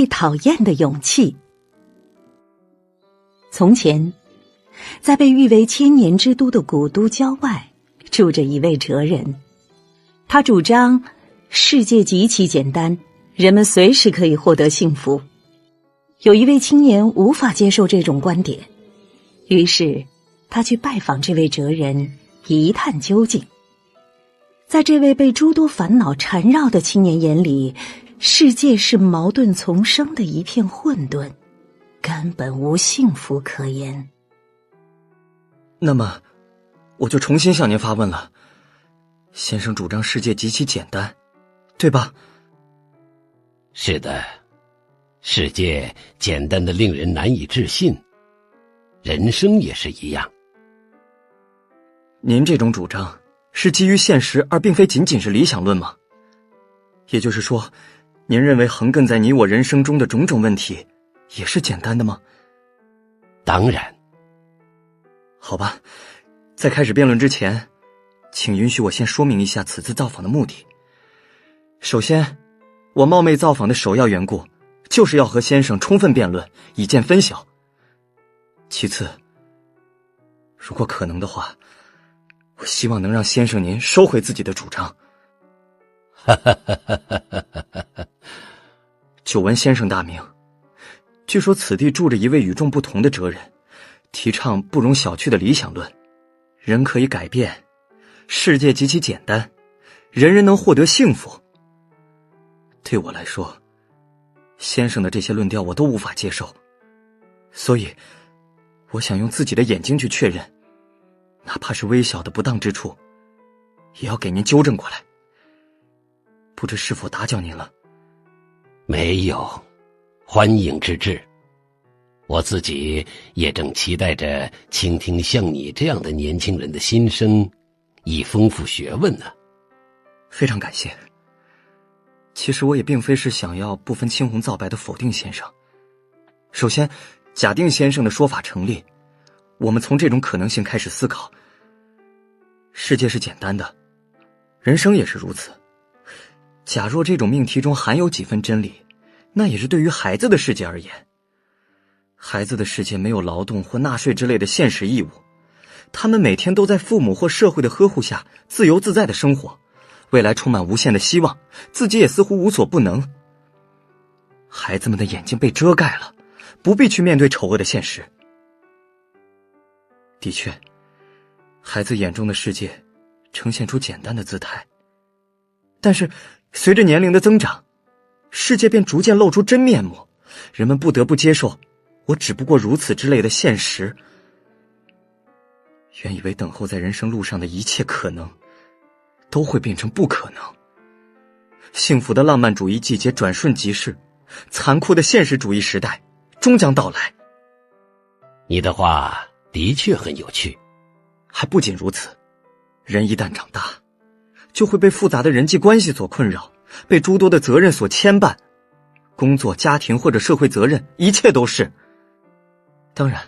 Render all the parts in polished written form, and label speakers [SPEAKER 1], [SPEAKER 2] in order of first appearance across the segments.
[SPEAKER 1] 被讨厌的勇气。从前，在被誉为千年之都的古都郊外，住着一位哲人。他主张世界极其简单，人们随时可以获得幸福。有一位青年无法接受这种观点，于是他去拜访这位哲人，一探究竟。在这位被诸多烦恼缠绕的青年眼里，世界是矛盾丛生的一片混沌，根本无幸福可言。
[SPEAKER 2] 那么我就重新向您发问了，先生主张世界极其简单，对吧？
[SPEAKER 3] 是的，世界简单的令人难以置信，人生也是一样。
[SPEAKER 2] 您这种主张是基于现实，而并非仅仅是理想论吗？也就是说，您认为横亘在你我人生中的种种问题也是简单的吗？
[SPEAKER 3] 当然。
[SPEAKER 2] 好吧，在开始辩论之前，请允许我先说明一下此次造访的目的。首先，我冒昧造访的首要缘故，就是要和先生充分辩论，以见分晓。其次，如果可能的话，我希望能让先生您收回自己的主张。久闻先生大名，据说此地住着一位与众不同的哲人，提倡不容小觑的理想论，人可以改变，世界极其简单，人人能获得幸福。对我来说，先生的这些论调我都无法接受，所以我想用自己的眼睛去确认，哪怕是微小的不当之处，也要给您纠正过来。不知是否打搅您了？
[SPEAKER 3] 没有，欢迎之至。我自己也正期待着倾听像你这样的年轻人的心声，以丰富学问呢。
[SPEAKER 2] 非常感谢。其实我也并非是想要不分青红皂白的否定先生。首先，假定先生的说法成立，我们从这种可能性开始思考。世界是简单的，人生也是如此。假若这种命题中含有几分真理，那也是对于孩子的世界而言。孩子的世界没有劳动或纳税之类的现实义务，他们每天都在父母或社会的呵护下自由自在的生活，未来充满无限的希望，自己也似乎无所不能。孩子们的眼睛被遮盖了，不必去面对丑恶的现实。的确，孩子眼中的世界呈现出简单的姿态，但是随着年龄的增长，世界便逐渐露出真面目，人们不得不接受我只不过如此之类的现实。原以为等候在人生路上的一切可能都会变成不可能，幸福的浪漫主义季节转瞬即逝，残酷的现实主义时代终将到来。
[SPEAKER 3] 你的话的确很有趣。
[SPEAKER 2] 还不仅如此，人一旦长大，就会被复杂的人际关系所困扰，被诸多的责任所牵绊，工作、家庭或者社会责任，一切都是。当然，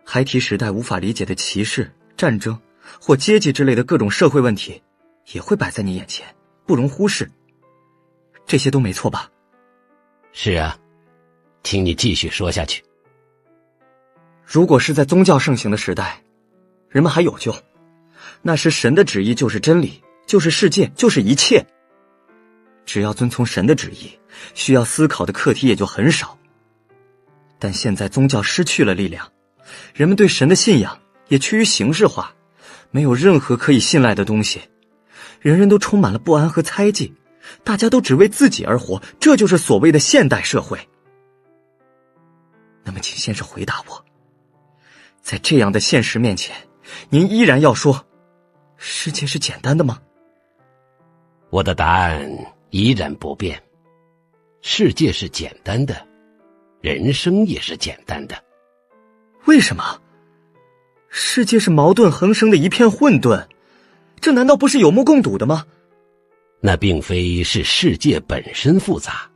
[SPEAKER 2] 孩提时代无法理解的歧视、战争或阶级之类的各种社会问题，也会摆在你眼前，不容忽视。这些都没错吧？
[SPEAKER 3] 是啊，请你继续说下去。
[SPEAKER 2] 如果是在宗教盛行的时代，人们还有救，那时神的旨意就是真理，就是世界，就是一切。只要遵从神的旨意，需要思考的课题也就很少。但现在宗教失去了力量，人们对神的信仰也趋于形式化，没有任何可以信赖的东西，人人都充满了不安和猜忌，大家都只为自己而活，这就是所谓的现代社会。那么请先生回答我，在这样的现实面前，您依然要说世界是简单的吗？
[SPEAKER 3] 我的答案依然不变，世界是简单的，人生也是简单的。
[SPEAKER 2] 为什么？世界是矛盾横生的一片混沌，这难道不是有目共睹的吗？
[SPEAKER 3] 那并非是世界本身复杂，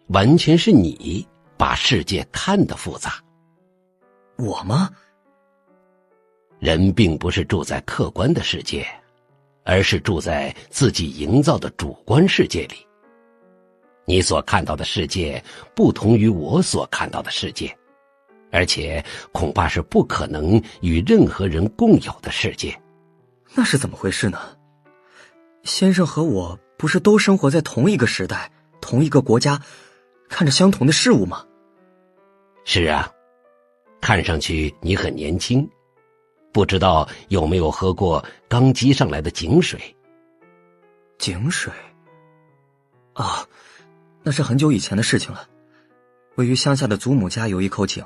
[SPEAKER 3] 完全是你把世界看得复杂。
[SPEAKER 2] 我吗？
[SPEAKER 3] 人并不是住在客观的世界，而是住在自己营造的主观世界里。你所看到的世界不同于我所看到的世界，而且恐怕是不可能与任何人共有的世界。
[SPEAKER 2] 那是怎么回事呢？先生和我不是都生活在同一个时代，同一个国家，看着相同的事物吗？
[SPEAKER 3] 是啊，看上去你很年轻，不知道有没有喝过刚积上来的井水？
[SPEAKER 2] 井水？啊，那是很久以前的事情了。位于乡下的祖母家有一口井，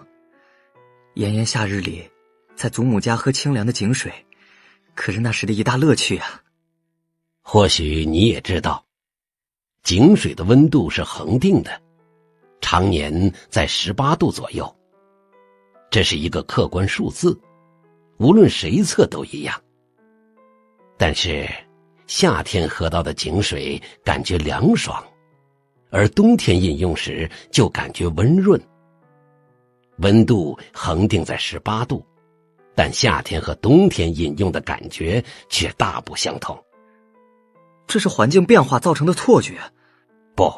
[SPEAKER 2] 炎炎夏日里，在祖母家喝清凉的井水，可是那时的一大乐趣啊。
[SPEAKER 3] 或许你也知道，井水的温度是恒定的，常年在18度左右。这是一个客观数字，无论谁测都一样。但是夏天喝到的井水感觉凉爽，而冬天饮用时就感觉温润。温度恒定在18度，但夏天和冬天饮用的感觉却大不相同。
[SPEAKER 2] 这是环境变化造成的错觉。
[SPEAKER 3] 不，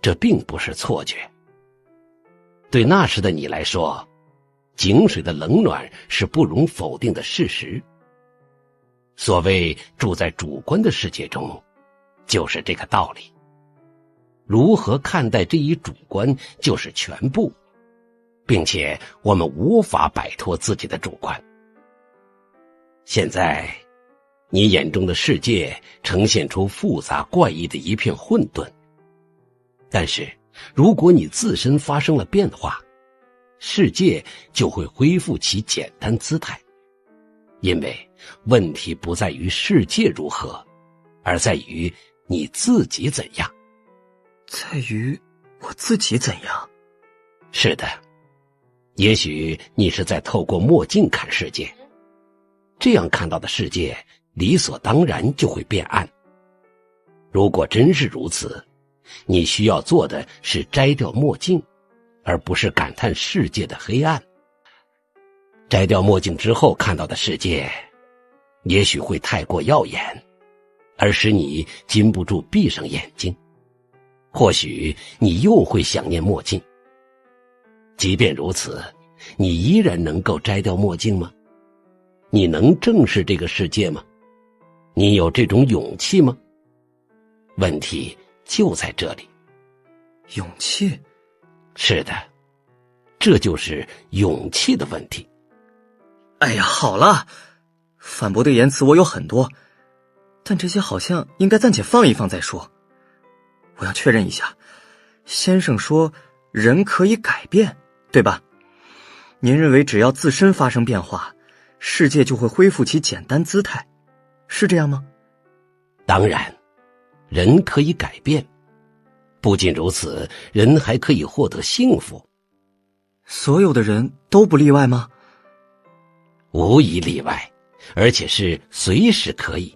[SPEAKER 3] 这并不是错觉。对那时的你来说，井水的冷暖是不容否定的事实。所谓住在主观的世界中，就是这个道理。如何看待这一主观就是全部，并且我们无法摆脱自己的主观。现在你眼中的世界呈现出复杂怪异的一片混沌，但是如果你自身发生了变化，世界就会恢复其简单姿态。因为问题不在于世界如何，而在于你自己怎样。
[SPEAKER 2] 在于我自己怎样？
[SPEAKER 3] 是的，也许你是在透过墨镜看世界，这样看到的世界理所当然就会变暗。如果真是如此，你需要做的是摘掉墨镜，而不是感叹世界的黑暗。摘掉墨镜之后看到的世界，也许会太过耀眼，而使你禁不住闭上眼睛。或许你又会想念墨镜。即便如此，你依然能够摘掉墨镜吗？你能正视这个世界吗？你有这种勇气吗？问题就在这里。
[SPEAKER 2] 勇气？
[SPEAKER 3] 是的，这就是勇气的问题。
[SPEAKER 2] 哎呀，好了，反驳的言辞我有很多，但这些好像应该暂且放一放再说。我要确认一下，先生说人可以改变，对吧？您认为只要自身发生变化，世界就会恢复其简单姿态，是这样吗？
[SPEAKER 3] 当然，人可以改变，不仅如此，人还可以获得幸福。
[SPEAKER 2] 所有的人都不例外吗？
[SPEAKER 3] 无一例外，而且是随时可以。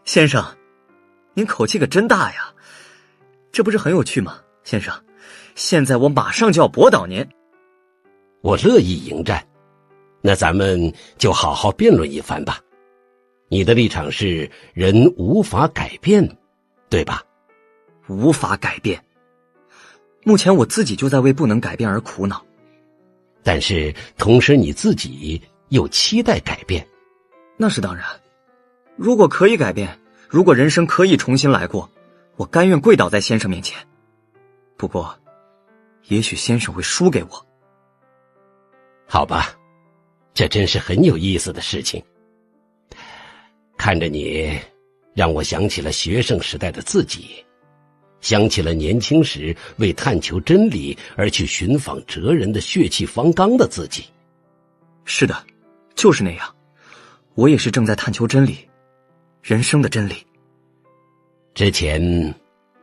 [SPEAKER 2] 先生，您口气可真大呀，这不是很有趣吗？先生，现在我马上就要驳倒您。
[SPEAKER 3] 我乐意迎战，那咱们就好好辩论一番吧。你的立场是人无法改变，对吧？
[SPEAKER 2] 无法改变。目前我自己就在为不能改变而苦恼。
[SPEAKER 3] 但是同时你自己又期待改变。
[SPEAKER 2] 那是当然，如果可以改变，如果人生可以重新来过，我甘愿跪倒在先生面前。不过也许先生会输给我。
[SPEAKER 3] 好吧，这真是很有意思的事情。看着你，让我想起了学生时代的自己，想起了年轻时为探求真理而去寻访哲人的血气方刚的自己。
[SPEAKER 2] 是的，就是那样。我也是正在探求真理，人生的真理。
[SPEAKER 3] 之前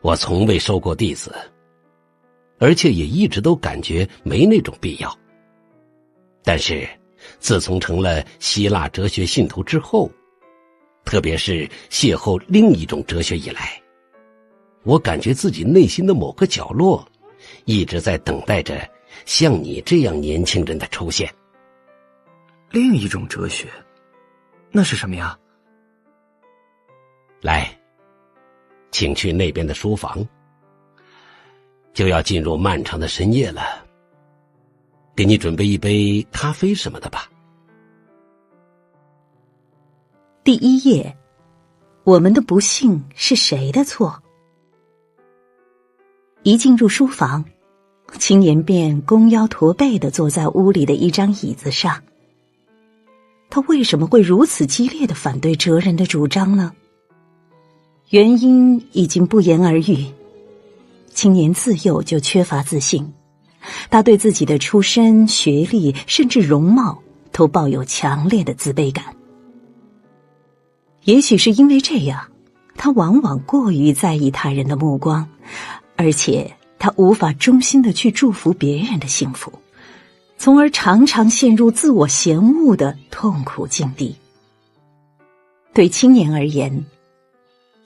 [SPEAKER 3] 我从未收过弟子，而且也一直都感觉没那种必要。但是自从成了希腊哲学信徒之后，特别是邂逅另一种哲学以来，我感觉自己内心的某个角落一直在等待着像你这样年轻人的出现。
[SPEAKER 2] 另一种哲学？那是什么呀？
[SPEAKER 3] 来，请去那边的书房。就要进入漫长的深夜了，给你准备一杯咖啡什么的吧。
[SPEAKER 1] 第一页，我们的不幸是谁的错？一进入书房，青年便弓腰驼背地坐在屋里的一张椅子上。他为什么会如此激烈地反对哲人的主张呢？原因已经不言而喻。青年自幼就缺乏自信，他对自己的出身、学历甚至容貌都抱有强烈的自卑感。也许是因为这样，他往往过于在意他人的目光，而且他无法衷心地去祝福别人的幸福，从而常常陷入自我嫌恶的痛苦境地。对青年而言，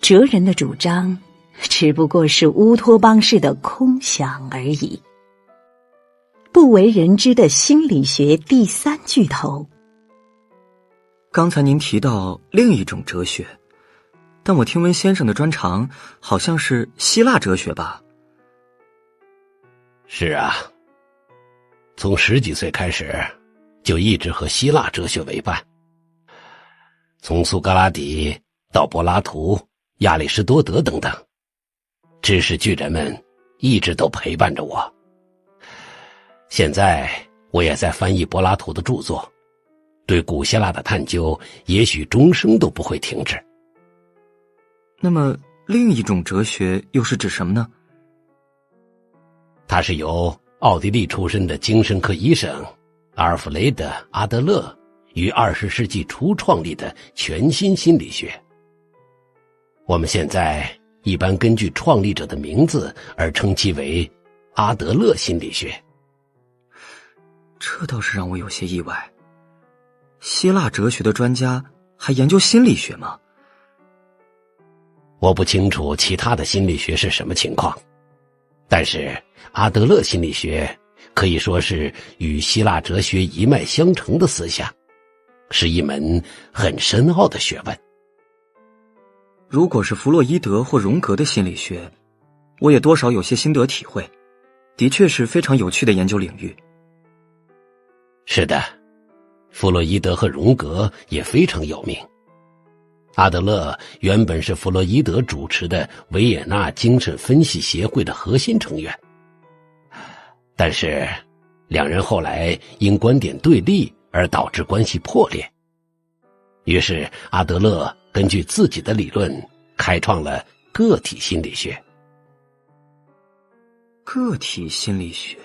[SPEAKER 1] 哲人的主张只不过是乌托邦式的空想而已。不为人知的心理学第三巨头。
[SPEAKER 2] 刚才您提到另一种哲学，但我听闻先生的专长好像是希腊哲学吧？
[SPEAKER 3] 是啊，从10几岁开始就一直和希腊哲学为伴，从苏格拉底到柏拉图、亚里士多德等等，知识巨人们一直都陪伴着我。现在我也在翻译柏拉图的著作，对古希腊的探究也许终生都不会停止。
[SPEAKER 2] 那么另一种哲学又是指什么呢？
[SPEAKER 3] 它是由奥地利出身的精神科医生阿尔弗雷德·阿德勒于20世纪初创立的全新心理学。我们现在一般根据创立者的名字而称其为阿德勒心理学。
[SPEAKER 2] 这倒是让我有些意外。希腊哲学的专家还研究心理学吗？
[SPEAKER 3] 我不清楚其他的心理学是什么情况，但是阿德勒心理学可以说是与希腊哲学一脉相承的思想，是一门很深奥的学问。
[SPEAKER 2] 如果是弗洛伊德或荣格的心理学，我也多少有些心得体会，的确是非常有趣的研究领域。
[SPEAKER 3] 是的，弗洛伊德和荣格也非常有名。阿德勒原本是弗洛伊德主持的维也纳精神分析协会的核心成员，但是两人后来因观点对立而导致关系破裂。于是阿德勒根据自己的理论开创了个体心理学。
[SPEAKER 2] 个体心理学，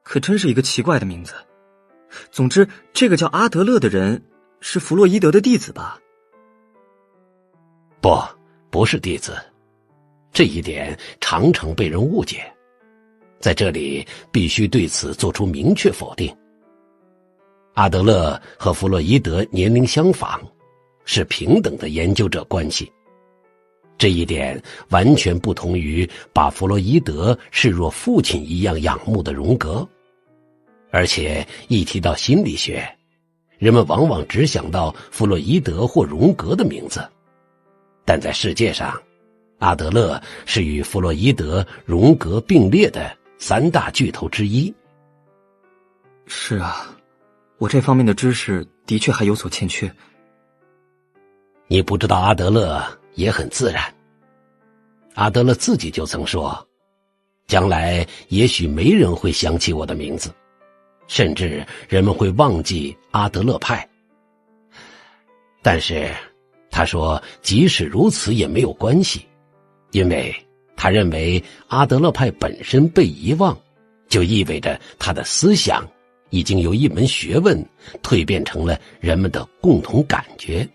[SPEAKER 2] 可真是一个奇怪的名字。总之，这个叫阿德勒的人是弗洛伊德的弟子吧？
[SPEAKER 3] 不是弟子，这一点常常被人误解。在这里必须对此做出明确否定。阿德勒和弗洛伊德年龄相仿，是平等的研究者关系。这一点完全不同于把弗洛伊德视若父亲一样仰慕的荣格。而且一提到心理学，人们往往只想到弗洛伊德或荣格的名字，但在世界上，阿德勒是与弗洛伊德、荣格并列的3大巨头之一。
[SPEAKER 2] 是啊，我这方面的知识的确还有所欠缺。
[SPEAKER 3] 你不知道阿德勒也很自然。阿德勒自己就曾说，将来也许没人会想起我的名字，甚至人们会忘记阿德勒派。但是他说即使如此也没有关系，因为他认为阿德勒派本身被遗忘，就意味着他的思想已经由一门学问蜕变成了人们的共同感觉。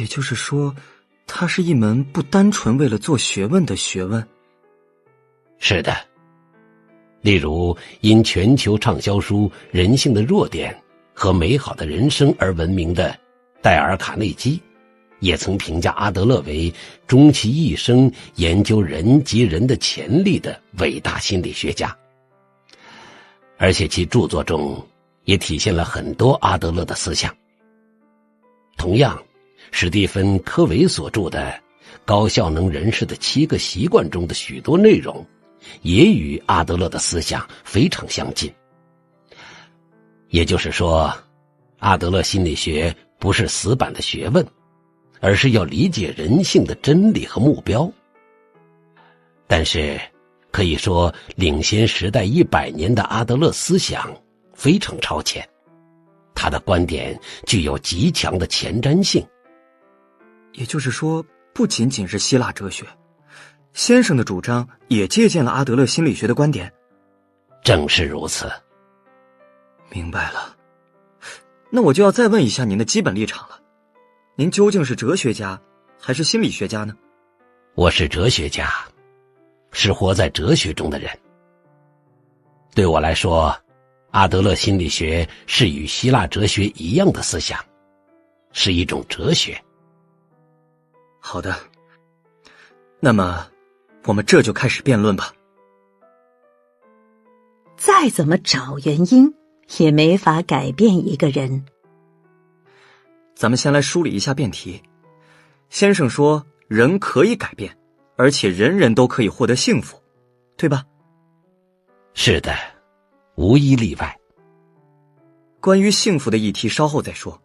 [SPEAKER 2] 也就是说，它是一门不单纯为了做学问的学问。
[SPEAKER 3] 是的，例如因全球畅销书《人性的弱点》和美好的人生而闻名的戴尔·卡内基，也曾评价阿德勒为终其一生研究人及人的潜力的伟大心理学家。而且其著作中也体现了很多阿德勒的思想。同样，史蒂芬·科维所著的《高效能人士的7个习惯中的许多内容，也与阿德勒的思想非常相近。也就是说，阿德勒心理学不是死板的学问，而是要理解人性的真理和目标。但是可以说，领先时代100年的阿德勒思想非常超前，他的观点具有极强的前瞻性。
[SPEAKER 2] 也就是说，不仅仅是希腊哲学，先生的主张也借鉴了阿德勒心理学的观点。
[SPEAKER 3] 正是如此。
[SPEAKER 2] 明白了。那我就要再问一下您的基本立场了，您究竟是哲学家还是心理学家呢？
[SPEAKER 3] 我是哲学家，是活在哲学中的人。对我来说，阿德勒心理学是与希腊哲学一样的思想，是一种哲学。
[SPEAKER 2] 好的，那么我们这就开始辩论吧。
[SPEAKER 1] 再怎么找原因，也没法改变一个人。
[SPEAKER 2] 咱们先来梳理一下辩题。先生说，人可以改变，而且人人都可以获得幸福，对吧？
[SPEAKER 3] 是的，无一例外。
[SPEAKER 2] 关于幸福的议题稍后再说。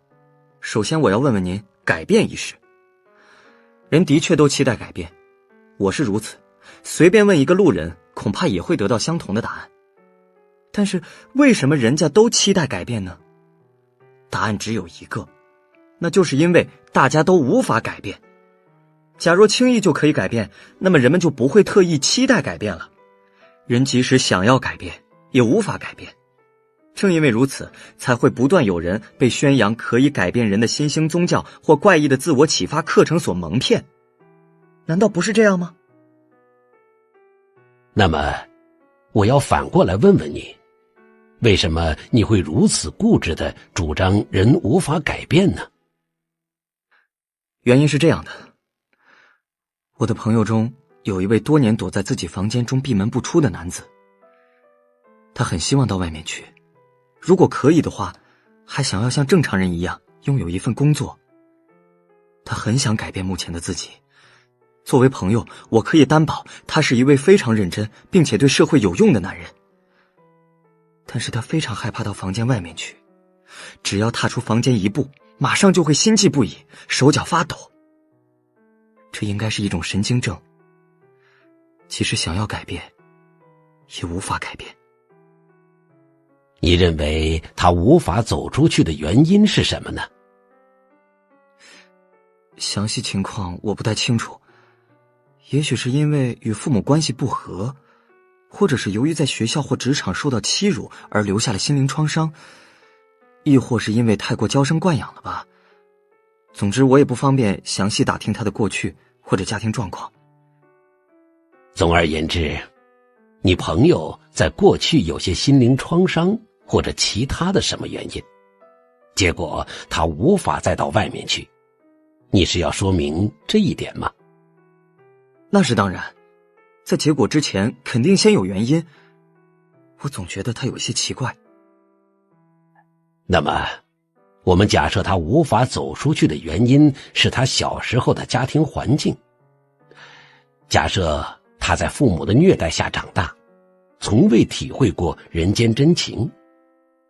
[SPEAKER 2] 首先我要问问您改变一事。人的确都期待改变，我是如此，随便问一个路人恐怕也会得到相同的答案。但是为什么人家都期待改变呢？答案只有一个，那就是因为大家都无法改变。假若轻易就可以改变，那么人们就不会特意期待改变了。人即使想要改变，也无法改变。正因为如此，才会不断有人被宣扬可以改变人的新兴宗教或怪异的自我启发课程所蒙骗。难道不是这样吗？
[SPEAKER 3] 那么，我要反过来问问你，为什么你会如此固执地主张人无法改变呢？
[SPEAKER 2] 原因是这样的，我的朋友中有一位多年躲在自己房间中闭门不出的男子，他很希望到外面去，如果可以的话，还想要像正常人一样拥有一份工作。他很想改变目前的自己。作为朋友，我可以担保他是一位非常认真并且对社会有用的男人。但是他非常害怕到房间外面去，只要踏出房间一步，马上就会心悸不已，手脚发抖。这应该是一种神经症，即使想要改变，也无法改变。
[SPEAKER 3] 你认为他无法走出去的原因是什么呢？
[SPEAKER 2] 详细情况我不太清楚，也许是因为与父母关系不和，或者是由于在学校或职场受到欺辱而留下了心灵创伤，亦或是因为太过娇生惯养了吧。总之我也不方便详细打听他的过去或者家庭状况。
[SPEAKER 3] 总而言之，你朋友在过去有些心灵创伤或者其他的什么原因，结果他无法再到外面去。你是要说明这一点吗？
[SPEAKER 2] 那是当然，在结果之前肯定先有原因。我总觉得他有些奇怪。
[SPEAKER 3] 那么，我们假设他无法走出去的原因是他小时候的家庭环境。假设他在父母的虐待下长大，从未体会过人间真情，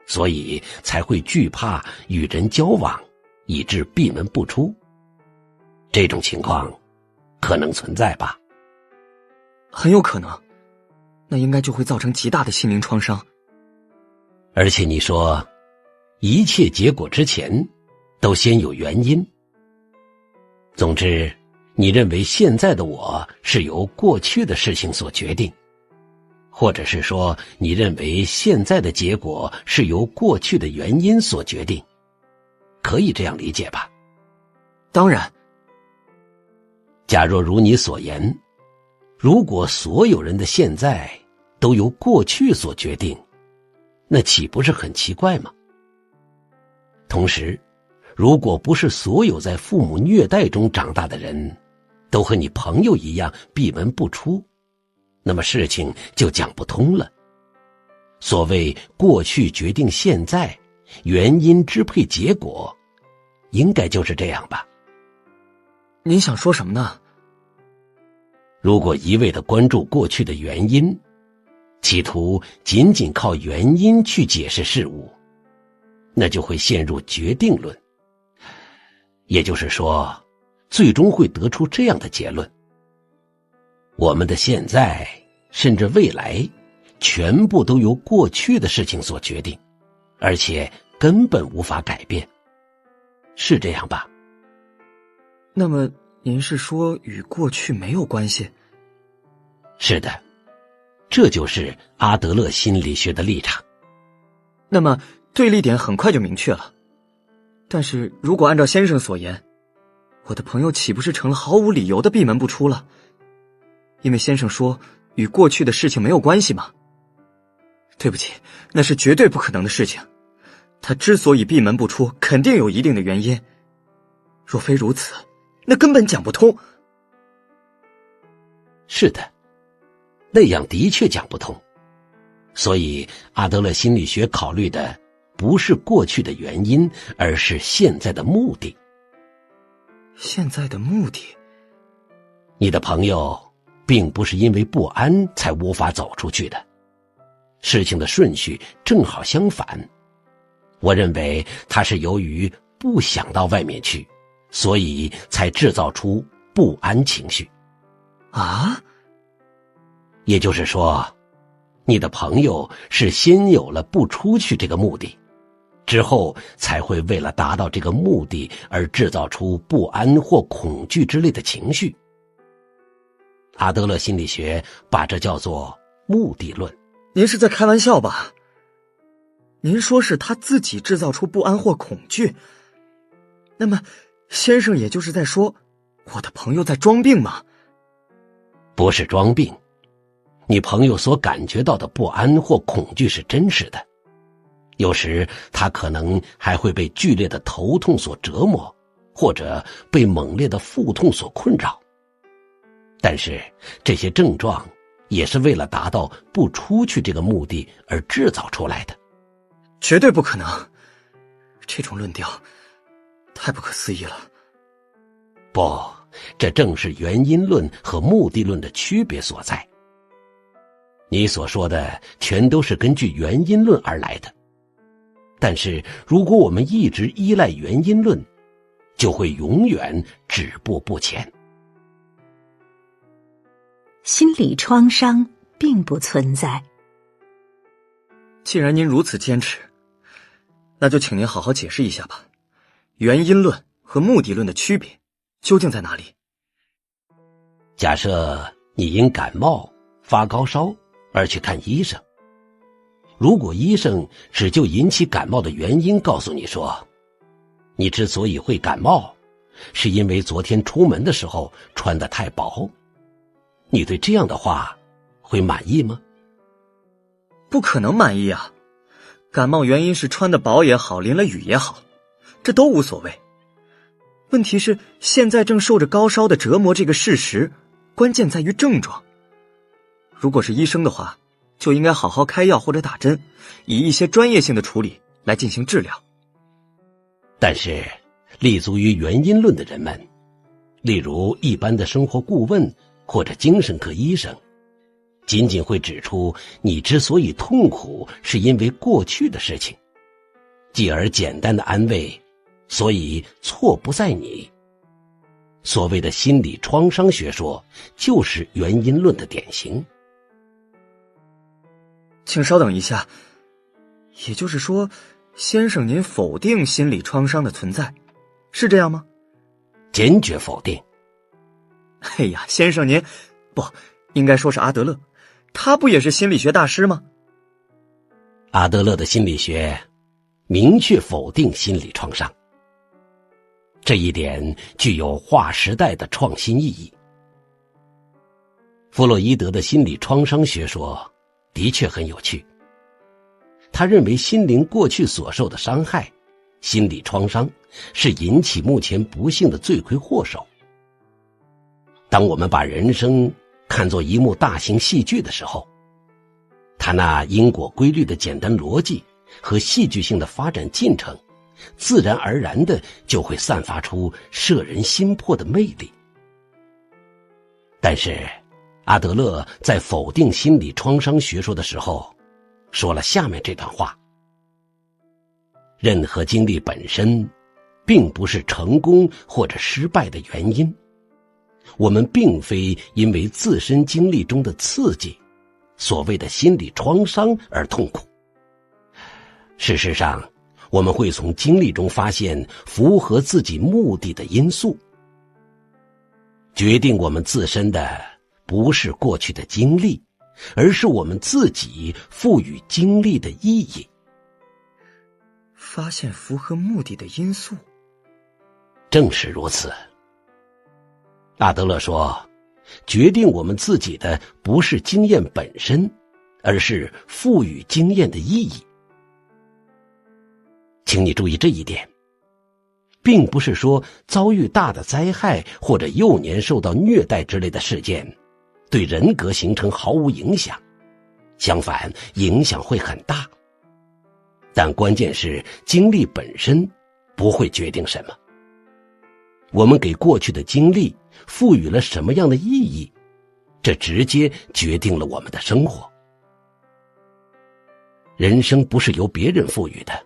[SPEAKER 3] 所以才会惧怕与人交往，以致闭门不出。这种情况可能存在吧？
[SPEAKER 2] 很有可能，那应该就会造成极大的心灵创伤。
[SPEAKER 3] 而且你说，一切结果之前都先有原因。总之，你认为现在的我是由过去的事情所决定，或者是说，你认为现在的结果是由过去的原因所决定，可以这样理解吧？
[SPEAKER 2] 当然。
[SPEAKER 3] 假若如你所言，如果所有人的现在都由过去所决定，那岂不是很奇怪吗？同时，如果不是所有在父母虐待中长大的人都和你朋友一样闭门不出，那么事情就讲不通了。所谓过去决定现在，原因支配结果，应该就是这样吧？
[SPEAKER 2] 您想说什么呢？
[SPEAKER 3] 如果一味地关注过去的原因，企图仅仅靠原因去解释事物，那就会陷入决定论。也就是说，最终会得出这样的结论：我们的现在甚至未来全部都由过去的事情所决定，而且根本无法改变。是这样吧？
[SPEAKER 2] 那么您是说与过去没有关系？
[SPEAKER 3] 是的，这就是阿德勒心理学的立场。
[SPEAKER 2] 那么对立点很快就明确了。但是如果按照先生所言，我的朋友岂不是成了毫无理由的闭门不出了？因为先生说与过去的事情没有关系嘛。对不起，那是绝对不可能的事情。他之所以闭门不出，肯定有一定的原因。若非如此，那根本讲不通。
[SPEAKER 3] 是的，那样的确讲不通。所以阿德勒心理学考虑的不是过去的原因，而是现在的目的。
[SPEAKER 2] 现在的目的？
[SPEAKER 3] 你的朋友并不是因为不安才无法走出去的，事情的顺序正好相反。我认为他是由于不想到外面去，所以才制造出不安情绪。
[SPEAKER 2] 啊？
[SPEAKER 3] 也就是说，你的朋友是先有了不出去这个目的，之后才会为了达到这个目的而制造出不安或恐惧之类的情绪。阿德勒心理学把这叫做目的论。
[SPEAKER 2] 您是在开玩笑吧？您说是他自己制造出不安或恐惧，那么先生也就是在说我的朋友在装病吗？
[SPEAKER 3] 不是装病，你朋友所感觉到的不安或恐惧是真实的，有时他可能还会被剧烈的头痛所折磨，或者被猛烈的腹痛所困扰。但是这些症状也是为了达到不出去这个目的而制造出来的。
[SPEAKER 2] 绝对不可能，这种论调太不可思议了。
[SPEAKER 3] 不，这正是原因论和目的论的区别所在。你所说的全都是根据原因论而来的，但是如果我们一直依赖原因论，就会永远止步不前。
[SPEAKER 1] 心理创伤并不存在。
[SPEAKER 2] 既然您如此坚持，那就请您好好解释一下吧，原因论和目的论的区别究竟在哪里？
[SPEAKER 3] 假设你因感冒、发高烧而去看医生，如果医生只就引起感冒的原因告诉你说，你之所以会感冒，是因为昨天出门的时候穿得太薄，你对这样的话会满意吗？
[SPEAKER 2] 不可能满意啊！感冒原因是穿得薄也好，淋了雨也好，这都无所谓。问题是现在正受着高烧的折磨这个事实，关键在于症状。如果是医生的话，就应该好好开药或者打针，以一些专业性的处理来进行治疗。
[SPEAKER 3] 但是立足于原因论的人们，例如一般的生活顾问或者精神科医生，仅仅会指出你之所以痛苦是因为过去的事情，继而简单的安慰，所以错不在你。所谓的心理创伤学说就是原因论的典型。
[SPEAKER 2] 请稍等一下，也就是说，先生您否定心理创伤的存在，是这样吗？
[SPEAKER 3] 坚决否定。
[SPEAKER 2] 哎呀，先生您，不，应该说是阿德勒，他不也是心理学大师吗？
[SPEAKER 3] 阿德勒的心理学明确否定心理创伤，这一点具有划时代的创新意义。弗洛伊德的心理创伤学说的确很有趣，他认为心灵过去所受的伤害，心理创伤，是引起目前不幸的罪魁祸首。当我们把人生看作一幕大型戏剧的时候，他那因果规律的简单逻辑和戏剧性的发展进程，自然而然的就会散发出摄人心魄的魅力。但是阿德勒在否定心理创伤学说的时候，说了下面这段话：任何经历本身并不是成功或者失败的原因，我们并非因为自身经历中的刺激，所谓的心理创伤而痛苦。事实上，我们会从经历中发现符合自己目的的因素。决定我们自身的不是过去的经历，而是我们自己赋予经历的意义。
[SPEAKER 2] 发现符合目的的因素。
[SPEAKER 3] 正是如此。阿德勒说，决定我们自己的不是经验本身，而是赋予经验的意义。请你注意这一点，并不是说遭遇大的灾害或者幼年受到虐待之类的事件对人格形成毫无影响，相反，影响会很大。但关键是经历本身不会决定什么。我们给过去的经历赋予了什么样的意义，这直接决定了我们的生活。人生不是由别人赋予的，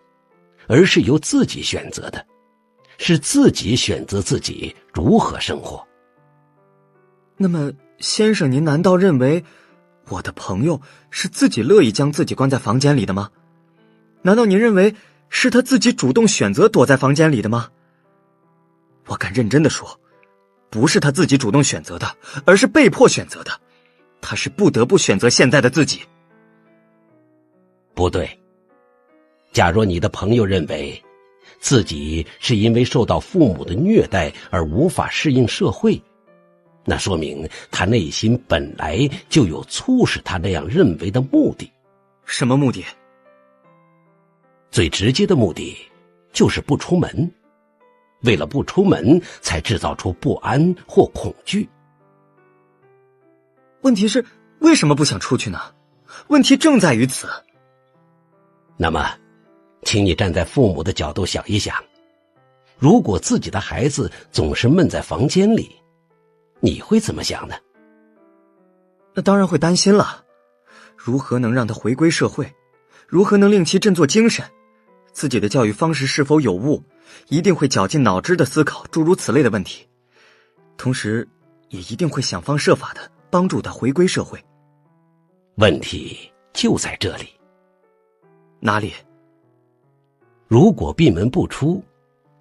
[SPEAKER 3] 而是由自己选择的，是自己选择自己如何生活。
[SPEAKER 2] 那么，先生，您难道认为我的朋友是自己乐意将自己关在房间里的吗？难道您认为是他自己主动选择躲在房间里的吗？我敢认真的说，不是他自己主动选择的，而是被迫选择的。他是不得不选择现在的自己。
[SPEAKER 3] 不对，假若你的朋友认为自己是因为受到父母的虐待而无法适应社会，那说明他内心本来就有促使他那样认为的目的。
[SPEAKER 2] 什么目的？
[SPEAKER 3] 最直接的目的就是不出门，为了不出门才制造出不安或恐惧。
[SPEAKER 2] 问题是为什么不想出去呢？问题正在于此。
[SPEAKER 3] 那么请你站在父母的角度想一想，如果自己的孩子总是闷在房间里，你会怎么想呢？
[SPEAKER 2] 那当然会担心了，如何能让他回归社会？如何能令其振作精神？自己的教育方式是否有误？一定会绞尽脑汁的思考诸如此类的问题，同时也一定会想方设法的帮助他回归社会。
[SPEAKER 3] 问题就在这里。
[SPEAKER 2] 哪里？
[SPEAKER 3] 如果闭门不出，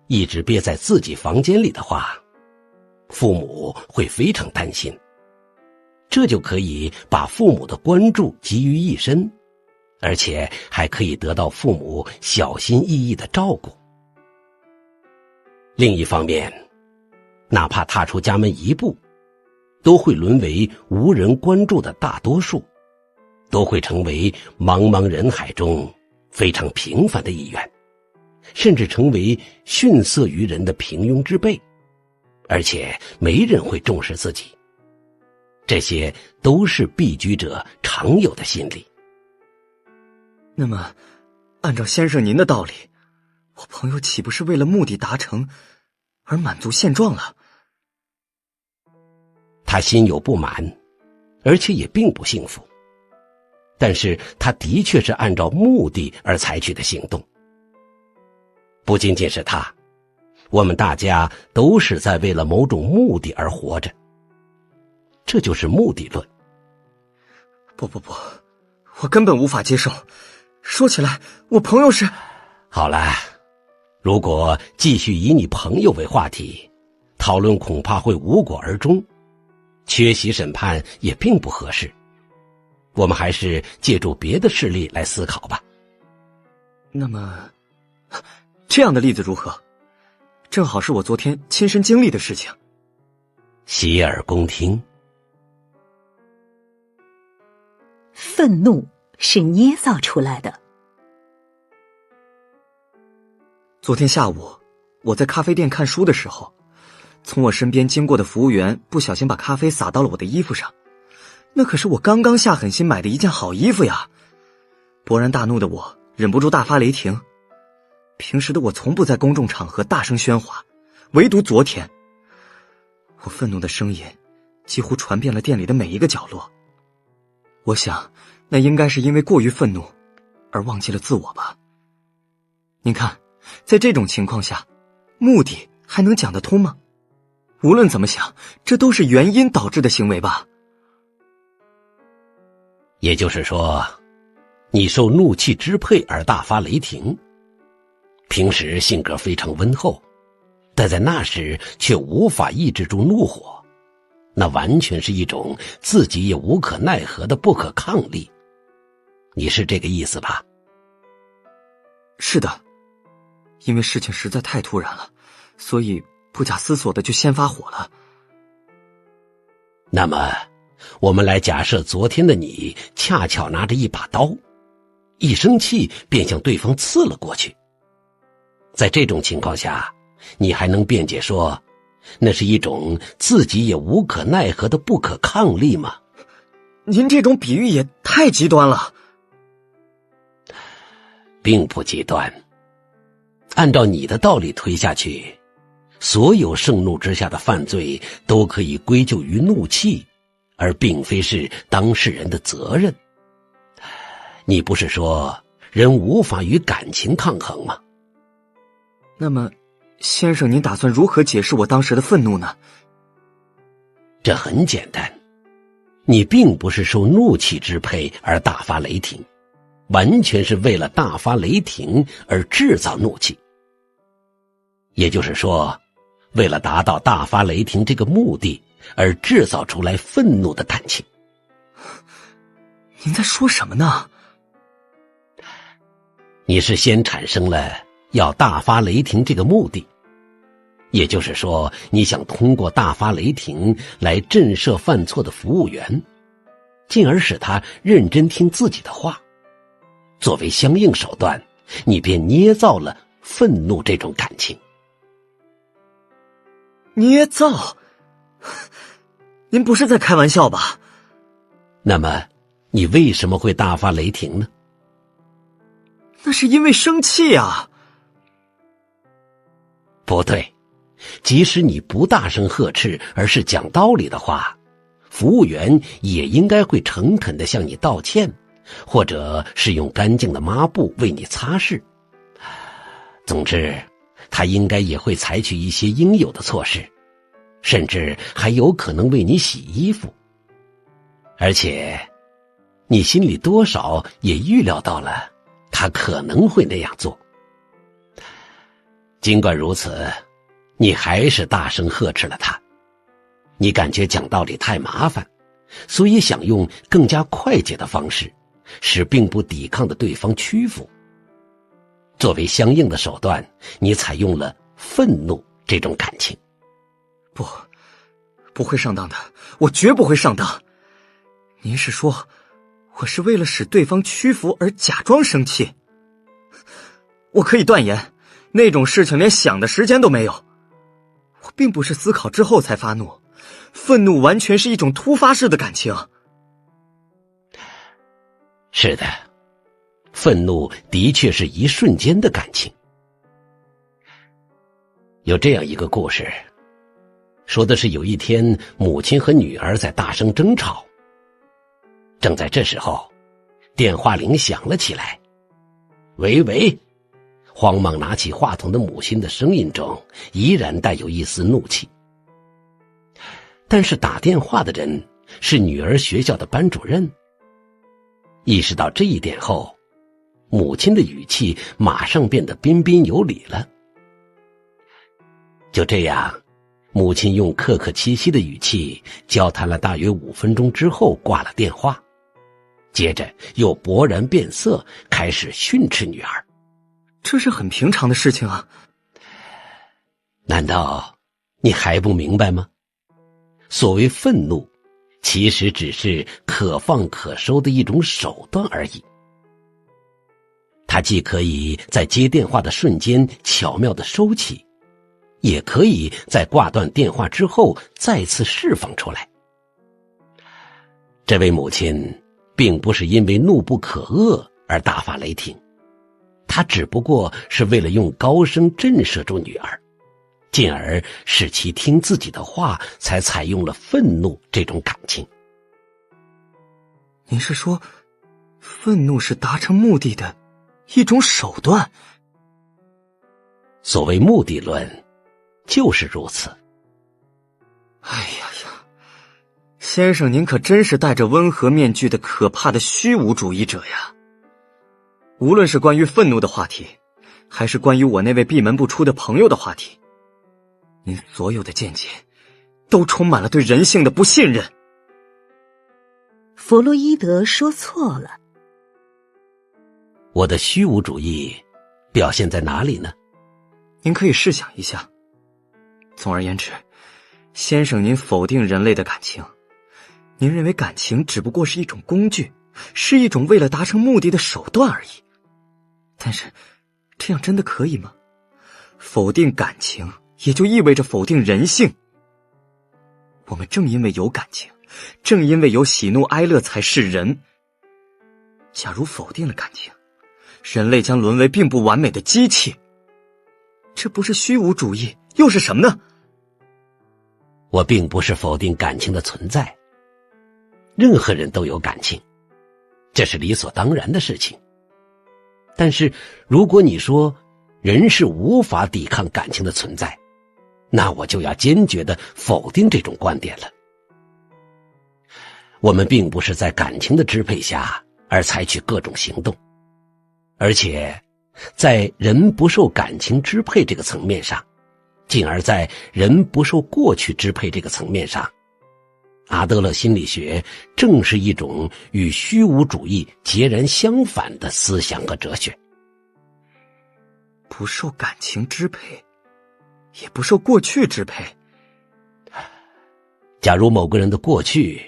[SPEAKER 3] 一直憋在自己房间里的话，父母会非常担心，这就可以把父母的关注集于一身，而且还可以得到父母小心翼翼的照顾。另一方面，哪怕踏出家门一步，都会沦为无人关注的大多数，都会成为茫茫人海中非常平凡的一员，甚至成为逊色于人的平庸之辈，而且没人会重视自己。这些都是避居者常有的心理。
[SPEAKER 2] 那么，按照先生您的道理，我朋友岂不是为了目的达成而满足现状了？
[SPEAKER 3] 他心有不满，而且也并不幸福，但是他的确是按照目的而采取的行动。不仅仅是他，我们大家都是在为了某种目的而活着，这就是目的论。
[SPEAKER 2] 不，我根本无法接受。说起来，我朋友是……
[SPEAKER 3] 好了，如果继续以你朋友为话题，讨论恐怕会无果而终，缺席审判也并不合适。我们还是借助别的事例来思考吧。
[SPEAKER 2] 那么，这样的例子如何？正好是我昨天亲身经历的事情。
[SPEAKER 3] 洗耳恭听。
[SPEAKER 1] 愤怒是捏造出来的。
[SPEAKER 2] 昨天下午，我在咖啡店看书的时候，从我身边经过的服务员不小心把咖啡洒到了我的衣服上，那可是我刚刚下狠心买的一件好衣服呀！勃然大怒的我忍不住大发雷霆。平时的我从不在公众场合大声喧哗，唯独昨天，我愤怒的声音几乎传遍了店里的每一个角落。我想，那应该是因为过于愤怒，而忘记了自我吧。您看，在这种情况下，目的还能讲得通吗？无论怎么想，这都是原因导致的行为吧。
[SPEAKER 3] 也就是说，你受怒气支配而大发雷霆，平时性格非常温厚，但在那时却无法抑制住怒火，那完全是一种自己也无可奈何的不可抗力。你是这个意思吧？
[SPEAKER 2] 是的，因为事情实在太突然了，所以不假思索的就先发火了。
[SPEAKER 3] 那么，我们来假设昨天的你恰巧拿着一把刀，一生气便向对方刺了过去。在这种情况下，你还能辩解说，那是一种自己也无可奈何的不可抗力吗？
[SPEAKER 2] 您这种比喻也太极端了。
[SPEAKER 3] 并不极端。按照你的道理推下去，所有盛怒之下的犯罪都可以归咎于怒气，而并非是当事人的责任。你不是说人无法与感情抗衡吗？
[SPEAKER 2] 那么，先生您打算如何解释我当时的愤怒呢？
[SPEAKER 3] 这很简单，你并不是受怒气支配而大发雷霆，完全是为了大发雷霆而制造怒气。也就是说，为了达到大发雷霆这个目的而制造出来愤怒的感情。
[SPEAKER 2] 您在说什么呢？
[SPEAKER 3] 你是先产生了要大发雷霆这个目的，也就是说，你想通过大发雷霆来震慑犯错的服务员，进而使他认真听自己的话。作为相应手段，你便捏造了愤怒这种感情。
[SPEAKER 2] 捏造？您不是在开玩笑吧？
[SPEAKER 3] 那么，你为什么会大发雷霆呢？
[SPEAKER 2] 那是因为生气啊。
[SPEAKER 3] 不对，即使你不大声呵斥，而是讲道理的话，服务员也应该会诚恳地向你道歉，或者是用干净的抹布为你擦拭。总之，他应该也会采取一些应有的措施，甚至还有可能为你洗衣服。而且，你心里多少也预料到了他可能会那样做。尽管如此，你还是大声呵斥了他。你感觉讲道理太麻烦，所以想用更加快捷的方式，使并不抵抗的对方屈服。作为相应的手段，你采用了愤怒这种感情。
[SPEAKER 2] 不会上当的，我绝不会上当。您是说，我是为了使对方屈服而假装生气？我可以断言，那种事情连想的时间都没有。我并不是思考之后才发怒，愤怒完全是一种突发式的感情。
[SPEAKER 3] 是的，愤怒的确是一瞬间的感情。有这样一个故事，说的是有一天，母亲和女儿在大声争吵。正在这时候，电话铃响了起来。喂喂，慌忙拿起话筒的母亲的声音中依然带有一丝怒气。但是打电话的人是女儿学校的班主任。意识到这一点后，母亲的语气马上变得彬彬有礼了。就这样，母亲用客客气气的语气交谈了大约5分钟之后挂了电话，接着又勃然变色，开始训斥女儿。
[SPEAKER 2] 这是很平常的事情啊。
[SPEAKER 3] 难道你还不明白吗？所谓愤怒，其实只是可放可收的一种手段而已。它既可以在接电话的瞬间巧妙地收起，也可以在挂断电话之后再次释放出来。这位母亲并不是因为怒不可遏而大发雷霆，她只不过是为了用高声震慑住女儿，进而使其听自己的话，才采用了愤怒这种感情。
[SPEAKER 2] 您是说，愤怒是达成目的的一种手段？
[SPEAKER 3] 所谓目的论，就是如此。
[SPEAKER 2] 哎呀呀，先生您可真是戴着温和面具的可怕的虚无主义者呀！无论是关于愤怒的话题，还是关于我那位闭门不出的朋友的话题，您所有的见解都充满了对人性的不信任。
[SPEAKER 1] 弗洛伊德说错了。
[SPEAKER 3] 我的虚无主义表现在哪里呢？
[SPEAKER 2] 您可以试想一下。总而言之，先生您否定人类的感情，您认为感情只不过是一种工具，是一种为了达成目的的手段而已。但是这样真的可以吗？否定感情也就意味着否定人性。我们正因为有感情，正因为有喜怒哀乐才是人。假如否定了感情，人类将沦为并不完美的机器。这不是虚无主义又是什么呢？
[SPEAKER 3] 我并不是否定感情的存在，任何人都有感情，这是理所当然的事情。但是如果你说人是无法抵抗感情的存在，那我就要坚决地否定这种观点了。我们并不是在感情的支配下而采取各种行动，而且在人不受感情支配这个层面上，进而在人不受过去支配这个层面上，阿德勒心理学正是一种与虚无主义截然相反的思想和哲学。
[SPEAKER 2] 不受感情支配，也不受过去支配。
[SPEAKER 3] 假如某个人的过去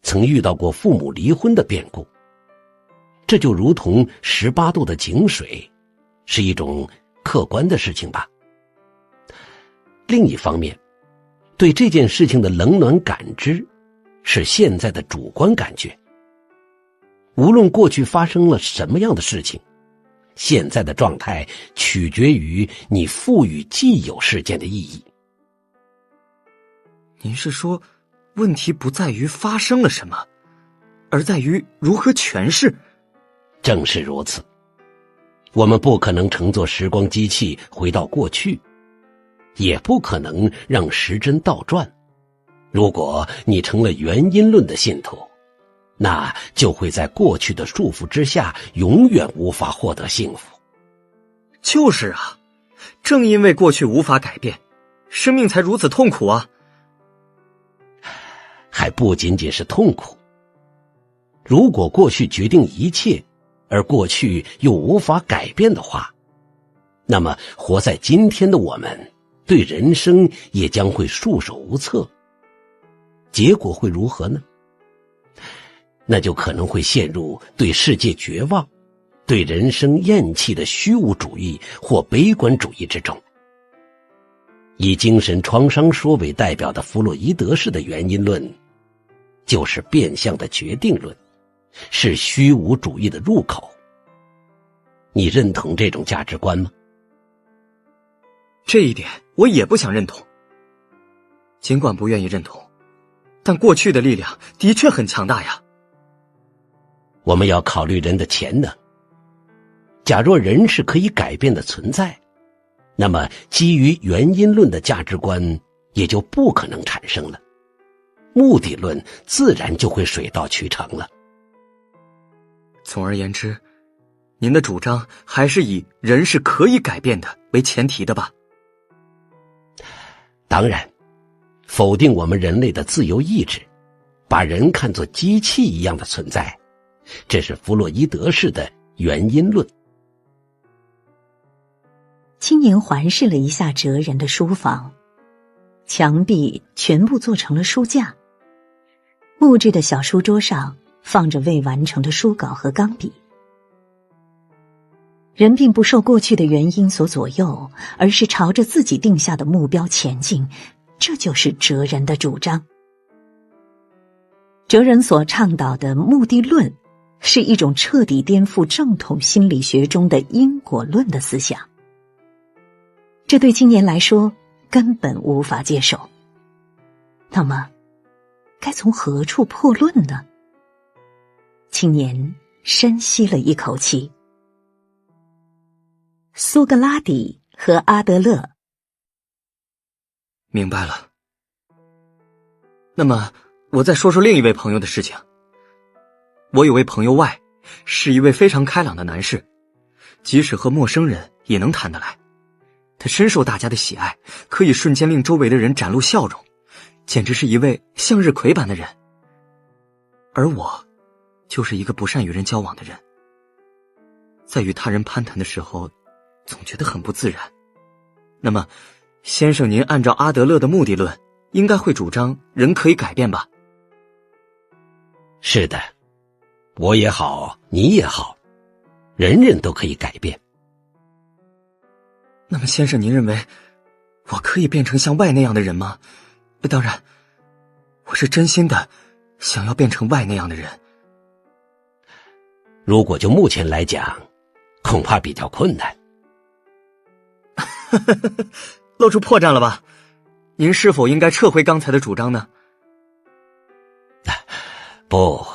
[SPEAKER 3] 曾遇到过父母离婚的变故，这就如同18度的井水，是一种客观的事情吧。另一方面，对这件事情的冷暖感知是现在的主观感觉。无论过去发生了什么样的事情，现在的状态取决于你赋予既有事件的意义。
[SPEAKER 2] 您是说，问题不在于发生了什么，而在于如何诠释？
[SPEAKER 3] 正是如此。我们不可能乘坐时光机器回到过去，也不可能让时针倒转。如果你成了原因论的信徒，那就会在过去的束缚之下永远无法获得幸福。
[SPEAKER 2] 就是啊，正因为过去无法改变，生命才如此痛苦啊。
[SPEAKER 3] 还不仅仅是痛苦。如果过去决定一切，而过去又无法改变的话，那么活在今天的我们对人生也将会束手无策。结果会如何呢？那就可能会陷入对世界绝望、对人生厌弃的虚无主义或悲观主义之中。以精神创伤说为代表的弗洛伊德式的原因论，就是变相的决定论，是虚无主义的入口。你认同这种价值观吗？
[SPEAKER 2] 这一点我也不想认同。尽管不愿意认同，但过去的力量的确很强大呀。
[SPEAKER 3] 我们要考虑人的潜能。假若人是可以改变的存在，那么基于原因论的价值观也就不可能产生了，目的论自然就会水到渠成了。
[SPEAKER 2] 总而言之，您的主张还是以人是可以改变的为前提的吧？
[SPEAKER 3] 当然，否定我们人类的自由意志，把人看作机器一样的存在，这是弗洛伊德式的原因论。
[SPEAKER 1] 青年环视了一下哲人的书房，墙壁全部做成了书架，木质的小书桌上放着未完成的书稿和钢笔。人并不受过去的原因所左右，而是朝着自己定下的目标前进，这就是哲人的主张。哲人所倡导的目的论是一种彻底颠覆正统心理学中的因果论的思想。这对青年来说根本无法接受。那么，该从何处破论呢？青年深吸了一口气。苏格拉底和阿德勒。
[SPEAKER 2] 明白了。那么，我再说说另一位朋友的事情。我有位朋友外，是一位非常开朗的男士，即使和陌生人也能谈得来。他深受大家的喜爱，可以瞬间令周围的人展露笑容，简直是一位向日葵般的人。而我，就是一个不善与人交往的人，在与他人攀谈的时候，总觉得很不自然。那么，先生您按照阿德勒的目的论，应该会主张人可以改变吧？
[SPEAKER 3] 是的，我也好，你也好，人人都可以改变。
[SPEAKER 2] 那么先生您认为我可以变成像外那样的人吗？当然，我是真心的想要变成外那样的人。
[SPEAKER 3] 如果就目前来讲，恐怕比较困难。
[SPEAKER 2] 露出破绽了吧？您是否应该撤回刚才的主张呢？
[SPEAKER 3] 不，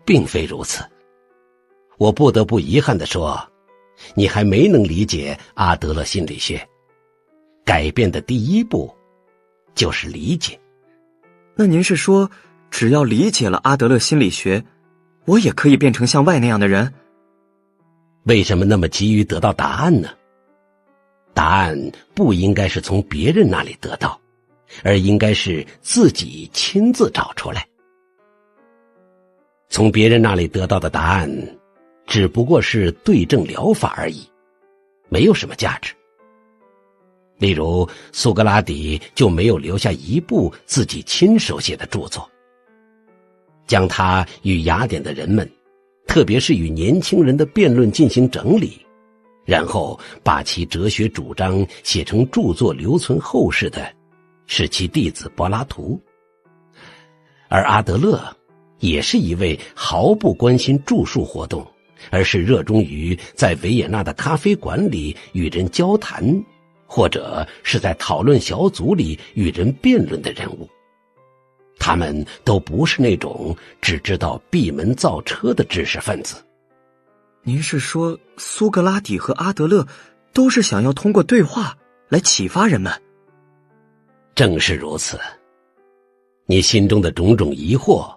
[SPEAKER 3] 并非如此。我不得不遗憾地说，你还没能理解阿德勒心理学。改变的第一步就是理解。
[SPEAKER 2] 那您是说，只要理解了阿德勒心理学，我也可以变成像外那样的人？
[SPEAKER 3] 为什么那么急于得到答案呢？答案不应该是从别人那里得到，而应该是自己亲自找出来。从别人那里得到的答案，只不过是对症疗法而已，没有什么价值。例如，苏格拉底就没有留下一部自己亲手写的著作，将他与雅典的人们，特别是与年轻人的辩论进行整理，然后把其哲学主张写成著作留存后世的，是其弟子柏拉图。而阿德勒也是一位毫不关心著述活动，而是热衷于在维也纳的咖啡馆里与人交谈，或者是在讨论小组里与人辩论的人物。他们都不是那种只知道闭门造车的知识分子。
[SPEAKER 2] 您是说苏格拉底和阿德勒都是想要通过对话来启发人们？
[SPEAKER 3] 正是如此。你心中的种种疑惑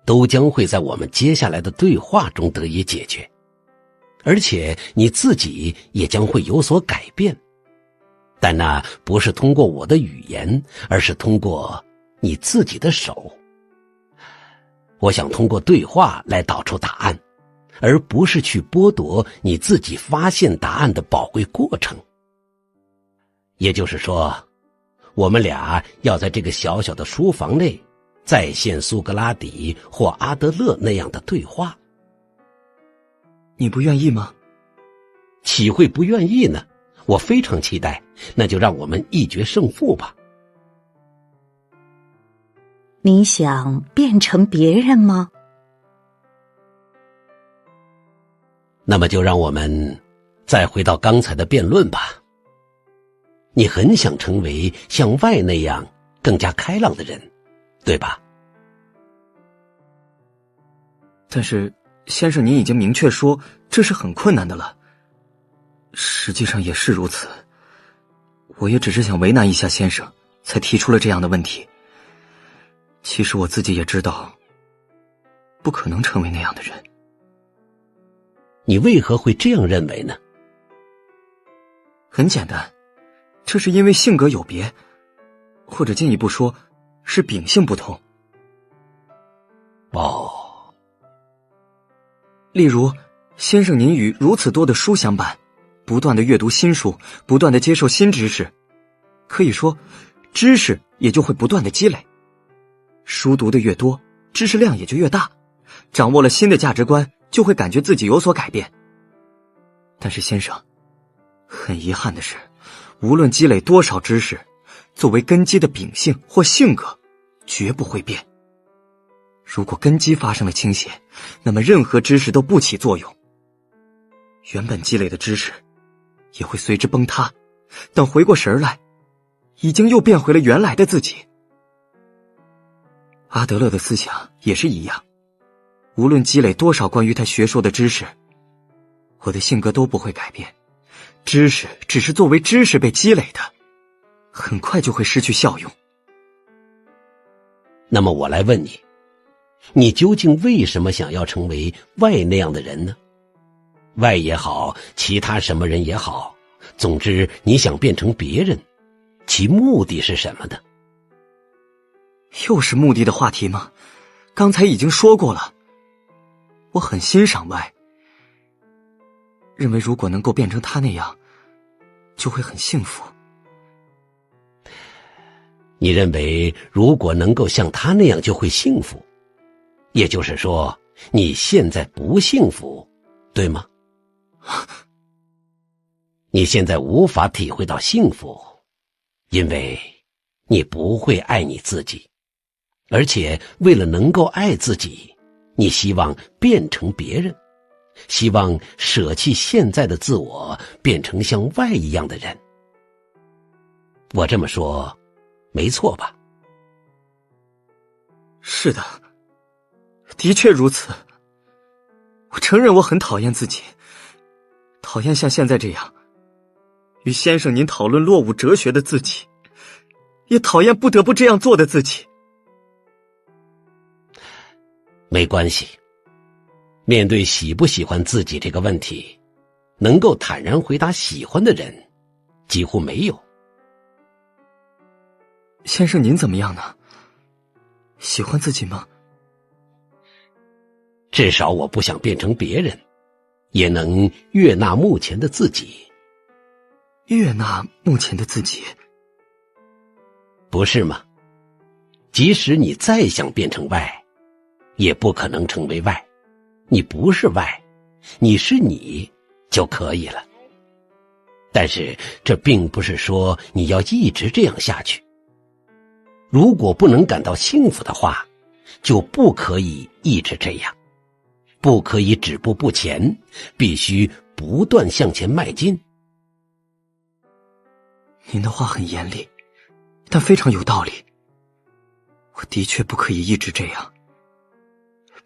[SPEAKER 3] 都将会在我们接下来的对话中得以解决，而且你自己也将会有所改变。但那不是通过我的语言，而是通过你自己的手。我想通过对话来导出答案，而不是去剥夺你自己发现答案的宝贵过程。也就是说，我们俩要在这个小小的书房内再现苏格拉底或阿德勒那样的对话。
[SPEAKER 2] 你不愿意吗？
[SPEAKER 3] 岂会不愿意呢？我非常期待，那就让我们一决胜负吧。
[SPEAKER 1] 你想变成别人吗？
[SPEAKER 3] 那么就让我们再回到刚才的辩论吧。你很想成为像外那样更加开朗的人，对吧？
[SPEAKER 2] 但是，先生您已经明确说这是很困难的了。实际上也是如此，我也只是想为难一下先生，才提出了这样的问题。其实我自己也知道，不可能成为那样的人。
[SPEAKER 3] 你为何会这样认为呢？
[SPEAKER 2] 很简单，这是因为性格有别，或者进一步说，是秉性不同。
[SPEAKER 3] 哦，
[SPEAKER 2] 例如，先生您与如此多的书相伴，不断的阅读新书，不断的接受新知识，可以说，知识也就会不断的积累。书读的越多，知识量也就越大，掌握了新的价值观，就会感觉自己有所改变。但是先生，很遗憾的是，无论积累多少知识，作为根基的秉性或性格，绝不会变。如果根基发生了倾斜，那么任何知识都不起作用。原本积累的知识，也会随之崩塌。等回过神来，已经又变回了原来的自己。阿德勒的思想也是一样，无论积累多少关于他学说的知识，我的性格都不会改变。知识只是作为知识被积累的，很快就会失去效用。
[SPEAKER 3] 那么我来问你，你究竟为什么想要成为外那样的人呢？外也好，其他什么人也好，总之你想变成别人，其目的是什么呢？
[SPEAKER 2] 又是目的的话题吗？刚才已经说过了，我很欣赏外，认为如果能够变成他那样，就会很幸福。
[SPEAKER 3] 你认为如果能够像他那样就会幸福，也就是说你现在不幸福，对吗？你现在无法体会到幸福，因为你不会爱你自己，而且为了能够爱自己，你希望变成别人，希望舍弃现在的自我，变成像外一样的人。我这么说没错吧？
[SPEAKER 2] 是的，的确如此。我承认我很讨厌自己，讨厌像现在这样与先生您讨论落伍哲学的自己，也讨厌不得不这样做的自己。
[SPEAKER 3] 没关系，面对喜不喜欢自己这个问题，能够坦然回答喜欢的人几乎没有。
[SPEAKER 2] 先生您怎么样呢？喜欢自己吗？
[SPEAKER 3] 至少我不想变成别人，也能悦纳目前的自己。
[SPEAKER 2] 悦纳目前的自己？
[SPEAKER 3] 不是吗？即使你再想变成外，也不可能成为外。你不是外，你是你就可以了。但是这并不是说你要一直这样下去。如果不能感到幸福的话，就不可以一直这样，不可以止步不前，必须不断向前迈进。
[SPEAKER 2] 您的话很严厉，但非常有道理。我的确不可以一直这样，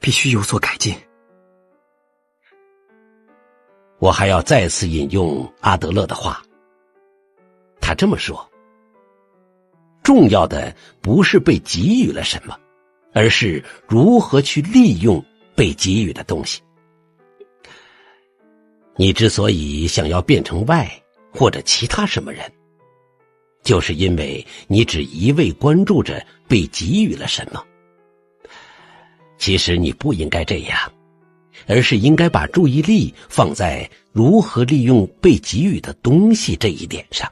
[SPEAKER 2] 必须有所改进。
[SPEAKER 3] 我还要再次引用阿德勒的话，他这么说：重要的不是被给予了什么，而是如何去利用被给予的东西。你之所以想要变成外或者其他什么人，就是因为你只一味关注着被给予了什么。其实你不应该这样，而是应该把注意力放在如何利用被给予的东西这一点上。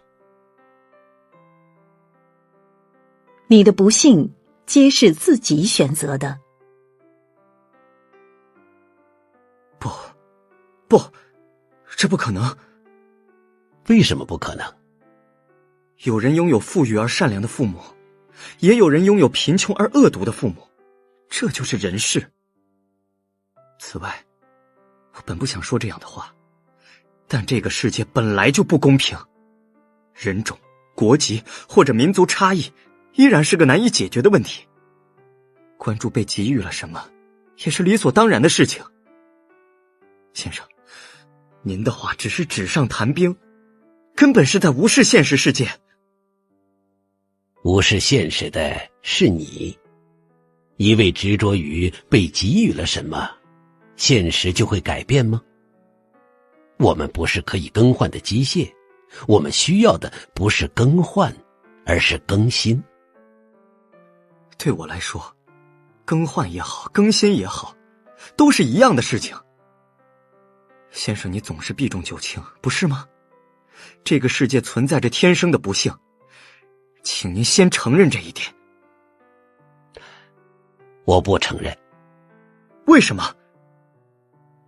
[SPEAKER 1] 你的不幸皆是自己选择的。
[SPEAKER 2] 不，这不可能。
[SPEAKER 3] 为什么不可能？
[SPEAKER 2] 有人拥有富裕而善良的父母，也有人拥有贫穷而恶毒的父母，这就是人世。此外，我本不想说这样的话，但这个世界本来就不公平，人种、国籍或者民族差异依然是个难以解决的问题。关注被给予了什么，也是理所当然的事情。先生，您的话只是纸上谈兵，根本是在无视现实世界。
[SPEAKER 3] 无视现实的是你，一味执着于被给予了什么，现实就会改变吗？我们不是可以更换的机械，我们需要的不是更换，而是更新。
[SPEAKER 2] 对我来说，更换也好，更新也好，都是一样的事情。先生，你总是避重就轻，不是吗？这个世界存在着天生的不幸，请您先承认这一点。
[SPEAKER 3] 我不承认。
[SPEAKER 2] 为什么？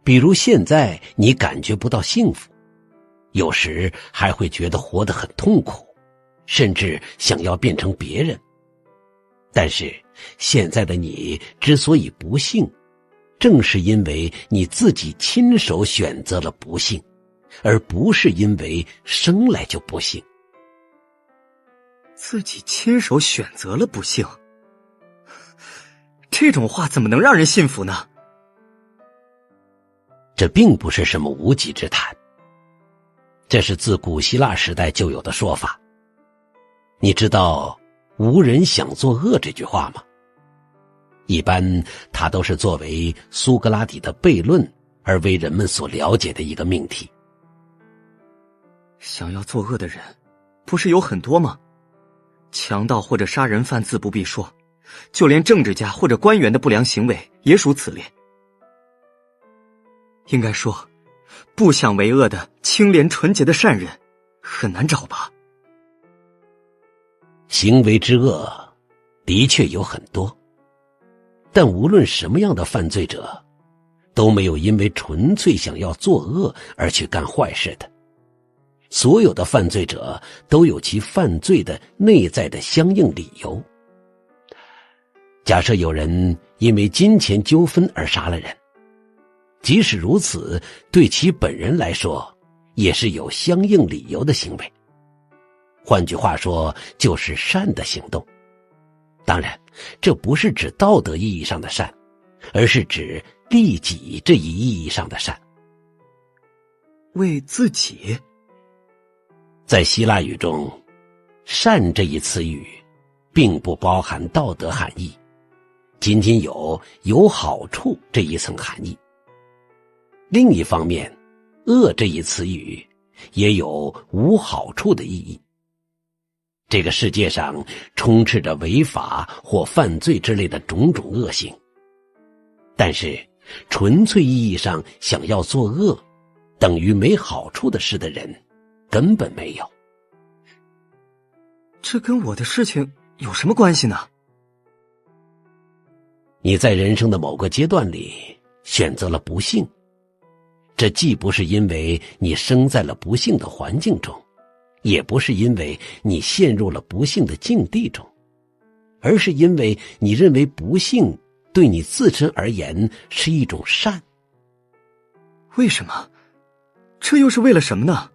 [SPEAKER 3] 比如现在你感觉不到幸福，有时还会觉得活得很痛苦，甚至想要变成别人。但是现在的你之所以不幸，正是因为你自己亲手选择了不幸，而不是因为生来就不幸。
[SPEAKER 2] 自己亲手选择了不幸，这种话怎么能让人信服呢？
[SPEAKER 3] 这并不是什么无稽之谈，这是自古希腊时代就有的说法。你知道无人想作恶这句话吗？一般它都是作为苏格拉底的悖论而为人们所了解的一个命题。
[SPEAKER 2] 想要作恶的人不是有很多吗？强盗或者杀人犯自不必说，就连政治家或者官员的不良行为也属此列。应该说，不想为恶的清廉纯洁的善人很难找吧。
[SPEAKER 3] 行为之恶的确有很多，但无论什么样的犯罪者都没有因为纯粹想要作恶而去干坏事的。所有的犯罪者都有其犯罪的内在的相应理由。假设有人因为金钱纠纷而杀了人，即使如此，对其本人来说也是有相应理由的行为。换句话说，就是善的行动。当然，这不是指道德意义上的善，而是指利己这一意义上的善。
[SPEAKER 2] 为自己？
[SPEAKER 3] 在希腊语中，善这一词语并不包含道德含义，仅仅有好处这一层含义。另一方面，恶这一词语也有无好处的意义。这个世界上充斥着违法或犯罪之类的种种恶行，但是纯粹意义上想要作恶等于没好处的事的人根本没有。
[SPEAKER 2] 这跟我的事情有什么关系呢？
[SPEAKER 3] 你在人生的某个阶段里选择了不幸，这既不是因为你生在了不幸的环境中，也不是因为你陷入了不幸的境地中，而是因为你认为不幸对你自身而言是一种善。
[SPEAKER 2] 为什么？这又是为了什么呢？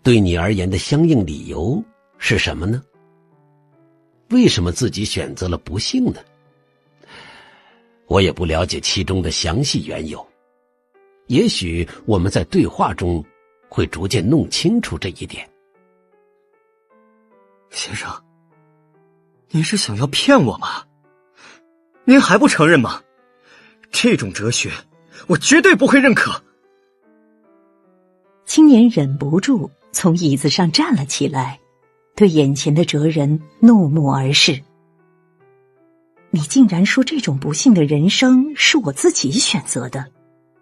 [SPEAKER 3] 对你而言的相应理由是什么呢？为什么自己选择了不幸呢？我也不了解其中的详细缘由，也许我们在对话中会逐渐弄清楚这一点。
[SPEAKER 2] 先生，您是想要骗我吗？您还不承认吗？这种哲学我绝对不会认可。
[SPEAKER 1] 青年忍不住从椅子上站了起来，对眼前的哲人怒目而视。你竟然说这种不幸的人生是我自己选择的，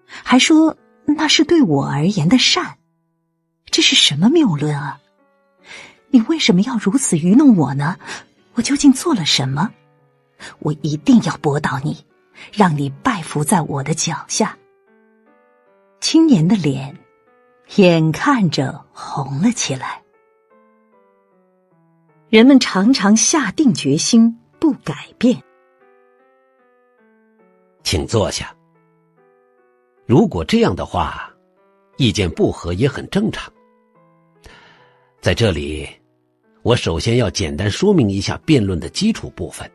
[SPEAKER 1] 还说那是对我而言的善，这是什么谬论啊？你为什么要如此愚弄我呢？我究竟做了什么？我一定要驳倒你，让你拜服在我的脚下。青年的脸眼看着红了起来。人们常常下定决心不改变。
[SPEAKER 3] 请坐下。如果这样的话，意见不合也很正常。在这里，我首先要简单说明一下辩论的基础部分，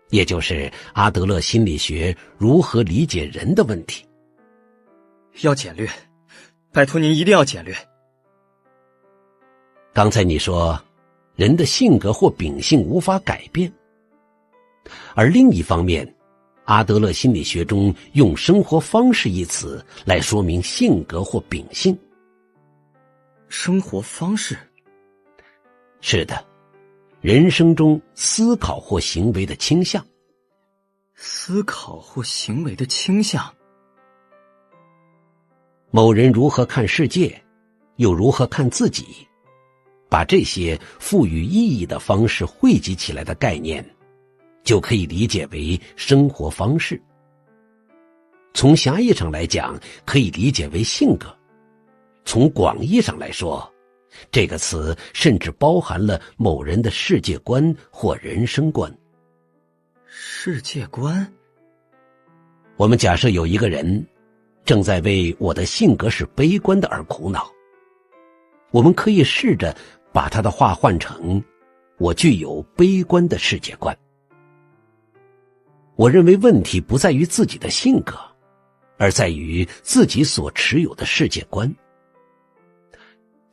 [SPEAKER 3] 也就是阿德勒心理学如何理解人的问题。
[SPEAKER 2] 要简略，拜托您一定要简略。
[SPEAKER 3] 刚才你说人的性格或秉性无法改变，而另一方面，阿德勒心理学中用生活方式一词来说明性格或秉性。
[SPEAKER 2] 生活方式？
[SPEAKER 3] 是的，人生中思考或行为的倾向。
[SPEAKER 2] 思考或行为的倾向。
[SPEAKER 3] 某人如何看世界，又如何看自己，把这些赋予意义的方式汇集起来的概念，就可以理解为生活方式。从狭义上来讲，可以理解为性格；从广义上来说，这个词甚至包含了某人的世界观或人生观。
[SPEAKER 2] 世界观？
[SPEAKER 3] 我们假设有一个人正在为我的性格是悲观的而苦恼，我们可以试着把他的话换成我具有悲观的世界观。我认为问题不在于自己的性格，而在于自己所持有的世界观。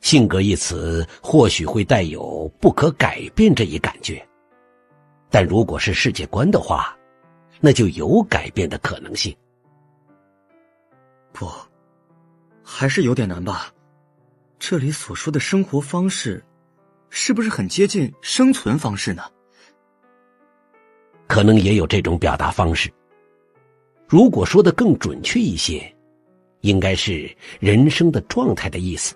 [SPEAKER 3] 性格一词或许会带有不可改变这一感觉，但如果是世界观的话，那就有改变的可能性。
[SPEAKER 2] 不，还是有点难吧。这里所说的生活方式，是不是很接近生存方式呢？
[SPEAKER 3] 可能也有这种表达方式。如果说得更准确一些，应该是人生的状态的意思。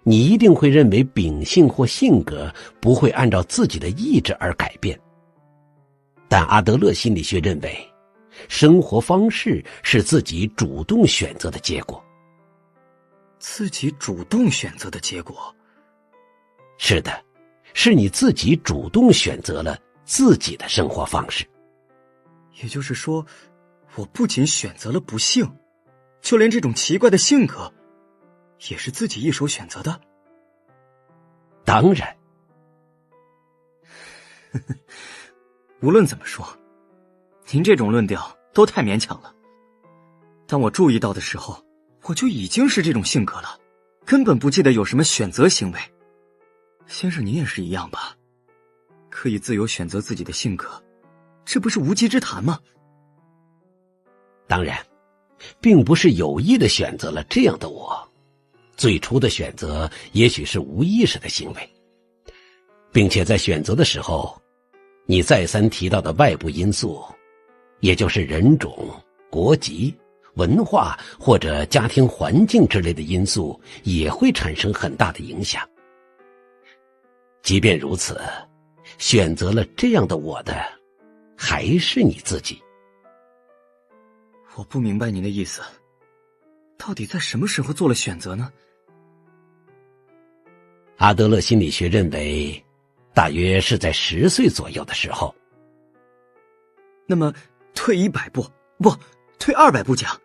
[SPEAKER 3] 你一定会认为秉性或性格不会按照自己的意志而改变，但阿德勒心理学认为，生活方式是自己主动选择的结果。
[SPEAKER 2] 自己主动选择的结果？
[SPEAKER 3] 是的，是你自己主动选择了自己的生活方式。
[SPEAKER 2] 也就是说，我不仅选择了不幸，就连这种奇怪的性格也是自己一手选择的？
[SPEAKER 3] 当然。
[SPEAKER 2] 无论怎么说，您这种论调都太勉强了。当我注意到的时候，我就已经是这种性格了，根本不记得有什么选择行为。先生您也是一样吧？可以自由选择自己的性格，这不是无稽之谈吗？
[SPEAKER 3] 当然，并不是有意的选择了这样的我，最初的选择也许是无意识的行为，并且在选择的时候，你再三提到的外部因素，也就是人种、国籍、文化或者家庭环境之类的因素，也会产生很大的影响。即便如此，选择了这样的我的，还是你自己。
[SPEAKER 2] 我不明白您的意思，到底在什么时候做了选择呢？
[SPEAKER 3] 阿德勒心理学认为，大约是在10岁左右的时候。
[SPEAKER 2] 那么退100步，不，退200步讲，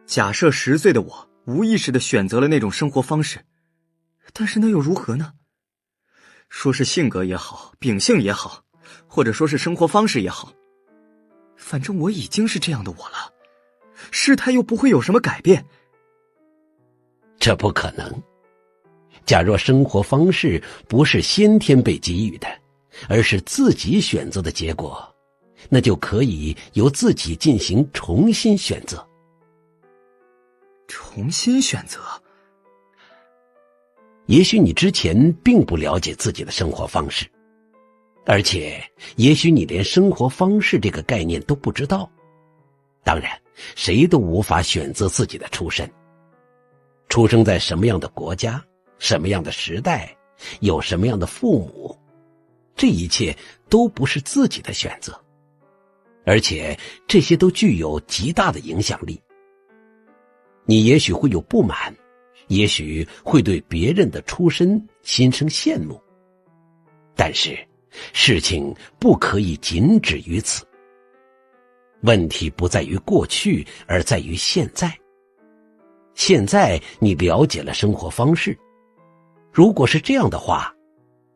[SPEAKER 2] 假设10岁的我无意识地选择了那种生活方式，但是那又如何呢？说是性格也好，秉性也好，或者说是生活方式也好，反正我已经是这样的我了，事态又不会有什么改变。
[SPEAKER 3] 这不可能。假若生活方式不是先天被给予的，而是自己选择的结果，那就可以由自己进行重新选择。
[SPEAKER 2] 重新选择？
[SPEAKER 3] 也许你之前并不了解自己的生活方式，而且也许你连生活方式这个概念都不知道。当然，谁都无法选择自己的出身。出生在什么样的国家，什么样的时代，有什么样的父母，这一切都不是自己的选择，而且这些都具有极大的影响力。你也许会有不满，也许会对别人的出身心生羡慕，但是事情不可以仅止于此。问题不在于过去，而在于现在。现在你了解了生活方式，如果是这样的话，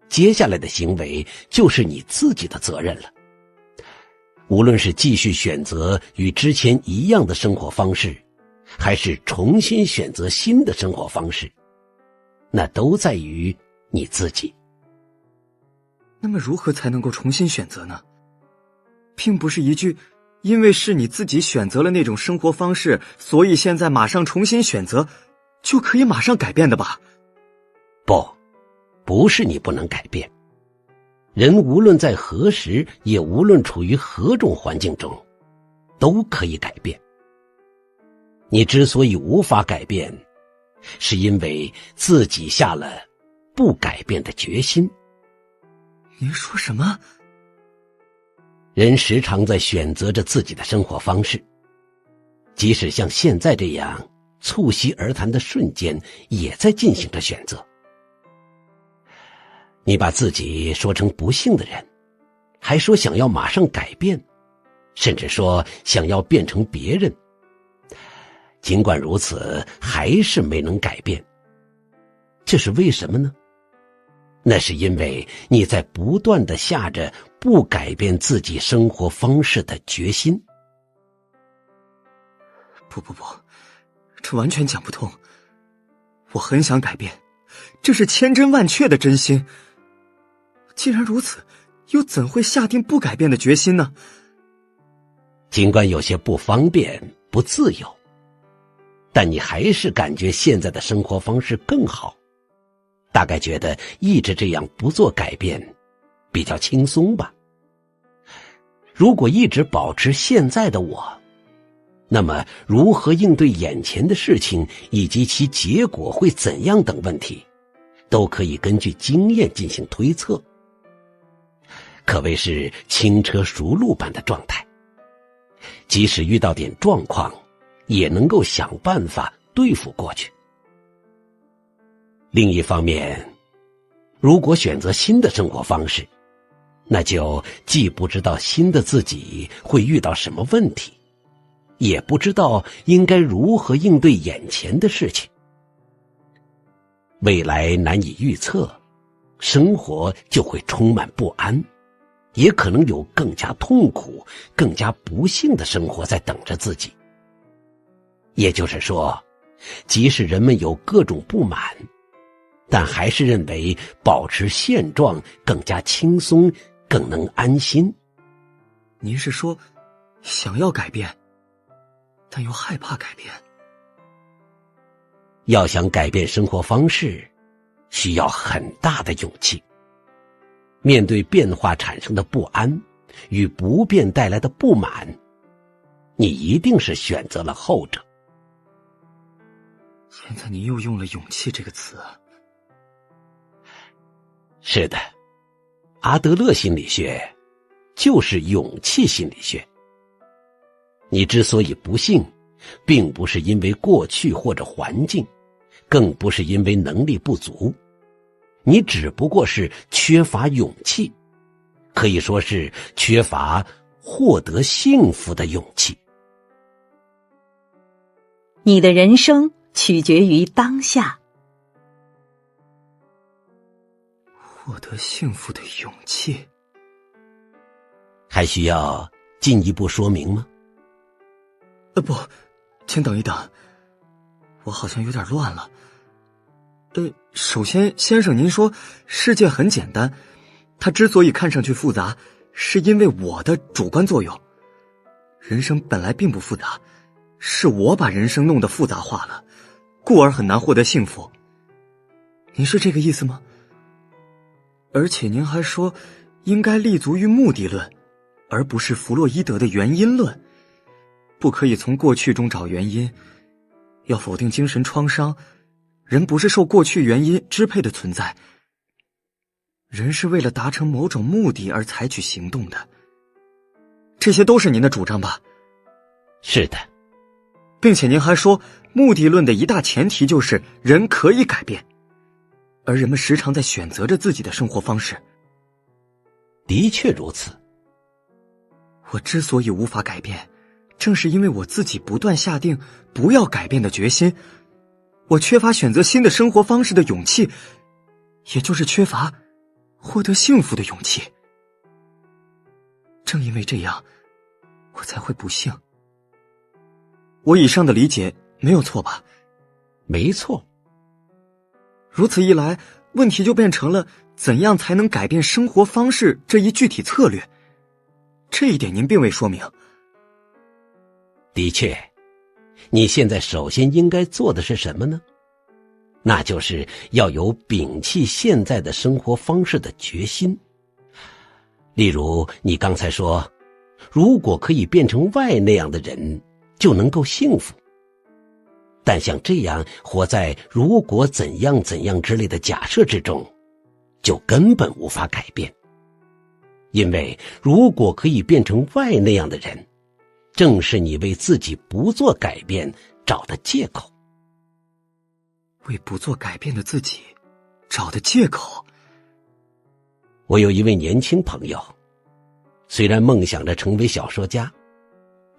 [SPEAKER 3] 接下来的行为就是你自己的责任了。无论是继续选择与之前一样的生活方式，还是重新选择新的生活方式，那都在于你自己。
[SPEAKER 2] 那么如何才能够重新选择呢？并不是一句因为是你自己选择了那种生活方式，所以现在马上重新选择就可以马上改变的吧？
[SPEAKER 3] 不是你不能改变。人无论在何时，也无论处于何种环境中，都可以改变。你之所以无法改变，是因为自己下了不改变的决心。
[SPEAKER 2] 您说什么？
[SPEAKER 3] 人时常在选择着自己的生活方式，即使像现在这样促膝而谈的瞬间，也在进行着选择。你把自己说成不幸的人，还说想要马上改变，甚至说想要变成别人。尽管如此，还是没能改变。这是为什么呢？那是因为你在不断地下着不改变自己生活方式的决心。
[SPEAKER 2] 不，这完全讲不通。我很想改变，这是千真万确的真心。既然如此，又怎会下定不改变的决心呢？
[SPEAKER 3] 尽管有些不方便、不自由，但你还是感觉现在的生活方式更好，大概觉得一直这样不做改变比较轻松吧。如果一直保持现在的我，那么如何应对眼前的事情以及其结果会怎样等问题，都可以根据经验进行推测，可谓是轻车熟路般的状态。即使遇到点状况，也能够想办法对付过去。另一方面，如果选择新的生活方式，那就既不知道新的自己会遇到什么问题，也不知道应该如何应对眼前的事情。未来难以预测，生活就会充满不安，也可能有更加痛苦、更加不幸的生活在等着自己。也就是说，即使人们有各种不满，但还是认为保持现状更加轻松，更能安心。
[SPEAKER 2] 您是说，想要改变，但又害怕改变？
[SPEAKER 3] 要想改变生活方式，需要很大的勇气。面对变化产生的不安与不变带来的不满，你一定是选择了后者。
[SPEAKER 2] 现在您又用了勇气这个词啊。
[SPEAKER 3] 是的，阿德勒心理学就是勇气心理学。你之所以不幸，并不是因为过去或者环境，更不是因为能力不足，你只不过是缺乏勇气，可以说是缺乏获得幸福的勇气。
[SPEAKER 1] 你的人生取决于当下。
[SPEAKER 2] 获得幸福的勇气，
[SPEAKER 3] 还需要进一步说明吗？
[SPEAKER 2] 不，请等一等，我好像有点乱了。首先，先生，您说世界很简单，它之所以看上去复杂，是因为我的主观作用。人生本来并不复杂，是我把人生弄得复杂化了，故而很难获得幸福。您是这个意思吗？而且您还说，应该立足于目的论，而不是弗洛伊德的原因论。不可以从过去中找原因，要否定精神创伤。人不是受过去原因支配的存在，人是为了达成某种目的而采取行动的。这些都是您的主张吧？
[SPEAKER 3] 是的，
[SPEAKER 2] 并且您还说，目的论的一大前提就是人可以改变，而人们时常在选择着自己的生活方式。
[SPEAKER 3] 的确如此。
[SPEAKER 2] 我之所以无法改变，正是因为我自己不断下定不要改变的决心。我缺乏选择新的生活方式的勇气，也就是缺乏获得幸福的勇气。正因为这样，我才会不幸。我以上的理解没有错吧？
[SPEAKER 3] 没错。
[SPEAKER 2] 如此一来，问题就变成了怎样才能改变生活方式这一具体策略。这一点您并未说明。
[SPEAKER 3] 的确，你现在首先应该做的是什么呢？那就是要有摒弃现在的生活方式的决心。例如，你刚才说，如果可以变成外那样的人，就能够幸福。但像这样活在如果怎样怎样之类的假设之中，就根本无法改变。因为如果可以变成外那样的人，正是你为自己不做改变找的借口。
[SPEAKER 2] 为不做改变的自己找的借口？
[SPEAKER 3] 我有一位年轻朋友，虽然梦想着成为小说家，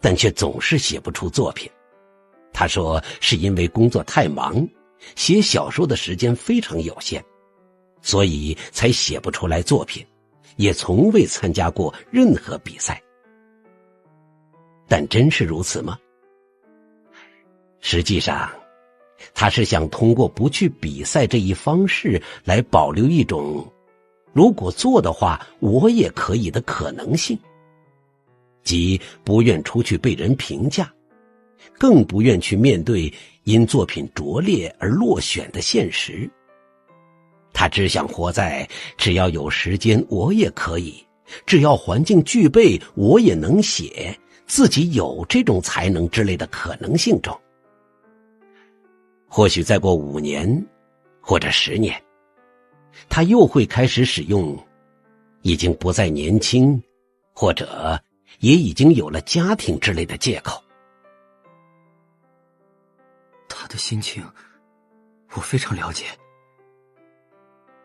[SPEAKER 3] 但却总是写不出作品。他说是因为工作太忙，写小说的时间非常有限，所以才写不出来作品，也从未参加过任何比赛。但真是如此吗？实际上，他是想通过不去比赛这一方式来保留一种如果做的话我也可以的可能性，即不愿出去被人评价，更不愿去面对因作品拙劣而落选的现实。他只想活在只要有时间我也可以，只要环境具备我也能写，自己有这种才能之类的可能性中。或许再过5年或者10年，他又会开始使用已经不再年轻，或者也已经有了家庭之类的借口。
[SPEAKER 2] 他的心情我非常了解。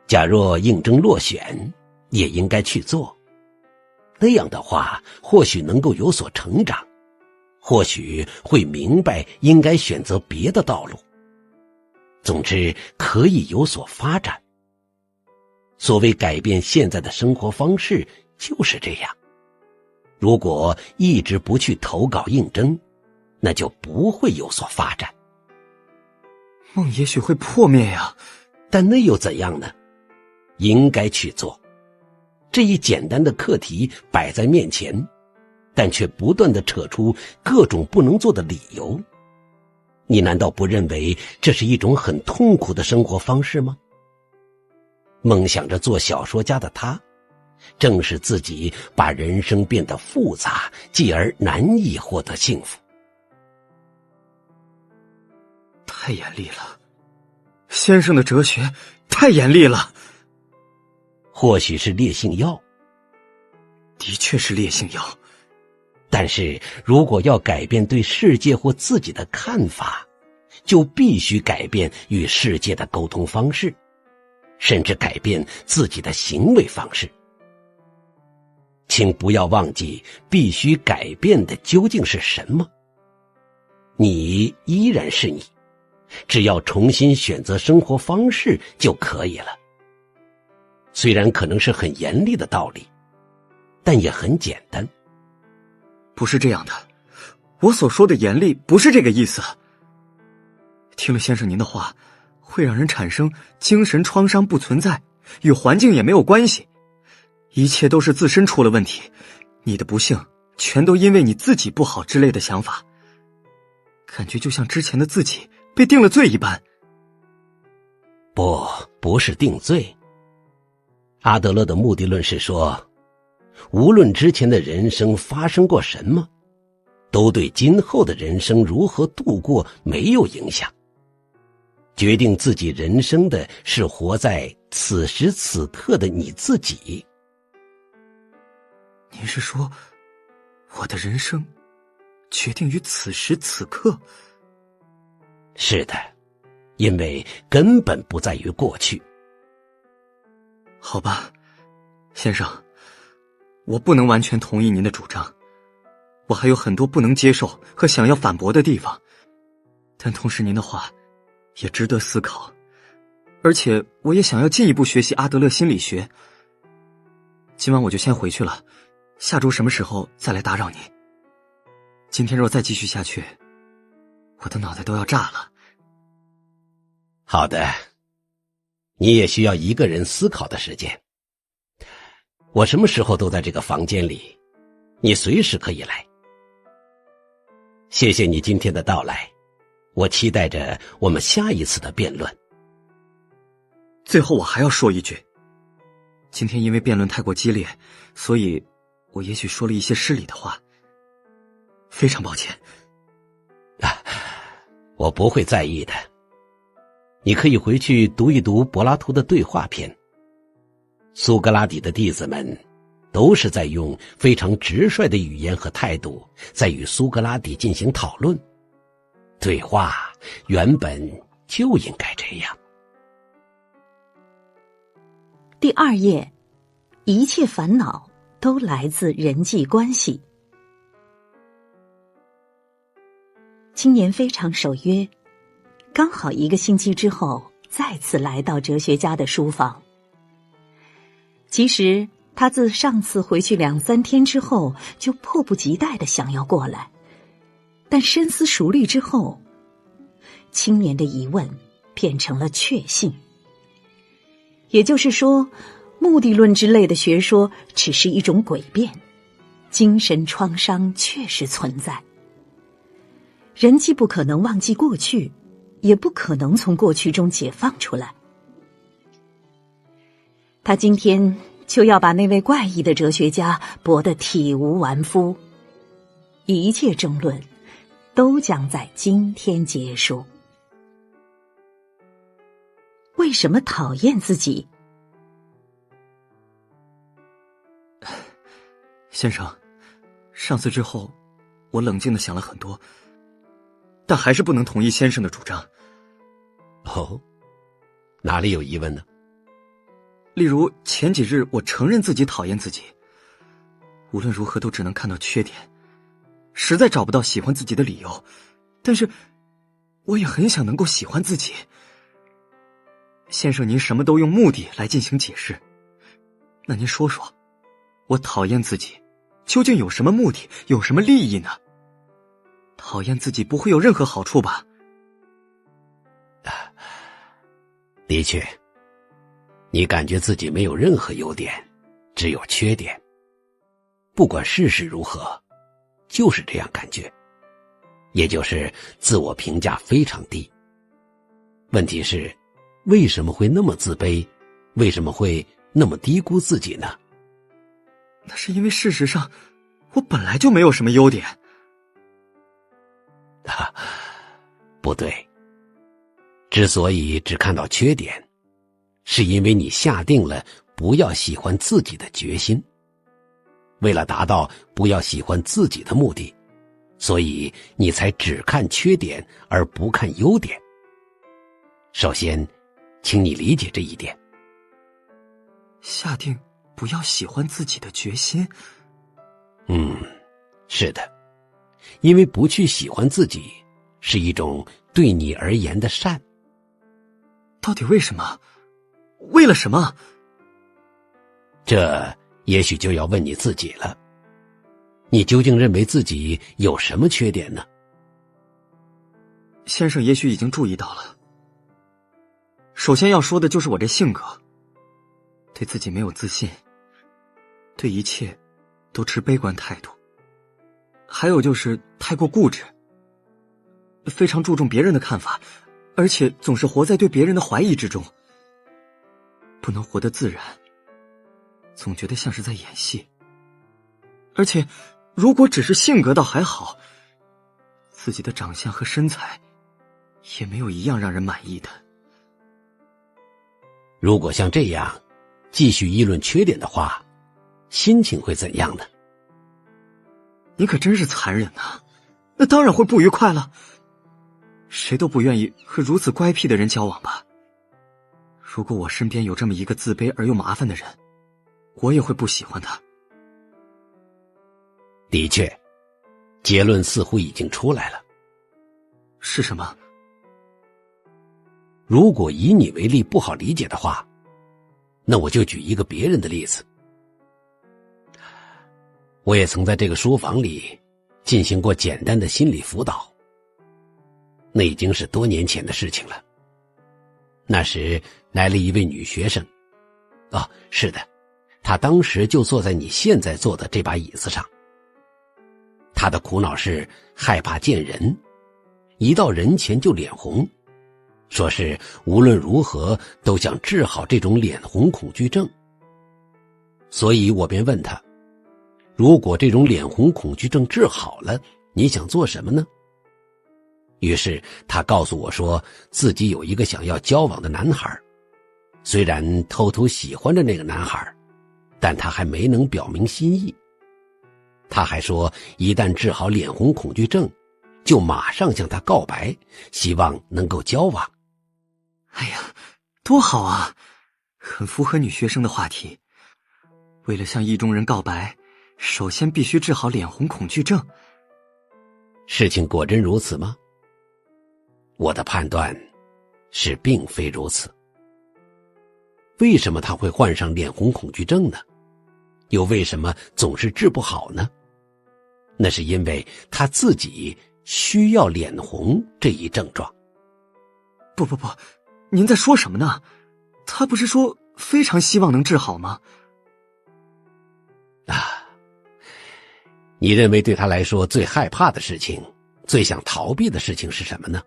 [SPEAKER 3] 假若应征落选，也应该去做，那样的话或许能够有所成长，或许会明白应该选择别的道路。总之可以有所发展。所谓改变现在的生活方式就是这样，如果一直不去投稿应征，那就不会有所发展。
[SPEAKER 2] 梦也许会破灭呀，
[SPEAKER 3] 但那又怎样呢？应该去做。这一简单的课题摆在面前，但却不断地扯出各种不能做的理由。你难道不认为这是一种很痛苦的生活方式吗？梦想着做小说家的他，正是自己把人生变得复杂，继而难以获得幸福。
[SPEAKER 2] 太严厉了，先生的哲学太严厉了。
[SPEAKER 3] 或许是烈性药，
[SPEAKER 2] 的确是烈性药。
[SPEAKER 3] 但是如果要改变对世界或自己的看法，就必须改变与世界的沟通方式，甚至改变自己的行为方式。请不要忘记必须改变的究竟是什么。你依然是你，只要重新选择生活方式就可以了。虽然可能是很严厉的道理，但也很简单。
[SPEAKER 2] 不是这样的，我所说的严厉不是这个意思。听了先生您的话，会让人产生精神创伤不存在，与环境也没有关系，一切都是自身出了问题，你的不幸全都因为你自己不好之类的想法，感觉就像之前的自己被定了罪一般。
[SPEAKER 3] 不是定罪。阿德勒的目的论是说，无论之前的人生发生过什么，都对今后的人生如何度过没有影响。决定自己人生的是活在此时此刻的你自己。
[SPEAKER 2] 您是说，我的人生决定于此时此刻？
[SPEAKER 3] 是的，因为根本不在于过去。
[SPEAKER 2] 好吧，先生，我不能完全同意您的主张，我还有很多不能接受和想要反驳的地方，但同时您的话也值得思考，而且我也想要进一步学习阿德勒心理学。今晚我就先回去了，下周什么时候再来打扰你。今天若再继续下去，我的脑袋都要炸了。
[SPEAKER 3] 好的，你也需要一个人思考的时间。我什么时候都在这个房间里，你随时可以来。谢谢你今天的到来，我期待着我们下一次的辩论。
[SPEAKER 2] 最后我还要说一句，今天因为辩论太过激烈，所以我也许说了一些失礼的话，非常抱歉。
[SPEAKER 3] 我不会在意的。你可以回去读一读柏拉图的对话篇。苏格拉底的弟子们都是在用非常直率的语言和态度在与苏格拉底进行讨论。对话原本就应该这样。
[SPEAKER 1] 第2页，一切烦恼都来自人际关系。青年非常守约，刚好1个星期之后再次来到哲学家的书房，其实他自上次回去2、3天之后，就迫不及待地想要过来，但深思熟虑之后，青年的疑问变成了确信。也就是说，目的论之类的学说只是一种诡辩，精神创伤确实存在。人既不可能忘记过去，也不可能从过去中解放出来。他今天就要把那位怪异的哲学家驳得体无完肤，一切争论都将在今天结束。为什么讨厌自己？
[SPEAKER 2] 先生，上次之后，我冷静地想了很多，但还是不能同意先生的主张。
[SPEAKER 3] 哦，哪里有疑问呢？
[SPEAKER 2] 例如前几日我承认自己讨厌自己，无论如何都只能看到缺点，实在找不到喜欢自己的理由，但是我也很想能够喜欢自己。先生，您什么都用目的来进行解释，那您说说，我讨厌自己究竟有什么目的，有什么利益呢？讨厌自己不会有任何好处吧？
[SPEAKER 3] 的确，你感觉自己没有任何优点，只有缺点。不管事实如何，就是这样感觉，也就是自我评价非常低。问题是，为什么会那么自卑？为什么会那么低估自己呢？
[SPEAKER 2] 那是因为事实上，我本来就没有什么优点。
[SPEAKER 3] 不对，之所以只看到缺点，是因为你下定了不要喜欢自己的决心。为了达到不要喜欢自己的目的，所以你才只看缺点而不看优点。首先，请你理解这一点。
[SPEAKER 2] 下定不要喜欢自己的决心？
[SPEAKER 3] 是的，因为不去喜欢自己，是一种对你而言的善。
[SPEAKER 2] 到底为什么？为了什么？
[SPEAKER 3] 这也许就要问你自己了。你究竟认为自己有什么缺点呢？
[SPEAKER 2] 先生也许已经注意到了。首先要说的就是我这性格，对自己没有自信，对一切都持悲观态度。还有就是太过固执，非常注重别人的看法，而且总是活在对别人的怀疑之中，不能活得自然，总觉得像是在演戏。而且如果只是性格倒还好，自己的长相和身材也没有一样让人满意的。
[SPEAKER 3] 如果像这样继续议论缺点的话，心情会怎样呢？
[SPEAKER 2] 你可真是残忍啊！那当然会不愉快了。谁都不愿意和如此乖僻的人交往吧。如果我身边有这么一个自卑而又麻烦的人，我也会不喜欢他。
[SPEAKER 3] 的确，结论似乎已经出来了。
[SPEAKER 2] 是什么？
[SPEAKER 3] 如果以你为例不好理解的话，那我就举一个别人的例子。我也曾在这个书房里进行过简单的心理辅导，那已经是多年前的事情了。那时来了一位女学生，是的，她当时就坐在你现在坐的这把椅子上。她的苦恼是害怕见人，一到人前就脸红，说是无论如何都想治好这种脸红恐惧症。所以我便问她，如果这种脸红恐惧症治好了，你想做什么呢？于是她告诉我说，自己有一个想要交往的男孩，虽然偷偷喜欢着那个男孩，但她还没能表明心意。她还说，一旦治好脸红恐惧症，就马上向他告白，希望能够交往。
[SPEAKER 2] 哎呀，多好啊，很符合女学生的话题。为了向意中人告白，首先必须治好脸红恐惧症。
[SPEAKER 3] 事情果真如此吗？我的判断是并非如此。为什么他会患上脸红恐惧症呢？又为什么总是治不好呢？那是因为他自己需要脸红这一症状。
[SPEAKER 2] 不，您在说什么呢？他不是说非常希望能治好吗？
[SPEAKER 3] 你认为对他来说最害怕的事情，最想逃避的事情是什么呢？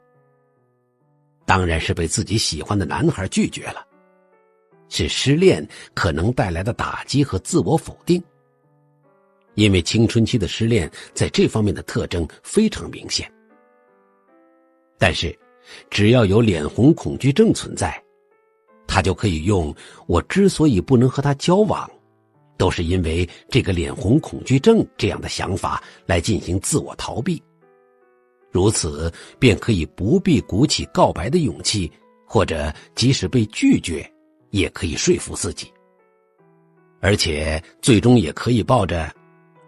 [SPEAKER 3] 当然是被自己喜欢的男孩拒绝了，是失恋可能带来的打击和自我否定。因为青春期的失恋在这方面的特征非常明显。但是只要有脸红恐惧症存在，他就可以用我之所以不能和他交往，都是因为这个脸红恐惧症这样的想法来进行自我逃避。如此便可以不必鼓起告白的勇气，或者即使被拒绝也可以说服自己，而且最终也可以抱着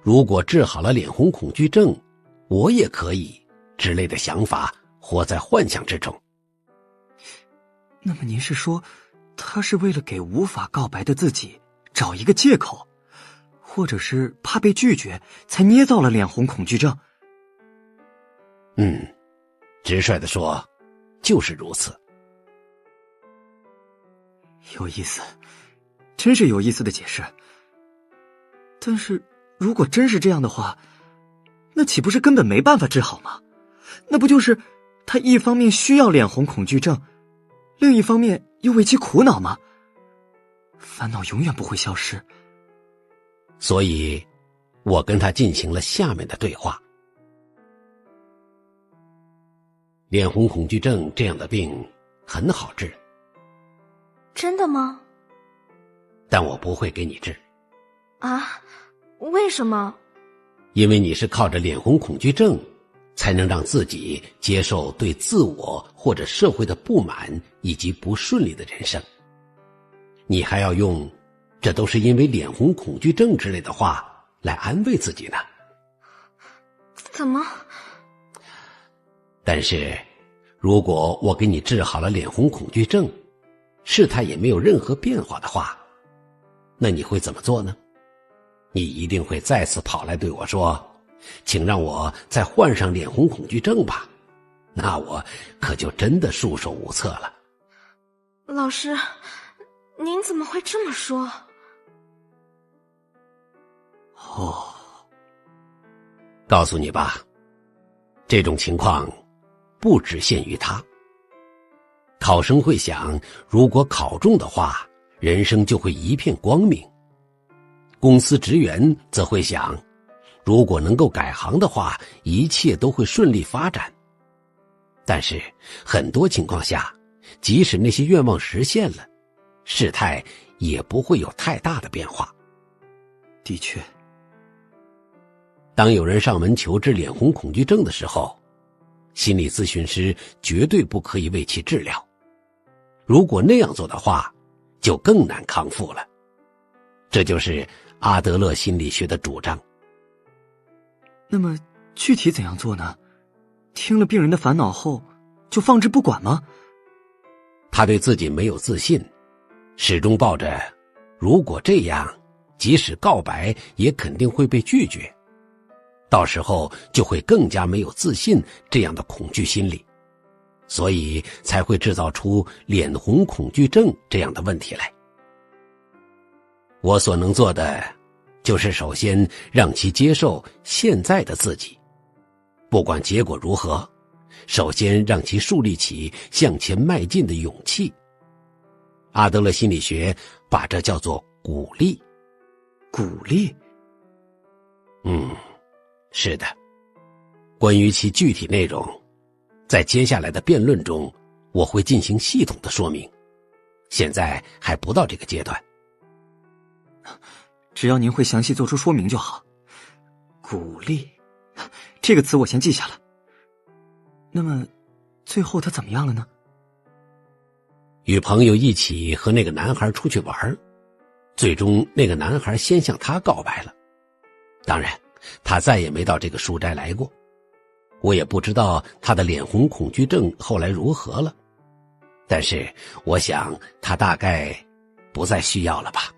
[SPEAKER 3] 如果治好了脸红恐惧症，我也可以之类的想法活在幻想之中。
[SPEAKER 2] 那么您是说，他是为了给无法告白的自己找一个借口，或者是怕被拒绝才捏造了脸红恐惧症？
[SPEAKER 3] 直率地说，就是如此。
[SPEAKER 2] 有意思，真是有意思的解释。但是如果真是这样的话，那岂不是根本没办法治好吗？那不就是他一方面需要脸红恐惧症，另一方面又为其苦恼吗？烦恼永远不会消失。
[SPEAKER 3] 所以我跟他进行了下面的对话。脸红恐惧症这样的病很好治。
[SPEAKER 4] 真的吗？
[SPEAKER 3] 但我不会给你治。
[SPEAKER 4] 啊？为什么？
[SPEAKER 3] 因为你是靠着脸红恐惧症才能让自己接受对自我或者社会的不满以及不顺利的人生。你还要用这都是因为脸红恐惧症之类的话来安慰自己呢。
[SPEAKER 4] 怎么？
[SPEAKER 3] 但是如果我给你治好了脸红恐惧症，事态也没有任何变化的话，那你会怎么做呢？你一定会再次跑来对我说，请让我再患上脸红恐惧症吧。那我可就真的束手无策了。
[SPEAKER 4] 老师，您怎么会这么说？
[SPEAKER 3] 告诉你吧，这种情况不只限于他。考生会想，如果考中的话，人生就会一片光明。公司职员则会想，如果能够改行的话，一切都会顺利发展。但是很多情况下，即使那些愿望实现了，事态也不会有太大的变化。
[SPEAKER 2] 的确，
[SPEAKER 3] 当有人上门求治脸红恐惧症的时候，心理咨询师绝对不可以为其治疗。如果那样做的话，就更难康复了。这就是阿德勒心理学的主张。
[SPEAKER 2] 那么具体怎样做呢？听了病人的烦恼后就放置不管吗？
[SPEAKER 3] 他对自己没有自信，始终抱着如果这样即使告白也肯定会被拒绝，到时候就会更加没有自信这样的恐惧心理，所以才会制造出脸红恐惧症这样的问题来。我所能做的就是首先让其接受现在的自己，不管结果如何，首先让其树立起向前迈进的勇气。阿德勒心理学把这叫做鼓励。
[SPEAKER 2] 鼓励？
[SPEAKER 3] 是的。关于其具体内容，在接下来的辩论中我会进行系统的说明，现在还不到这个阶段。
[SPEAKER 2] 只要您会详细做出说明就好。鼓励，这个词我先记下了。那么最后他怎么样了呢？
[SPEAKER 3] 与朋友一起和那个男孩出去玩，最终那个男孩先向他告白了。当然他再也没到这个书斋来过，我也不知道他的脸红恐惧症后来如何了，但是我想他大概不再需要了吧？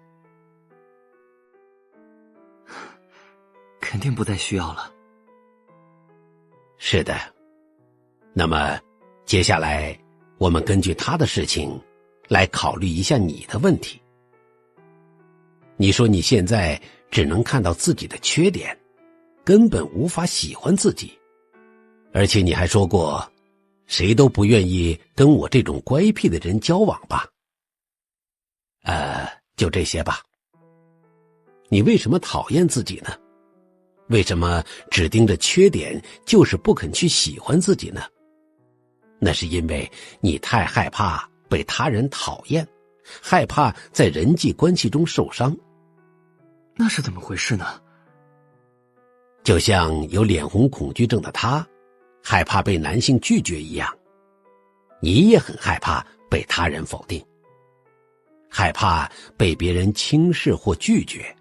[SPEAKER 2] 肯定不再需要了。
[SPEAKER 3] 是的。那么接下来我们根据他的事情来考虑一下你的问题。你说你现在只能看到自己的缺点，根本无法喜欢自己，而且你还说过谁都不愿意跟我这种乖僻的人交往吧。就这些吧。你为什么讨厌自己呢？为什么只盯着缺点，就是不肯去喜欢自己呢？那是因为你太害怕被他人讨厌，害怕在人际关系中受伤。
[SPEAKER 2] 那是怎么回事呢？
[SPEAKER 3] 就像有脸红恐惧症的他害怕被男性拒绝一样，你也很害怕被他人否定，害怕被别人轻视或拒绝，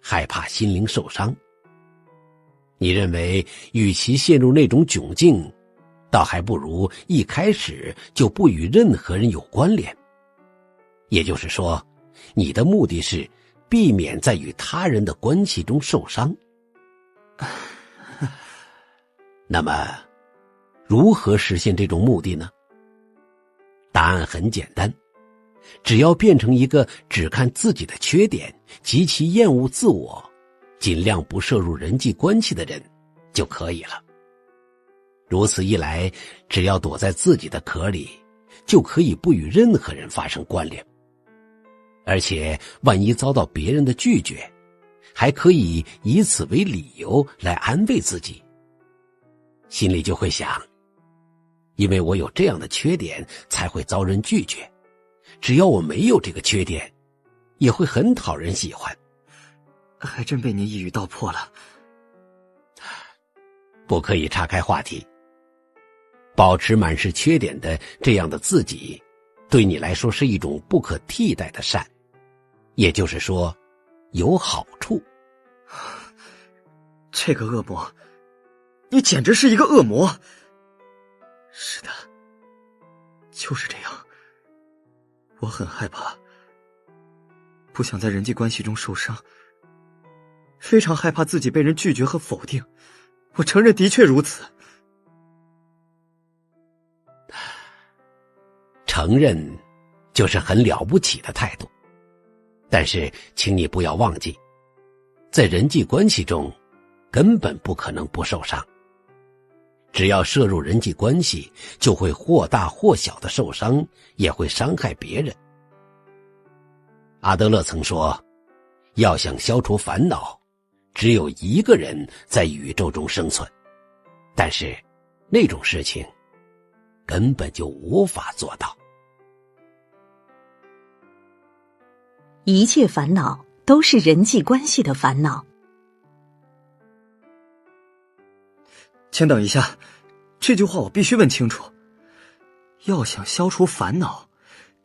[SPEAKER 3] 害怕心灵受伤。你认为与其陷入那种窘境，倒还不如一开始就不与任何人有关联。也就是说，你的目的是避免在与他人的关系中受伤。那么，如何实现这种目的呢？答案很简单，只要变成一个只看自己的缺点，极其厌恶自我，尽量不摄入人际关系的人就可以了。如此一来，只要躲在自己的壳里，就可以不与任何人发生关联。而且万一遭到别人的拒绝，还可以以此为理由来安慰自己，心里就会想，因为我有这样的缺点才会遭人拒绝，只要我没有这个缺点，也会很讨人喜欢。
[SPEAKER 2] 还真被你一语道破了。
[SPEAKER 3] 不可以岔开话题。保持满是缺点的这样的自己，对你来说是一种不可替代的善，也就是说，有好处。
[SPEAKER 2] 这个恶魔，你简直是一个恶魔。是的，就是这样。我很害怕，不想在人际关系中受伤，非常害怕自己被人拒绝和否定。我承认的确如此。
[SPEAKER 3] 承认就是很了不起的态度，但是请你不要忘记，在人际关系中根本不可能不受伤。只要涉入人际关系，就会或大或小的受伤，也会伤害别人。阿德勒曾说，要想消除烦恼，只有一个人在宇宙中生存，但是那种事情根本就无法做到。
[SPEAKER 1] 一切烦恼都是人际关系的烦恼。
[SPEAKER 2] 请等一下，这句话我必须问清楚。要想消除烦恼，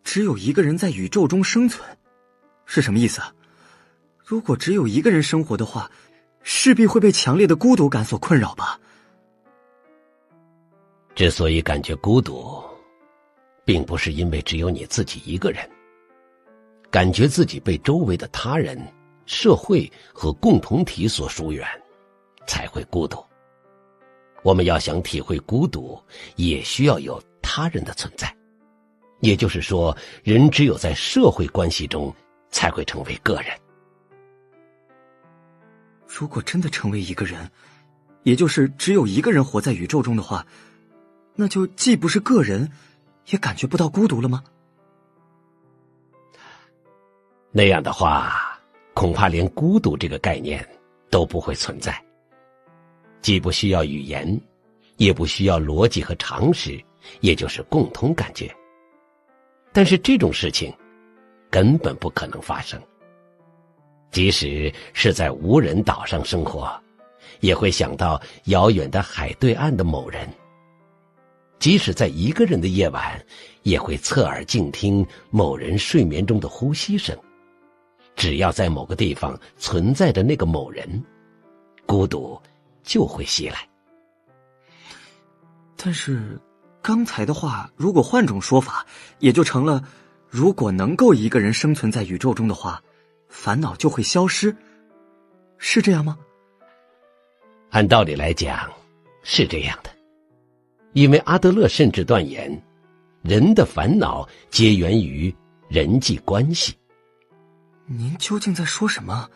[SPEAKER 2] 只有一个人在宇宙中生存，是什么意思啊？如果只有一个人生活的话，势必会被强烈的孤独感所困扰吧？
[SPEAKER 3] 之所以感觉孤独，并不是因为只有你自己一个人，感觉自己被周围的他人、社会和共同体所疏远，才会孤独。我们要想体会孤独，也需要有他人的存在。也就是说，人只有在社会关系中才会成为个人。
[SPEAKER 2] 如果真的成为一个人，也就是只有一个人活在宇宙中的话，那就既不是个人，也感觉不到孤独了吗？
[SPEAKER 3] 那样的话，恐怕连孤独这个概念都不会存在。既不需要语言，也不需要逻辑和常识，也就是共同感觉。但是这种事情根本不可能发生。即使是在无人岛上生活，也会想到遥远的海对岸的某人。即使在一个人的夜晚，也会侧耳静听某人睡眠中的呼吸声。只要在某个地方存在着那个某人，孤独就会袭来。
[SPEAKER 2] 但是刚才的话，如果换种说法，也就成了如果能够一个人生存在宇宙中的话，烦恼就会消失，是这样吗？
[SPEAKER 3] 按道理来讲，是这样的。因为阿德勒甚至断言，人的烦恼皆源于人际关系。
[SPEAKER 2] 您究竟在说什么？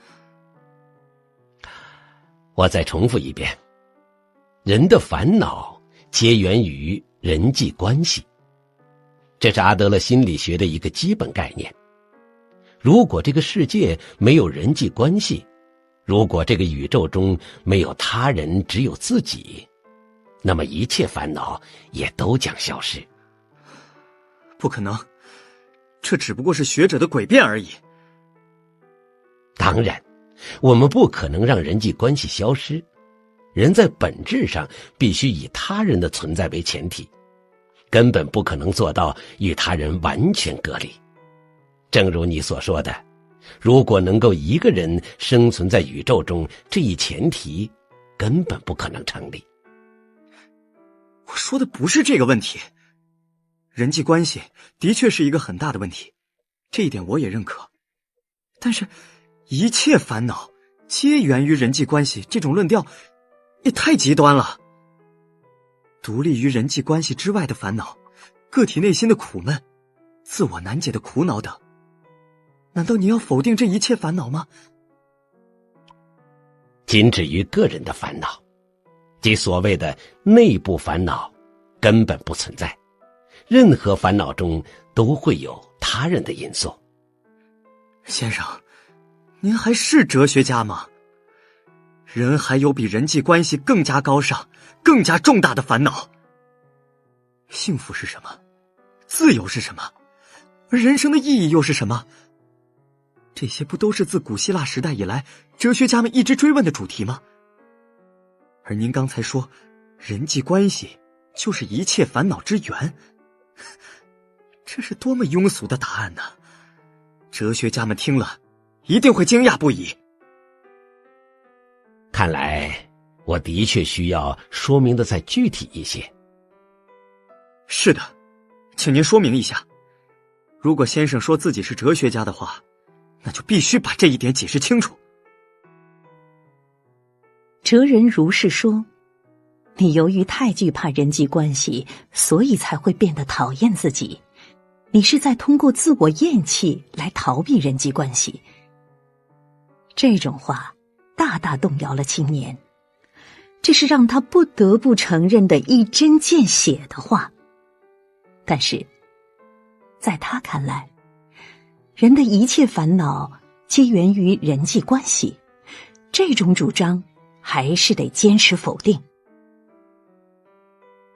[SPEAKER 3] 我再重复一遍，人的烦恼皆源于人际关系。这是阿德勒心理学的一个基本概念。如果这个世界没有人际关系，如果这个宇宙中没有他人，只有自己，那么一切烦恼也都将消失。
[SPEAKER 2] 不可能，这只不过是学者的诡辩而已。
[SPEAKER 3] 当然，我们不可能让人际关系消失，人在本质上必须以他人的存在为前提，根本不可能做到与他人完全隔离。正如你所说的，如果能够一个人生存在宇宙中，这一前提根本不可能成立。
[SPEAKER 2] 我说的不是这个问题，人际关系的确是一个很大的问题，这一点我也认可。但是，一切烦恼皆源于人际关系，这种论调也太极端了。独立于人际关系之外的烦恼，个体内心的苦闷，自我难解的苦恼等，难道你要否定这一切烦恼吗？
[SPEAKER 3] 仅止于个人的烦恼，即所谓的内部烦恼，根本不存在。任何烦恼中都会有他人的因素。
[SPEAKER 2] 先生，您还是哲学家吗？人还有比人际关系更加高尚、更加重大的烦恼。幸福是什么？自由是什么？而人生的意义又是什么？这些不都是自古希腊时代以来哲学家们一直追问的主题吗？而您刚才说，人际关系就是一切烦恼之源，这是多么庸俗的答案呢！哲学家们听了一定会惊讶不已。
[SPEAKER 3] 看来我的确需要说明的再具体一些。
[SPEAKER 2] 是的，请您说明一下。如果先生说自己是哲学家的话，那就必须把这一点解释清楚。
[SPEAKER 1] 哲人如是说，你由于太惧怕人际关系，所以才会变得讨厌自己。你是在通过自我厌弃来逃避人际关系。这种话大大动摇了青年，这是让他不得不承认的一针见血的话。但是在他看来，人的一切烦恼皆源于人际关系，这种主张还是得坚持否定。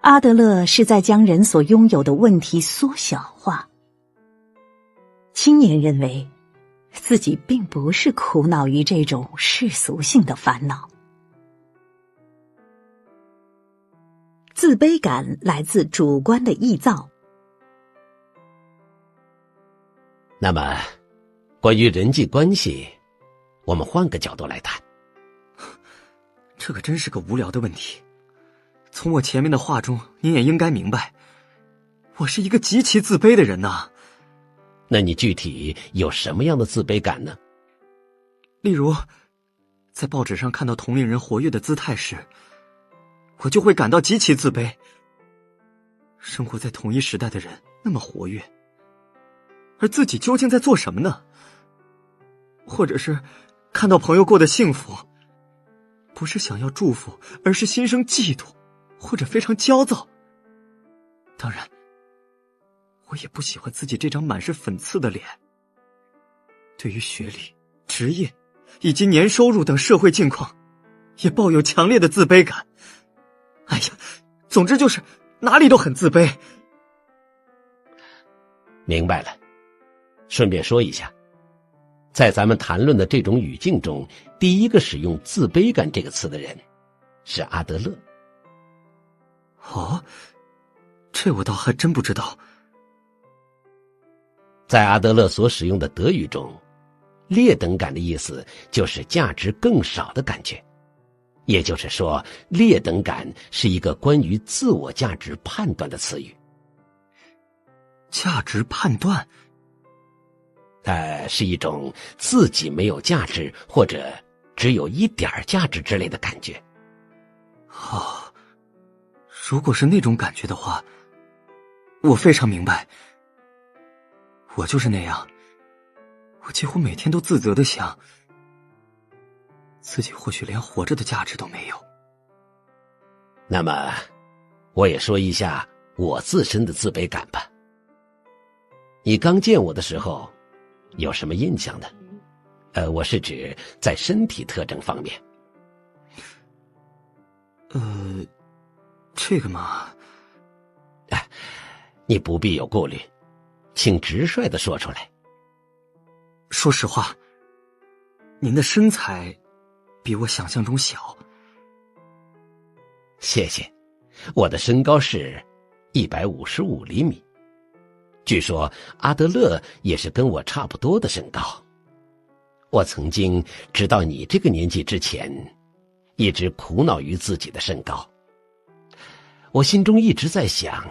[SPEAKER 1] 阿德勒是在将人所拥有的问题缩小化。青年认为自己并不是苦恼于这种世俗性的烦恼。自卑感来自主观的臆造。
[SPEAKER 3] 那么，关于人际关系，我们换个角度来谈。
[SPEAKER 2] 这可真是个无聊的问题。从我前面的话中，您也应该明白，我是一个极其自卑的人呐。
[SPEAKER 3] 那你具体有什么样的自卑感呢？
[SPEAKER 2] 例如，在报纸上看到同龄人活跃的姿态时，我就会感到极其自卑。生活在同一时代的人那么活跃，而自己究竟在做什么呢？或者是看到朋友过得幸福，不是想要祝福，而是心生嫉妒，或者非常焦躁。当然，我也不喜欢自己这张满是粉刺的脸。对于学历、职业以及年收入等社会境况，也抱有强烈的自卑感。哎呀，总之就是哪里都很自卑。
[SPEAKER 3] 明白了。顺便说一下，在咱们谈论的这种语境中，第一个使用自卑感这个词的人是阿德勒。
[SPEAKER 2] 哦，这我倒还真不知道。
[SPEAKER 3] 在阿德勒所使用的德语中，劣等感的意思就是价值更少的感觉。也就是说，劣等感是一个关于自我价值判断的词语。
[SPEAKER 2] 价值判断，
[SPEAKER 3] 它是一种自己没有价值或者只有一点价值之类的感觉。
[SPEAKER 2] 哦，如果是那种感觉的话，我非常明白。我就是那样，我几乎每天都自责地想，自己或许连活着的价值都没有。
[SPEAKER 3] 那么，我也说一下我自身的自卑感吧。你刚见我的时候，有什么印象呢？我是指在身体特征方面。
[SPEAKER 2] 这个嘛，
[SPEAKER 3] 你不必有顾虑，请直率地说出来。
[SPEAKER 2] 说实话，您的身材比我想象中小。
[SPEAKER 3] 谢谢，我的身高是155厘米。据说阿德勒也是跟我差不多的身高。我曾经直到你这个年纪之前，一直苦恼于自己的身高。我心中一直在想，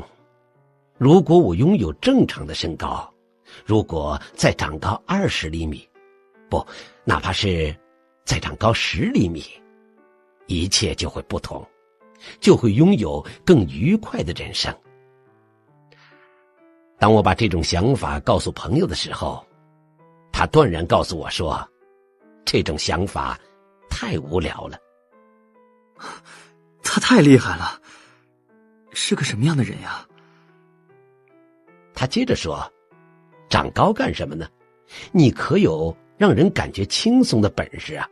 [SPEAKER 3] 如果我拥有正常的身高，如果再长高20厘米，不，哪怕是再长高10厘米，一切就会不同，就会拥有更愉快的人生。当我把这种想法告诉朋友的时候，他断然告诉我说，这种想法太无聊了。
[SPEAKER 2] 他太厉害了，是个什么样的人呀？
[SPEAKER 3] 他接着说，长高干什么呢？你可有让人感觉轻松的本事啊。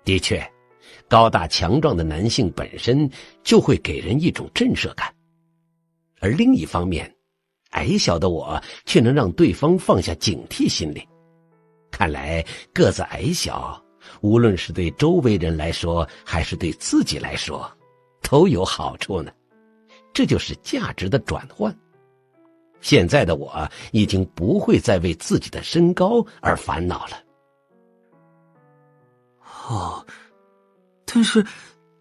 [SPEAKER 3] 的确，高大强壮的男性本身就会给人一种震慑感，而另一方面，矮小的我却能让对方放下警惕心理。看来个子矮小，无论是对周围人来说还是对自己来说，都有好处呢。这就是价值的转换。现在的我已经不会再为自己的身高而烦恼了。
[SPEAKER 2] 哦，但是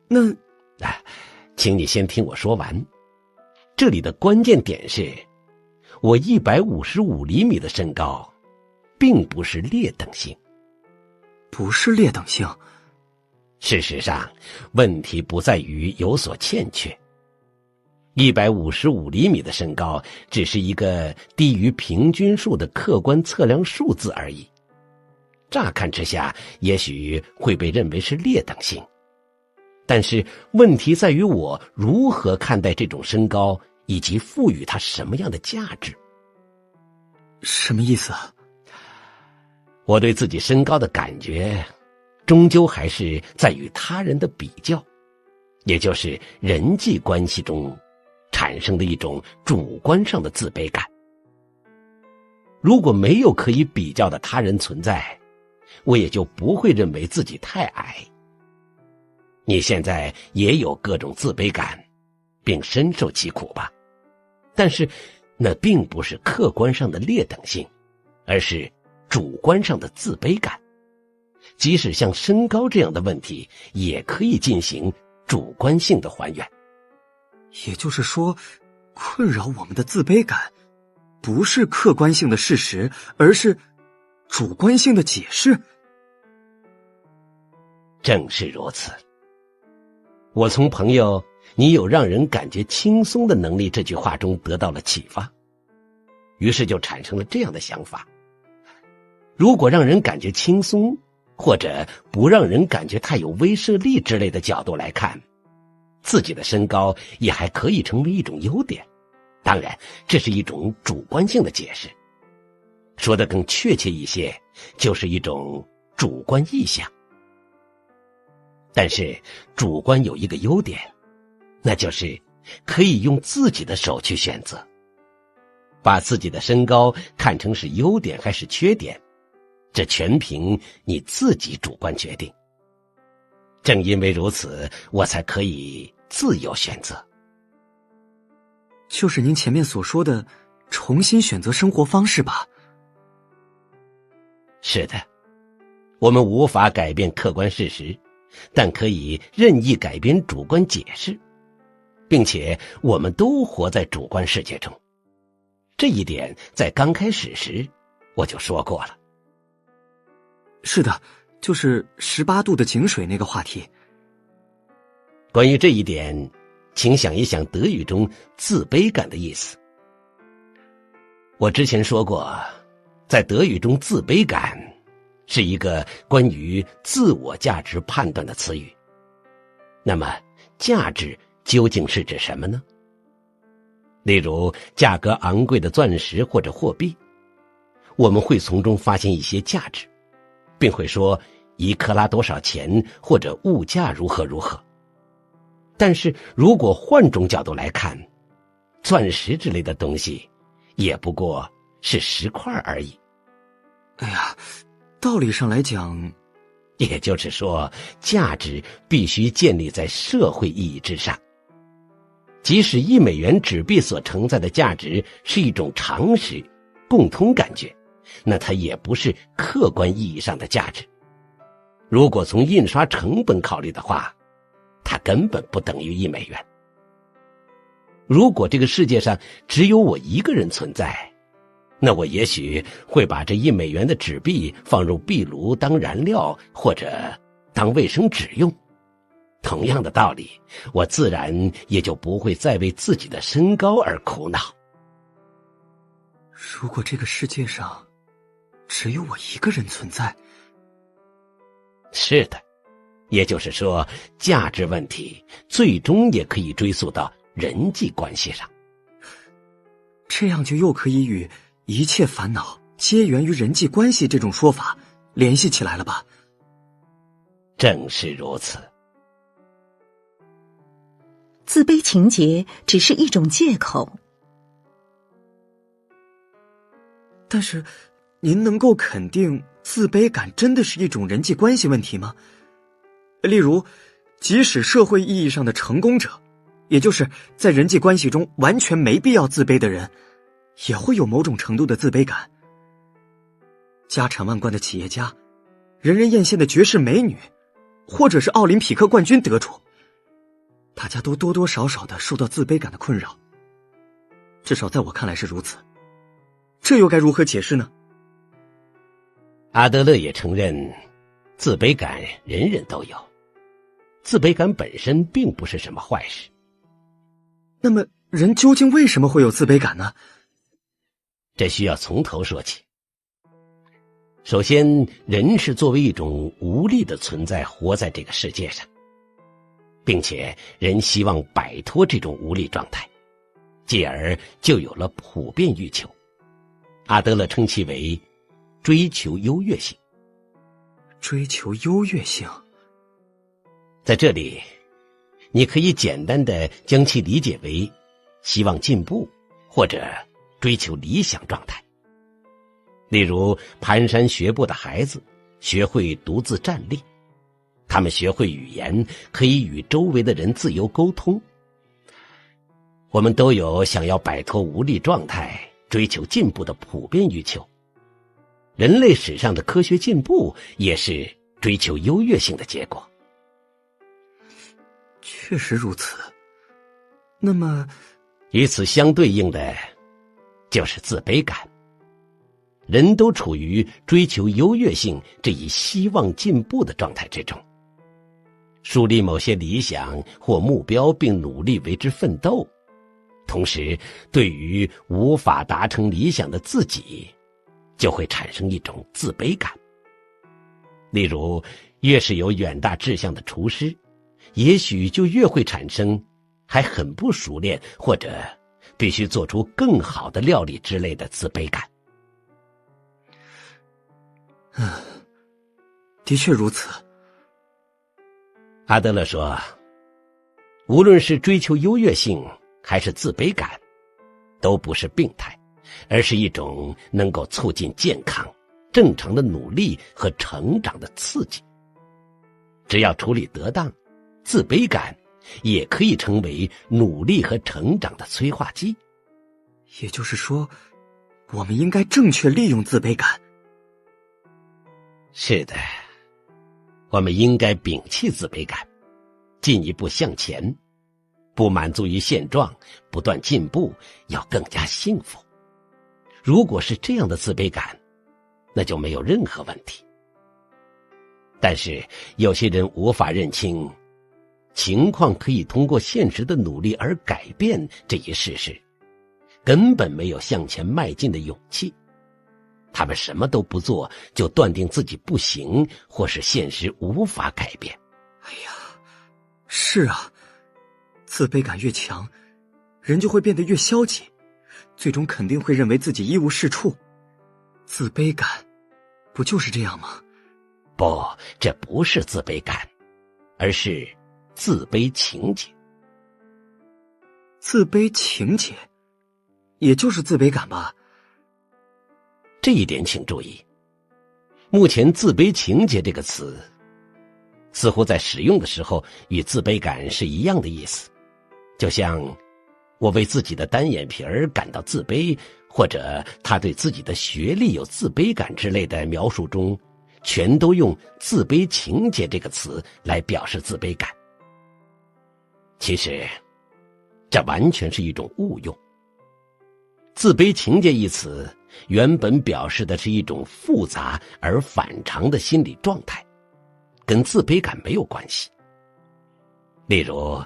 [SPEAKER 2] 那
[SPEAKER 3] 请你先听我说完。这里的关键点是，我155厘米的身高并不是劣等性。
[SPEAKER 2] 不是劣等性？
[SPEAKER 3] 事实上，问题不在于有所欠缺。155厘米的身高只是一个低于平均数的客观测量数字而已。乍看之下，也许会被认为是劣等性。但是问题在于我如何看待这种身高，以及赋予它什么样的价值。
[SPEAKER 2] 什么意思啊？
[SPEAKER 3] 我对自己身高的感觉，终究还是在与他人的比较，也就是人际关系中产生的一种主观上的自卑感。如果没有可以比较的他人存在，我也就不会认为自己太矮。你现在也有各种自卑感，并深受其苦吧？但是那并不是客观上的劣等性，而是主观上的自卑感。即使像身高这样的问题，也可以进行主观性的还原。
[SPEAKER 2] 也就是说，困扰我们的自卑感不是客观性的事实，而是主观性的解释。
[SPEAKER 3] 正是如此。我从朋友你有让人感觉轻松的能力这句话中得到了启发，于是就产生了这样的想法。如果让人感觉轻松，或者不让人感觉太有威慑力之类的角度来看，自己的身高也还可以成为一种优点。当然，这是一种主观性的解释。说得更确切一些，就是一种主观意向。但是主观有一个优点，那就是可以用自己的手去选择。把自己的身高看成是优点还是缺点，这全凭你自己主观决定。正因为如此，我才可以自由选择。
[SPEAKER 2] 就是您前面所说的重新选择生活方式吧？
[SPEAKER 3] 是的，我们无法改变客观事实，但可以任意改变主观解释，并且我们都活在主观世界中。这一点在刚开始时我就说过了。
[SPEAKER 2] 是的，就是18度的井水那个话题。
[SPEAKER 3] 关于这一点，请想一想德语中自卑感的意思。我之前说过，在德语中自卑感是一个关于自我价值判断的词语。那么价值究竟是指什么呢？例如价格昂贵的钻石或者货币，我们会从中发现一些价值，并会说1克拉多少钱，或者物价如何如何。但是如果换种角度来看，钻石之类的东西也不过是10块而已。
[SPEAKER 2] 哎呀，道理上来讲，
[SPEAKER 3] 也就是说，价值必须建立在社会意义之上。即使1美元纸币所承载的价值是一种常识、共通感觉，那它也不是客观意义上的价值。如果从印刷成本考虑的话，它根本不等于1美元。如果这个世界上只有我一个人存在，那我也许会把这1美元的纸币放入壁炉当燃料，或者当卫生纸用。同样的道理，我自然也就不会再为自己的身高而苦恼。
[SPEAKER 2] 如果这个世界上只有我一个人存在，
[SPEAKER 3] 是的，也就是说，价值问题最终也可以追溯到人际关系上。
[SPEAKER 2] 这样就又可以与一切烦恼皆源于人际关系这种说法联系起来了吧？
[SPEAKER 3] 正是如此。
[SPEAKER 1] 自卑情结只是一种借口。
[SPEAKER 2] 但是，您能够肯定自卑感真的是一种人际关系问题吗？例如，即使社会意义上的成功者，也就是在人际关系中完全没必要自卑的人，也会有某种程度的自卑感。家产万贯的企业家，人人艳羡的绝世美女，或者是奥林匹克冠军得主，大家都多多少少的受到自卑感的困扰，至少在我看来是如此。这又该如何解释呢？
[SPEAKER 3] 阿德勒也承认，自卑感人人都有，自卑感本身并不是什么坏事。
[SPEAKER 2] 那么，人究竟为什么会有自卑感呢？
[SPEAKER 3] 这需要从头说起。首先，人是作为一种无力的存在活在这个世界上，并且人希望摆脱这种无力状态，继而就有了普遍欲求。阿德勒称其为追求优越性。
[SPEAKER 2] 追求优越性，
[SPEAKER 3] 在这里你可以简单的将其理解为希望进步或者追求理想状态。例如蹒跚学步的孩子学会独自站立，他们学会语言，可以与周围的人自由沟通。我们都有想要摆脱无力状态，追求进步的普遍欲求。人类史上的科学进步也是追求优越性的结果。
[SPEAKER 2] 确实如此。那么，
[SPEAKER 3] 与此相对应的就是自卑感。人都处于追求优越性这一希望进步的状态之中，树立某些理想或目标并努力为之奋斗，同时对于无法达成理想的自己就会产生一种自卑感。例如，越是有远大志向的厨师，也许就越会产生还很不熟练或者必须做出更好的料理之类的自卑感。
[SPEAKER 2] 的确如此。
[SPEAKER 3] 阿德勒说，无论是追求优越性还是自卑感，都不是病态，而是一种能够促进健康、正常的努力和成长的刺激。只要处理得当，自卑感也可以成为努力和成长的催化剂。
[SPEAKER 2] 也就是说，我们应该正确利用自卑感。
[SPEAKER 3] 是的，我们应该摒弃自卑感，进一步向前，不满足于现状，不断进步，要更加幸福。如果是这样的自卑感，那就没有任何问题。但是有些人无法认清情况可以通过现实的努力而改变这一事实，根本没有向前迈进的勇气。他们什么都不做，就断定自己不行，或是现实无法改变。
[SPEAKER 2] 哎呀，是啊，自卑感越强，人就会变得越消极，最终肯定会认为自己一无是处。自卑感不就是这样吗？
[SPEAKER 3] 不，这不是自卑感，而是自卑情结。
[SPEAKER 2] 自卑情结，也就是自卑感吧？
[SPEAKER 3] 这一点请注意，目前自卑情结这个词似乎在使用的时候与自卑感是一样的意思，就像我为自己的单眼皮儿感到自卑，或者他对自己的学历有自卑感之类的描述中，全都用自卑情结这个词来表示自卑感。其实这完全是一种误用。自卑情结一词原本表示的是一种复杂而反常的心理状态，跟自卑感没有关系。例如，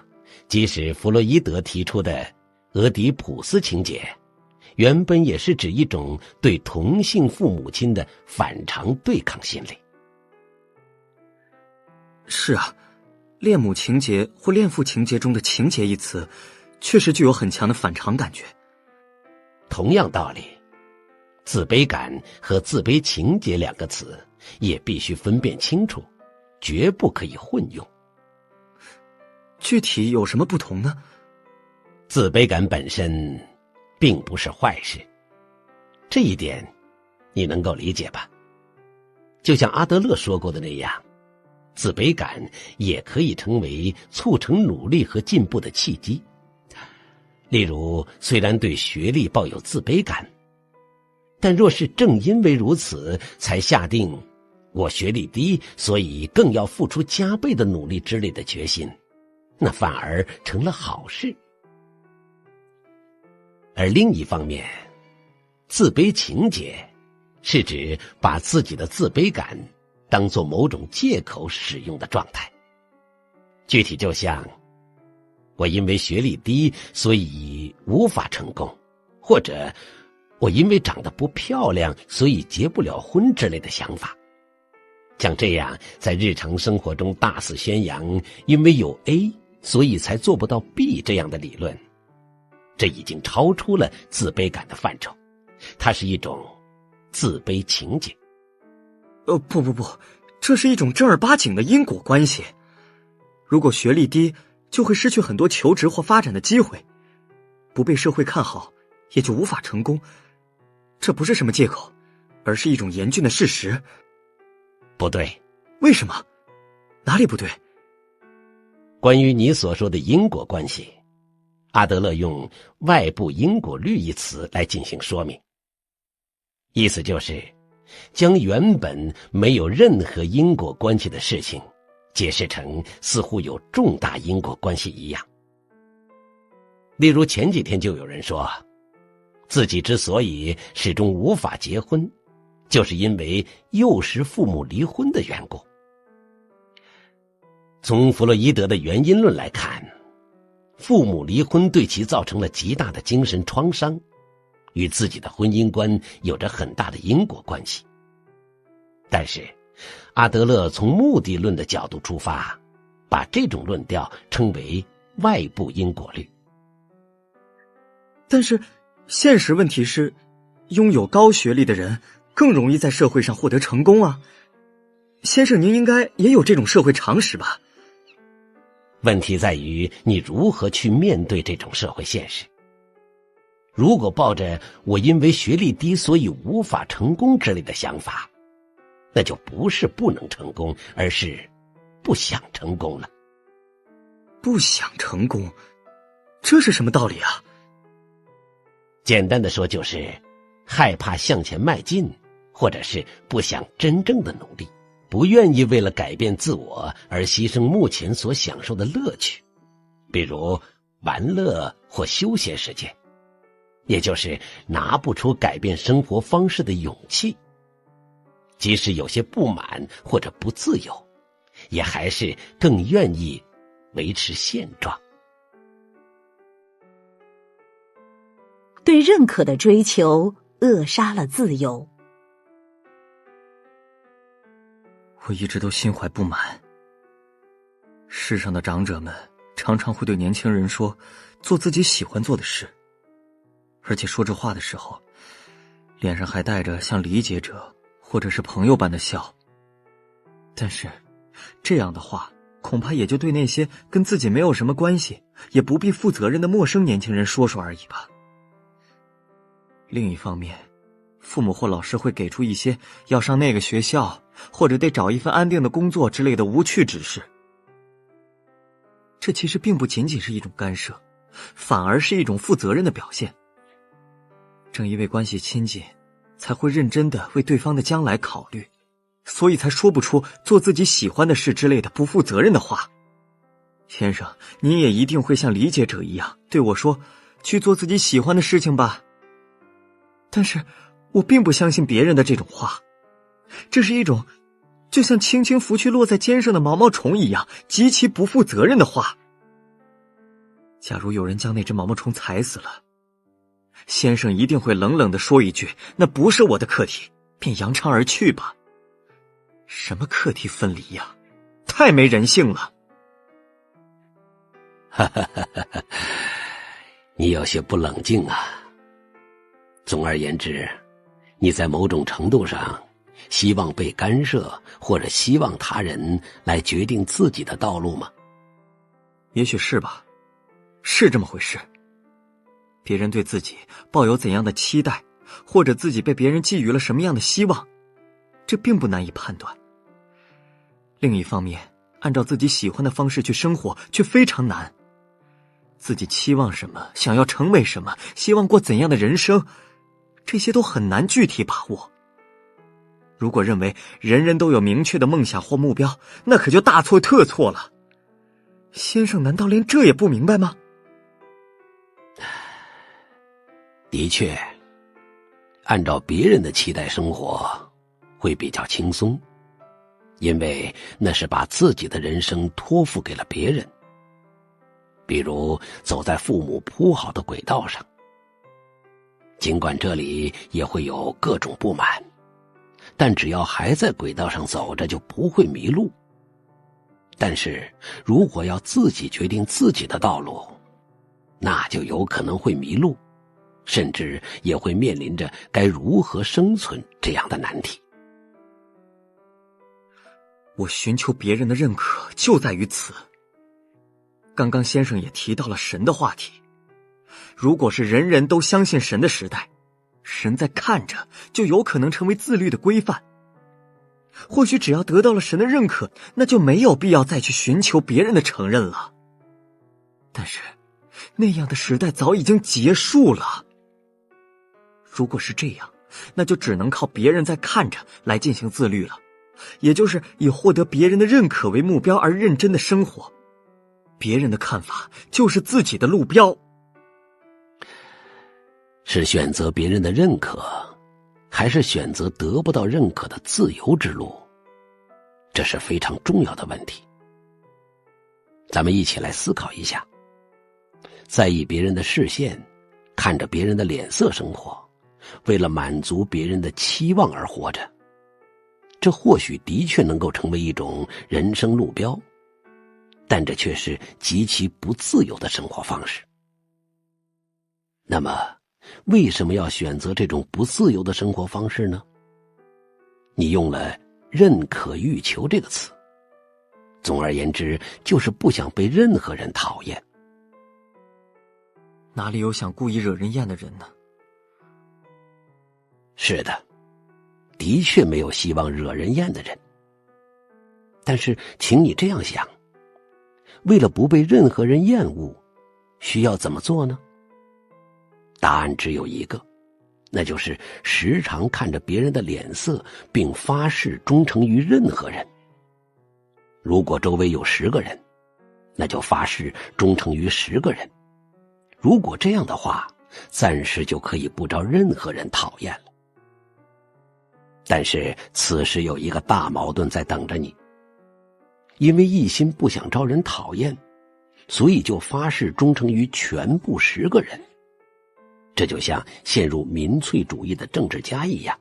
[SPEAKER 3] 即使弗洛伊德提出的俄狄浦斯情结，原本也是指一种对同性父母亲的反常对抗心理。
[SPEAKER 2] 是啊，恋母情结或恋父情结中的情结一词，确实具有很强的反常感觉。
[SPEAKER 3] 同样道理，自卑感和自卑情结两个词也必须分辨清楚，绝不可以混用。
[SPEAKER 2] 具体有什么不同呢？
[SPEAKER 3] 自卑感本身并不是坏事，这一点你能够理解吧？就像阿德勒说过的那样，自卑感也可以成为促成努力和进步的契机。例如，虽然对学历抱有自卑感，但若是正因为如此才下定我学历低，所以更要付出加倍的努力之类的决心，那反而成了好事。而另一方面，自卑情结是指把自己的自卑感当作某种借口使用的状态。具体就像我因为学历低，所以无法成功，或者我因为长得不漂亮，所以结不了婚之类的想法。像这样在日常生活中大肆宣扬因为有 A 所以才做不到 B 这样的理论，这已经超出了自卑感的范畴，它是一种自卑情结。
[SPEAKER 2] 不，这是一种正儿八经的因果关系。如果学历低，就会失去很多求职或发展的机会，不被社会看好，也就无法成功。这不是什么借口，而是一种严峻的事实。
[SPEAKER 3] 不对。
[SPEAKER 2] 为什么？哪里不对？
[SPEAKER 3] 关于你所说的因果关系，阿德勒用外部因果律一词来进行说明，意思就是将原本没有任何因果关系的事情解释成似乎有重大因果关系一样。例如前几天就有人说，自己之所以始终无法结婚，就是因为幼时父母离婚的缘故。从弗洛伊德的原因论来看，父母离婚对其造成了极大的精神创伤，与自己的婚姻观有着很大的因果关系。但是阿德勒从目的论的角度出发，把这种论调称为外部因果律。
[SPEAKER 2] 但是现实问题是，拥有高学历的人更容易在社会上获得成功啊。先生，您应该也有这种社会常识吧？
[SPEAKER 3] 问题在于你如何去面对这种社会现实。如果抱着我因为学历低所以无法成功之类的想法，那就不是不能成功，而是不想成功了。
[SPEAKER 2] 不想成功，这是什么道理啊？
[SPEAKER 3] 简单的说，就是害怕向前迈进，或者是不想真正的努力，不愿意为了改变自我而牺牲目前所享受的乐趣，比如玩乐或休闲时间，也就是拿不出改变生活方式的勇气。即使有些不满或者不自由，也还是更愿意维持现状。
[SPEAKER 1] 对认可的追求扼杀了自由。
[SPEAKER 2] 我一直都心怀不满。世上的长者们常常会对年轻人说，做自己喜欢做的事，而且说这话的时候，脸上还带着像理解者或者是朋友般的笑。但是这样的话恐怕也就对那些跟自己没有什么关系也不必负责任的陌生年轻人说说而已吧。另一方面，父母或老师会给出一些要上那个学校或者得找一份安定的工作之类的无趣指示，这其实并不仅仅是一种干涉，反而是一种负责任的表现。正因为关系亲近，才会认真的为对方的将来考虑，所以才说不出做自己喜欢的事之类的不负责任的话。先生，您也一定会像理解者一样对我说，去做自己喜欢的事情吧。但是我并不相信别人的这种话，这是一种就像轻轻拂去落在肩上的毛毛虫一样极其不负责任的话。假如有人将那只毛毛虫踩死了，先生一定会冷冷地说一句，那不是我的课题，便扬长而去吧。什么课题分离呀，太没人性了。
[SPEAKER 3] 你有些不冷静啊。总而言之，你在某种程度上希望被干涉，或者希望他人来决定自己的道路吗？
[SPEAKER 2] 也许是吧，是这么回事。别人对自己抱有怎样的期待，或者自己被别人寄予了什么样的希望，这并不难以判断。另一方面，按照自己喜欢的方式去生活却非常难。自己期望什么，想要成为什么，希望过怎样的人生，这些都很难具体把握。如果认为人人都有明确的梦想或目标，那可就大错特错了。先生难道连这也不明白吗？
[SPEAKER 3] 的确，按照别人的期待生活会比较轻松，因为那是把自己的人生托付给了别人。比如走在父母铺好的轨道上，尽管这里也会有各种不满，但只要还在轨道上走着，就不会迷路。但是如果要自己决定自己的道路，那就有可能会迷路，甚至也会面临着该如何生存这样的难题。
[SPEAKER 2] 我寻求别人的认可就在于此。刚刚先生也提到了神的话题，如果是人人都相信神的时代，神在看着就有可能成为自律的规范。或许只要得到了神的认可，那就没有必要再去寻求别人的承认了。但是那样的时代早已经结束了。如果是这样，那就只能靠别人在看着来进行自律了，也就是以获得别人的认可为目标而认真的生活。别人的看法就是自己的路标。
[SPEAKER 3] 是选择别人的认可，还是选择得不到认可的自由之路？这是非常重要的问题。咱们一起来思考一下。在意别人的视线，看着别人的脸色生活，为了满足别人的期望而活着，这或许的确能够成为一种人生路标，但这却是极其不自由的生活方式。那么为什么要选择这种不自由的生活方式呢？你用了认可欲求这个词，总而言之，就是不想被任何人讨厌。
[SPEAKER 2] 哪里有想故意惹人厌的人呢？
[SPEAKER 3] 是的，的确没有希望惹人厌的人。但是请你这样想，为了不被任何人厌恶，需要怎么做呢？答案只有一个，那就是时常看着别人的脸色，并发誓忠诚于任何人。如果周围有10个人，那就发誓忠诚于10个人。如果这样的话，暂时就可以不招任何人讨厌了。但是此时有一个大矛盾在等着你，因为一心不想招人讨厌，所以就发誓忠诚于全部10个人。这就像陷入民粹主义的政治家一样，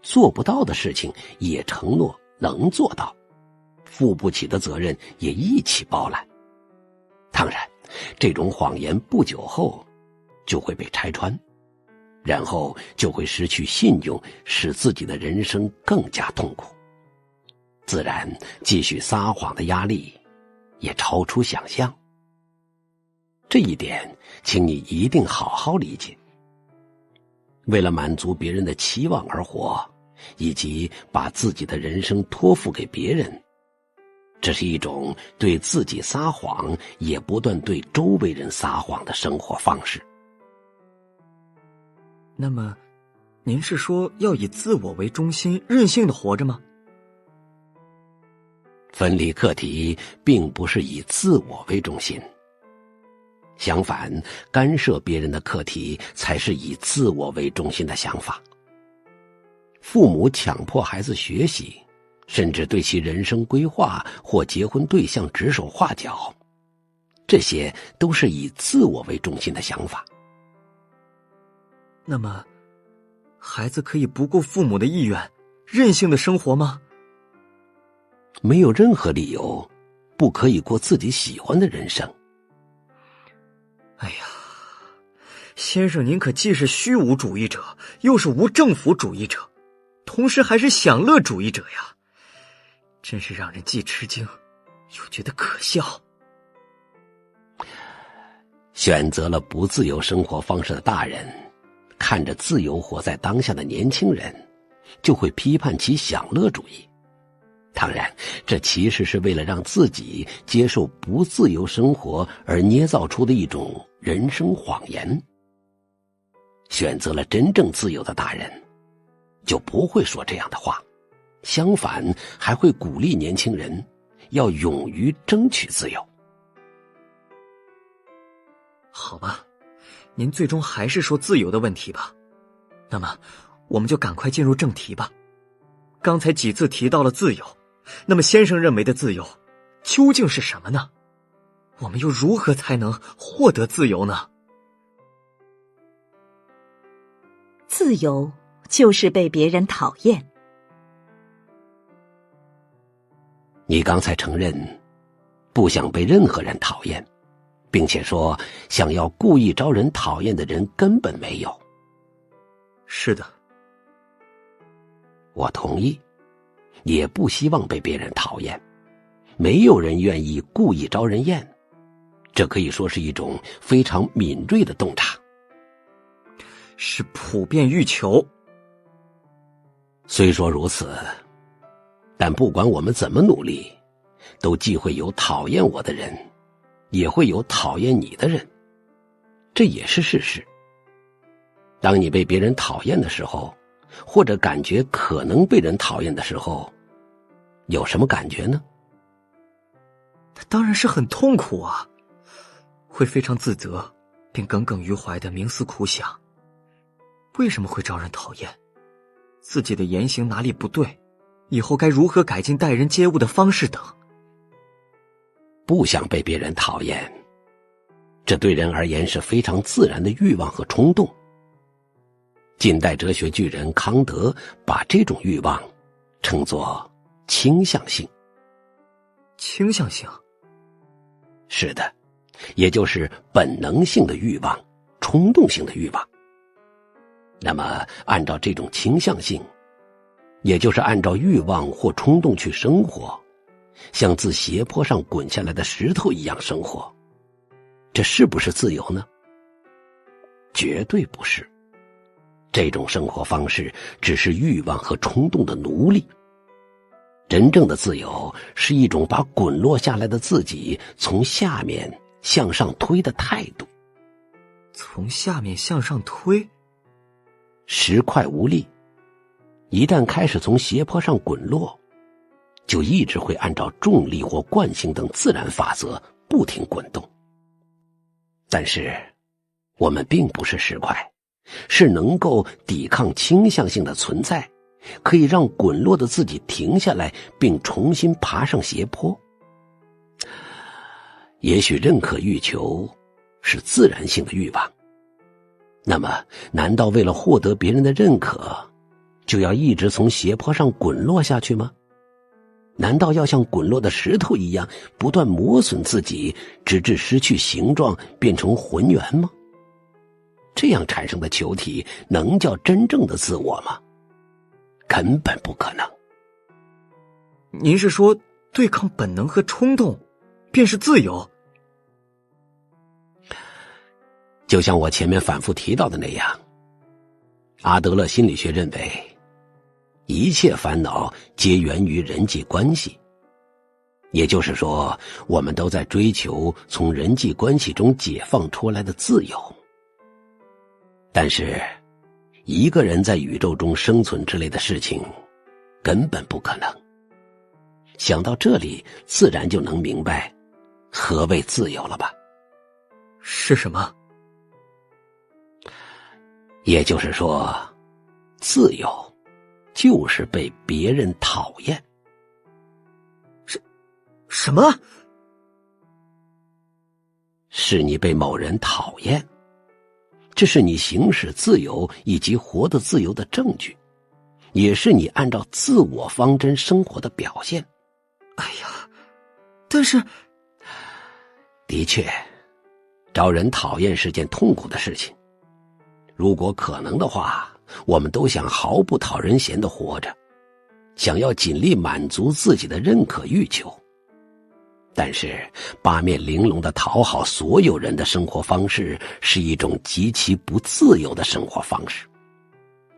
[SPEAKER 3] 做不到的事情也承诺能做到，负不起的责任也一起包揽。当然，这种谎言不久后就会被拆穿，然后就会失去信用，使自己的人生更加痛苦。自然，继续撒谎的压力也超出想象。这一点，请你一定好好理解。为了满足别人的期望而活，以及把自己的人生托付给别人，这是一种对自己撒谎，也不断对周围人撒谎的生活方式。
[SPEAKER 2] 那么，您是说要以自我为中心，任性的活着吗？
[SPEAKER 3] 分离课题并不是以自我为中心，相反，干涉别人的课题才是以自我为中心的想法。父母强迫孩子学习，甚至对其人生规划或结婚对象指手画脚，这些都是以自我为中心的想法。
[SPEAKER 2] 那么，孩子可以不顾父母的意愿，任性的生活吗？
[SPEAKER 3] 没有任何理由不可以过自己喜欢的人生。
[SPEAKER 2] 哎呀，先生您可既是虚无主义者，又是无政府主义者，同时还是享乐主义者呀，真是让人既吃惊又觉得可笑。
[SPEAKER 3] 选择了不自由生活方式的大人，看着自由活在当下的年轻人，就会批判其享乐主义。当然，这其实是为了让自己接受不自由生活而捏造出的一种人生谎言。选择了真正自由的大人，就不会说这样的话，相反，还会鼓励年轻人要勇于争取自由。
[SPEAKER 2] 好吧，您最终还是说自由的问题吧。那么，我们就赶快进入正题吧。刚才几次提到了自由，那么先生认为的自由究竟是什么呢？我们又如何才能获得自由呢？
[SPEAKER 1] 自由就是被别人讨厌。
[SPEAKER 3] 你刚才承认不想被任何人讨厌，并且说想要故意招人讨厌的人根本没有。
[SPEAKER 2] 是的，
[SPEAKER 3] 我同意，也不希望被别人讨厌，没有人愿意故意招人厌，这可以说是一种非常敏锐的洞察，
[SPEAKER 2] 是普遍欲求。
[SPEAKER 3] 虽说如此，但不管我们怎么努力，都既会有讨厌我的人，也会有讨厌你的人，这也是事实。当你被别人讨厌的时候，或者感觉可能被人讨厌的时候，有什么感觉呢？
[SPEAKER 2] 当然是很痛苦啊，会非常自责，并耿耿于怀地冥思苦想，为什么会招人讨厌？自己的言行哪里不对？以后该如何改进待人接物的方式等。
[SPEAKER 3] 不想被别人讨厌，这对人而言是非常自然的欲望和冲动。近代哲学巨人康德把这种欲望称作倾向性。
[SPEAKER 2] 倾向性？
[SPEAKER 3] 是的，也就是本能性的欲望，冲动性的欲望。那么按照这种倾向性，也就是按照欲望或冲动去生活，像自斜坡上滚下来的石头一样生活，这是不是自由呢？绝对不是。这种生活方式只是欲望和冲动的奴隶。真正的自由是一种把滚落下来的自己从下面向上推的态度。
[SPEAKER 2] 从下面向上推？
[SPEAKER 3] 石块无力，一旦开始从斜坡上滚落，就一直会按照重力或惯性等自然法则不停滚动。但是我们并不是石块，是能够抵抗倾向性的存在，可以让滚落的自己停下来，并重新爬上斜坡。也许认可欲求是自然性的欲望，那么难道为了获得别人的认可，就要一直从斜坡上滚落下去吗？难道要像滚落的石头一样不断磨损自己，直至失去形状，变成浑圆吗？这样产生的球体能叫真正的自我吗？根本不可能。
[SPEAKER 2] 您是说对抗本能和冲动便是自由？
[SPEAKER 3] 就像我前面反复提到的那样，阿德勒心理学认为，一切烦恼皆源于人际关系。也就是说，我们都在追求从人际关系中解放出来的自由。但是，一个人在宇宙中生存之类的事情，根本不可能。想到这里，自然就能明白何谓自由了吧？
[SPEAKER 2] 是什么？
[SPEAKER 3] 也就是说，自由就是被别人讨厌。
[SPEAKER 2] 什么？
[SPEAKER 3] 是你被某人讨厌，这是你行使自由以及活得自由的证据，也是你按照自我方针生活的表现。
[SPEAKER 2] 哎呀，但是，
[SPEAKER 3] 的确，招人讨厌是件痛苦的事情。如果可能的话，我们都想毫不讨人嫌地活着，想要尽力满足自己的认可欲求。但是八面玲珑地讨好所有人的生活方式是一种极其不自由的生活方式，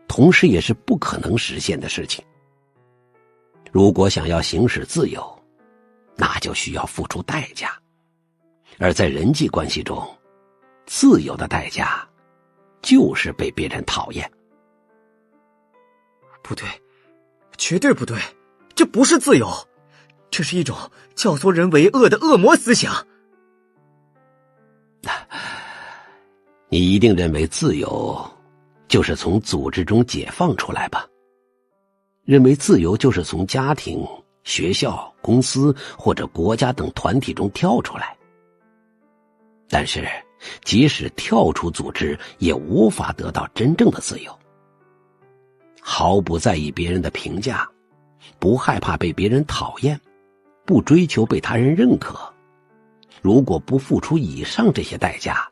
[SPEAKER 3] 同时也是不可能实现的事情。如果想要行使自由，那就需要付出代价。而在人际关系中，自由的代价就是被别人讨厌。
[SPEAKER 2] 不对，绝对不对，这不是自由，这是一种教唆人为恶的恶魔思想。
[SPEAKER 3] 你一定认为自由就是从组织中解放出来吧？认为自由就是从家庭、学校、公司或者国家等团体中跳出来。但是即使跳出组织，也无法得到真正的自由。毫不在意别人的评价，不害怕被别人讨厌，不追求被他人认可，如果不付出以上这些代价，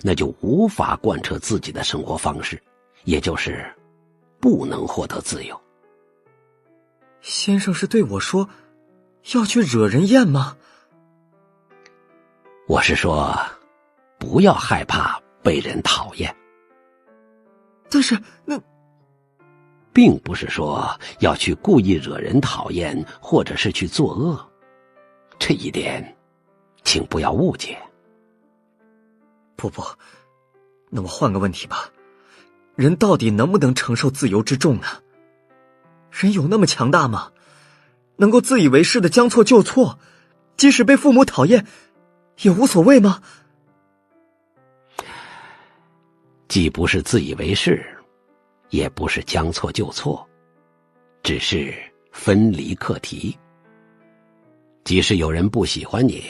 [SPEAKER 3] 那就无法贯彻自己的生活方式，也就是不能获得自由。
[SPEAKER 2] 先生是对我说要去惹人厌吗？
[SPEAKER 3] 我是说，不要害怕被人讨厌。
[SPEAKER 2] 但是那
[SPEAKER 3] 并不是说要去故意惹人讨厌，或者是去作恶，这一点请不要误解。
[SPEAKER 2] 不，那我换个问题吧，人到底能不能承受自由之重呢？人有那么强大吗？能够自以为是的将错就错，即使被父母讨厌也无所谓吗？
[SPEAKER 3] 既不是自以为是，也不是将错就错，只是分离课题。即使有人不喜欢你，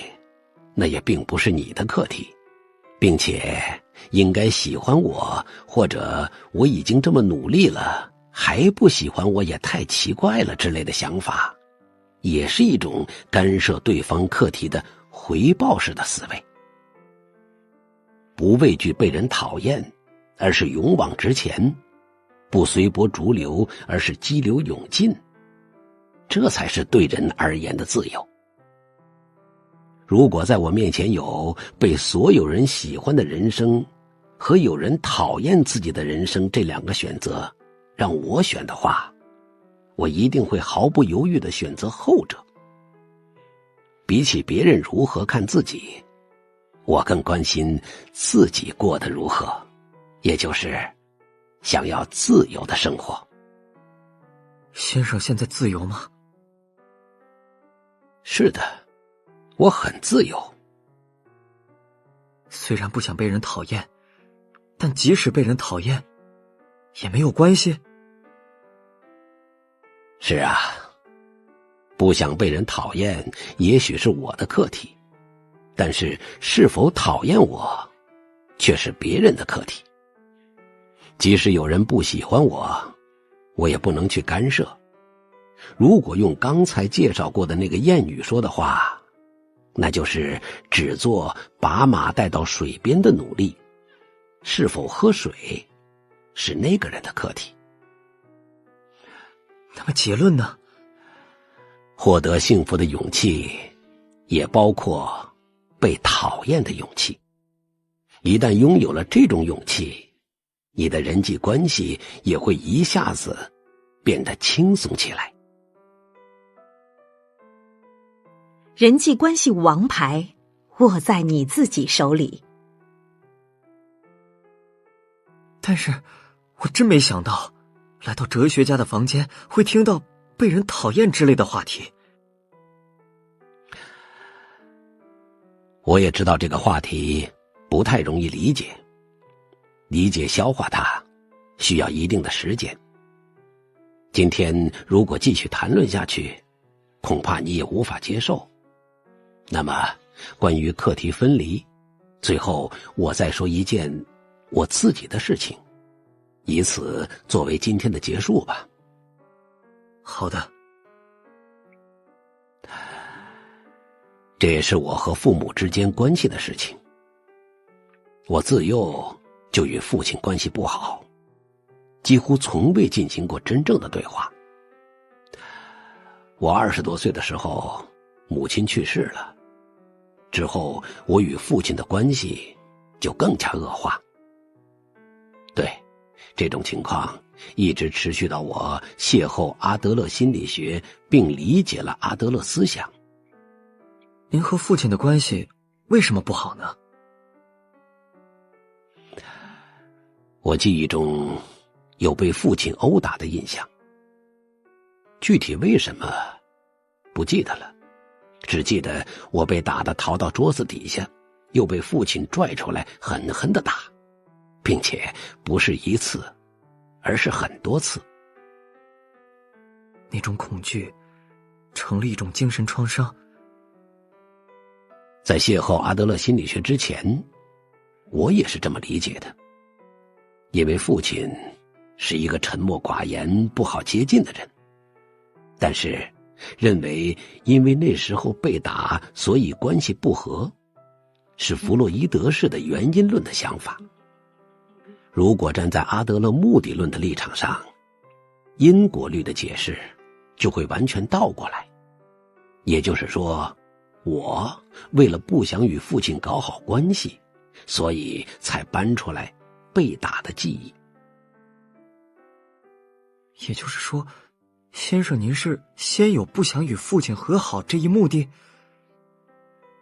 [SPEAKER 3] 那也并不是你的课题，并且应该喜欢我，或者我已经这么努力了，还不喜欢我也太奇怪了之类的想法，也是一种干涉对方课题的回报式的思维。不畏惧被人讨厌，而是勇往直前，不随波逐流，而是激流勇进，这才是对人而言的自由。如果在我面前有被所有人喜欢的人生和有人讨厌自己的人生这两个选择，让我选的话，我一定会毫不犹豫地选择后者。比起别人如何看自己，我更关心自己过得如何，也就是想要自由的生活。
[SPEAKER 2] 先生现在自由吗？
[SPEAKER 3] 是的，我很自由。
[SPEAKER 2] 虽然不想被人讨厌，但即使被人讨厌也没有关系。
[SPEAKER 3] 是啊，不想被人讨厌也许是我的课题，但是是否讨厌我却是别人的课题。即使有人不喜欢我，我也不能去干涉。如果用刚才介绍过的那个谚语说的话，那就是只做把马带到水边的努力，是否喝水是那个人的课题。
[SPEAKER 2] 那么结论呢？
[SPEAKER 3] 获得幸福的勇气也包括被讨厌的勇气。一旦拥有了这种勇气，你的人际关系也会一下子变得轻松起来。
[SPEAKER 1] 人际关系王牌握在你自己手里。
[SPEAKER 2] 但是我真没想到来到哲学家的房间会听到被人讨厌之类的话题。
[SPEAKER 3] 我也知道这个话题不太容易理解消化它需要一定的时间。今天如果继续谈论下去，恐怕你也无法接受。那么关于课题分离，最后我再说一件我自己的事情，以此作为今天的结束吧。
[SPEAKER 2] 好的。
[SPEAKER 3] 这也是我和父母之间关系的事情。我自幼就与父亲关系不好，几乎从未进行过真正的对话。我20多岁的时候，母亲去世了，之后我与父亲的关系就更加恶化。对，这种情况一直持续到我邂逅阿德勒心理学并理解了阿德勒思想。
[SPEAKER 2] 您和父亲的关系为什么不好呢？
[SPEAKER 3] 我记忆中有被父亲殴打的印象，具体为什么不记得了，只记得我被打得逃到桌子底下，又被父亲拽出来狠狠地打，并且不是一次，而是很多次。
[SPEAKER 2] 那种恐惧成了一种精神创伤。
[SPEAKER 3] 在邂逅阿德勒心理学之前，我也是这么理解的。因为父亲是一个沉默寡言、不好接近的人，但是认为因为那时候被打，所以关系不和，是弗洛伊德式的原因论的想法。如果站在阿德勒目的论的立场上，因果律的解释就会完全倒过来。也就是说，我为了不想与父亲搞好关系，所以才搬出来被打的记忆。
[SPEAKER 2] 也就是说，先生您是先有不想与父亲和好这一目的？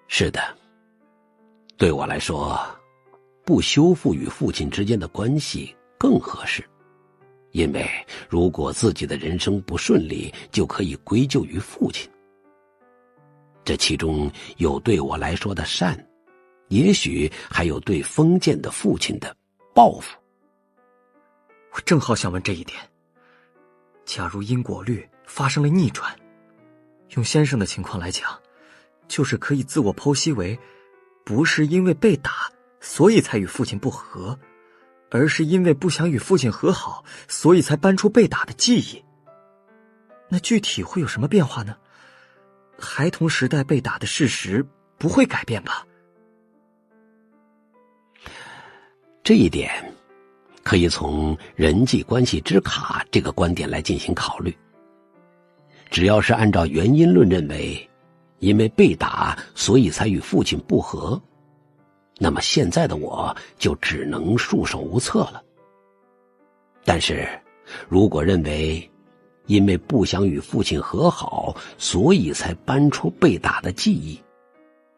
[SPEAKER 3] 是的，对我来说，不修复与父亲之间的关系更合适。因为如果自己的人生不顺利，就可以归咎于父亲。这其中有对我来说的善，也许还有对封建的父亲的报复。
[SPEAKER 2] 我正好想问这一点。假如因果律发生了逆转，用先生的情况来讲，就是可以自我剖析为，不是因为被打，所以才与父亲不和，而是因为不想与父亲和好，所以才搬出被打的记忆。那具体会有什么变化呢？孩童时代被打的事实不会改变吧？
[SPEAKER 3] 这一点可以从人际关系之卡这个观点来进行考虑。只要是按照原因论认为，因为被打所以才与父亲不和，那么现在的我就只能束手无策了。但是如果认为因为不想与父亲和好，所以才搬出被打的记忆，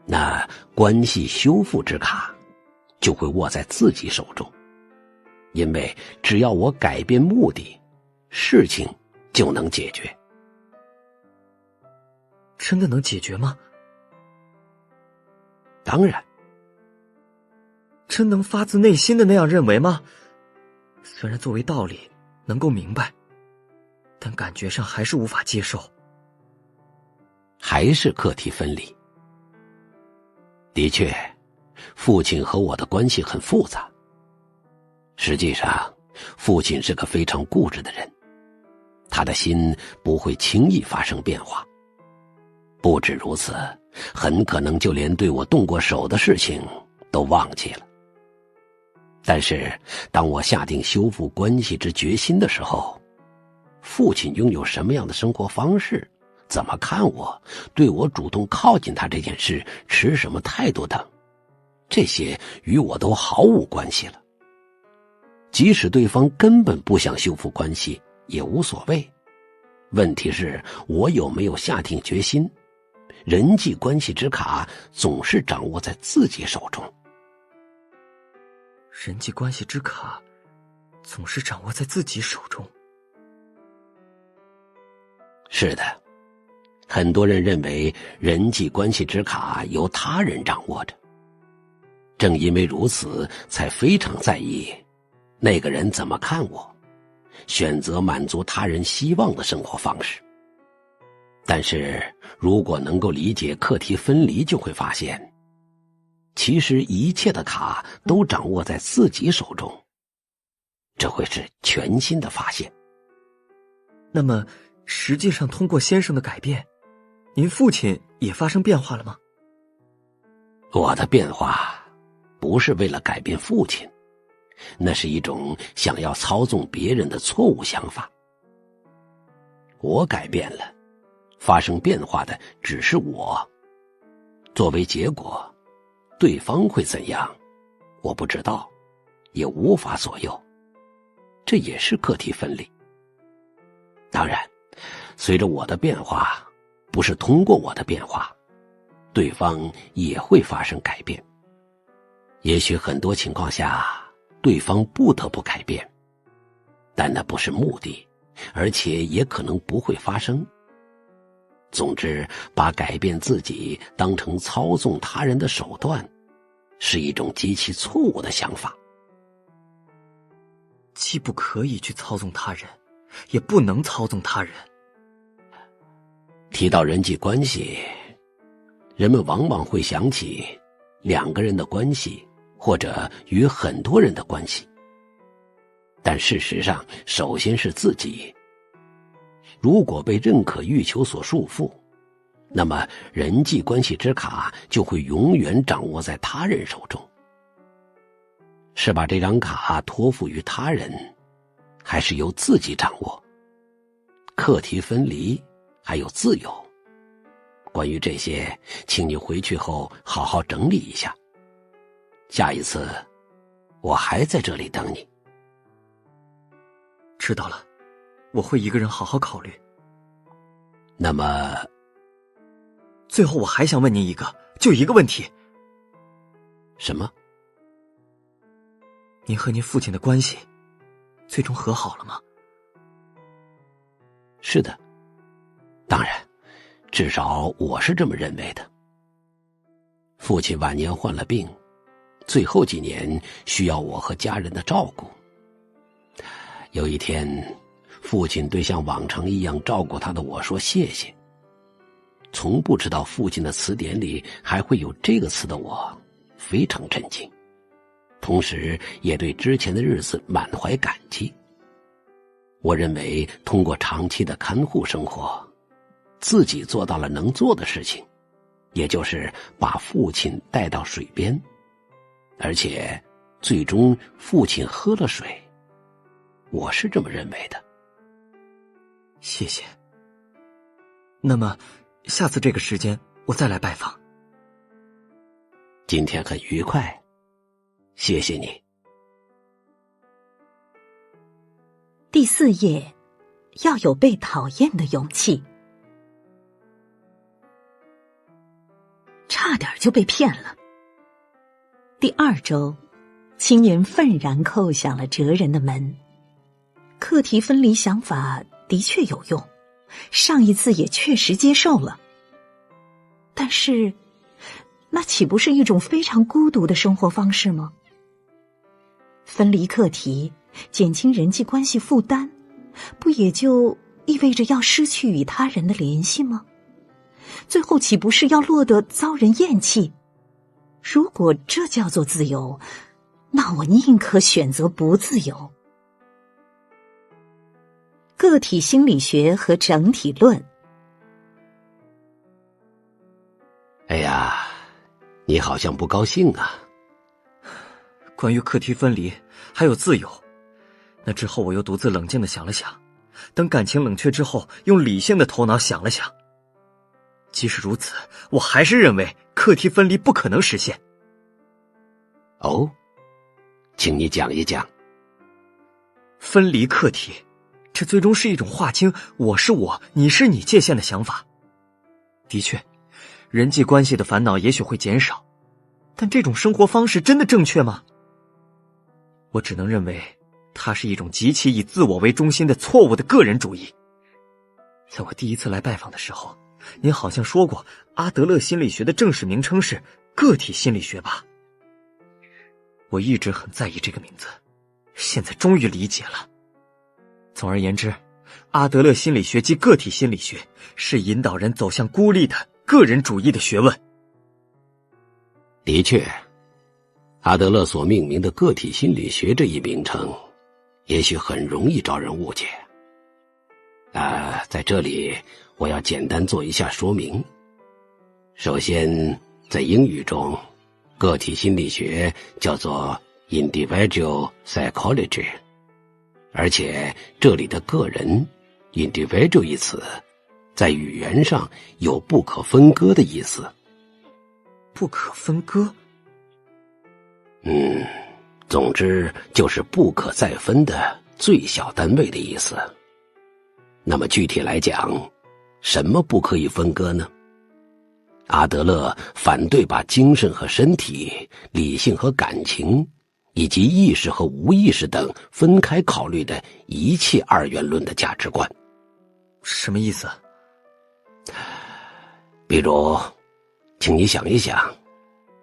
[SPEAKER 3] 那关系修复之卡就会握在自己手中。因为只要我改变目的，事情就能解决。
[SPEAKER 2] 真的能解决吗？
[SPEAKER 3] 当然。
[SPEAKER 2] 真能发自内心的那样认为吗？虽然作为道理能够明白，但感觉上还是无法接受。
[SPEAKER 3] 还是课题分离。的确，父亲和我的关系很复杂。实际上，父亲是个非常固执的人，他的心不会轻易发生变化。不止如此，很可能就连对我动过手的事情都忘记了。但是，当我下定修复关系之决心的时候，父亲拥有什么样的生活方式，怎么看我，对我主动靠近他这件事持什么态度等，这些与我都毫无关系了。即使对方根本不想修复关系也无所谓，问题是我有没有下定决心。人际关系之卡总是掌握在自己手中。
[SPEAKER 2] 人际关系之卡总是掌握在自己手中。
[SPEAKER 3] 是的，很多人认为人际关系之卡由他人掌握着，正因为如此，才非常在意那个人怎么看我，选择满足他人希望的生活方式。但是如果能够理解课题分离，就会发现其实一切的卡都掌握在自己手中，这会是全新的发现。
[SPEAKER 2] 那么实际上通过先生的改变，您父亲也发生变化了吗？
[SPEAKER 3] 我的变化不是为了改变父亲，那是一种想要操纵别人的错误想法。我改变了，发生变化的只是我。作为结果，对方会怎样，我不知道，也无法左右。这也是课题分离。当然，随着我的变化，不是通过我的变化，对方也会发生改变。也许很多情况下，对方不得不改变，但那不是目的，而且也可能不会发生。总之，把改变自己当成操纵他人的手段，是一种极其错误的想法。
[SPEAKER 2] 既不可以去操纵他人，也不能操纵他人。
[SPEAKER 3] 提到人际关系，人们往往会想起两个人的关系，或者与很多人的关系。但事实上，首先是自己。如果被认可欲求所束缚，那么人际关系之卡就会永远掌握在他人手中。是把这张卡托付于他人，还是由自己掌握？课题分离还有自由，关于这些，请你回去后好好整理一下。下一次我还在这里等你。
[SPEAKER 2] 知道了，我会一个人好好考虑。
[SPEAKER 3] 那么
[SPEAKER 2] 最后我还想问您就一个问题。
[SPEAKER 3] 什么？
[SPEAKER 2] 您和您父亲的关系最终和好了吗？
[SPEAKER 3] 是的，当然，至少我是这么认为的。父亲晚年患了病，最后几年需要我和家人的照顾。有一天，父亲对像往常一样照顾他的我说谢谢。从不知道父亲的词典里还会有这个词的我，非常震惊，同时也对之前的日子满怀感激。我认为通过长期的看护生活，自己做到了能做的事情，也就是把父亲带到水边，而且最终父亲喝了水。我是这么认为的。
[SPEAKER 2] 谢谢。那么下次这个时间我再来拜访。
[SPEAKER 3] 今天很愉快，谢谢你。
[SPEAKER 1] 第4页，要有被讨厌的勇气。差点就被骗了。第2周，青年愤然叩响了哲人的门。课题分离想法的确有用，上一次也确实接受了。但是，那岂不是一种非常孤独的生活方式吗？分离课题，减轻人际关系负担，不也就意味着要失去与他人的联系吗？最后岂不是要落得遭人厌弃？如果这叫做自由，那我宁可选择不自由。个体心理学和整体论。
[SPEAKER 3] 哎呀，你好像不高兴啊。
[SPEAKER 2] 关于课题分离还有自由，那之后我又独自冷静地想了想，等感情冷却之后，用理性的头脑想了想。即使如此，我还是认为课题分离不可能实现。
[SPEAKER 3] 哦，请你讲一讲。
[SPEAKER 2] 分离课题，这最终是一种划清我是我，你是你界限的想法。的确，人际关系的烦恼也许会减少，但这种生活方式真的正确吗？我只能认为它是一种极其以自我为中心的错误的个人主义。在我第一次来拜访的时候，您好像说过阿德勒心理学的正式名称是个体心理学吧？我一直很在意这个名字，现在终于理解了。总而言之，阿德勒心理学及个体心理学是引导人走向孤立的个人主义的学问。
[SPEAKER 3] 的确，阿德勒所命名的个体心理学这一名称也许很容易招人误解。在这里我要简单做一下说明。首先，在英语中，个体心理学叫做 individual psychology， 而且这里的个人 individual 一词在语言上有不可分割的意思。
[SPEAKER 2] 不可分割？
[SPEAKER 3] 总之就是不可再分的最小单位的意思。那么具体来讲，什么不可以分割呢？阿德勒反对把精神和身体、理性和感情，以及意识和无意识等分开考虑的一切二元论的价值观。
[SPEAKER 2] 什么意思？
[SPEAKER 3] 比如，请你想一想，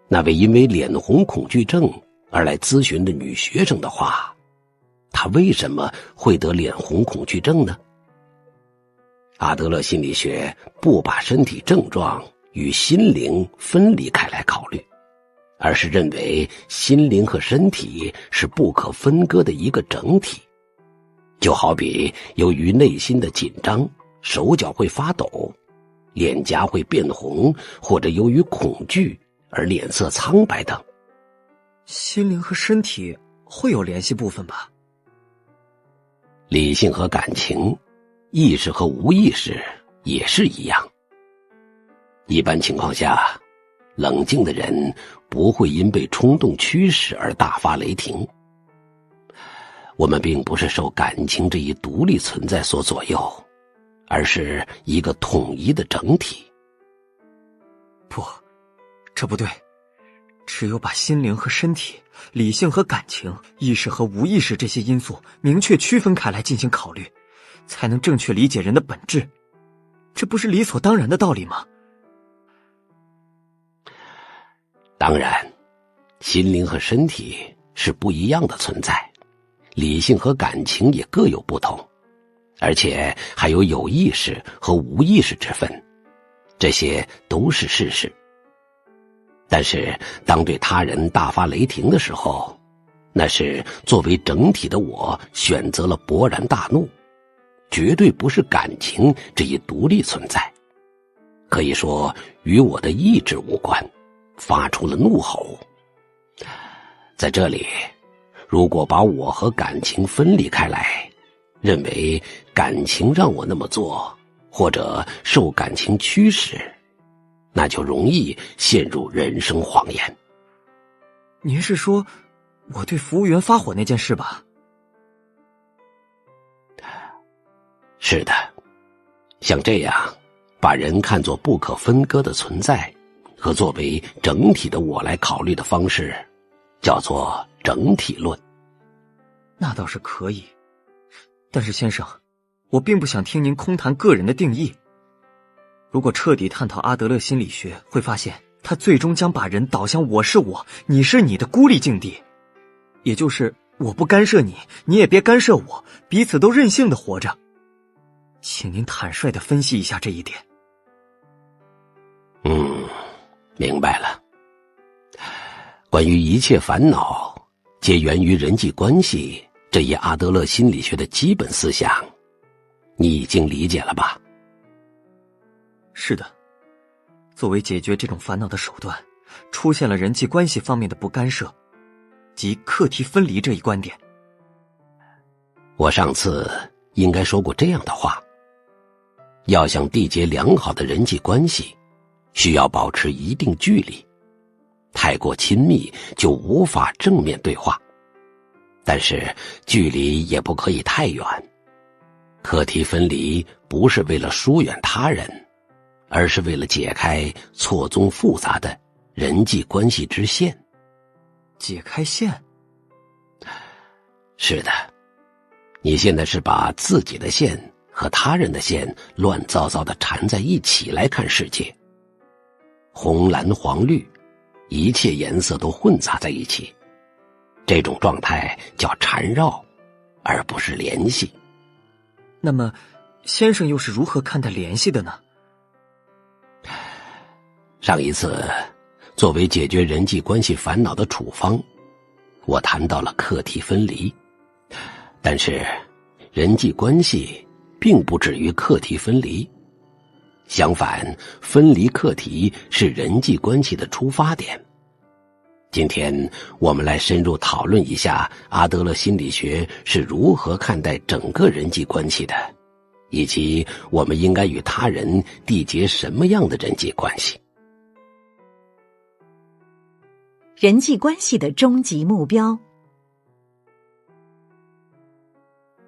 [SPEAKER 3] 那位因为脸红恐惧症而来咨询的女学生的话，她为什么会得脸红恐惧症呢？阿德勒心理学不把身体症状与心灵分离开来考虑，而是认为心灵和身体是不可分割的一个整体。就好比由于内心的紧张，手脚会发抖，脸颊会变红，或者由于恐惧而脸色苍白等。
[SPEAKER 2] 心灵和身体会有联系部分吧？
[SPEAKER 3] 理性和感情，意识和无意识也是一样。一般情况下，冷静的人不会因被冲动驱使而大发雷霆。我们并不是受感情这一独立存在所左右，而是一个统一的整体。
[SPEAKER 2] 不，这不对。只有把心灵和身体、理性和感情、意识和无意识这些因素明确区分开来进行考虑，才能正确理解人的本质。这不是理所当然的道理吗？
[SPEAKER 3] 当然，心灵和身体是不一样的存在，理性和感情也各有不同，而且还有有意识和无意识之分，这些都是事实。但是当对他人大发雷霆的时候，那是作为整体的我选择了勃然大怒，绝对不是感情这一独立存在，可以说与我的意志无关，发出了怒吼。在这里，如果把我和感情分离开来，认为感情让我那么做，或者受感情驱使，那就容易陷入人生谎言。
[SPEAKER 2] 您是说我对服务员发火那件事吧？
[SPEAKER 3] 是的，像这样把人看作不可分割的存在和作为整体的我来考虑的方式，叫做整体论。
[SPEAKER 2] 那倒是可以，但是先生，我并不想听您空谈个人的定义。如果彻底探讨阿德勒心理学，会发现他最终将把人导向我是我，你是你的孤立境地，也就是我不干涉你，你也别干涉我，彼此都任性的活着。请您坦率地分析一下这一点。
[SPEAKER 3] 明白了。关于一切烦恼皆源于人际关系这一阿德勒心理学的基本思想，你已经理解了吧？
[SPEAKER 2] 是的，作为解决这种烦恼的手段，出现了人际关系方面的不干涉，即课题分离这一观点。
[SPEAKER 3] 我上次应该说过这样的话：要想缔结良好的人际关系，需要保持一定距离，太过亲密就无法正面对话，但是距离也不可以太远。课题分离不是为了疏远他人，而是为了解开错综复杂的人际关系之线。
[SPEAKER 2] 解开线？
[SPEAKER 3] 是的，你现在是把自己的线和他人的线乱糟糟地缠在一起来看世界，红蓝黄绿，一切颜色都混杂在一起，这种状态叫缠绕，而不是联系。
[SPEAKER 2] 那么先生又是如何看待联系的呢？
[SPEAKER 3] 上一次作为解决人际关系烦恼的处方，我谈到了课题分离，但是人际关系并不止于课题分离，相反，分离课题是人际关系的出发点。今天我们来深入讨论一下阿德勒心理学是如何看待整个人际关系的，以及我们应该与他人缔结什么样的人际关系。
[SPEAKER 1] 人际关系的终极目标。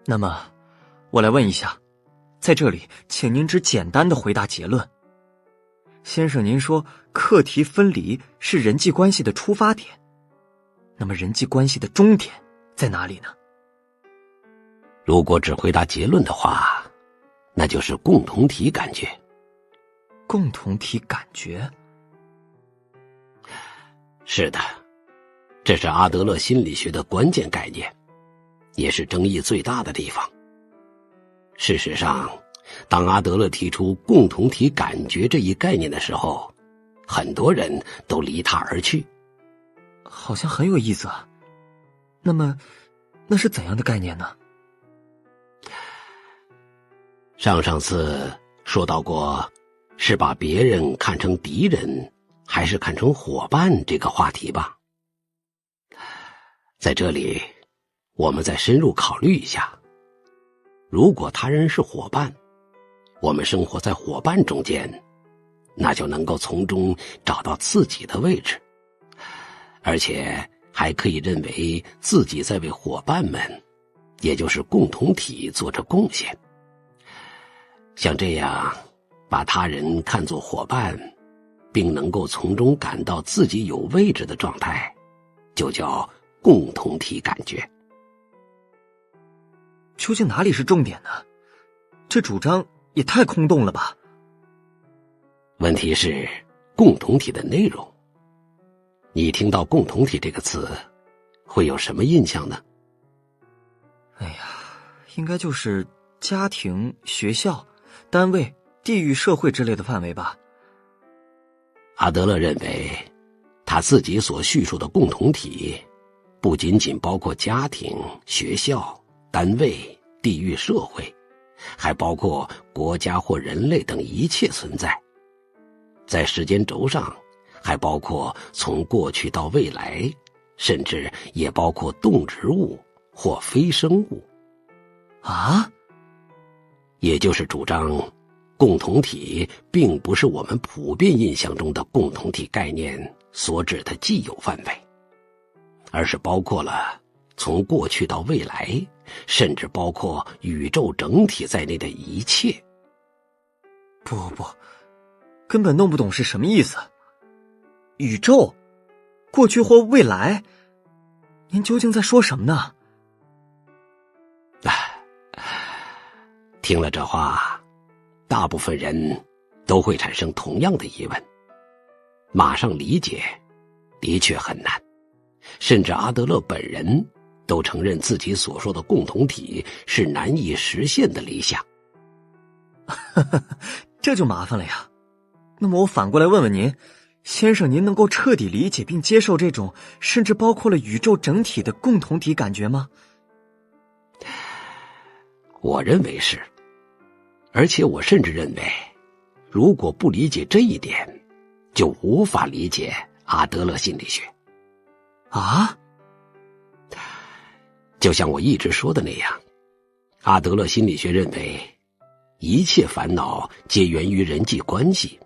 [SPEAKER 2] 那么我来问一下，在这里请您只简单的回答结论。先生，您说课题分离是人际关系的出发点，那么人际关系的终点在哪里呢？
[SPEAKER 3] 如果只回答结论的话，那就是共同体感觉。
[SPEAKER 2] 共同体感觉？
[SPEAKER 3] 是的，这是阿德勒心理学的关键概念，也是争议最大的地方。事实上，当阿德勒提出共同体感觉这一概念的时候，很多人都离他而去。
[SPEAKER 2] 好像很有意思啊。那么那是怎样的概念呢？
[SPEAKER 3] 上次说到过，是把别人看成敌人还是看成伙伴这个话题吧。在这里我们再深入考虑一下，如果他人是伙伴，我们生活在伙伴中间，那就能够从中找到自己的位置，而且还可以认为自己在为伙伴们，也就是共同体做着贡献。像这样把他人看作伙伴，并能够从中感到自己有位置的状态，就叫共同体感觉。
[SPEAKER 2] 究竟哪里是重点呢？这主张也太空洞了吧。
[SPEAKER 3] 问题是共同体的内容。你听到共同体这个词会有什么印象呢？
[SPEAKER 2] 哎呀，应该就是家庭、学校、单位、地域、社会之类的范围吧。
[SPEAKER 3] 阿德勒认为，他自己所叙述的共同体不仅仅包括家庭、学校、单位、地域、社会，还包括国家或人类等一切存在。在时间轴上，还包括从过去到未来，甚至也包括动植物或非生物。
[SPEAKER 2] 啊？
[SPEAKER 3] 也就是主张共同体并不是我们普遍印象中的共同体概念所指的既有范围，而是包括了从过去到未来，甚至包括宇宙整体在内的一切。
[SPEAKER 2] 不，根本弄不懂是什么意思。宇宙？过去或未来？您究竟在说什么呢？
[SPEAKER 3] 听了这话，大部分人都会产生同样的疑问，马上理解的确很难，甚至阿德勒本人都承认自己所说的共同体是难以实现的理想。
[SPEAKER 2] 这就麻烦了呀。那么我反过来问问您，先生，您能够彻底理解并接受这种甚至包括了宇宙整体的共同体感觉吗？
[SPEAKER 3] 我认为是，而且我甚至认为，如果不理解这一点，就无法理解阿德勒心理学。
[SPEAKER 2] 啊？
[SPEAKER 3] 就像我一直说的那样，阿德勒心理学认为，一切烦恼皆源于人际关系，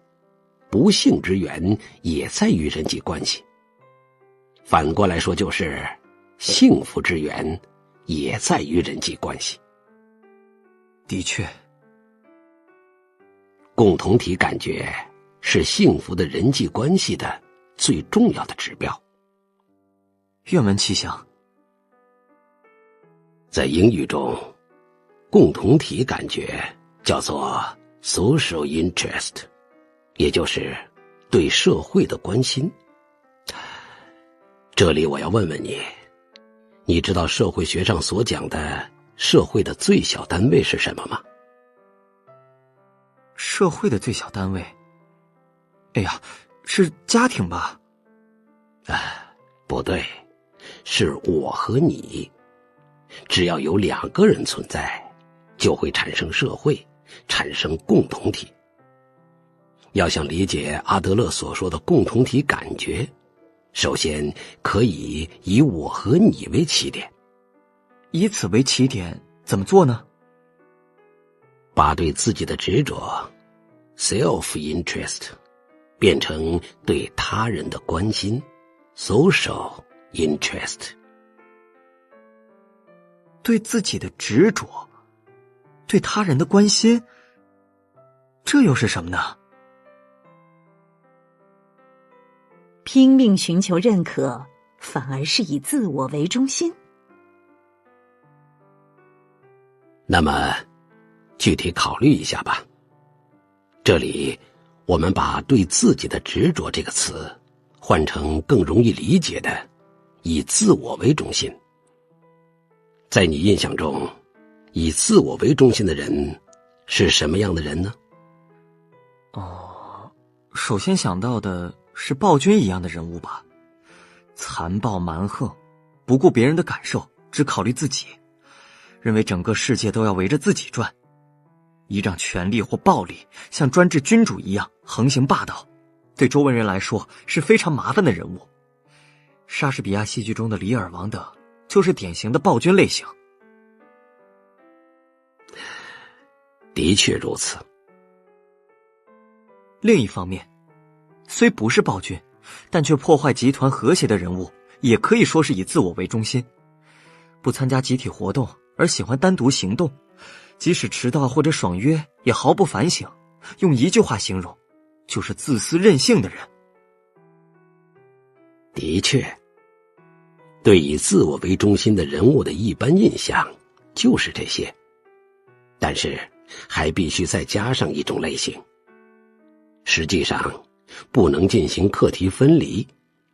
[SPEAKER 3] 不幸之源也在于人际关系。反过来说，就是幸福之源也在于人际关系。
[SPEAKER 2] 的确，
[SPEAKER 3] 共同体感觉是幸福的人际关系的最重要的指标。
[SPEAKER 2] 愿闻其详。
[SPEAKER 3] 在英语中，共同体感觉叫做 social interest， 也就是对社会的关心。这里我要问问你，你知道社会学上所讲的社会的最小单位是什么吗？
[SPEAKER 2] 社会的最小单位，哎呀，是家庭吧？
[SPEAKER 3] 不对，是我和你。只要有两个人存在，就会产生社会，产生共同体。要想理解阿德勒所说的共同体感觉，首先可以以我和你为起点。
[SPEAKER 2] 以此为起点，怎么做呢？
[SPEAKER 3] 把对自己的执着 self-interest 变成对他人的关心 social interest。
[SPEAKER 2] 对自己的执着，对他人的关心，这又是什么呢？
[SPEAKER 1] 拼命寻求认可，反而是以自我为中心。
[SPEAKER 3] 那么，具体考虑一下吧。这里，我们把对自己的执着这个词换成更容易理解的，以自我为中心。在你印象中，以自我为中心的人是什么样的人呢？
[SPEAKER 2] 首先想到的是暴君一样的人物吧。残暴蛮横，不顾别人的感受，只考虑自己，认为整个世界都要围着自己转，以让权力或暴力像专制君主一样横行霸道，对周围人来说是非常麻烦的人物。莎士比亚戏剧中的李尔王等就是典型的暴君类型。
[SPEAKER 3] 的确如此。
[SPEAKER 2] 另一方面，虽不是暴君，但却破坏集团和谐的人物，也可以说是以自我为中心。不参加集体活动，而喜欢单独行动，即使迟到或者爽约也毫不反省，用一句话形容，就是自私任性的人。
[SPEAKER 3] 的确，对以自我为中心的人物的一般印象就是这些，但是还必须再加上一种类型。实际上，不能进行课题分离，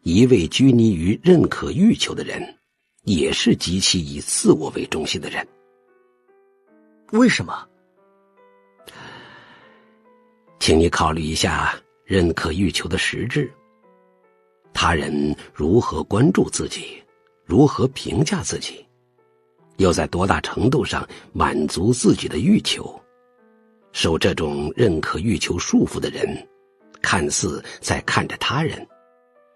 [SPEAKER 3] 一味拘泥于认可欲求的人，也是极其以自我为中心的人。
[SPEAKER 2] 为什么？
[SPEAKER 3] 请你考虑一下认可欲求的实质。他人如何关注自己，如何评价自己，又在多大程度上满足自己的欲求。受这种认可欲求束缚的人，看似在看着他人，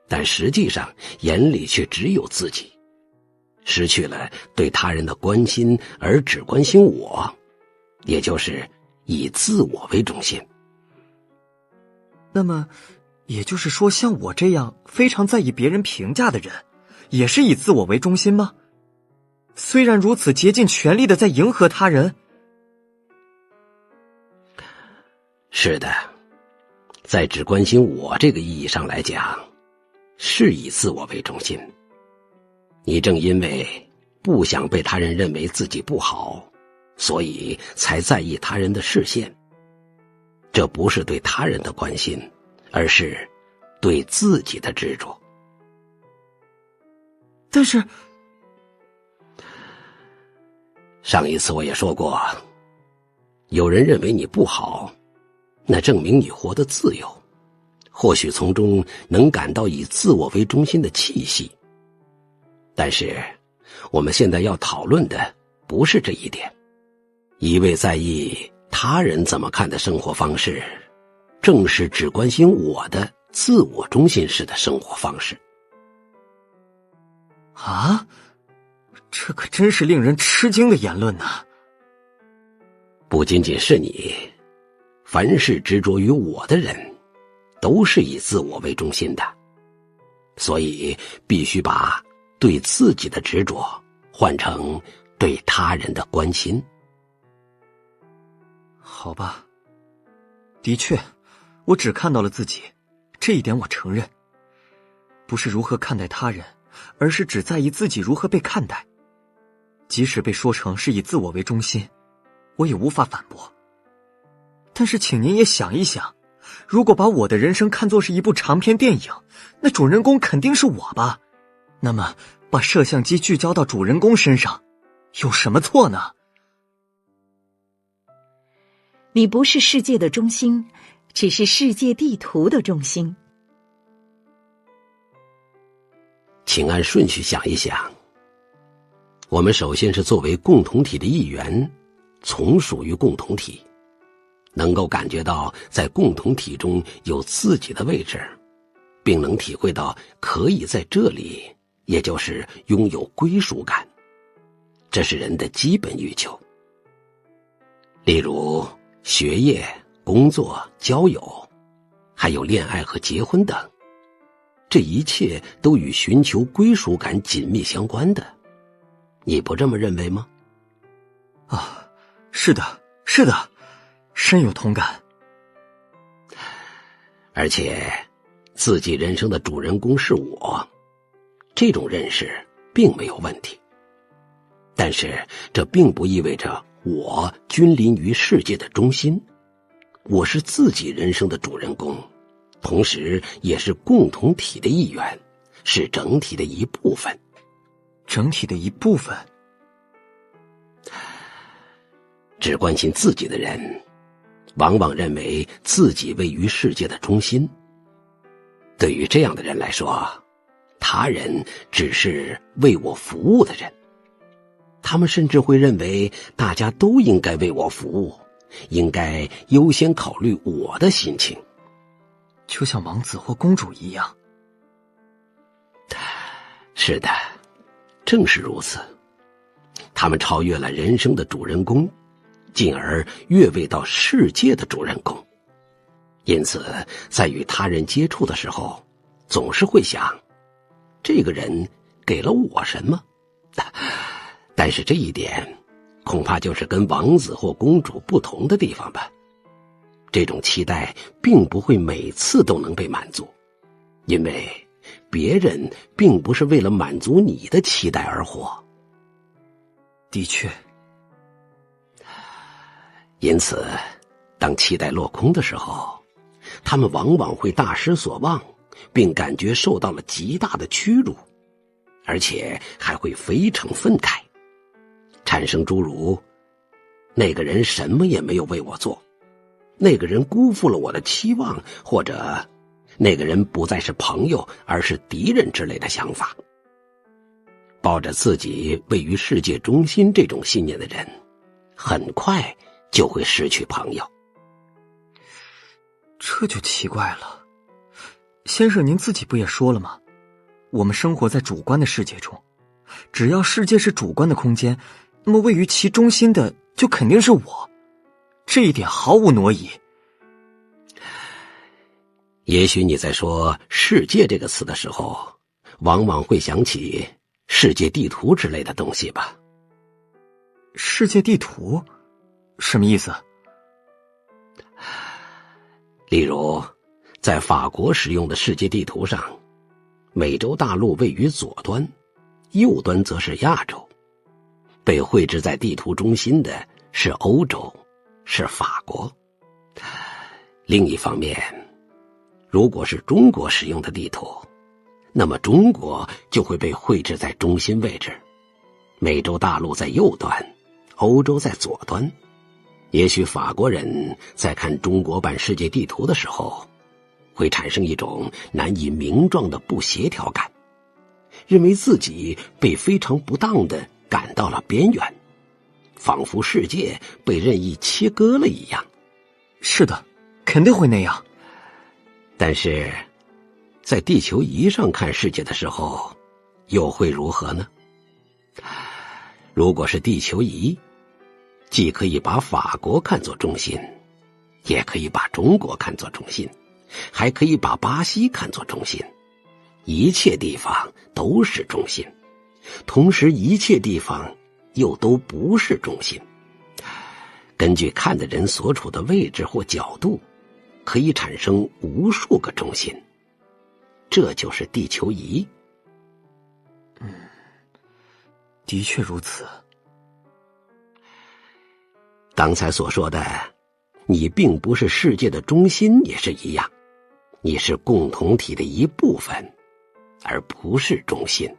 [SPEAKER 3] 但实际上眼里却只有自己，失去了对他人的关心，而只关心我，也就是以自我为中心。
[SPEAKER 2] 那么也就是说，像我这样非常在意别人评价的人，也是以自我为中心吗？虽然如此，竭尽全力的在迎合他人。
[SPEAKER 3] 是的，在只关心我这个意义上来讲，是以自我为中心。你正因为不想被他人认为自己不好，所以才在意他人的视线。这不是对他人的关心，而是对自己的执着。
[SPEAKER 2] 但是
[SPEAKER 3] 上一次我也说过，有人认为你不好，那证明你活得自由，或许从中能感到以自我为中心的气息。但是我们现在要讨论的不是这一点，一味在意他人怎么看的生活方式，正是只关心我的自我中心式的生活方式。
[SPEAKER 2] 啊，这可真是令人吃惊的言论呐！
[SPEAKER 3] 不仅仅是你，凡是执着于我的人，都是以自我为中心的，所以必须把对自己的执着换成对他人的关心。
[SPEAKER 2] 好吧，的确，我只看到了自己，这一点我承认。不是如何看待他人，而是只在意自己如何被看待。即使被说成是以自我为中心，我也无法反驳。但是请您也想一想，如果把我的人生看作是一部长篇电影，那主人公肯定是我吧？那么把摄像机聚焦到主人公身上，有什么错呢？
[SPEAKER 1] 你不是世界的中心，只是世界地图的中心。
[SPEAKER 3] 请按顺序想一想，我们首先是作为共同体的一员，从属于共同体，能够感觉到在共同体中有自己的位置，并能体会到可以在这里，也就是拥有归属感，这是人的基本欲求。例如学业、工作、交友，还有恋爱和结婚等，这一切都与寻求归属感紧密相关的，你不这么认为吗？
[SPEAKER 2] 啊，是的，是的，深有同感。
[SPEAKER 3] 而且自己人生的主人公是我，这种认识并没有问题。但是这并不意味着我君临于世界的中心，我是自己人生的主人公，同时也是共同体的一员，是整体的一部分。
[SPEAKER 2] 整体的一部分？
[SPEAKER 3] 只关心自己的人，往往认为自己位于世界的中心。对于这样的人来说，他人只是为我服务的人。他们甚至会认为大家都应该为我服务，应该优先考虑我的心情。
[SPEAKER 2] 就像王子或公主一样。
[SPEAKER 3] 是的，正是如此。他们超越了人生的主人公，进而越位到世界的主人公。因此在与他人接触的时候，总是会想，这个人给了我什么？但是这一点恐怕就是跟王子或公主不同的地方吧。这种期待并不会每次都能被满足，因为别人并不是为了满足你的期待而活。
[SPEAKER 2] 的确。
[SPEAKER 3] 因此当期待落空的时候，他们往往会大失所望，并感觉受到了极大的屈辱，而且还会非常愤慨，产生诸如那个人什么也没有为我做，那个人辜负了我的期望，或者那个人不再是朋友而是敌人之类的想法。抱着自己位于世界中心这种信念的人，很快就会失去朋友。
[SPEAKER 2] 这就奇怪了。先生您自己不也说了吗？我们生活在主观的世界中，只要世界是主观的空间，那么位于其中心的就肯定是我，这一点毫无挪移。
[SPEAKER 3] 也许你在说世界这个词的时候，往往会想起世界地图之类的东西吧。
[SPEAKER 2] 世界地图？什么意思？
[SPEAKER 3] 例如在法国使用的世界地图上，美洲大陆位于左端，右端则是亚洲，被绘制在地图中心的是欧洲，是法国。另一方面，如果是中国使用的地图，那么中国就会被绘制在中心位置，美洲大陆在右端，欧洲在左端。也许法国人在看中国版世界地图的时候，会产生一种难以名状的不协调感，认为自己被非常不当地赶到了边缘，仿佛世界被任意切割了一样。
[SPEAKER 2] 是的，肯定会那样。
[SPEAKER 3] 但是在地球仪上看世界的时候，又会如何呢？如果是地球仪，既可以把法国看作中心，也可以把中国看作中心，还可以把巴西看作中心，一切地方都是中心，同时一切地方又都不是中心。根据看的人所处的位置或角度，可以产生无数个中心，这就是地球仪。
[SPEAKER 2] 的确如此。
[SPEAKER 3] 刚才所说的，你并不是世界的中心也是一样，你是共同体的一部分，而不是中心。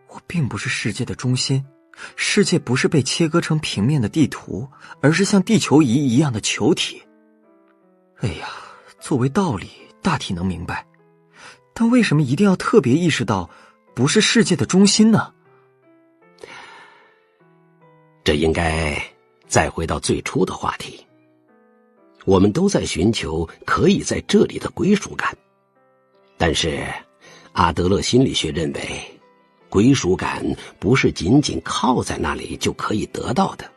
[SPEAKER 2] 我并不是世界的中心，世界不是被切割成平面的地图，而是像地球仪一样的球体。哎呀，作为道理，大体能明白，但为什么一定要特别意识到不是世界的中心呢？
[SPEAKER 3] 这应该再回到最初的话题，我们都在寻求可以在这里的归属感，但是阿德勒心理学认为，归属感不是仅仅靠在那里就可以得到的，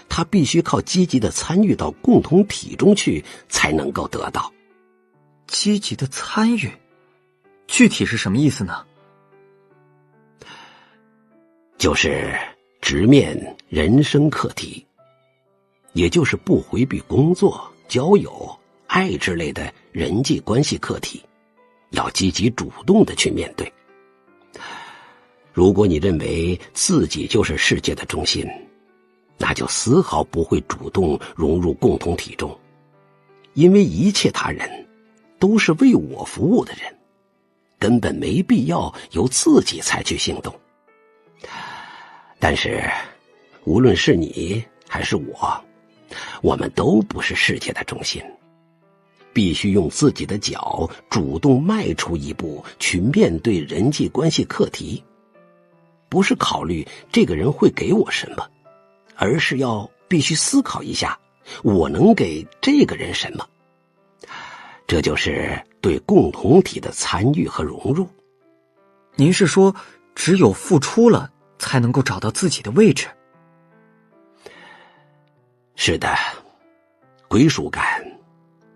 [SPEAKER 3] 它必须靠积极的参与到共同体中去才能够得到。
[SPEAKER 2] 积极的参与，具体是什么意思呢？
[SPEAKER 3] 就是直面人生课题，也就是不回避工作、交友、爱之类的人际关系课题，要积极主动地去面对。如果你认为自己就是世界的中心，那就丝毫不会主动融入共同体中，因为一切他人都是为我服务的人，根本没必要由自己采取行动。但是无论是你还是我们都不是世界的中心，必须用自己的脚主动迈出一步去面对人际关系课题，不是考虑这个人会给我什么，而是必须思考一下我能给这个人什么。这就是对共同体的参与和融入。
[SPEAKER 2] 您是说只有付出了才能够找到自己的位置？
[SPEAKER 3] 是的，归属感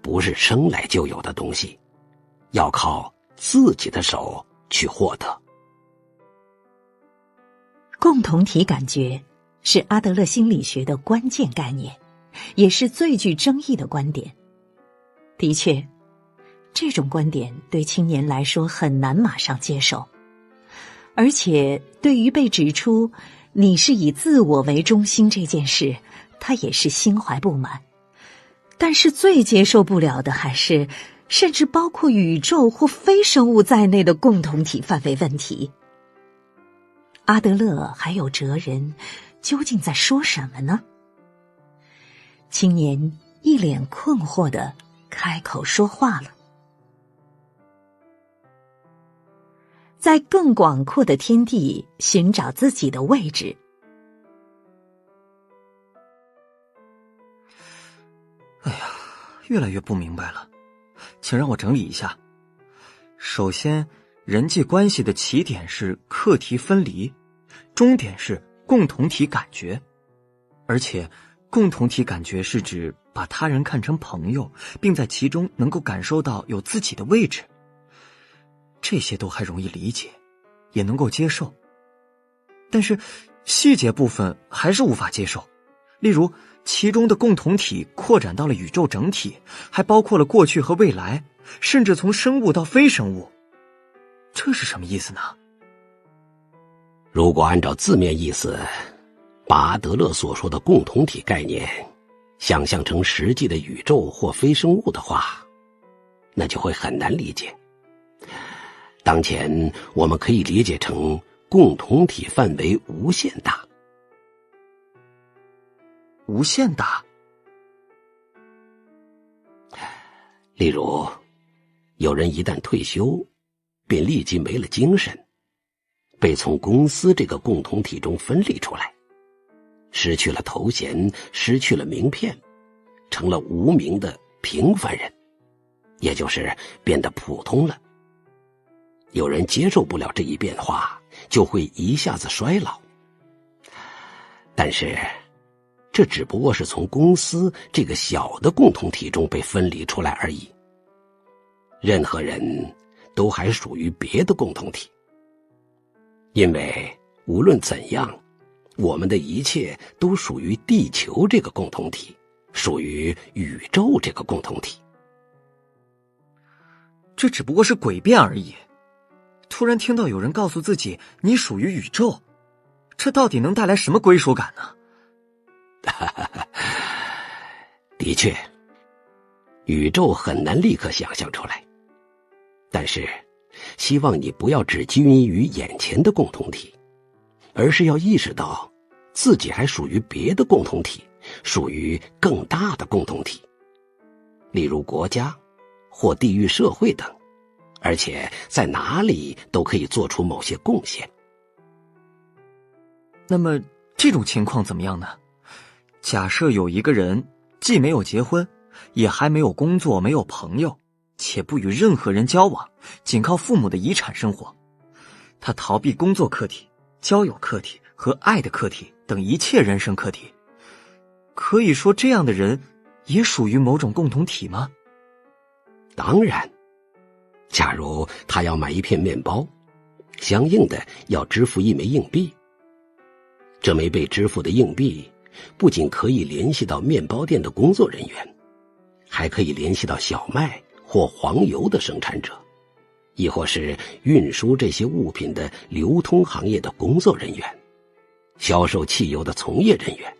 [SPEAKER 3] 不是生来就有的东西，要靠自己的手去获得。
[SPEAKER 1] 共同体感觉是阿德勒心理学的关键概念，也是最具争议的观点。的确，这种观点对青年来说很难马上接受，而且对于被指出你是以自我为中心这件事，他也是心怀不满。但是最接受不了的还是甚至包括宇宙或非生物在内的共同体范围问题。阿德勒还有哲人究竟在说什么呢？青年一脸困惑地开口说话了。在更广阔的天地寻找自己的位置。
[SPEAKER 2] 哎呀，越来越不明白了，请让我整理一下。首先，人际关系的起点是课题分离，终点是共同体感觉，而且共同体感觉是指把他人看成朋友，并在其中能够感受到有自己的位置。这些都还容易理解，也能够接受，但是细节部分还是无法接受。例如其中的共同体扩展到了宇宙整体，还包括了过去和未来，甚至从生物到非生物，这是什么意思呢？
[SPEAKER 3] 如果按照字面意思，把阿德勒所说的共同体概念想象成实际的宇宙或非生物的话，那就会很难理解。当前我们可以理解成共同体范围无限大。
[SPEAKER 2] 无限大。
[SPEAKER 3] 例如，有人一旦退休，便立即没了精神，被从公司这个共同体中分离出来，失去了头衔，失去了名片，成了无名的平凡人，也就是变得普通了。有人接受不了这一变化，就会一下子衰老。但是这只不过是从公司这个小的共同体中被分离出来而已。任何人都还属于别的共同体，因为无论怎样，我们的一切都属于地球这个共同体，属于宇宙这个共同体。
[SPEAKER 2] 这只不过是诡辩而已。突然听到有人告诉自己你属于宇宙，这到底能带来什么归属感呢？
[SPEAKER 3] 的确，宇宙很难立刻想象出来，但是希望你不要只拘泥于眼前的共同体，而是要意识到自己还属于别的共同体，属于更大的共同体，例如国家或地域社会等，而且在哪里都可以做出某些贡献。
[SPEAKER 2] 那么这种情况怎么样呢？假设有一个人既没有结婚，也还没有工作，没有朋友，且不与任何人交往，仅靠父母的遗产生活。他逃避工作课题、交友课题和爱的课题等一切人生课题。可以说这样的人也属于某种共同体吗？
[SPEAKER 3] 当然，假如他要买一片面包，相应的要支付一枚硬币。这枚被支付的硬币不仅可以联系到面包店的工作人员，还可以联系到小麦或黄油的生产者，亦或是运输这些物品的流通行业的工作人员，销售汽油的从业人员，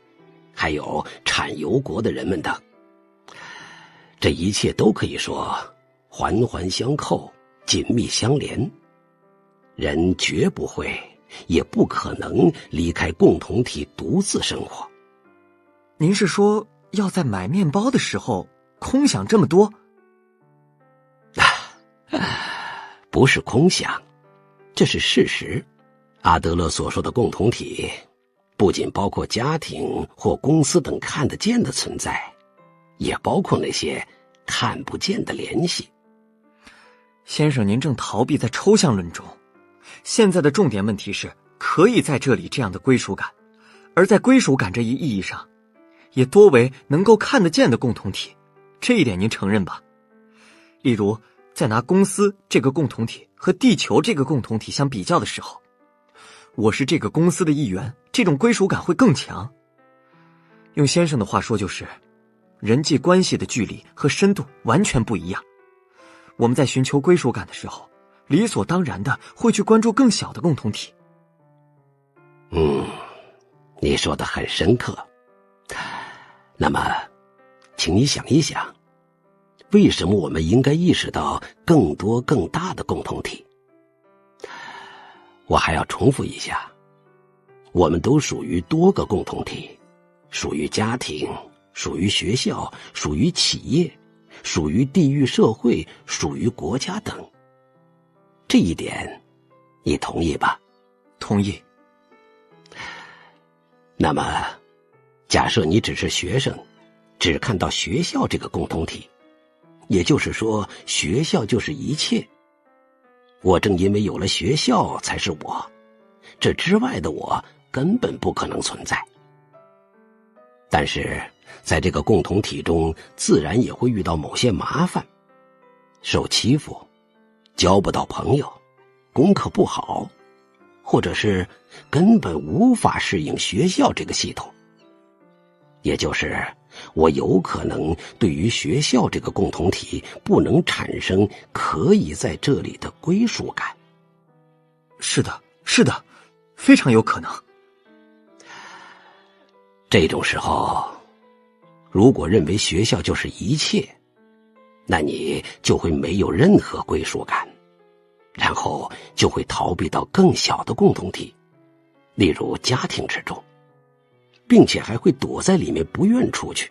[SPEAKER 3] 还有产油国的人们等。这一切都可以说环环相扣，紧密相连。人绝不会也不可能离开共同体独自生活。
[SPEAKER 2] 您是说要在买面包的时候空想这么多？
[SPEAKER 3] 不是空想，这是事实。阿德勒所说的共同体不仅包括家庭或公司等看得见的存在，也包括那些看不见的联系。
[SPEAKER 2] 先生，您正逃避在抽象论中，现在的重点问题是可以在这里这样的归属感，而在归属感这一意义上，也多为能够看得见的共同体，这一点您承认吧？例如在拿公司这个共同体和地球这个共同体相比较的时候，我是这个公司的一员，这种归属感会更强。用先生的话说，就是人际关系的距离和深度完全不一样。我们在寻求归属感的时候，理所当然的会去关注更小的共同体。
[SPEAKER 3] 你说得很深刻。那么请你想一想，为什么我们应该意识到更多更大的共同体？我还要重复一下，我们都属于多个共同体，属于家庭，属于学校，属于企业，属于地域社会，属于国家等。这一点你同意吧？
[SPEAKER 2] 同意。
[SPEAKER 3] 那么假设你只是学生，只看到学校这个共同体，也就是说学校就是一切，我正因为有了学校才是我，这之外的我根本不可能存在。但是在这个共同体中，自然也会遇到某些麻烦，受欺负，交不到朋友，功课不好，或者是根本无法适应学校这个系统。也就是我有可能对于学校这个共同体不能产生可以在这里的归属感。
[SPEAKER 2] 是的，是的，非常有可能。
[SPEAKER 3] 这种时候，如果认为学校就是一切，那你就会没有任何归属感，然后就会逃避到更小的共同体，例如家庭之中，并且还会躲在里面不愿出去。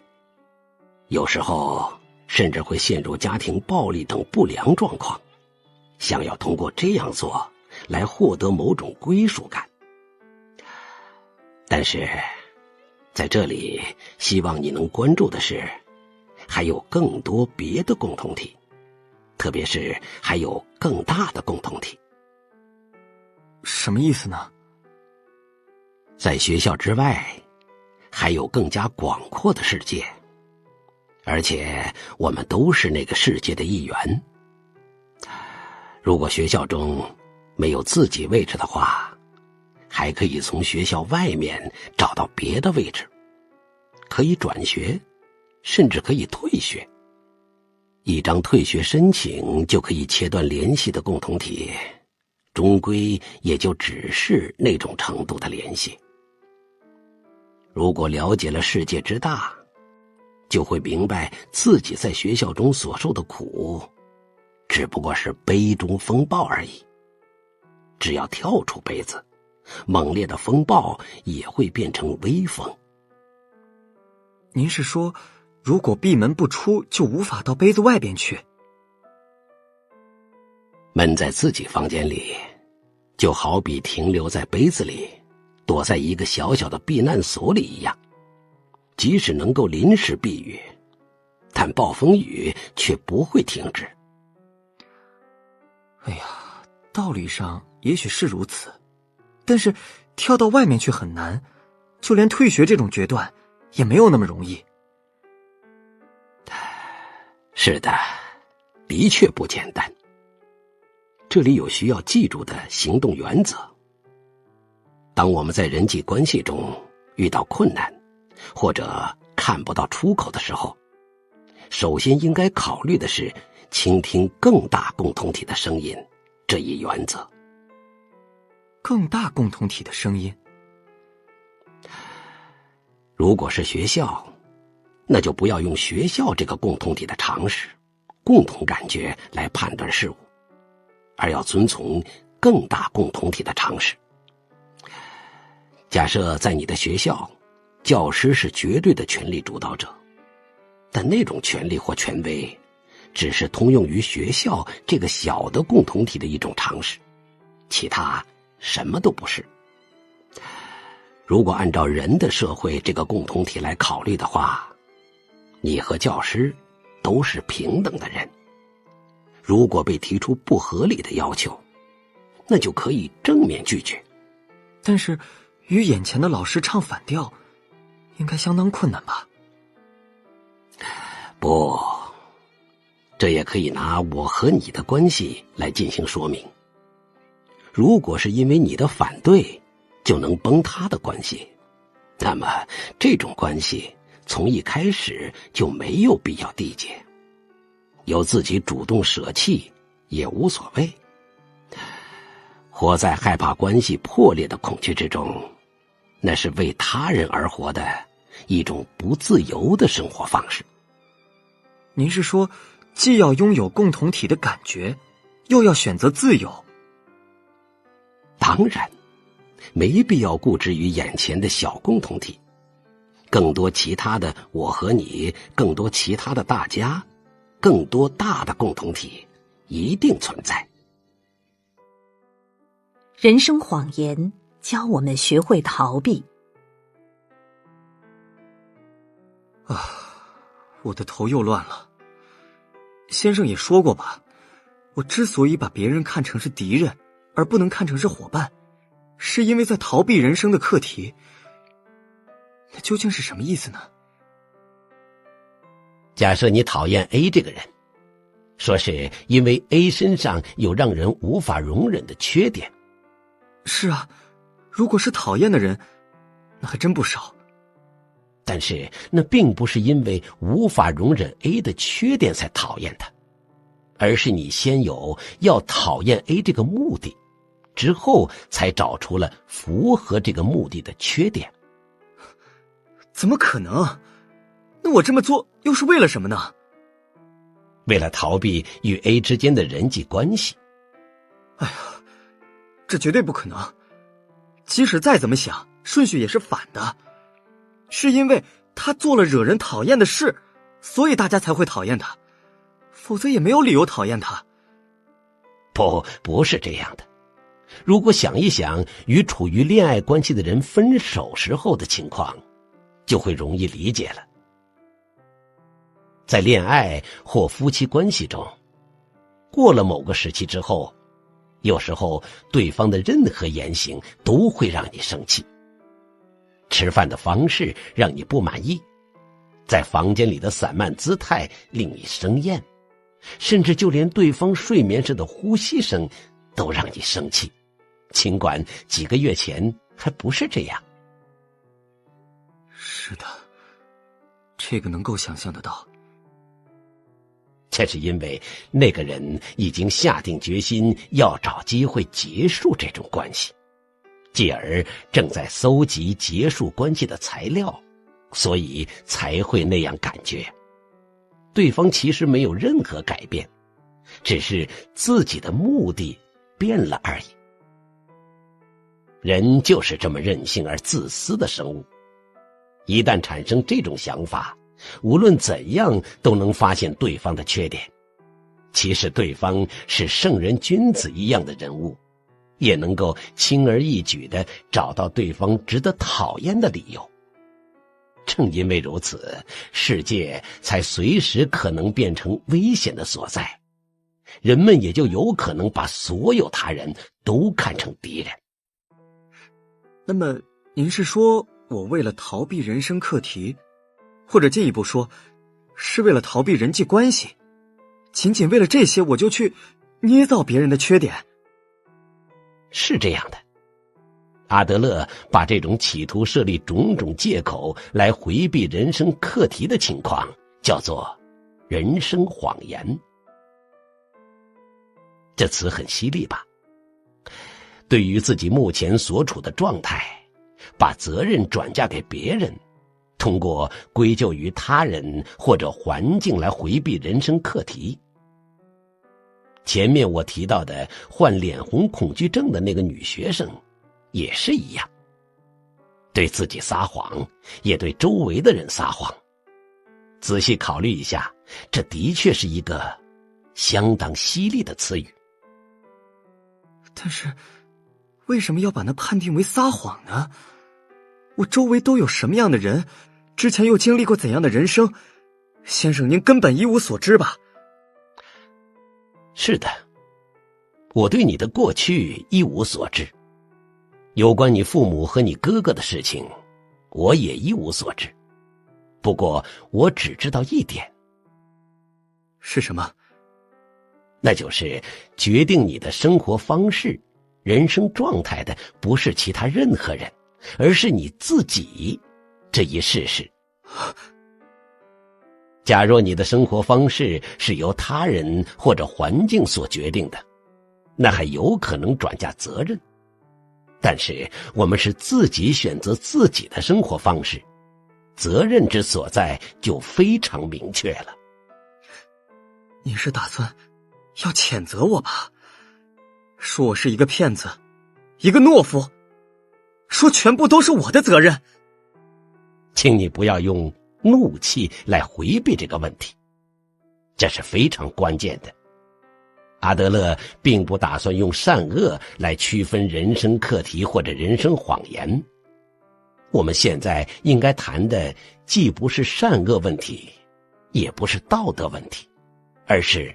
[SPEAKER 3] 有时候甚至会陷入家庭暴力等不良状况，想要通过这样做来获得某种归属感。但是在这里，希望你能关注的是，还有更多别的共同体，特别是还有更大的共同体。
[SPEAKER 2] 什么意思呢？
[SPEAKER 3] 在学校之外，还有更加广阔的世界，而且我们都是那个世界的一员。如果学校中没有自己位置的话，还可以从学校外面找到别的位置，可以转学，甚至可以退学。一张退学申请就可以切断联系的共同体，终归也就只是那种程度的联系。如果了解了世界之大，就会明白自己在学校中所受的苦，只不过是杯中风暴而已。只要跳出杯子，猛烈的风暴也会变成微风。
[SPEAKER 2] 您是说，如果闭门不出，就无法到杯子外边去？
[SPEAKER 3] 闷在自己房间里，就好比停留在杯子里，躲在一个小小的避难所里一样。即使能够临时避雨，但暴风雨却不会停止。
[SPEAKER 2] 哎呀，道理上也许是如此，但是跳到外面去很难，就连退学这种决断也没有那么容易。
[SPEAKER 3] 是的，的确不简单。这里有需要记住的行动原则。当我们在人际关系中遇到困难，或者看不到出口的时候，首先应该考虑的是倾听更大共同体的声音这一原则。
[SPEAKER 2] 更大共同体的声音？
[SPEAKER 3] 如果是学校，那就不要用学校这个共同体的常识、共同感觉来判断事物，而要遵从更大共同体的常识。假设在你的学校，教师是绝对的权力主导者，但那种权力或权威只是通用于学校这个小的共同体的一种常识，其他什么都不是。如果按照人的社会这个共同体来考虑的话，你和教师都是平等的人。如果被提出不合理的要求，那就可以正面拒绝。
[SPEAKER 2] 但是与眼前的老师唱反调，应该相当困难吧？
[SPEAKER 3] 不，这也可以拿我和你的关系来进行说明。如果是因为你的反对就能崩塌的关系，那么这种关系从一开始就没有必要缔结，由自己主动舍弃也无所谓。活在害怕关系破裂的恐惧之中，那是为他人而活的一种不自由的生活方式。
[SPEAKER 2] 您是说，既要拥有共同体的感觉，又要选择自由？
[SPEAKER 3] 当然，没必要固执于眼前的小共同体，更多其他的我和你，更多其他的大家，更多大的共同体一定存在。
[SPEAKER 1] 人生谎言教我们学会逃避。
[SPEAKER 2] 我的头又乱了。先生也说过吧，我之所以把别人看成是敌人，而不能看成是伙伴，是因为在逃避人生的课题。那究竟是什么意思呢？
[SPEAKER 3] 假设你讨厌 A 这个人，说是因为 A 身上有让人无法容忍的缺点。
[SPEAKER 2] 是啊，如果是讨厌的人，那还真不少。
[SPEAKER 3] 但是那并不是因为无法容忍 A 的缺点才讨厌他，而是你先有要讨厌 A 这个目的，之后才找出了符合这个目的的缺点。
[SPEAKER 2] 怎么可能？那我这么做又是为了什么呢？
[SPEAKER 3] 为了逃避与 A 之间的人际关系。
[SPEAKER 2] 哎呀，这绝对不可能。即使再怎么想，顺序也是反的。是因为他做了惹人讨厌的事，所以大家才会讨厌他，否则也没有理由讨厌他。
[SPEAKER 3] 不是这样的。如果想一想与处于恋爱关系的人分手时候的情况，就会容易理解了。在恋爱或夫妻关系中，过了某个时期之后，有时候对方的任何言行都会让你生气。吃饭的方式让你不满意，在房间里的散漫姿态令你生厌，甚至就连对方睡眠时的呼吸声都让你生气，尽管几个月前还不是这样。
[SPEAKER 2] 是的，这个能够想象得到。
[SPEAKER 3] 这是因为那个人已经下定决心要找机会结束这种关系，继而正在搜集结束关系的材料，所以才会那样感觉。对方其实没有任何改变，只是自己的目的变了而已。人就是这么任性而自私的生物，一旦产生这种想法，无论怎样都能发现对方的缺点。其实对方是圣人君子一样的人物，也能够轻而易举地找到对方值得讨厌的理由。正因为如此，世界才随时可能变成危险的所在，人们也就有可能把所有他人都看成敌人。
[SPEAKER 2] 那么您是说我为了逃避人生课题，或者进一步说是为了逃避人际关系，仅仅为了这些我就去捏造别人的缺点？
[SPEAKER 3] 是这样的，阿德勒把这种企图设立种种借口来回避人生课题的情况叫做人生谎言。这词很犀利吧？对于自己目前所处的状态，把责任转嫁给别人，通过归咎于他人或者环境来回避人生课题。前面我提到的患脸红恐惧症的那个女学生也是一样，对自己撒谎，也对周围的人撒谎。仔细考虑一下，这的确是一个相当犀利的词语。
[SPEAKER 2] 但是为什么要把那判定为撒谎呢？我周围都有什么样的人，之前又经历过怎样的人生，先生您根本一无所知吧？
[SPEAKER 3] 是的，我对你的过去一无所知，有关你父母和你哥哥的事情，我也一无所知。不过我只知道一点。
[SPEAKER 2] 是什么？
[SPEAKER 3] 那就是决定你的生活方式、人生状态的不是其他任何人，而是你自己这一事实。假若你的生活方式是由他人或者环境所决定的，那还有可能转嫁责任。但是我们是自己选择自己的生活方式，责任之所在就非常明确了。
[SPEAKER 2] 您是打算要谴责我吧？说我是一个骗子，一个懦夫，说全部都是我的责任。
[SPEAKER 3] 请你不要用怒气来回避这个问题，这是非常关键的。阿德勒并不打算用善恶来区分人生课题或者人生谎言。我们现在应该谈的既不是善恶问题，也不是道德问题，而是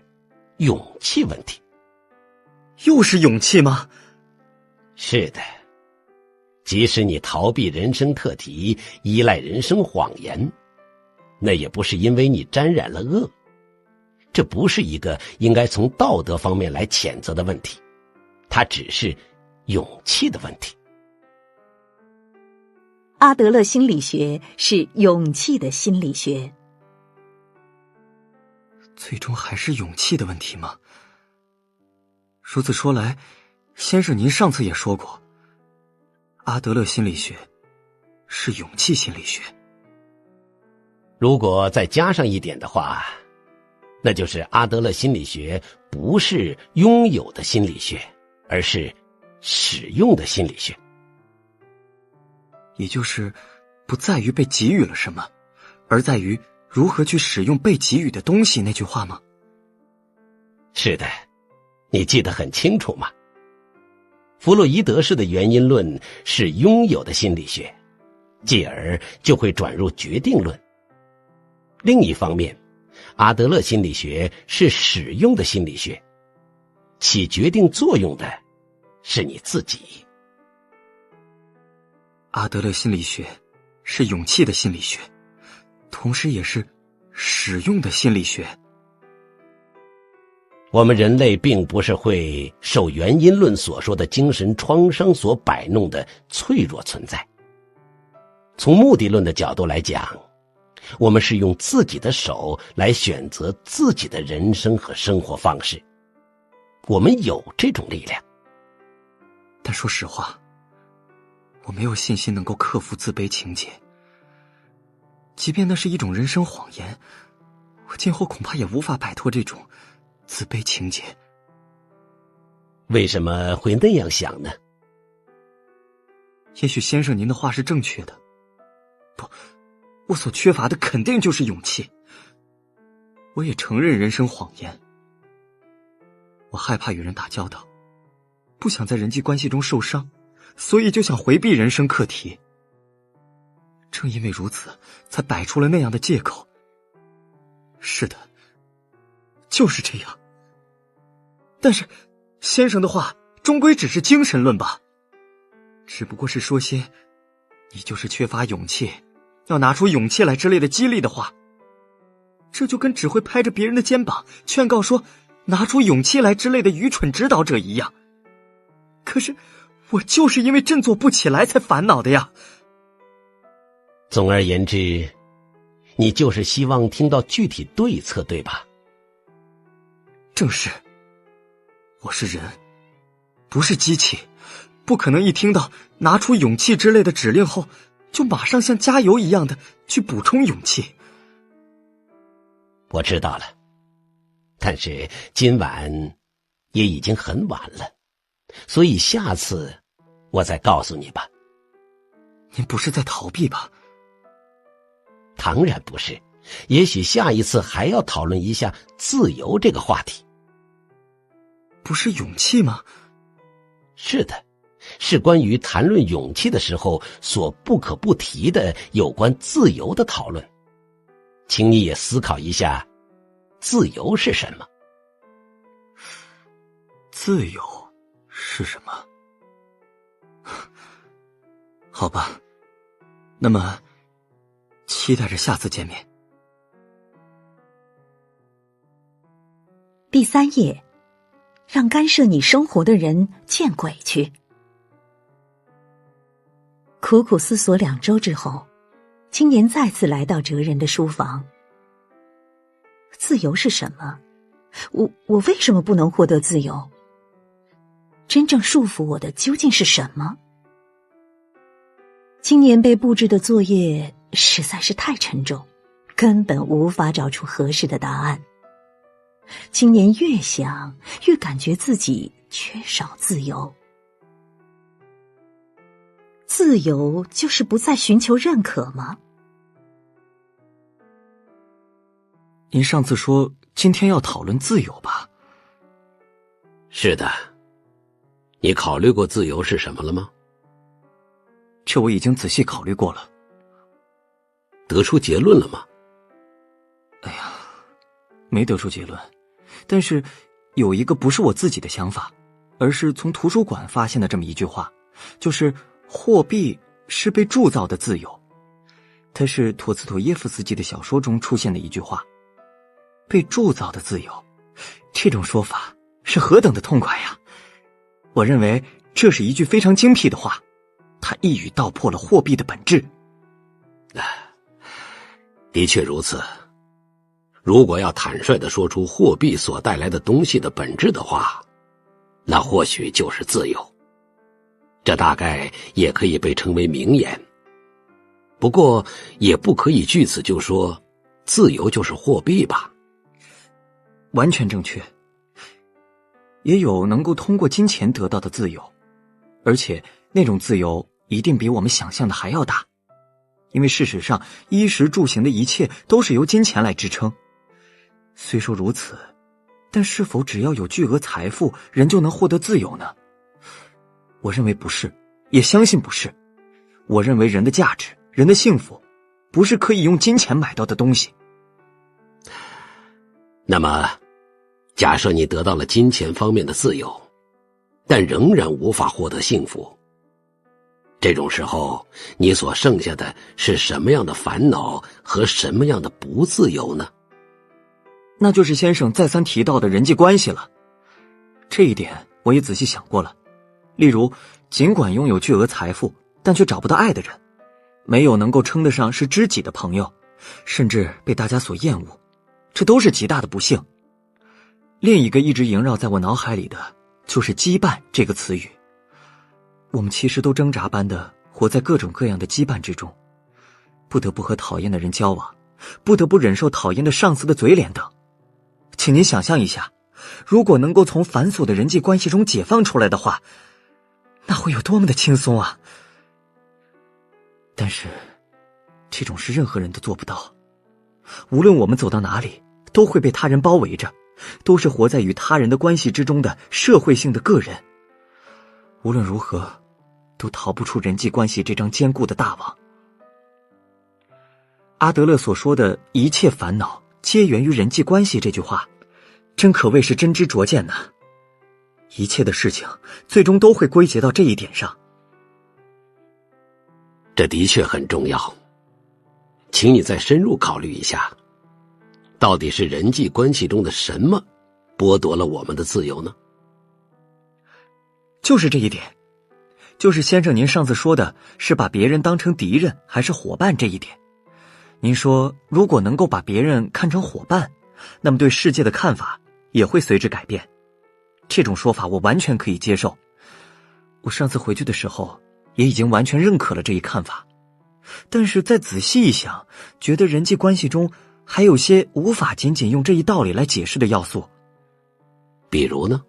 [SPEAKER 3] 勇气问题。
[SPEAKER 2] 又是勇气吗？
[SPEAKER 3] 是的，即使你逃避人生课题，依赖人生谎言，那也不是因为你沾染了恶。这不是一个应该从道德方面来谴责的问题，它只是勇气的问题。
[SPEAKER 1] 阿德勒心理学是勇气的心理学。
[SPEAKER 2] 最终还是勇气的问题吗？如此说来，先生您上次也说过，阿德勒心理学是勇气心理学。
[SPEAKER 3] 如果再加上一点的话，那就是阿德勒心理学不是拥有的心理学，而是使用的心理学。
[SPEAKER 2] 也就是不在于被给予了什么，而在于如何去使用被给予的东西那句话吗？
[SPEAKER 3] 是的，你记得很清楚嘛。弗洛伊德式的原因论是拥有的心理学，继而就会转入决定论。另一方面，阿德勒心理学是使用的心理学，起决定作用的是你自己。
[SPEAKER 2] 阿德勒心理学是勇气的心理学，同时也是使用的心理学。
[SPEAKER 3] 我们人类并不是会受原因论所说的精神创伤所摆弄的脆弱存在。从目的论的角度来讲，我们是用自己的手来选择自己的人生和生活方式，我们有这种力量。
[SPEAKER 2] 但说实话，我没有信心能够克服自卑情结，即便那是一种人生谎言，我今后恐怕也无法摆脱这种自卑情结。
[SPEAKER 3] 为什么会那样想呢？
[SPEAKER 2] 也许先生您的话是正确的，不，我所缺乏的肯定就是勇气。我也承认人生谎言，我害怕与人打交道，不想在人际关系中受伤，所以就想回避人生课题。正因为如此，才摆出了那样的借口。是的，就是这样。但是先生的话终归只是精神论吧，只不过是说些你就是缺乏勇气，要拿出勇气来之类的激励的话，这就跟只会拍着别人的肩膀劝告说拿出勇气来之类的愚蠢指导者一样。可是我就是因为振作不起来才烦恼的呀。
[SPEAKER 3] 总而言之，你就是希望听到具体对策，对吧？
[SPEAKER 2] 正是。我是人，不是机器，不可能一听到拿出勇气之类的指令后，就马上像加油一样的去补充勇气。
[SPEAKER 3] 我知道了，但是今晚也已经很晚了，所以下次我再告诉你吧。
[SPEAKER 2] 您不是在逃避吧？
[SPEAKER 3] 当然不是，也许下一次还要讨论一下自由这个话题。
[SPEAKER 2] 不是勇气吗？
[SPEAKER 3] 是的，是关于谈论勇气的时候所不可不提的有关自由的讨论。请你也思考一下，自由是什么？
[SPEAKER 2] 自由是什么？好吧，那么期待着下次见面。
[SPEAKER 1] 第3页，让干涉你生活的人见鬼去。苦苦思索2周之后，青年再次来到哲人的书房。自由是什么？我为什么不能获得自由？真正束缚我的究竟是什么？青年被布置的作业实在是太沉重，根本无法找出合适的答案。青年越想越感觉自己缺少自由。自由就是不再寻求认可吗？
[SPEAKER 2] 您上次说今天要讨论自由吧？
[SPEAKER 3] 是的。你考虑过自由是什么了吗？
[SPEAKER 2] 这我已经仔细考虑过了。
[SPEAKER 3] 得出结论了吗？
[SPEAKER 2] 哎呀，没得出结论，但是有一个不是我自己的想法，而是从图书馆发现的这么一句话，就是货币是被铸造的自由。它是陀思妥耶夫斯基的小说中出现的一句话，被铸造的自由，这种说法是何等的痛快呀！我认为这是一句非常精辟的话，它一语道破了货币的本质。
[SPEAKER 3] 的确如此。如果要坦率地说出货币所带来的东西的本质的话，那或许就是自由。这大概也可以被称为名言。不过也不可以据此就说自由就是货币吧。
[SPEAKER 2] 完全正确。也有能够通过金钱得到的自由，而且那种自由一定比我们想象的还要大。因为事实上衣食住行的一切都是由金钱来支撑。虽说如此，但是否只要有巨额财富，人就能获得自由呢？我认为不是，也相信不是。我认为人的价值，人的幸福，不是可以用金钱买到的东西。
[SPEAKER 3] 那么，假设你得到了金钱方面的自由，但仍然无法获得幸福，这种时候，你所剩下的是什么样的烦恼和什么样的不自由呢？
[SPEAKER 2] 那就是先生再三提到的人际关系了。这一点我也仔细想过了。例如，尽管拥有巨额财富，但却找不到爱的人，没有能够称得上是知己的朋友，甚至被大家所厌恶，这都是极大的不幸。另一个一直萦绕在我脑海里的，就是羁绊这个词语。我们其实都挣扎般的活在各种各样的羁绊之中，不得不和讨厌的人交往，不得不忍受讨厌的上司的嘴脸等。请您想象一下，如果能够从繁琐的人际关系中解放出来的话，那会有多么的轻松啊！但是，这种事任何人都做不到。无论我们走到哪里，都会被他人包围着，都是活在与他人的关系之中的社会性的个人。无论如何，都逃不出人际关系这张坚固的大网。阿德勒所说的一切烦恼皆源于人际关系这句话，真可谓是真知灼见呐。一切的事情最终都会归结到这一点上。
[SPEAKER 3] 这的确很重要，请你再深入考虑一下，到底是人际关系中的什么剥夺了我们的自由呢？
[SPEAKER 2] 就是这一点，就是先生您上次说的是把别人当成敌人还是伙伴这一点。您说如果能够把别人看成伙伴，那么对世界的看法也会随之改变。这种说法我完全可以接受。我上次回去的时候也已经完全认可了这一看法。但是再仔细一想，觉得人际关系中还有些无法仅仅用这一道理来解释的要素。
[SPEAKER 3] 比如呢？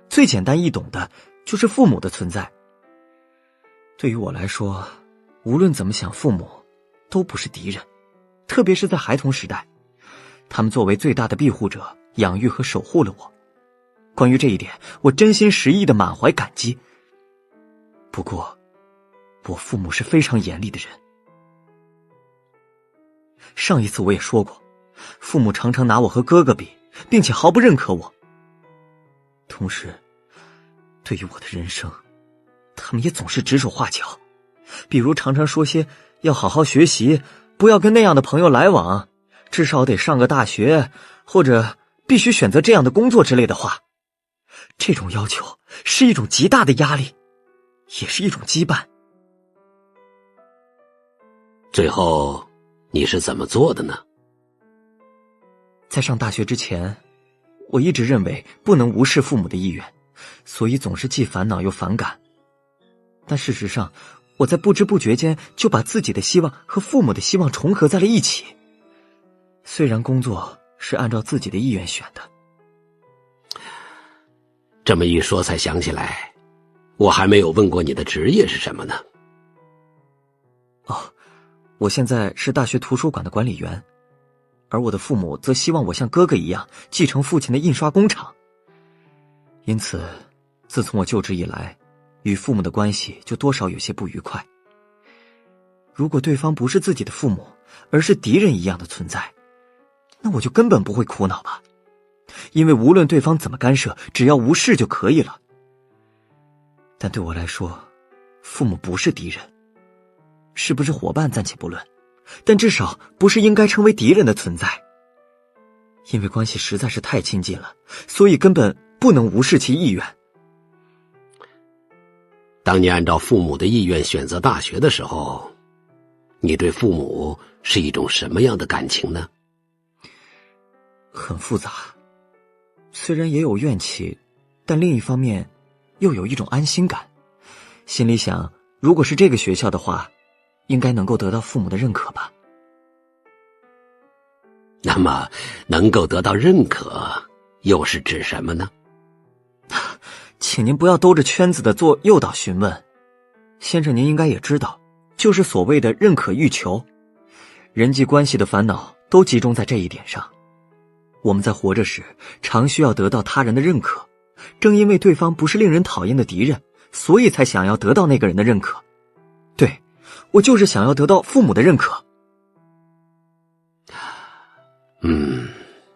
[SPEAKER 2] 最简单易懂的就是父母的存在。对于我来说，无论怎么想，父母都不是敌人，特别是在孩童时代，他们作为最大的庇护者，养育和守护了我。关于这一点，我真心实意的满怀感激。不过，我父母是非常严厉的人。上一次我也说过，父母常常拿我和哥哥比，并且毫不认可我。同时，对于我的人生，他们也总是指手画脚，比如常常说些要好好学习，不要跟那样的朋友来往，至少得上个大学，或者必须选择这样的工作之类的话。这种要求是一种极大的压力，也是一种羁绊。
[SPEAKER 3] 最后，你是怎么做的呢？
[SPEAKER 2] 在上大学之前，我一直认为不能无视父母的意愿，所以总是既烦恼又反感。但事实上，我在不知不觉间就把自己的希望和父母的希望重合在了一起。虽然工作是按照自己的意愿选的。
[SPEAKER 3] 这么一说才想起来，我还没有问过你的职业是什么呢？
[SPEAKER 2] 哦，我现在是大学图书馆的管理员，而我的父母则希望我像哥哥一样继承父亲的印刷工厂。因此，自从我就职以来，与父母的关系就多少有些不愉快。如果对方不是自己的父母，而是敌人一样的存在，那我就根本不会苦恼吧。因为无论对方怎么干涉，只要无视就可以了。但对我来说，父母不是敌人，是不是伙伴暂且不论，但至少不是应该成为敌人的存在。因为关系实在是太亲近了，所以根本不能无视其意愿。
[SPEAKER 3] 当你按照父母的意愿选择大学的时候，你对父母是一种什么样的感情呢？
[SPEAKER 2] 很复杂，虽然也有怨气，但另一方面又有一种安心感。心里想，如果是这个学校的话，应该能够得到父母的认可吧。
[SPEAKER 3] 那么，能够得到认可，又是指什么呢？
[SPEAKER 2] 请您不要兜着圈子的做诱导询问。先生您应该也知道，就是所谓的认可欲求。人际关系的烦恼都集中在这一点上。我们在活着时常需要得到他人的认可，正因为对方不是令人讨厌的敌人，所以才想要得到那个人的认可。对，我就是想要得到父母的认可。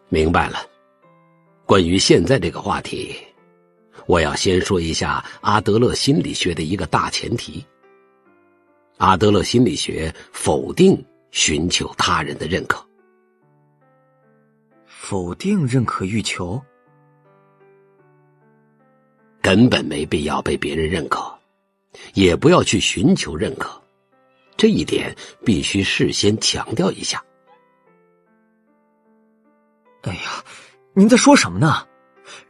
[SPEAKER 3] 明白了。关于现在这个话题，我要先说一下阿德勒心理学的一个大前提。阿德勒心理学否定寻求他人的认可。
[SPEAKER 2] 否定认可欲求？
[SPEAKER 3] 根本没必要被别人认可，也不要去寻求认可，这一点必须事先强调一下。
[SPEAKER 2] 哎呀，您在说什么呢？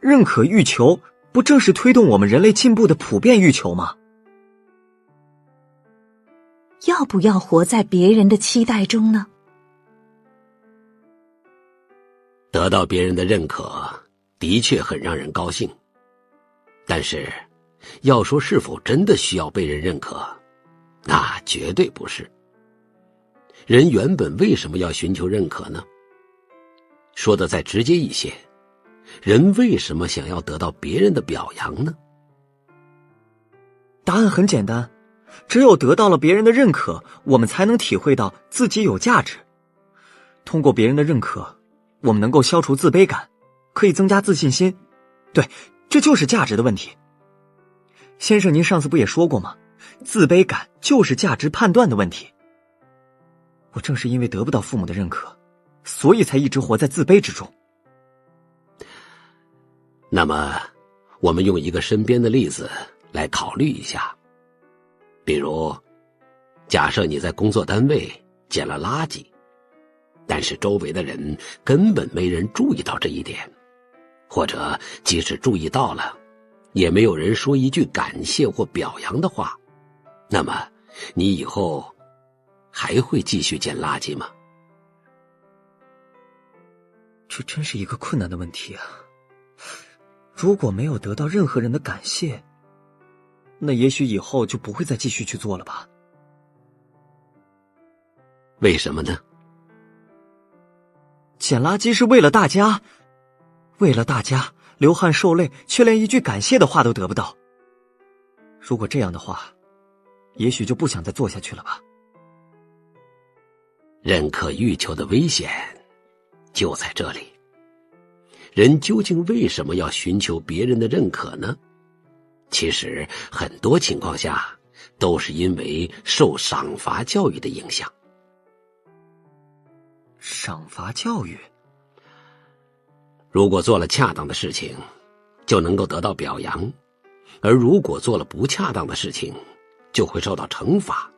[SPEAKER 2] 认可欲求不正是推动我们人类进步的普遍欲求吗？
[SPEAKER 1] 要不要活在别人的期待中呢？
[SPEAKER 3] 得到别人的认可的确很让人高兴，但是要说是否真的需要被人认可，那绝对不是。人原本为什么要寻求认可呢？说的再直接一些，人为什么想要得到别人的表扬呢？
[SPEAKER 2] 答案很简单，只有得到了别人的认可，我们才能体会到自己有价值。通过别人的认可，我们能够消除自卑感，可以增加自信心。对，这就是价值的问题。先生，您上次不也说过吗？自卑感就是价值判断的问题。我正是因为得不到父母的认可，所以才一直活在自卑之中。
[SPEAKER 3] 那么，我们用一个身边的例子来考虑一下。比如，假设你在工作单位捡了垃圾，但是周围的人根本没人注意到这一点，或者即使注意到了，也没有人说一句感谢或表扬的话，那么你以后还会继续捡垃圾吗？
[SPEAKER 2] 这真是一个困难的问题啊！如果没有得到任何人的感谢，那也许以后就不会再继续去做了吧？
[SPEAKER 3] 为什么呢？
[SPEAKER 2] 捡垃圾是为了大家，为了大家流汗受累，却连一句感谢的话都得不到。如果这样的话，也许就不想再做下去了吧。
[SPEAKER 3] 认可欲求的危险就在这里。人究竟为什么要寻求别人的认可呢？其实很多情况下都是因为受赏罚教育的影响。
[SPEAKER 2] 赏罚教育？
[SPEAKER 3] 如果做了恰当的事情，就能够得到表扬，而如果做了不恰当的事情，就会受到惩罚。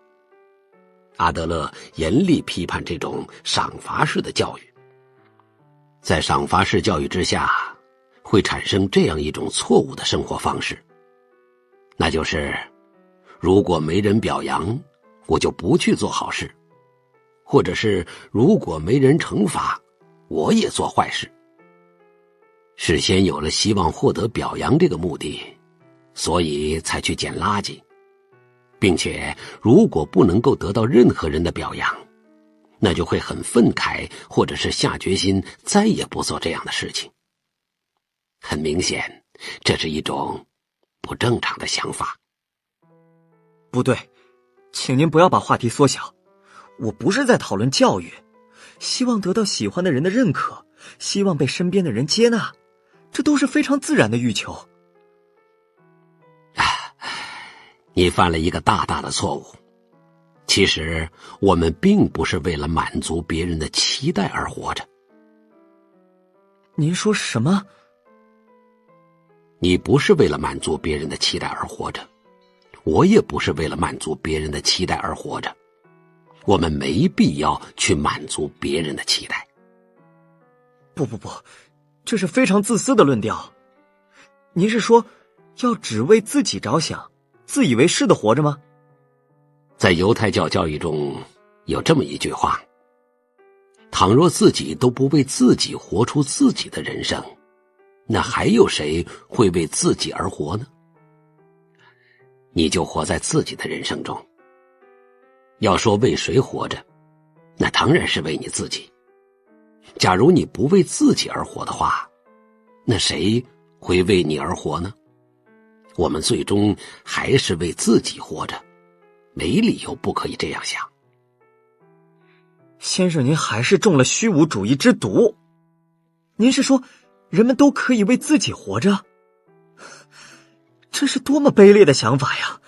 [SPEAKER 3] 阿德勒严厉批判这种赏罚式的教育。在赏罚式教育之下，会产生这样一种错误的生活方式，那就是如果没人表扬，我就不去做好事，或者是如果没人惩罚，我也做坏事。事先有了希望获得表扬这个目的，所以才去捡垃圾，并且如果不能够得到任何人的表扬，那就会很愤慨，或者是下决心再也不做这样的事情。很明显，这是一种不正常的想法。
[SPEAKER 2] 不对，请您不要把话题缩小。我不是在讨论教育，希望得到喜欢的人的认可，希望被身边的人接纳，这都是非常自然的欲求。
[SPEAKER 3] 你犯了一个大大的错误。其实我们并不是为了满足别人的期待而活着。
[SPEAKER 2] 您说什么？
[SPEAKER 3] 你不是为了满足别人的期待而活着，我也不是为了满足别人的期待而活着。我们没必要去满足别人的期待。
[SPEAKER 2] 不，这是非常自私的论调。您是说要只为自己着想，自以为是的活着吗？
[SPEAKER 3] 在犹太教教育中有这么一句话：倘若自己都不为自己活出自己的人生，那还有谁会为自己而活呢？你就活在自己的人生中。要说为谁活着，那当然是为你自己。假如你不为自己而活的话，那谁会为你而活呢？我们最终还是为自己活着，没理由不可以这样想。
[SPEAKER 2] 先生，您还是中了虚无主义之毒。您是说，人们都可以为自己活着？这是多么卑劣的想法呀！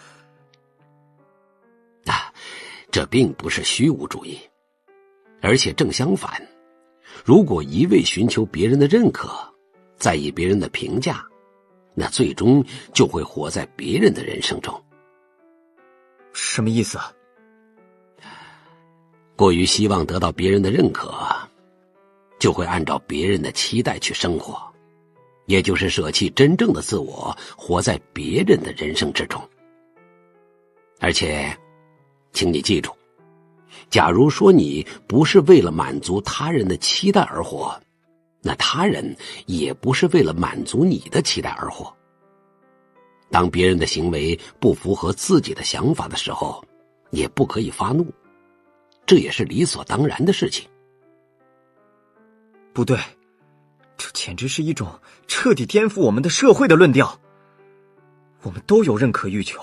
[SPEAKER 3] 这并不是虚无主义，而且正相反，如果一味寻求别人的认可，在意别人的评价，那最终就会活在别人的人生中。
[SPEAKER 2] 什么意思？
[SPEAKER 3] 过于希望得到别人的认可，就会按照别人的期待去生活，也就是舍弃真正的自我，活在别人的人生之中。而且请你记住，假如说你不是为了满足他人的期待而活，那他人也不是为了满足你的期待而活。当别人的行为不符合自己的想法的时候，也不可以发怒，这也是理所当然的事情。
[SPEAKER 2] 不对，这简直是一种彻底颠覆我们的社会的论调。我们都有认可欲求，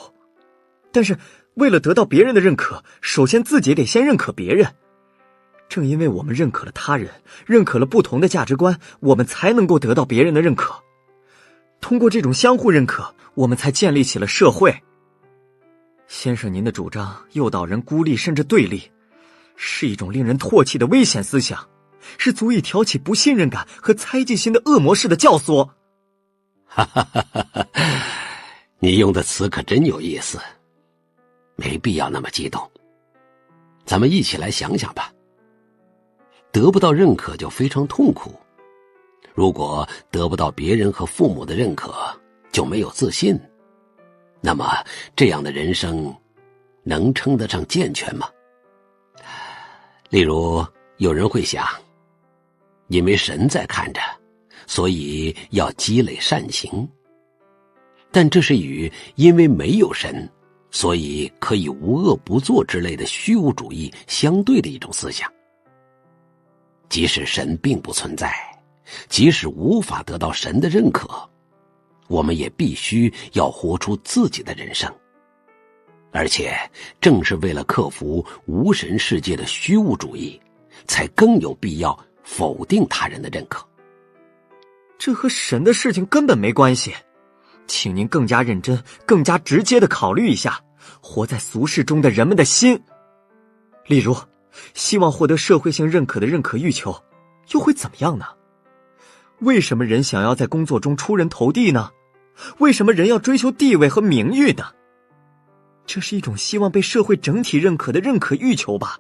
[SPEAKER 2] 但是为了得到别人的认可，首先自己得先认可别人。正因为我们认可了他人，认可了不同的价值观，我们才能够得到别人的认可。通过这种相互认可，我们才建立起了社会。先生，您的主张诱导人孤立甚至对立，是一种令人唾弃的危险思想，是足以挑起不信任感和猜忌心的恶魔式的教唆。
[SPEAKER 3] 你用的词可真有意思，没必要那么激动。咱们一起来想想吧。得不到认可就非常痛苦，如果得不到别人和父母的认可，就没有自信，那么这样的人生能称得上健全吗？例如，有人会想，因为神在看着，所以要积累善行。但这是与因为没有神，所以可以无恶不作之类的虚无主义相对的一种思想。即使神并不存在，即使无法得到神的认可，我们也必须要活出自己的人生。而且正是为了克服无神世界的虚无主义，才更有必要否定他人的认可。
[SPEAKER 2] 这和神的事情根本没关系，请您更加认真、更加直接地考虑一下活在俗世中的人们的心。例如，希望获得社会性认可的认可欲求，又会怎么样呢？为什么人想要在工作中出人头地呢？为什么人要追求地位和名誉呢？这是一种希望被社会整体认可的认可欲求吧。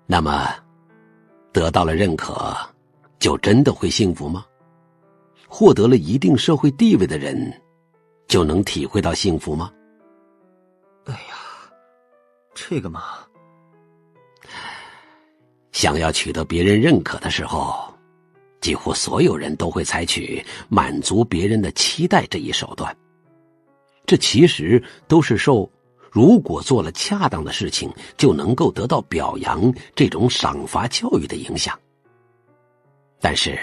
[SPEAKER 3] 那么，得到了认可，就真的会幸福吗？获得了一定社会地位的人，就能体会到幸福吗？
[SPEAKER 2] 哎呀，这个嘛，
[SPEAKER 3] 想要取得别人认可的时候，几乎所有人都会采取满足别人的期待这一手段。这其实都是受如果做了恰当的事情就能够得到表扬这种赏罚教育的影响。但是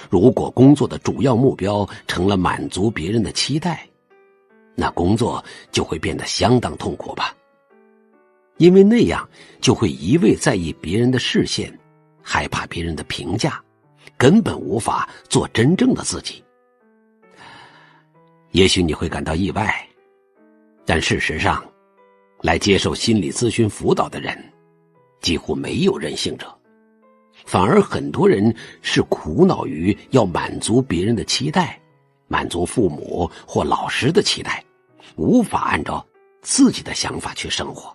[SPEAKER 3] 如果工作的主要目标成了满足别人的期待，那工作就会变得相当痛苦吧。因为那样就会一味在意别人的视线，害怕别人的评价，根本无法做真正的自己。也许你会感到意外，但事实上，来接受心理咨询辅导的人几乎没有任性者，反而很多人是苦恼于要满足别人的期待，满足父母或老师的期待，无法按照自己的想法去生活。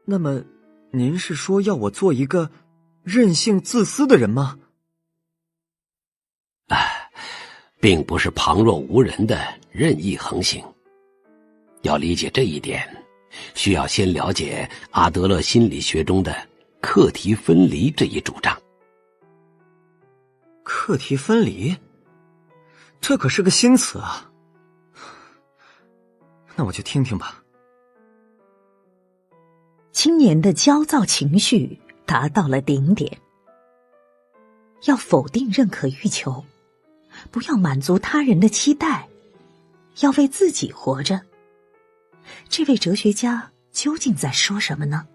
[SPEAKER 2] 那么，您是说要我做一个任性自私的人吗？
[SPEAKER 3] 并不是旁若无人的任意横行。要理解这一点，需要先了解阿德勒心理学中的课题分离这一主张。
[SPEAKER 2] 课题分离？这可是个新词啊。那我就听听吧。
[SPEAKER 1] 青年的焦躁情绪达到了顶点。要否定认可欲求，不要满足他人的期待，要为自己活着。这位哲学家究竟在说什么呢？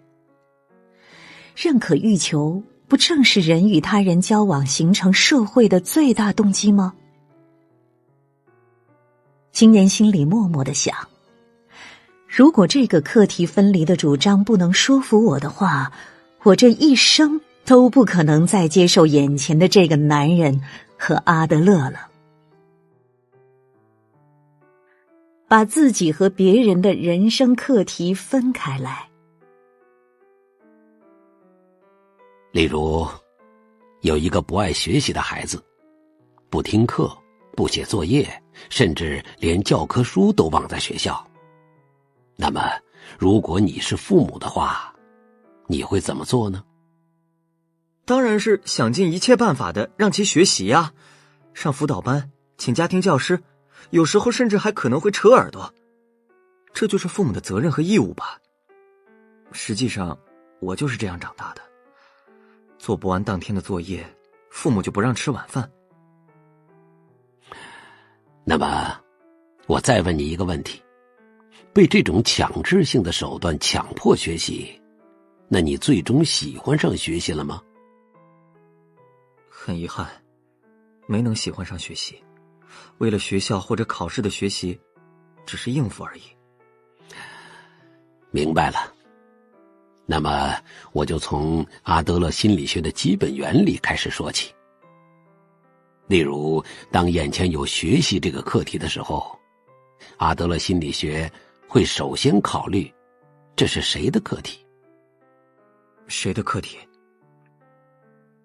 [SPEAKER 1] 认可欲求不正是人与他人交往形成社会的最大动机吗？青年心里默默地想，如果这个课题分离的主张不能说服我的话，我这一生都不可能再接受眼前的这个男人和阿德勒了。把自己和别人的人生课题分开来。
[SPEAKER 3] 例如，有一个不爱学习的孩子，不听课，不写作业，甚至连教科书都忘在学校。那么，如果你是父母的话，你会怎么做呢？
[SPEAKER 2] 当然是想尽一切办法的让其学习呀，上辅导班，请家庭教师，有时候甚至还可能会扯耳朵。这就是父母的责任和义务吧。实际上，我就是这样长大的。做不完当天的作业，父母就不让吃晚饭。
[SPEAKER 3] 那么，我再问你一个问题：被这种强制性的手段强迫学习，那你最终喜欢上学习了吗？
[SPEAKER 2] 很遗憾，没能喜欢上学习。为了学校或者考试的学习，只是应付而已。
[SPEAKER 3] 明白了。那么，我就从阿德勒心理学的基本原理开始说起。例如，当眼前有学习这个课题的时候，阿德勒心理学会首先考虑，这是谁的课题？
[SPEAKER 2] 谁的课题？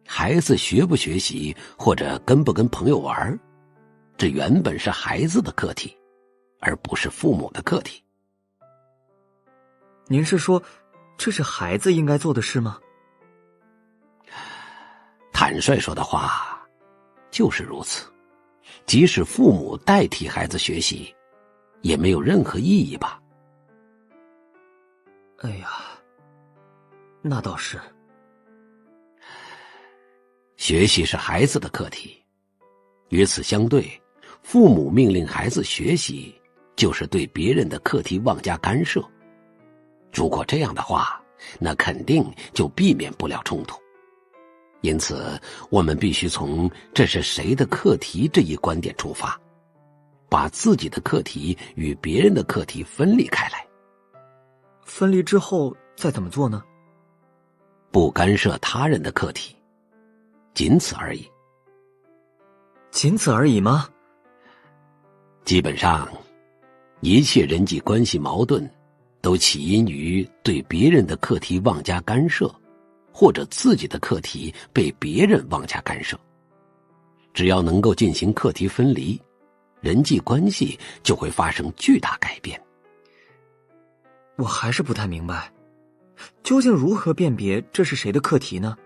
[SPEAKER 3] 孩子学不学习，或者跟不跟朋友玩，这原本是孩子的课题，而不是父母的课题。
[SPEAKER 2] 您是说，这是孩子应该做的事吗？
[SPEAKER 3] 坦率说的话，就是如此。即使父母代替孩子学习，也没有任何意义吧？
[SPEAKER 2] 哎呀，那倒是。
[SPEAKER 3] 学习是孩子的课题，与此相对，父母命令孩子学习，就是对别人的课题妄加干涉。如果这样的话，那肯定就避免不了冲突。因此，我们必须从这是谁的课题这一观点出发，把自己的课题与别人的课题分离开来。
[SPEAKER 2] 分离之后再怎么做呢？
[SPEAKER 3] 不干涉他人的课题，仅此而已。
[SPEAKER 2] 仅此而已吗？
[SPEAKER 3] 基本上，一切人际关系矛盾都起因于对别人的课题妄加干涉，或者自己的课题被别人妄加干涉。只要能够进行课题分离，人际关系就会发生巨大改变。
[SPEAKER 2] 我还是不太明白，究竟如何辨别这是谁的课题呢？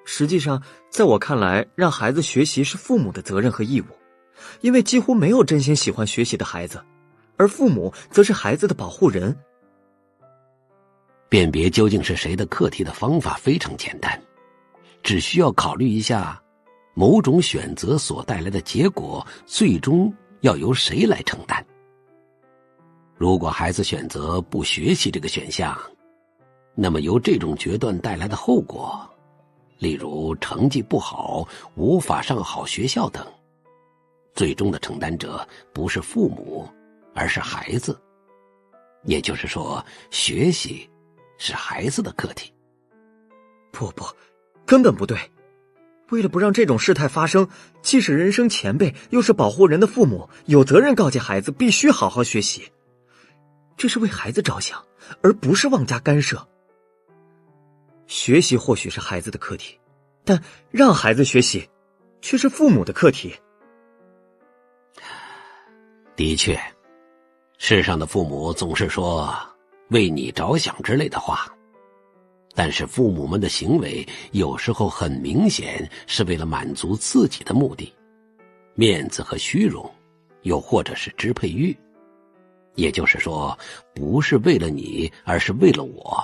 [SPEAKER 2] 实际上，在我看来，让孩子学习是父母的责任和义务，因为几乎没有真心喜欢学习的孩子，而父母则是孩子的保护人。
[SPEAKER 3] 辨别究竟是谁的课题的方法非常简单，只需要考虑一下某种选择所带来的结果最终要由谁来承担。如果孩子选择不学习这个选项，那么由这种决断带来的后果，例如成绩不好，无法上好学校等，最终的承担者不是父母，而是孩子。也就是说，学习是孩子的课题。
[SPEAKER 2] 不，根本不对。为了不让这种事态发生，既是人生前辈，又是保护人的父母，有责任告诫孩子必须好好学习。这是为孩子着想，而不是妄加干涉。学习或许是孩子的课题，但让孩子学习却是父母的课题。
[SPEAKER 3] 的确，世上的父母总是说为你着想之类的话，但是父母们的行为有时候很明显是为了满足自己的目的，面子和虚荣，又或者是支配欲。也就是说，不是为了你，而是为了我，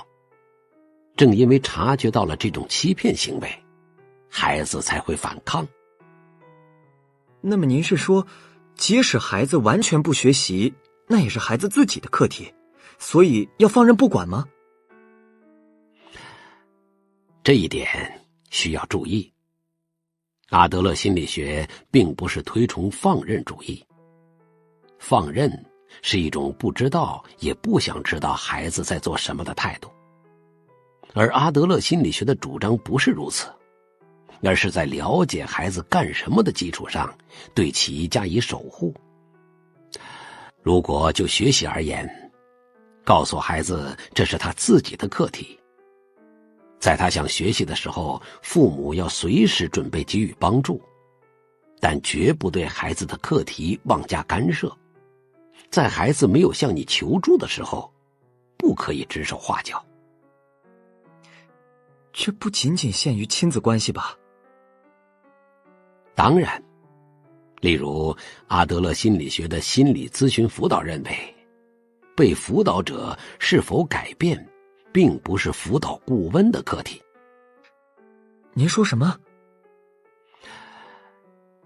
[SPEAKER 3] 正因为察觉到了这种欺骗行为，孩子才会反抗。
[SPEAKER 2] 那么您是说，即使孩子完全不学习，那也是孩子自己的课题，所以要放任不管吗？
[SPEAKER 3] 这一点需要注意。阿德勒心理学并不是推崇放任主义，放任是一种不知道也不想知道孩子在做什么的态度，而阿德勒心理学的主张不是如此，而是在了解孩子干什么的基础上，对其加以守护。如果就学习而言，告诉孩子这是他自己的课题，在他想学习的时候，父母要随时准备给予帮助，但绝不对孩子的课题妄加干涉。在孩子没有向你求助的时候，不可以指手画脚。
[SPEAKER 2] 这不仅仅限于亲子关系吧？
[SPEAKER 3] 当然，例如阿德勒心理学的心理咨询辅导认为，被辅导者是否改变并不是辅导顾问的课题。
[SPEAKER 2] 您说什么？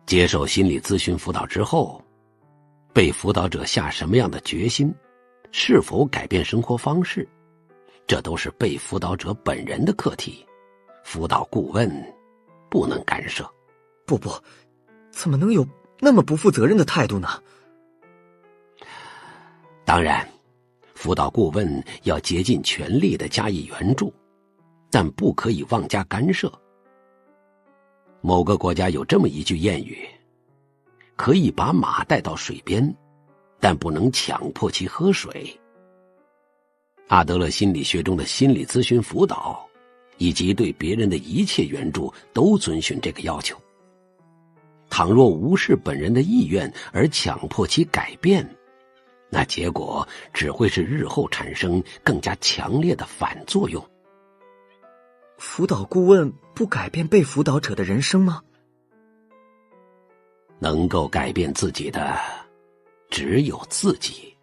[SPEAKER 3] 接受心理咨询辅导之后，被辅导者下什么样的决心，是否改变生活方式，这都是被辅导者本人的课题，辅导顾问不能干涉。
[SPEAKER 2] 不，怎么能有那么不负责任的态度呢？
[SPEAKER 3] 当然，辅导顾问要竭尽全力地加以援助，但不可以妄加干涉。某个国家有这么一句谚语：可以把马带到水边，但不能强迫其喝水。阿德勒心理学中的心理咨询辅导以及对别人的一切援助都遵循这个要求。倘若无视本人的意愿而强迫其改变，那结果只会是日后产生更加强烈的反作用。
[SPEAKER 2] 辅导顾问不改变被辅导者的人生吗？
[SPEAKER 3] 能够改变自己的只有自己。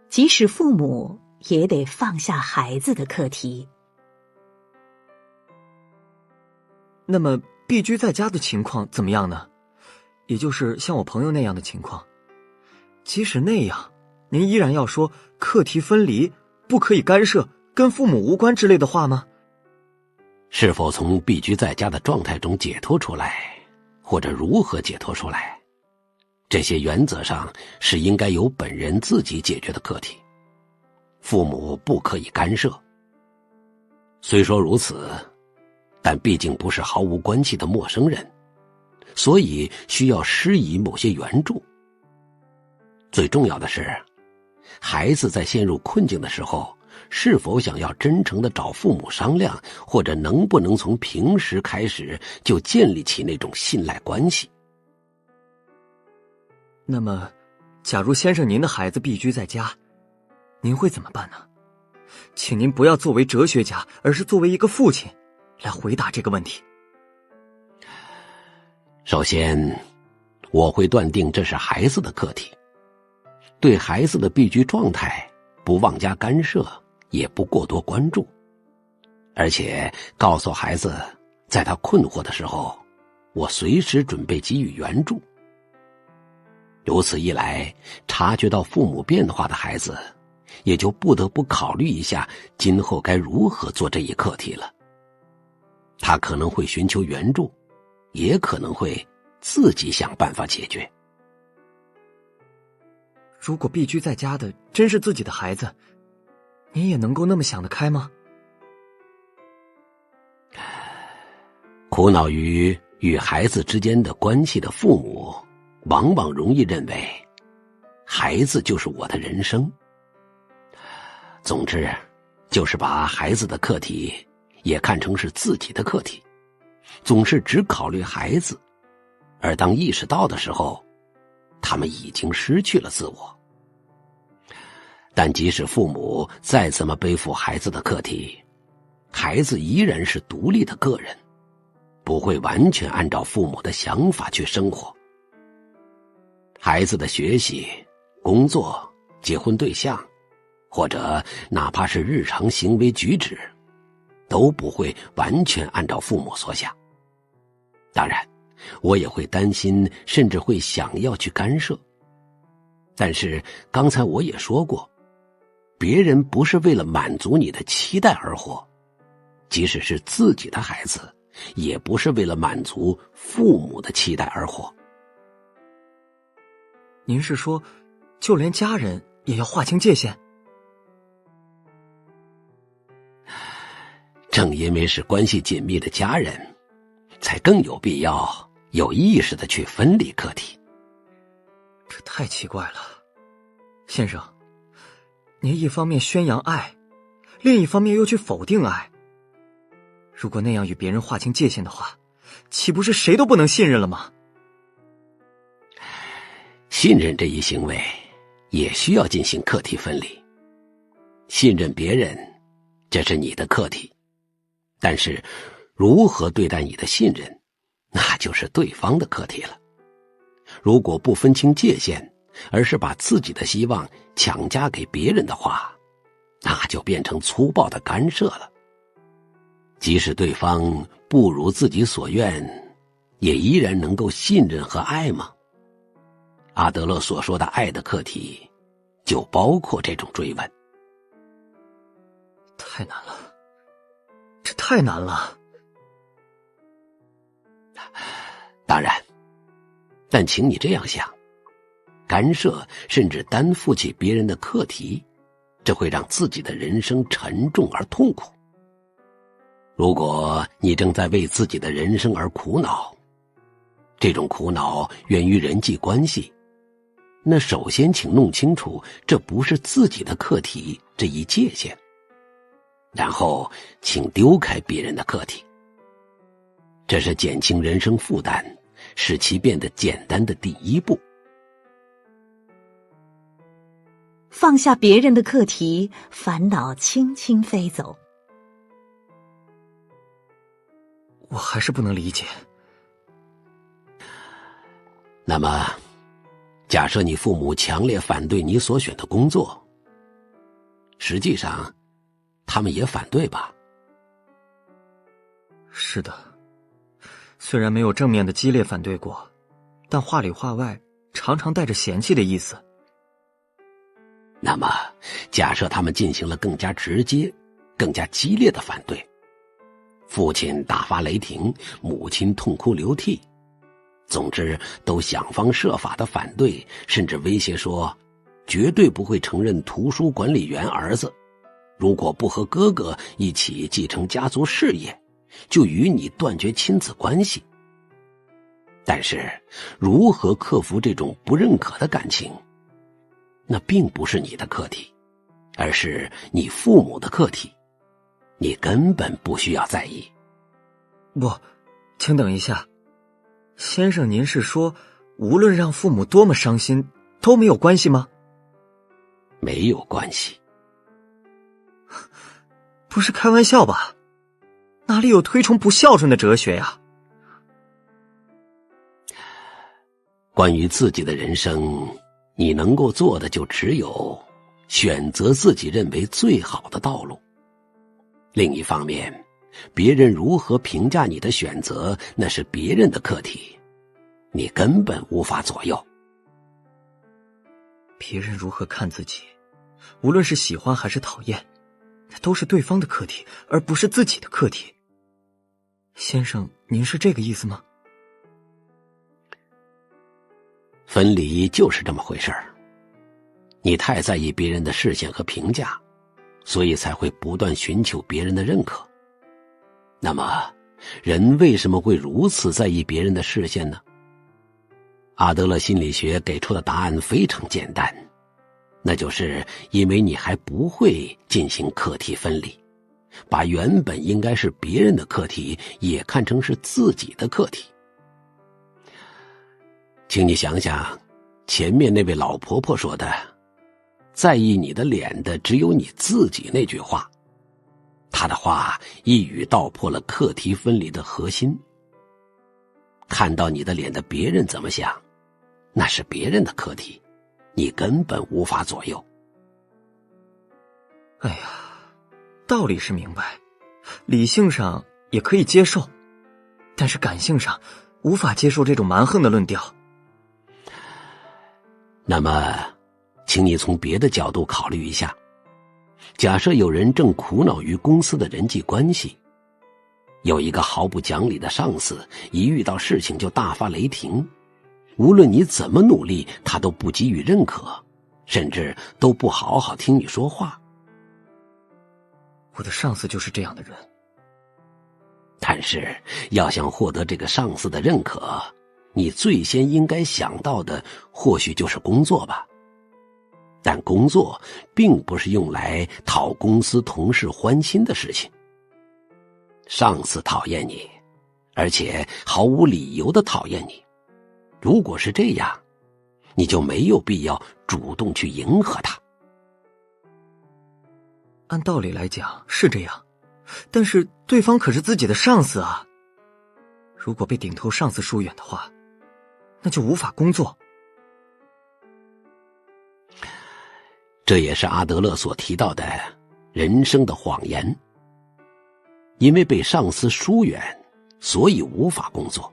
[SPEAKER 1] 即使父母也得放下孩子的课题。
[SPEAKER 2] 那么避居在家的情况怎么样呢？也就是像我朋友那样的情况。即使那样，您依然要说课题分离，不可以干涉，跟父母无关之类的话吗？
[SPEAKER 3] 是否从避居在家的状态中解脱出来，或者如何解脱出来，这些原则上是应该由本人自己解决的课题，父母不可以干涉。虽说如此，但毕竟不是毫无关系的陌生人，所以需要施以某些援助。最重要的是，孩子在陷入困境的时候，是否想要真诚地找父母商量，或者能不能从平时开始就建立起那种信赖关系。
[SPEAKER 2] 那么，假如先生您的孩子避居在家，您会怎么办呢？请您不要作为哲学家，而是作为一个父亲来回答这个问题。
[SPEAKER 3] 首先，我会断定这是孩子的课题，对孩子的避居状态不妄加干涉，也不过多关注，而且告诉孩子，在他困惑的时候，我随时准备给予援助。如此一来，察觉到父母变化的孩子也就不得不考虑一下今后该如何做这一课题了。他可能会寻求援助，也可能会自己想办法解决。
[SPEAKER 2] 如果避居在家的真是自己的孩子，您也能够那么想得开吗？
[SPEAKER 3] 苦恼于与孩子之间的关系的父母，往往容易认为孩子就是我的人生。总之，就是把孩子的课题也看成是自己的课题，总是只考虑孩子，而当意识到的时候，他们已经失去了自我。但即使父母再怎么背负孩子的课题，孩子依然是独立的个人，不会完全按照父母的想法去生活。孩子的学习、工作、结婚对象、或者哪怕是日常行为举止，都不会完全按照父母所想。当然，我也会担心，甚至会想要去干涉。但是刚才我也说过，别人不是为了满足你的期待而活，即使是自己的孩子，也不是为了满足父母的期待而活。
[SPEAKER 2] 您是说，就连家人也要划清界限？
[SPEAKER 3] 正因为是关系紧密的家人，才更有必要有意识地去分离课题。
[SPEAKER 2] 这太奇怪了，先生，您一方面宣扬爱，另一方面又去否定爱。如果那样与别人划清界限的话，岂不是谁都不能信任了吗？
[SPEAKER 3] 信任这一行为也需要进行课题分离。信任别人，这是你的课题，但是如何对待你的信任，那就是对方的课题了。如果不分清界限，而是把自己的希望强加给别人的话，那就变成粗暴的干涉了。即使对方不如自己所愿，也依然能够信任和爱吗？阿德勒所说的爱的课题，就包括这种追问。
[SPEAKER 2] 太难了，这太难了。
[SPEAKER 3] 当然，但请你这样想，干涉甚至担负起别人的课题，这会让自己的人生沉重而痛苦。如果你正在为自己的人生而苦恼，这种苦恼源于人际关系，那首先请弄清楚这不是自己的课题这一界限，然后请丢开别人的课题。这是减轻人生负担，使其变得简单的第一步。
[SPEAKER 1] 放下别人的课题，烦恼轻轻飞走。
[SPEAKER 2] 我还是不能理解。
[SPEAKER 3] 那么，假设你父母强烈反对你所选的工作，实际上，他们也反对吧？
[SPEAKER 2] 是的，虽然没有正面的激烈反对过，但话里话外常常带着嫌弃的意思。
[SPEAKER 3] 那么，假设他们进行了更加直接、更加激烈的反对，父亲大发雷霆，母亲痛哭流涕，总之都想方设法的反对，甚至威胁说绝对不会承认图书管理员儿子，如果不和哥哥一起继承家族事业，就与你断绝亲子关系。但是如何克服这种不认可的感情，那并不是你的课题，而是你父母的课题，你根本不需要在意。
[SPEAKER 2] 不，请等一下，先生，您是说无论让父母多么伤心都没有关系吗？
[SPEAKER 3] 没有关系。
[SPEAKER 2] 不是开玩笑吧？哪里有推崇不孝顺的哲学呀？
[SPEAKER 3] 关于自己的人生，你能够做的就只有选择自己认为最好的道路。另一方面，别人如何评价你的选择，那是别人的课题，你根本无法左右。
[SPEAKER 2] 别人如何看自己，无论是喜欢还是讨厌，那都是对方的课题，而不是自己的课题。先生，您是这个意思吗？
[SPEAKER 3] 分离就是这么回事儿。你太在意别人的视线和评价，所以才会不断寻求别人的认可。那么，人为什么会如此在意别人的视线呢？阿德勒心理学给出的答案非常简单，那就是因为你还不会进行课题分离，把原本应该是别人的课题也看成是自己的课题。请你想想，前面那位老婆婆说的在意你的脸的只有你自己那句话，她的话一语道破了课题分离的核心。看到你的脸的别人怎么想，那是别人的课题，你根本无法左右。
[SPEAKER 2] 哎呀，道理是明白，理性上也可以接受，但是感性上无法接受这种蛮横的论调。
[SPEAKER 3] 那么，请你从别的角度考虑一下。假设有人正苦恼于公司的人际关系，有一个毫不讲理的上司，一遇到事情就大发雷霆，无论你怎么努力，他都不给予认可，甚至都不好好听你说话。
[SPEAKER 2] 我的上司就是这样的人。
[SPEAKER 3] 但是要想获得这个上司的认可，你最先应该想到的或许就是工作吧。但工作并不是用来讨公司同事欢心的事情。上司讨厌你，而且毫无理由的讨厌你，如果是这样，你就没有必要主动去迎合他。
[SPEAKER 2] 按道理来讲是这样，但是对方可是自己的上司啊。如果被顶头上司疏远的话，那就无法工作。
[SPEAKER 3] 这也是阿德勒所提到的人生的谎言。因为被上司疏远，所以无法工作。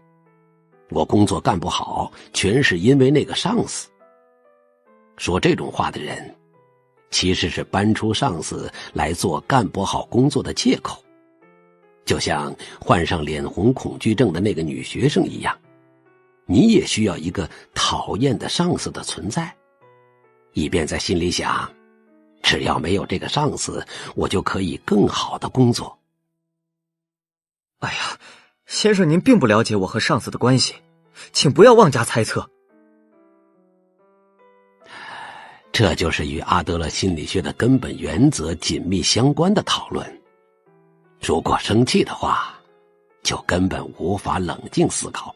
[SPEAKER 3] 我工作干不好，全是因为那个上司。说这种话的人，其实是搬出上司来做干不好工作的借口。就像患上脸红恐惧症的那个女学生一样，你也需要一个讨厌的上司的存在，以便在心里想，只要没有这个上司，我就可以更好的工作。
[SPEAKER 2] 哎呀，先生您并不了解我和上司的关系，请不要妄加猜测。
[SPEAKER 3] 这就是与阿德勒心理学的根本原则紧密相关的讨论。如果生气的话，就根本无法冷静思考。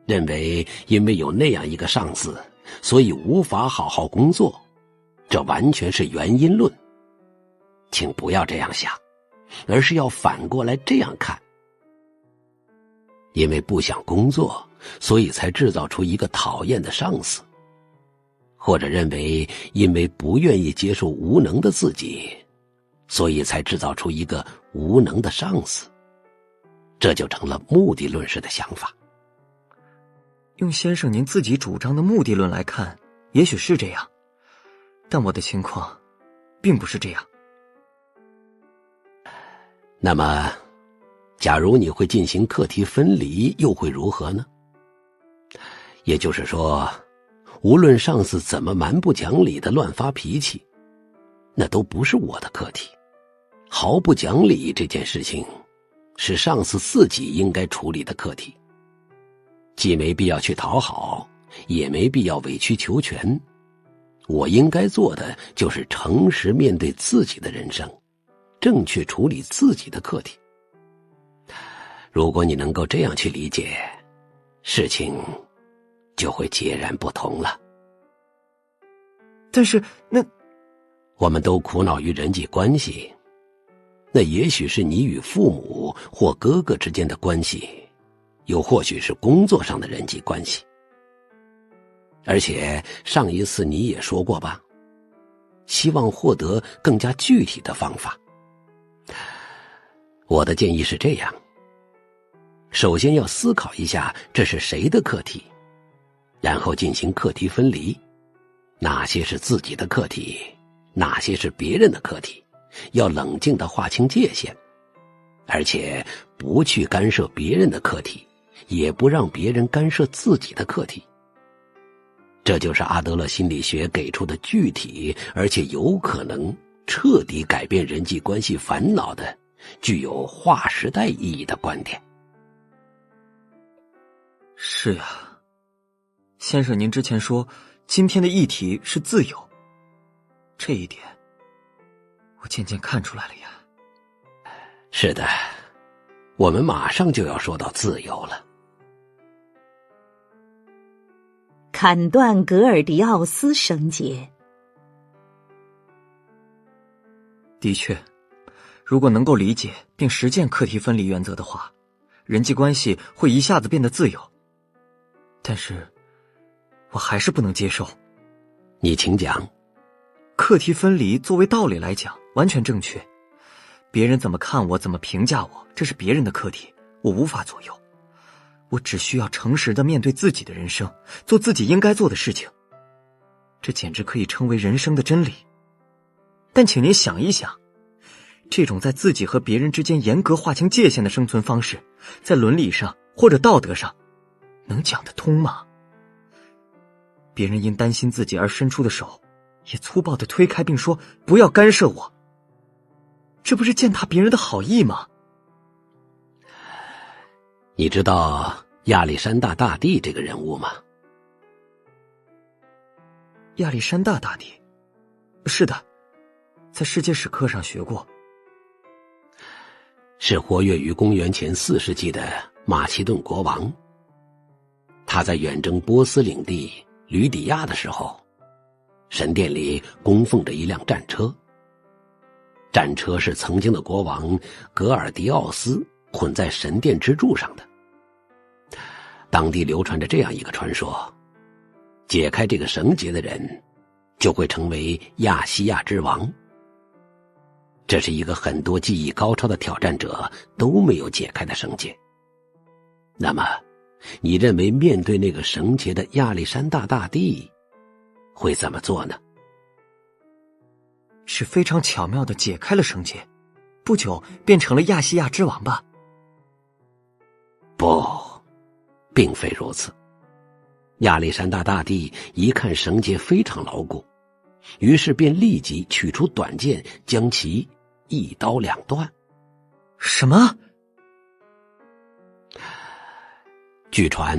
[SPEAKER 3] 认为因为有那样一个上司，所以无法好好工作，这完全是原因论。请不要这样想，而是要反过来这样看。因为不想工作，所以才制造出一个讨厌的上司。或者认为因为不愿意接受无能的自己，所以才制造出一个无能的上司。这就成了目的论式的想法。
[SPEAKER 2] 用先生您自己主张的目的论来看，也许是这样，但我的情况并不是这样。
[SPEAKER 3] 那么，假如你会进行课题分离，又会如何呢？也就是说，无论上司怎么蛮不讲理的乱发脾气，那都不是我的课题。毫不讲理这件事情，是上司自己应该处理的课题。既没必要去讨好，也没必要委曲求全。我应该做的就是诚实面对自己的人生，正确处理自己的课题。如果你能够这样去理解，事情就会截然不同了。
[SPEAKER 2] 但是
[SPEAKER 3] 我们都苦恼于人际关系，那也许是你与父母或哥哥之间的关系，又或许是工作上的人际关系。而且上一次你也说过吧，希望获得更加具体的方法。我的建议是这样，首先要思考一下这是谁的课题，然后进行课题分离，哪些是自己的课题，哪些是别人的课题，要冷静地划清界限，而且不去干涉别人的课题，也不让别人干涉自己的课题。这就是阿德勒心理学给出的具体而且有可能彻底改变人际关系烦恼的具有划时代意义的观点。
[SPEAKER 2] 是呀，先生您之前说今天的议题是自由，这一点我渐渐看出来了呀。
[SPEAKER 3] 是的，我们马上就要说到自由了。
[SPEAKER 1] 砍断格尔迪奥斯绳结。
[SPEAKER 2] 的确，如果能够理解并实践课题分离原则的话，人际关系会一下子变得自由。但是我还是不能接受。
[SPEAKER 3] 你请讲。
[SPEAKER 2] 课题分离作为道理来讲完全正确，别人怎么看我，怎么评价我，这是别人的课题，我无法左右。我只需要诚实地面对自己的人生，做自己应该做的事情，这简直可以称为人生的真理。但请您想一想，这种在自己和别人之间严格划清界限的生存方式，在伦理上或者道德上能讲得通吗？别人因担心自己而伸出的手，也粗暴地推开并说不要干涉我，这不是践踏别人的好意吗？
[SPEAKER 3] 你知道亚历山大大帝这个人物吗？
[SPEAKER 2] 亚历山大大帝，是的，在世界史课上学过。
[SPEAKER 3] 是活跃于公元前4世纪的马其顿国王。他在远征波斯领地吕底亚的时候，神殿里供奉着一辆战车，战车是曾经的国王格尔迪奥斯混在神殿支柱上的。当地流传着这样一个传说，解开这个绳结的人就会成为亚细亚之王。这是一个很多技艺高超的挑战者都没有解开的绳结。那么你认为面对那个绳结的亚历山大大帝会怎么做呢？
[SPEAKER 2] 是非常巧妙地解开了绳结，不久变成了亚细亚之王吧？
[SPEAKER 3] 不，并非如此。亚历山大大帝一看绳结非常牢固，于是便立即取出短剑，将其一刀两断。
[SPEAKER 2] 什么？
[SPEAKER 3] 据传，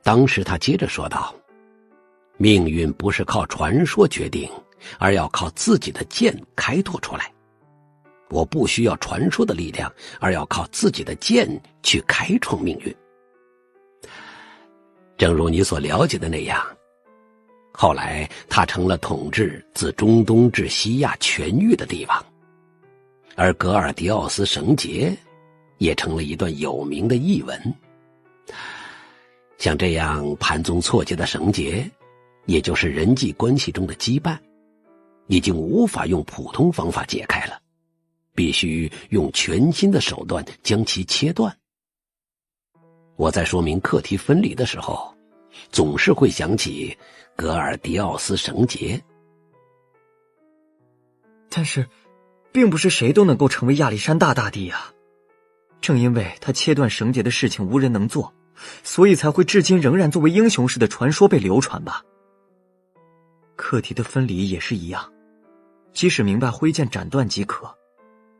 [SPEAKER 3] 当时他接着说道：命运不是靠传说决定，而要靠自己的剑开拓出来。我不需要传说的力量，而要靠自己的剑去开创命运。正如你所了解的那样，后来他成了统治自中东至西亚全域的帝王，而格尔迪奥斯绳结也成了一段有名的译文。像这样盘宗错节的绳结，也就是人际关系中的羁绊，已经无法用普通方法解开了，必须用全新的手段将其切断。我在说明课题分离的时候，总是会想起格尔迪奥斯绳结。
[SPEAKER 2] 但是并不是谁都能够成为亚历山大大帝啊。正因为他切断绳结的事情无人能做，所以才会至今仍然作为英雄式的传说被流传吧。课题的分离也是一样，即使明白挥剑斩断即可，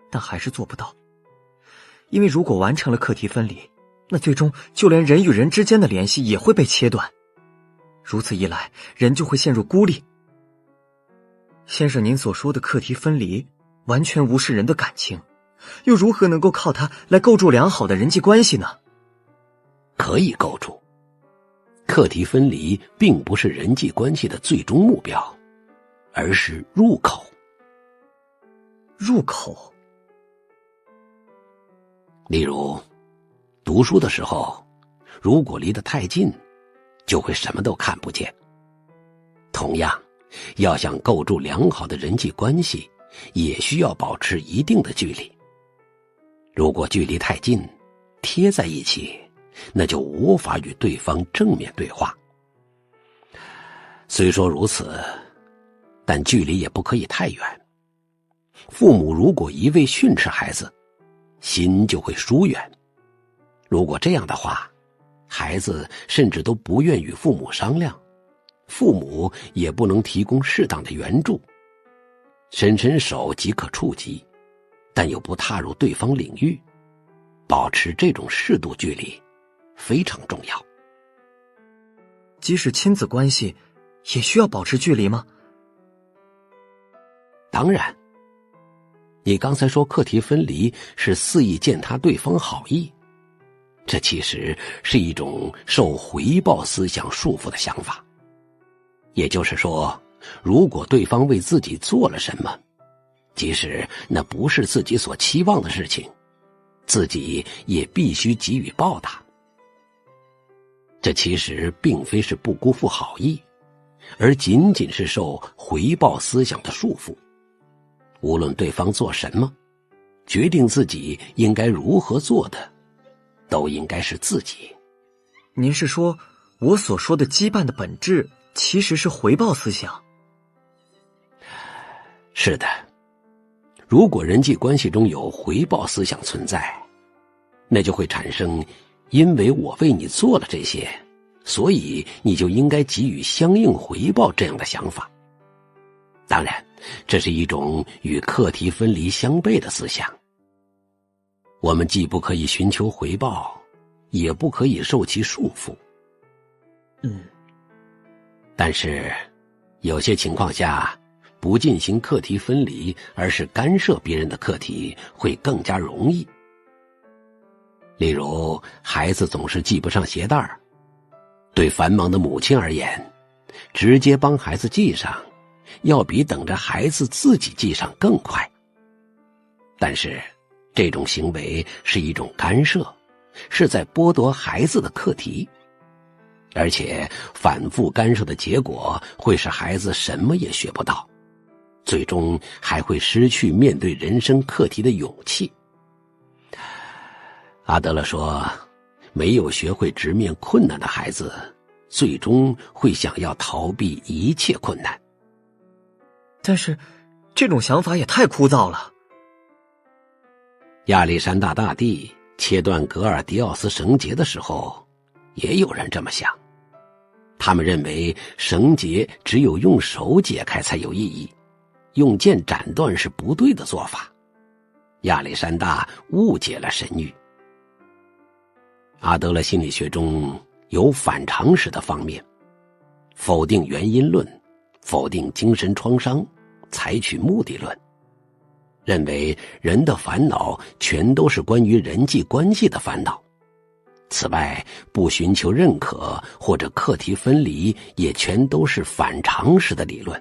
[SPEAKER 2] 但还是做不到。因为如果完成了课题分离，那最终就连人与人之间的联系也会被切断，如此一来，人就会陷入孤立。先生您所说的课题分离完全无视人的感情，又如何能够靠它来构筑良好的人际关系呢？
[SPEAKER 3] 可以构筑。课题分离并不是人际关系的最终目标，而是入口。
[SPEAKER 2] 入口。
[SPEAKER 3] 例如读书的时候，如果离得太近，就会什么都看不见。同样，要想构筑良好的人际关系，也需要保持一定的距离。如果距离太近，贴在一起，那就无法与对方正面对话。虽说如此，但距离也不可以太远。父母如果一味训斥孩子，心就会疏远。如果这样的话，孩子甚至都不愿与父母商量，父母也不能提供适当的援助。伸伸手即可触及，但又不踏入对方领域，保持这种适度距离非常重要。
[SPEAKER 2] 即使亲子关系也需要保持距离吗？
[SPEAKER 3] 当然。你刚才说课题分离是肆意践踏对方好意，这其实是一种受回报思想束缚的想法。也就是说，如果对方为自己做了什么，即使那不是自己所期望的事情，自己也必须给予报答。这其实并非是不辜负好意，而仅仅是受回报思想的束缚。无论对方做什么，决定自己应该如何做的，都应该是自己。
[SPEAKER 2] 您是说，我所说的羁绊的本质其实是回报思想？
[SPEAKER 3] 是的，如果人际关系中有回报思想存在，那就会产生因为我为你做了这些，所以你就应该给予相应回报这样的想法。当然，这是一种与课题分离相悖的思想。我们既不可以寻求回报，也不可以受其束缚。但是有些情况下，不进行课题分离，而是干涉别人的课题，会更加容易。例如，孩子总是系不上鞋带，对繁忙的母亲而言，直接帮孩子系上，要比等着孩子自己系上更快。但是，这种行为是一种干涉，是在剥夺孩子的课题，而且反复干涉的结果会使孩子什么也学不到，最终还会失去面对人生课题的勇气。阿德勒说，没有学会直面困难的孩子，最终会想要逃避一切困难。
[SPEAKER 2] 但是，这种想法也太枯燥了。
[SPEAKER 3] 亚历山大大帝切断格尔迪奥斯绳结的时候，也有人这么想。他们认为绳结只有用手解开才有意义，用剑斩断是不对的做法。亚历山大误解了神谕。阿德勒心理学中有反常识的方面，否定原因论，否定精神创伤，采取目的论，认为人的烦恼全都是关于人际关系的烦恼。此外，不寻求认可或者课题分离也全都是反常识的理论。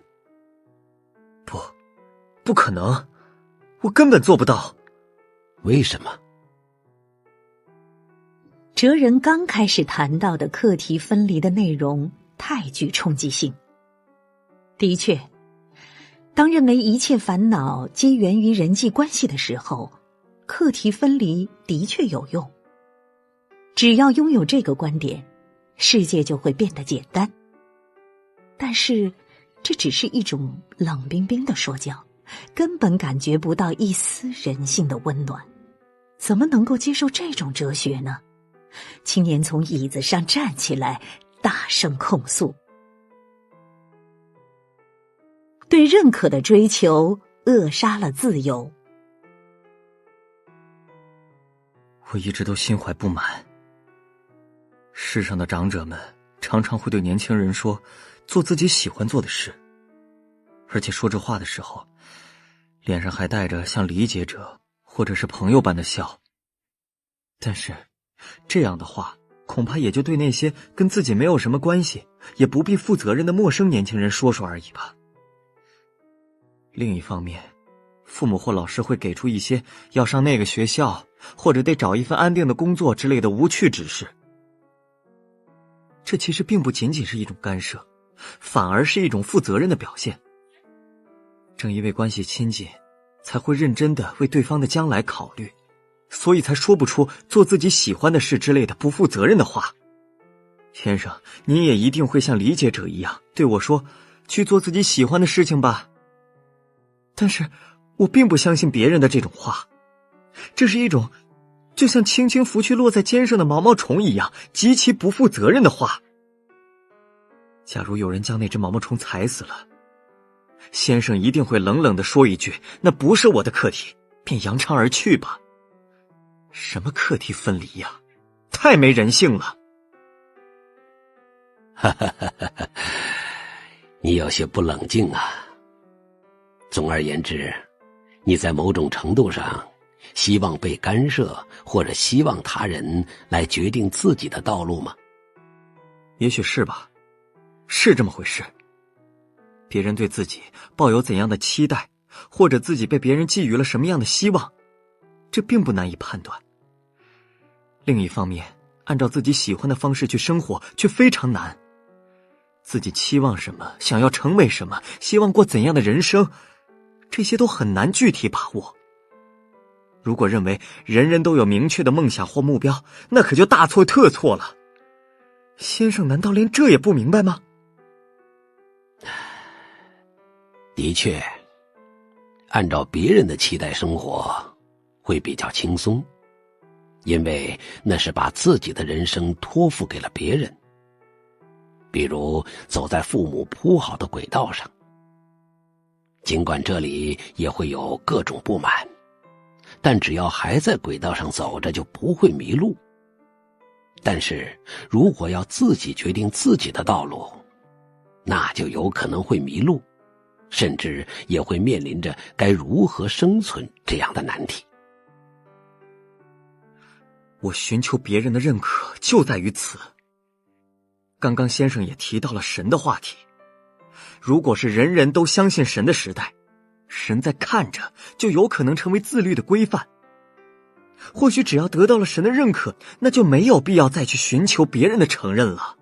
[SPEAKER 2] 不可能，我根本做不到。
[SPEAKER 3] 为什么？
[SPEAKER 1] 哲人刚开始谈到的课题分离的内容太具冲击性。的确，当认为一切烦恼皆源于人际关系的时候，课题分离的确有用。只要拥有这个观点，世界就会变得简单。但是，这只是一种冷冰冰的说教，根本感觉不到一丝人性的温暖。怎么能够接受这种哲学呢？青年从椅子上站起来，大声控诉。对认可的追求扼杀了自由。
[SPEAKER 2] 我一直都心怀不满。世上的长者们常常会对年轻人说，做自己喜欢做的事，而且说这话的时候，脸上还带着像理解者或者是朋友般的笑。但是这样的话恐怕也就对那些跟自己没有什么关系也不必负责任的陌生年轻人说说而已吧。另一方面，父母或老师会给出一些要上那个学校或者得找一份安定的工作之类的无趣指示。这其实并不仅仅是一种干涉，反而是一种负责任的表现。正因为关系亲近，才会认真地为对方的将来考虑，所以才说不出做自己喜欢的事之类的不负责任的话。先生，您也一定会像理解者一样对我说，去做自己喜欢的事情吧。但是我并不相信别人的这种话，这是一种就像轻轻拂去落在肩上的毛毛虫一样极其不负责任的话。假如有人将那只毛毛虫踩死了，先生一定会冷冷地说一句，那不是我的课题，便扬长而去吧。什么课题分离呀，太没人性了。
[SPEAKER 3] 你有些不冷静啊。总而言之，你在某种程度上希望被干涉，或者希望他人来决定自己的道路吗？
[SPEAKER 2] 也许是吧，是这么回事。别人对自己抱有怎样的期待，或者自己被别人寄予了什么样的希望，这并不难以判断。另一方面，按照自己喜欢的方式去生活却非常难。自己期望什么，想要成为什么，希望过怎样的人生，这些都很难具体把握。如果认为人人都有明确的梦想或目标，那可就大错特错了。先生难道连这也不明白吗？
[SPEAKER 3] 的确，按照别人的期待生活会比较轻松，因为那是把自己的人生托付给了别人。比如走在父母铺好的轨道上，尽管这里也会有各种不满，但只要还在轨道上走着，就不会迷路。但是如果要自己决定自己的道路，那就有可能会迷路，甚至也会面临着该如何生存这样的难题。
[SPEAKER 2] 我寻求别人的认可就在于此。刚刚先生也提到了神的话题，如果是人人都相信神的时代，神在看着就有可能成为自律的规范。或许只要得到了神的认可，那就没有必要再去寻求别人的承认了。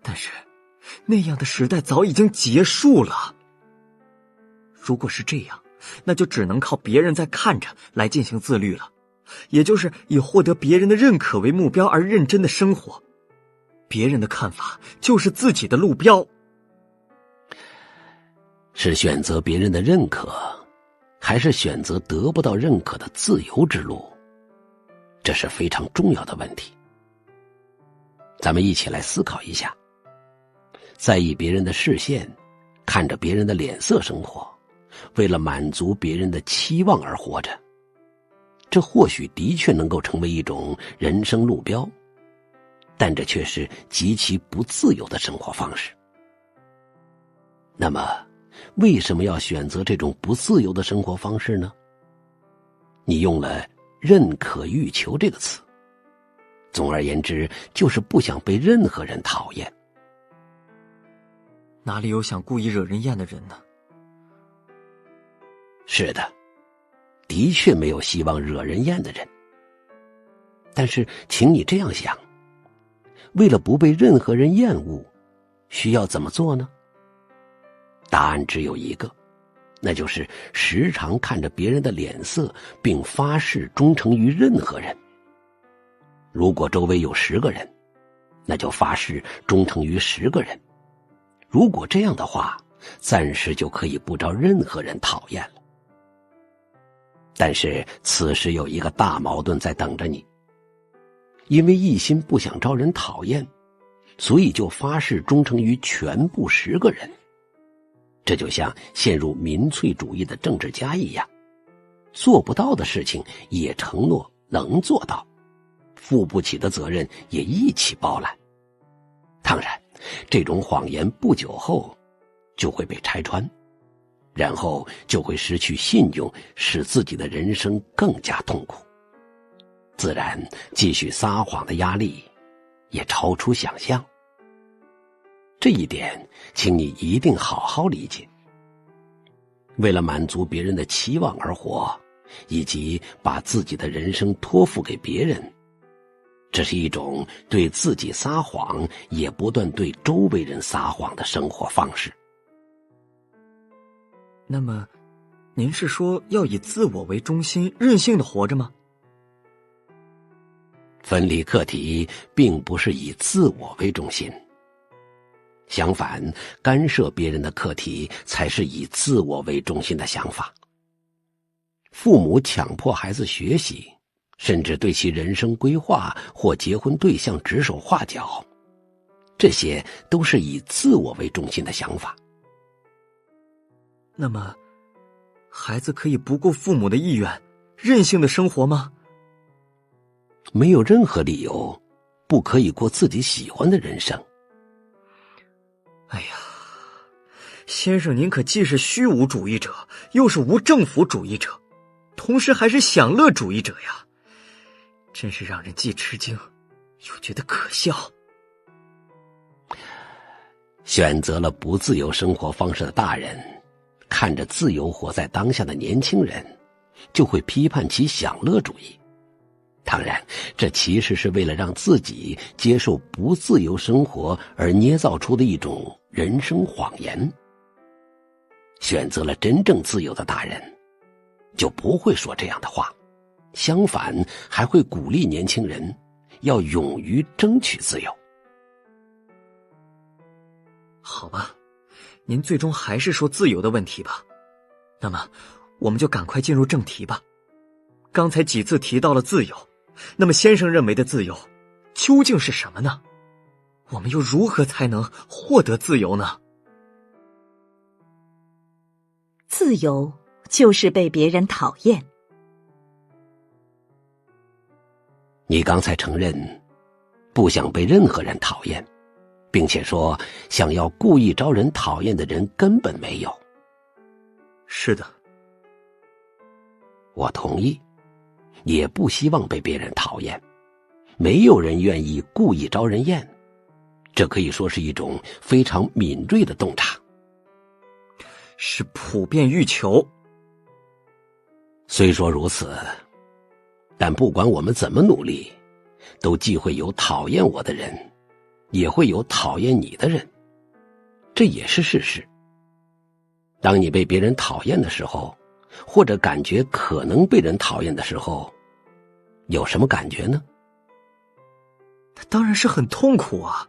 [SPEAKER 2] 但是那样的时代早已经结束了。如果是这样，那就只能靠别人在看着来进行自律了，也就是以获得别人的认可为目标而认真的生活。别人的看法就是自己的路标。
[SPEAKER 3] 是选择别人的认可，还是选择得不到认可的自由之路？这是非常重要的问题。咱们一起来思考一下，在意别人的视线，看着别人的脸色生活，为了满足别人的期望而活着，这或许的确能够成为一种人生路标，但这却是极其不自由的生活方式。那么为什么要选择这种不自由的生活方式呢？你用了认可欲求这个词，总而言之，就是不想被任何人讨厌。
[SPEAKER 2] 哪里有想故意惹人厌的人呢？
[SPEAKER 3] 是的，的确没有希望惹人厌的人。但是请你这样想，为了不被任何人厌恶，需要怎么做呢？答案只有一个，那就是时常看着别人的脸色，并发誓忠诚于任何人。如果周围有10个人，那就发誓忠诚于10个人。如果这样的话，暂时就可以不招任何人讨厌了。但是此时有一个大矛盾在等着你，因为一心不想招人讨厌，所以就发誓忠诚于全部10个人。这就像陷入民粹主义的政治家一样，做不到的事情也承诺能做到，负不起的责任也一起包揽。当然，这种谎言不久后就会被拆穿，然后就会失去信用，使自己的人生更加痛苦。自然，继续撒谎的压力也超出想象。这一点，请你一定好好理解。为了满足别人的期望而活，以及把自己的人生托付给别人，这是一种对自己撒谎，也不断对周围人撒谎的生活方式。
[SPEAKER 2] 那么，您是说要以自我为中心，任性的活着吗？
[SPEAKER 3] 分离课题并不是以自我为中心，相反，干涉别人的课题才是以自我为中心的想法。父母强迫孩子学习，甚至对其人生规划或结婚对象指手画脚，这些都是以自我为中心的想法。
[SPEAKER 2] 那么，孩子可以不顾父母的意愿，任性的生活吗？
[SPEAKER 3] 没有任何理由不可以过自己喜欢的人生。
[SPEAKER 2] 哎呀，先生您可既是虚无主义者，又是无政府主义者，同时还是享乐主义者呀，真是让人既吃惊又觉得可笑。
[SPEAKER 3] 选择了不自由生活方式的大人，看着自由活在当下的年轻人，就会批判其享乐主义。当然，这其实是为了让自己接受不自由生活而捏造出的一种人生谎言。选择了真正自由的大人，就不会说这样的话，相反还会鼓励年轻人要勇于争取自由。
[SPEAKER 2] 好吧，您最终还是说自由的问题吧。那么，我们就赶快进入正题吧。刚才几次提到了自由，那么先生认为的自由究竟是什么呢？我们又如何才能获得自由呢？
[SPEAKER 1] 自由就是被别人讨厌。
[SPEAKER 3] 你刚才承认不想被任何人讨厌，并且说想要故意招人讨厌的人根本没有。
[SPEAKER 2] 是的，
[SPEAKER 3] 我同意，也不希望被别人讨厌。没有人愿意故意招人厌，这可以说是一种非常敏锐的洞察，
[SPEAKER 2] 是普遍欲求。
[SPEAKER 3] 虽说如此，但不管我们怎么努力，都既会有讨厌我的人，也会有讨厌你的人，这也是事实。当你被别人讨厌的时候，或者感觉可能被人讨厌的时候，有什么感觉呢？
[SPEAKER 2] 当然是很痛苦啊，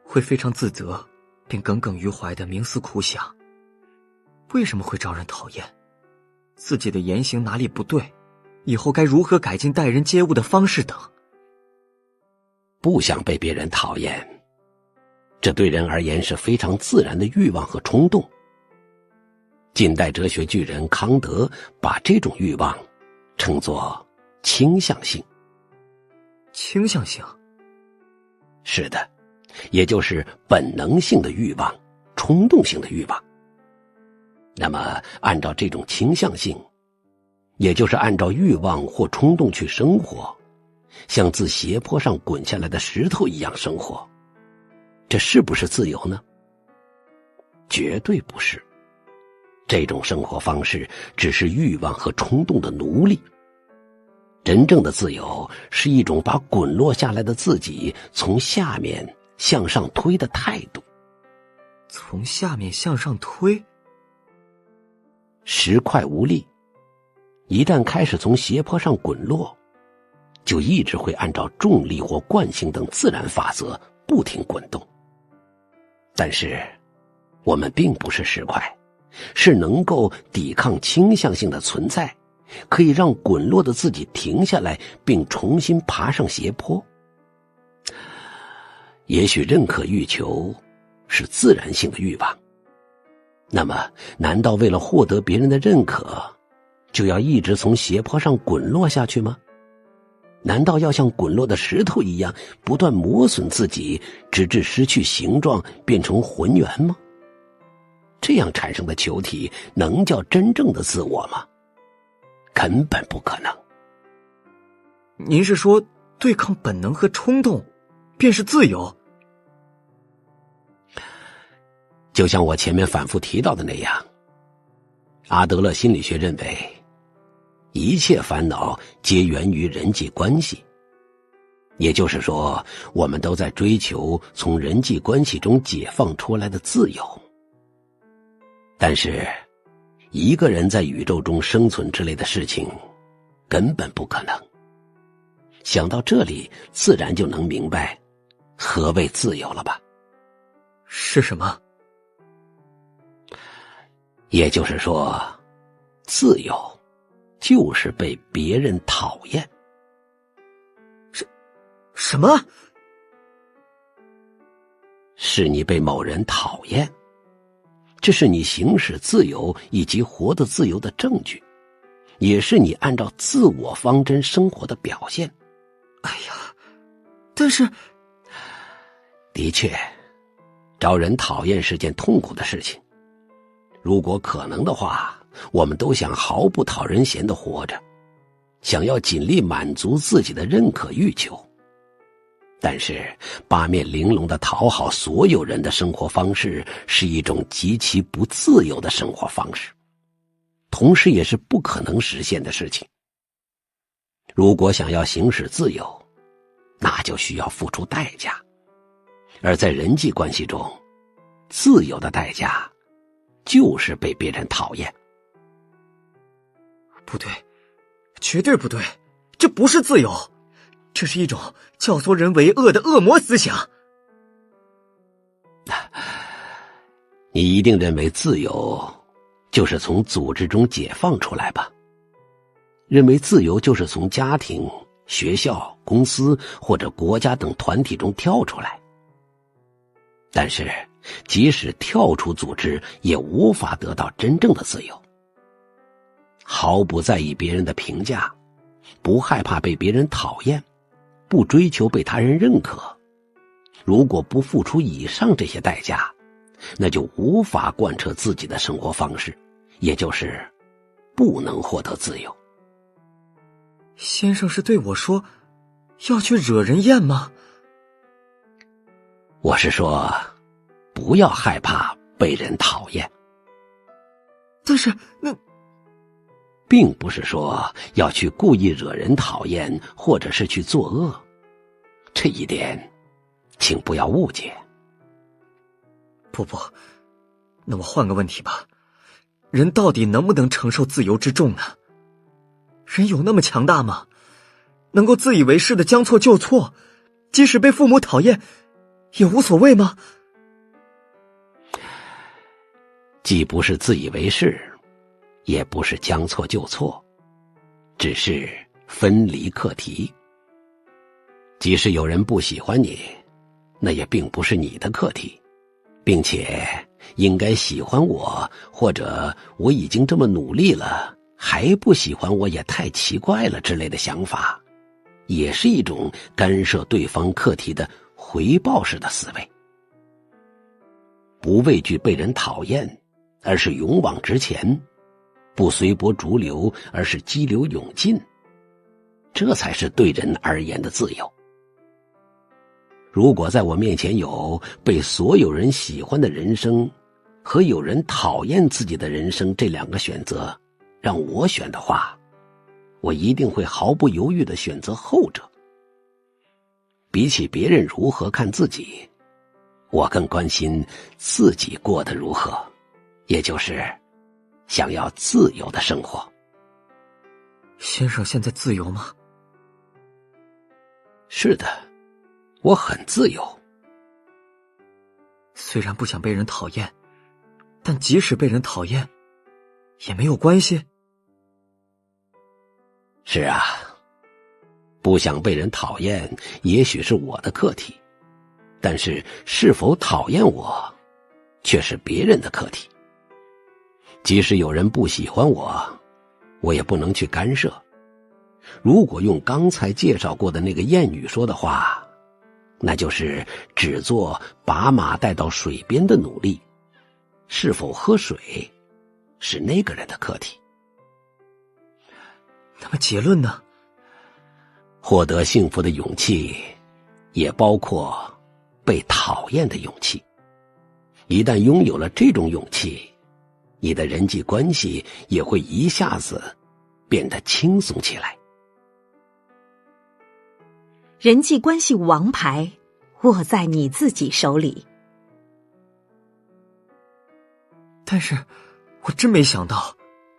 [SPEAKER 2] 会非常自责，并耿耿于怀地冥思苦想，为什么会招人讨厌？自己的言行哪里不对？以后该如何改进待人接物的方式等。
[SPEAKER 3] 不想被别人讨厌，这对人而言是非常自然的欲望和冲动。近代哲学巨人康德把这种欲望称作倾向性。
[SPEAKER 2] 倾向性？
[SPEAKER 3] 是的，也就是本能性的欲望，冲动性的欲望。那么按照这种倾向性，也就是按照欲望或冲动去生活，像自斜坡上滚下来的石头一样生活，这是不是自由呢？绝对不是。这种生活方式只是欲望和冲动的奴隶。真正的自由是一种把滚落下来的自己从下面向上推的态度。
[SPEAKER 2] 从下面向上推？
[SPEAKER 3] 石块无力，一旦开始从斜坡上滚落，就一直会按照重力或惯性等自然法则不停滚动。但是我们并不是石块，是能够抵抗倾向性的存在，可以让滚落的自己停下来并重新爬上斜坡。也许认可欲求是自然性的欲望，那么难道为了获得别人的认可，就要一直从斜坡上滚落下去吗？难道要像滚落的石头一样不断磨损自己，直至失去形状变成浑圆吗？这样产生的球体能叫真正的自我吗？根本不可能。
[SPEAKER 2] 您是说对抗本能和冲动便是自由？
[SPEAKER 3] 就像我前面反复提到的那样，阿德勒心理学认为一切烦恼皆源于人际关系，也就是说，我们都在追求从人际关系中解放出来的自由。但是一个人在宇宙中生存之类的事情根本不可能。想到这里，自然就能明白何谓自由了吧？
[SPEAKER 2] 是什么？
[SPEAKER 3] 也就是说，自由就是被别人讨厌。
[SPEAKER 2] 什么？
[SPEAKER 3] 是你被某人讨厌，这是你行使自由以及活得自由的证据，也是你按照自我方针生活的表现。
[SPEAKER 2] 哎呀，但是
[SPEAKER 3] 的确，招人讨厌是件痛苦的事情。如果可能的话，我们都想毫不讨人嫌地活着，想要尽力满足自己的认可欲求。但是八面玲珑地讨好所有人的生活方式是一种极其不自由的生活方式，同时也是不可能实现的事情。如果想要行使自由，那就需要付出代价。而在人际关系中，自由的代价就是被别人讨厌。
[SPEAKER 2] 不对，绝对不对，这不是自由，这是一种教唆人为恶的恶魔思想。
[SPEAKER 3] 你一定认为自由就是从组织中解放出来吧？认为自由就是从家庭、学校、公司或者国家等团体中跳出来。但是即使跳出组织，也无法得到真正的自由。毫不在意别人的评价，不害怕被别人讨厌，不追求被他人认可，如果不付出以上这些代价，那就无法贯彻自己的生活方式，也就是不能获得自由。
[SPEAKER 2] 先生是对我说要去惹人厌吗？
[SPEAKER 3] 我是说，不要害怕被人讨厌。
[SPEAKER 2] 但是那
[SPEAKER 3] 并不是说要去故意惹人讨厌，或者是去作恶，这一点请不要误解。
[SPEAKER 2] 不，那我换个问题吧，人到底能不能承受自由之重呢？人有那么强大吗？能够自以为是的将错就错，即使被父母讨厌也无所谓吗？
[SPEAKER 3] 既不是自以为是，也不是将错就错，只是分离课题。即使有人不喜欢你，那也并不是你的课题，并且应该喜欢我，或者我已经这么努力了，还不喜欢我也太奇怪了之类的想法，也是一种干涉对方课题的回报式的思维。不畏惧被人讨厌，而是勇往直前，不随波逐流，而是激流勇进，这才是对人而言的自由。如果在我面前有被所有人喜欢的人生和有人讨厌自己的人生这两个选择，让我选的话，我一定会毫不犹豫地选择后者。比起别人如何看自己，我更关心自己过得如何，也就是想要自由的生活。
[SPEAKER 2] 先生现在自由吗？
[SPEAKER 3] 是的，我很自由。
[SPEAKER 2] 虽然不想被人讨厌，但即使被人讨厌也没有关系。
[SPEAKER 3] 是啊，不想被人讨厌也许是我的课题，但是是否讨厌我却是别人的课题。即使有人不喜欢我，我也不能去干涉。如果用刚才介绍过的那个谚语说的话，那就是只做把马带到水边的努力，是否喝水是那个人的课题。
[SPEAKER 2] 那么结论呢？
[SPEAKER 3] 获得幸福的勇气也包括被讨厌的勇气。一旦拥有了这种勇气，你的人际关系也会一下子变得轻松起来。
[SPEAKER 1] 人际关系王牌握在你自己手里。
[SPEAKER 2] 但是我真没想到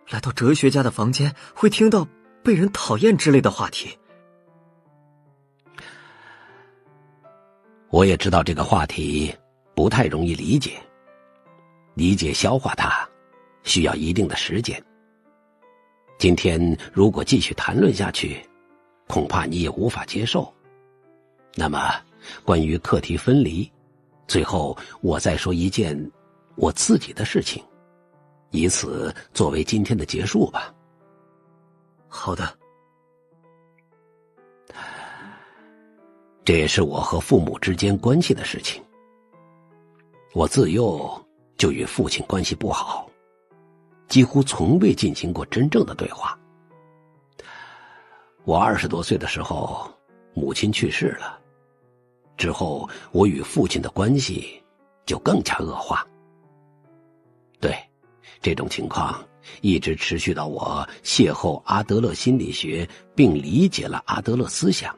[SPEAKER 2] 来到哲学家的房间会听到被人讨厌之类的话题。
[SPEAKER 3] 我也知道这个话题不太容易理解消化它需要一定的时间。今天如果继续谈论下去，恐怕你也无法接受。那么关于课题分离，最后我再说一件我自己的事情，以此作为今天的结束吧。
[SPEAKER 2] 好的。
[SPEAKER 3] 这也是我和父母之间关系的事情。我自幼就与父亲关系不好，几乎从未进行过真正的对话。我20多岁的时候，母亲去世了，之后我与父亲的关系就更加恶化。对，这种情况一直持续到我邂逅阿德勒心理学并理解了阿德勒思想。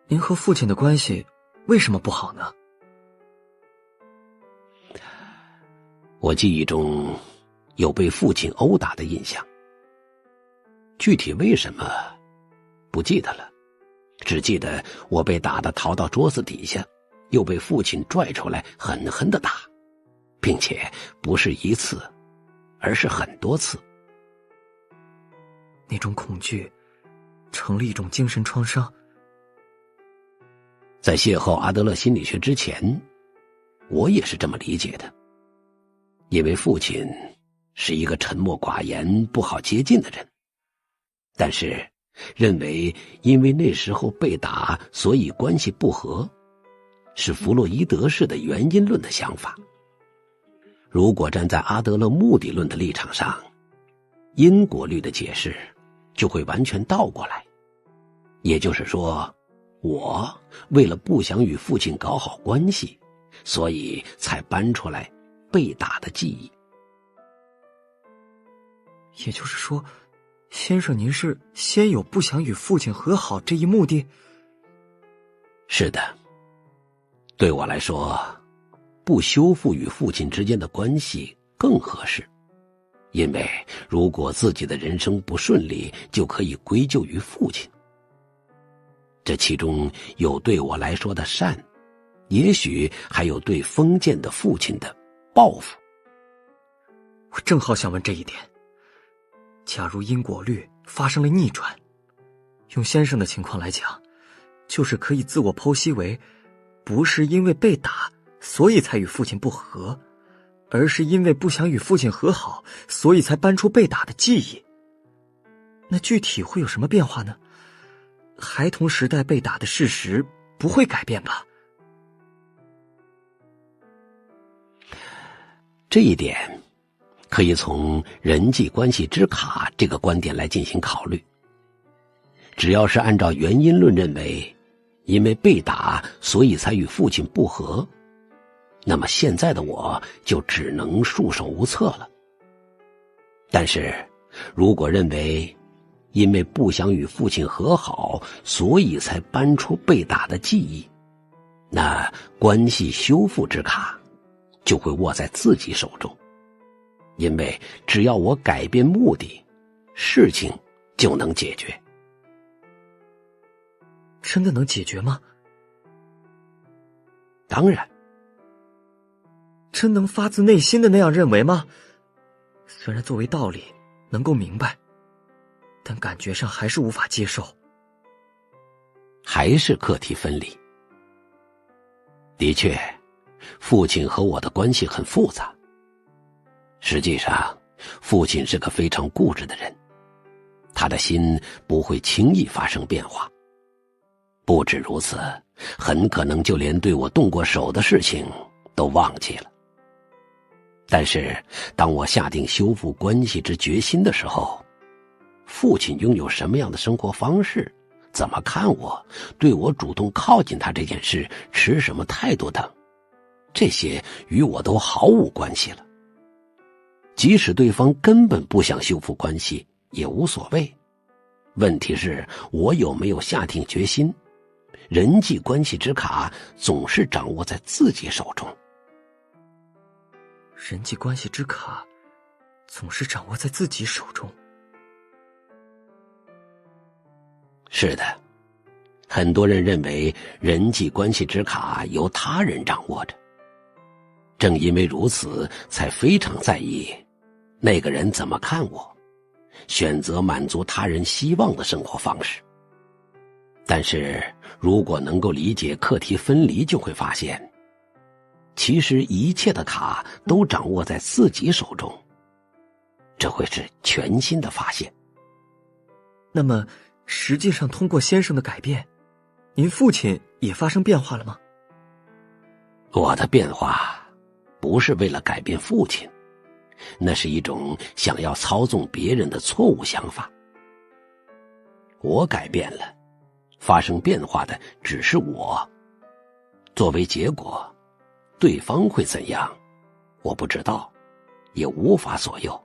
[SPEAKER 2] 您和父亲的关系为什么不好呢？
[SPEAKER 3] 我记忆中有被父亲殴打的印象，具体为什么不记得了，只记得我被打得逃到桌子底下，又被父亲拽出来狠狠地打，并且不是一次，而是很多次。
[SPEAKER 2] 那种恐惧成了一种精神创伤。
[SPEAKER 3] 在邂逅阿德勒心理学之前，我也是这么理解的，因为父亲是一个沉默寡言、不好接近的人，但是认为因为那时候被打，所以关系不和，是弗洛伊德式的原因论的想法。如果站在阿德勒目的论的立场上，因果律的解释就会完全倒过来，也就是说，我为了不想与父亲搞好关系，所以才搬出来被打的记忆。
[SPEAKER 2] 也就是说，先生您是先有不想与父亲和好这一目的？
[SPEAKER 3] 是的，对我来说，不修复与父亲之间的关系更合适，因为如果自己的人生不顺利，就可以归咎于父亲。这其中有对我来说的善，也许还有对封建的父亲的报复。
[SPEAKER 2] 我正好想问这一点。假如因果律发生了逆转，用先生的情况来讲，就是可以自我剖析为，不是因为被打，所以才与父亲不和，而是因为不想与父亲和好，所以才搬出被打的记忆。那具体会有什么变化呢？孩童时代被打的事实不会改变吧？
[SPEAKER 3] 这一点可以从人际关系之卡这个观点来进行考虑。只要是按照原因论认为，因为被打，所以才与父亲不和，那么现在的我就只能束手无策了。但是，如果认为因为不想与父亲和好，所以才搬出被打的记忆，那关系修复之卡就会握在自己手中。因为只要我改变目的，事情就能解决。
[SPEAKER 2] 真的能解决吗？
[SPEAKER 3] 当然。
[SPEAKER 2] 真能发自内心的那样认为吗？虽然作为道理能够明白，但感觉上还是无法接受。
[SPEAKER 3] 还是课题分离。的确，父亲和我的关系很复杂。实际上，父亲是个非常固执的人，他的心不会轻易发生变化。不止如此，很可能就连对我动过手的事情都忘记了。但是，当我下定修复关系之决心的时候，父亲拥有什么样的生活方式，怎么看我，对我主动靠近他这件事持什么态度等，这些与我都毫无关系了。即使对方根本不想修复关系也无所谓，问题是我有没有下定决心。人际关系之卡总是掌握在自己手中。
[SPEAKER 2] 人际关系之卡总是掌握在自己手中。
[SPEAKER 3] 是的，很多人认为人际关系之卡由他人掌握着，正因为如此，才非常在意那个人怎么看我，选择满足他人希望的生活方式。但是如果能够理解课题分离，就会发现其实一切的卡都掌握在自己手中，这会是全新的发现。
[SPEAKER 2] 那么实际上通过先生的改变，您父亲也发生变化了吗？
[SPEAKER 3] 我的变化不是为了改变父亲，那是一种想要操纵别人的错误想法。我改变了，发生变化的只是我，作为结果，对方会怎样，我不知道，也无法左右。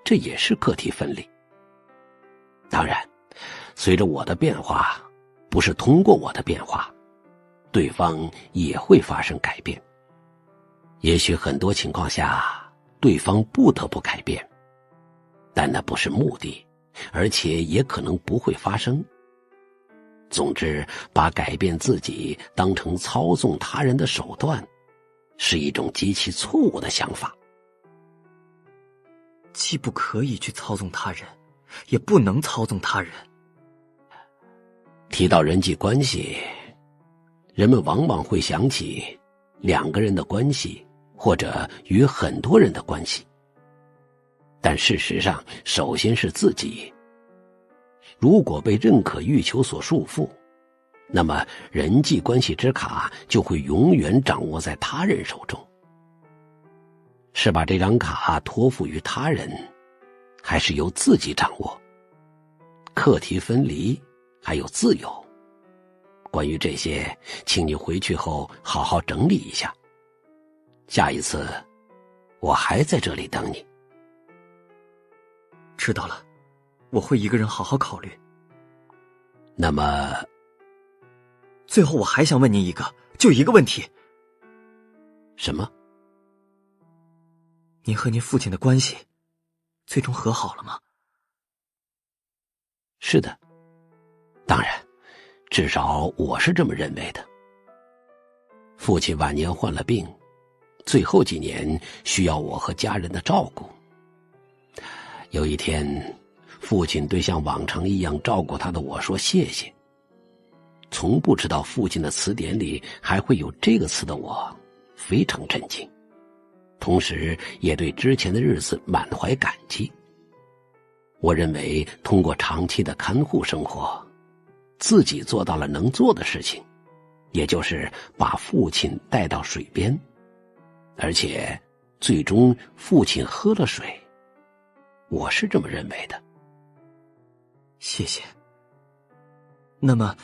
[SPEAKER 3] 这也是课题分离。当然，随着我的变化，不是通过我的变化，对方也会发生改变。也许很多情况下，对方不得不改变，但那不是目的，而且也可能不会发生。总之，把改变自己当成操纵他人的手段，是一种极其错误的想法。
[SPEAKER 2] 既不可以去操纵他人，也不能操纵他人。
[SPEAKER 3] 提到人际关系，人们往往会想起两个人的关系，或者与很多人的关系。但事实上，首先是自己。如果被认可欲求所束缚，那么人际关系之卡就会永远掌握在他人手中。是把这张卡托付于他人，还是由自己掌握？课题分离还有自由，关于这些，请你回去后好好整理一下。下一次，我还在这里等你。
[SPEAKER 2] 知道了，我会一个人好好考虑。
[SPEAKER 3] 那么，
[SPEAKER 2] 最后我还想问您就一个问题。
[SPEAKER 3] 什么？
[SPEAKER 2] 您和您父亲的关系，最终和好了吗？
[SPEAKER 3] 是的，当然，至少我是这么认为的。父亲晚年患了病，最后几年需要我和家人的照顾。有一天，父亲对像往常一样照顾他的我说谢谢。从不知道父亲的词典里还会有这个词的我，非常震惊，同时也对之前的日子满怀感激。我认为通过长期的看护生活，自己做到了能做的事情，也就是把父亲带到水边，而且最终父亲喝了水。我是这么认为的。
[SPEAKER 2] 谢谢。那么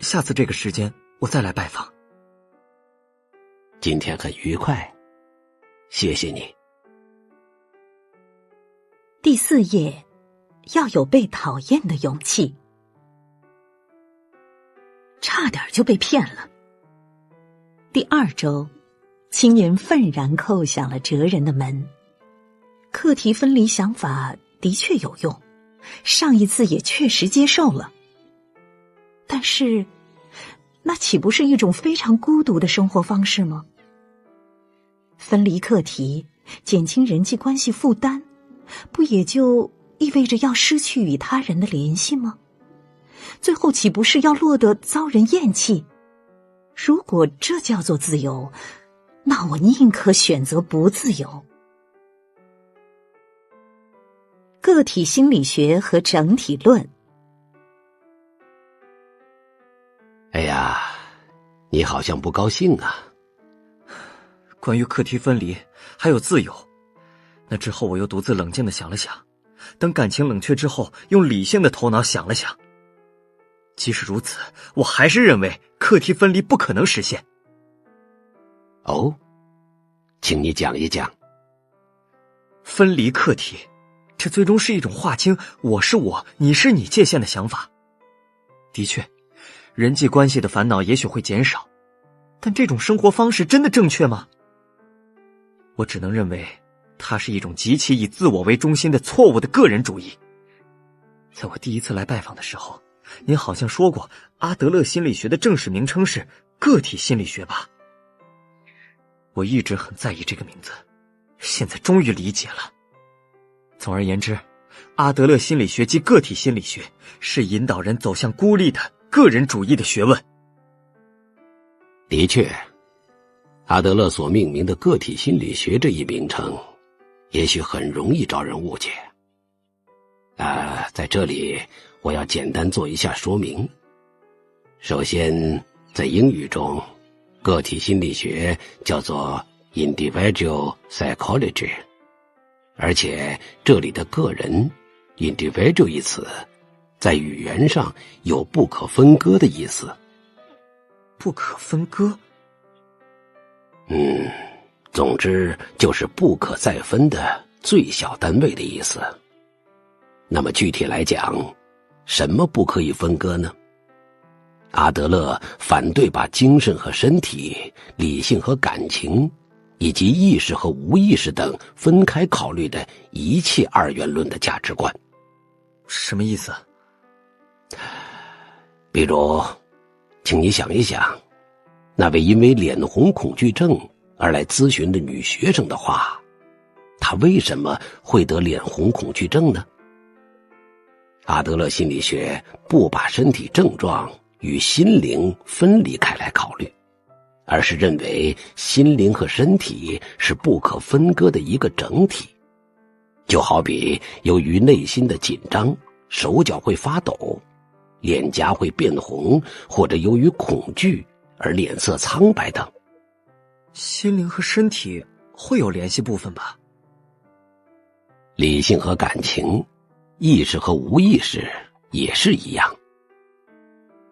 [SPEAKER 2] 下次这个时间我再来拜访。
[SPEAKER 3] 今天很愉快，谢谢你。
[SPEAKER 1] 第4页，要有被讨厌的勇气。差点就被骗了。第2周，青年愤然叩响了哲人的门。课题分离想法的确有用，上一次也确实接受了。但是，那岂不是一种非常孤独的生活方式吗？分离课题，减轻人际关系负担，不也就意味着要失去与他人的联系吗？最后岂不是要落得遭人厌弃？如果这叫做自由，那我宁可选择不自由。个体心理学和整体论。
[SPEAKER 3] 哎呀，你好像不高兴啊。
[SPEAKER 2] 关于课题分离还有自由，那之后我又独自冷静地想了想，等感情冷却之后，用理性的头脑想了想。即使如此，我还是认为课题分离不可能实现。
[SPEAKER 3] 哦，请你讲一讲。
[SPEAKER 2] 分离课题，这最终是一种划清我是我，你是你界限的想法。的确，人际关系的烦恼也许会减少，但这种生活方式真的正确吗？我只能认为它是一种极其以自我为中心的错误的个人主义。在我第一次来拜访的时候，您好像说过阿德勒心理学的正式名称是个体心理学吧？我一直很在意这个名字，现在终于理解了。总而言之，阿德勒心理学及个体心理学是引导人走向孤立的个人主义的学问。
[SPEAKER 3] 的确，阿德勒所命名的个体心理学这一名称，也许很容易招人误解。在这里我要简单做一下说明。首先，在英语中，个体心理学叫做 individual psychology， 而且这里的个人 individual 一词在语言上有不可分割的意思。
[SPEAKER 2] 不可分割？
[SPEAKER 3] 总之就是不可再分的最小单位的意思。那么具体来讲，什么不可以分割呢？阿德勒反对把精神和身体、理性和感情，以及意识和无意识等分开考虑的一切二元论的价值观。
[SPEAKER 2] 什么意思？
[SPEAKER 3] 比如，请你想一想，那位因为脸红恐惧症而来咨询的女学生的话，她为什么会得脸红恐惧症呢？阿德勒心理学不把身体症状与心灵分离开来考虑，而是认为心灵和身体是不可分割的一个整体。就好比由于内心的紧张，手脚会发抖，脸颊会变红，或者由于恐惧而脸色苍白等。
[SPEAKER 2] 心灵和身体会有联系部分吧？
[SPEAKER 3] 理性和感情，意识和无意识也是一样。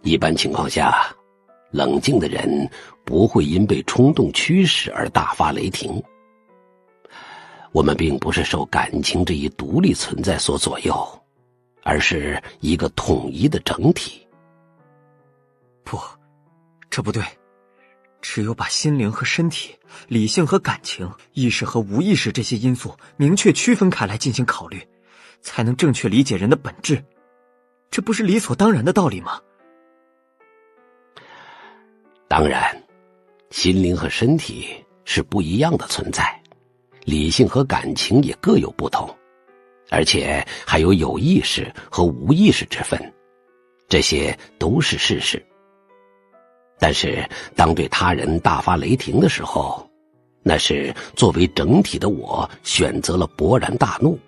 [SPEAKER 3] 一般情况下，冷静的人不会因被冲动驱使而大发雷霆。我们并不是受感情这一独立存在所左右，而是一个统一的整体。
[SPEAKER 2] 不，这不对。只有把心灵和身体、理性和感情、意识和无意识这些因素明确区分开来进行考虑，才能正确理解人的本质。这不是理所当然的道理吗？
[SPEAKER 3] 当然，心灵和身体是不一样的存在，理性和感情也各有不同，而且还有意识和无意识之分，这些都是事实。但是当对他人大发雷霆的时候，那是作为整体的我选择了勃然大怒，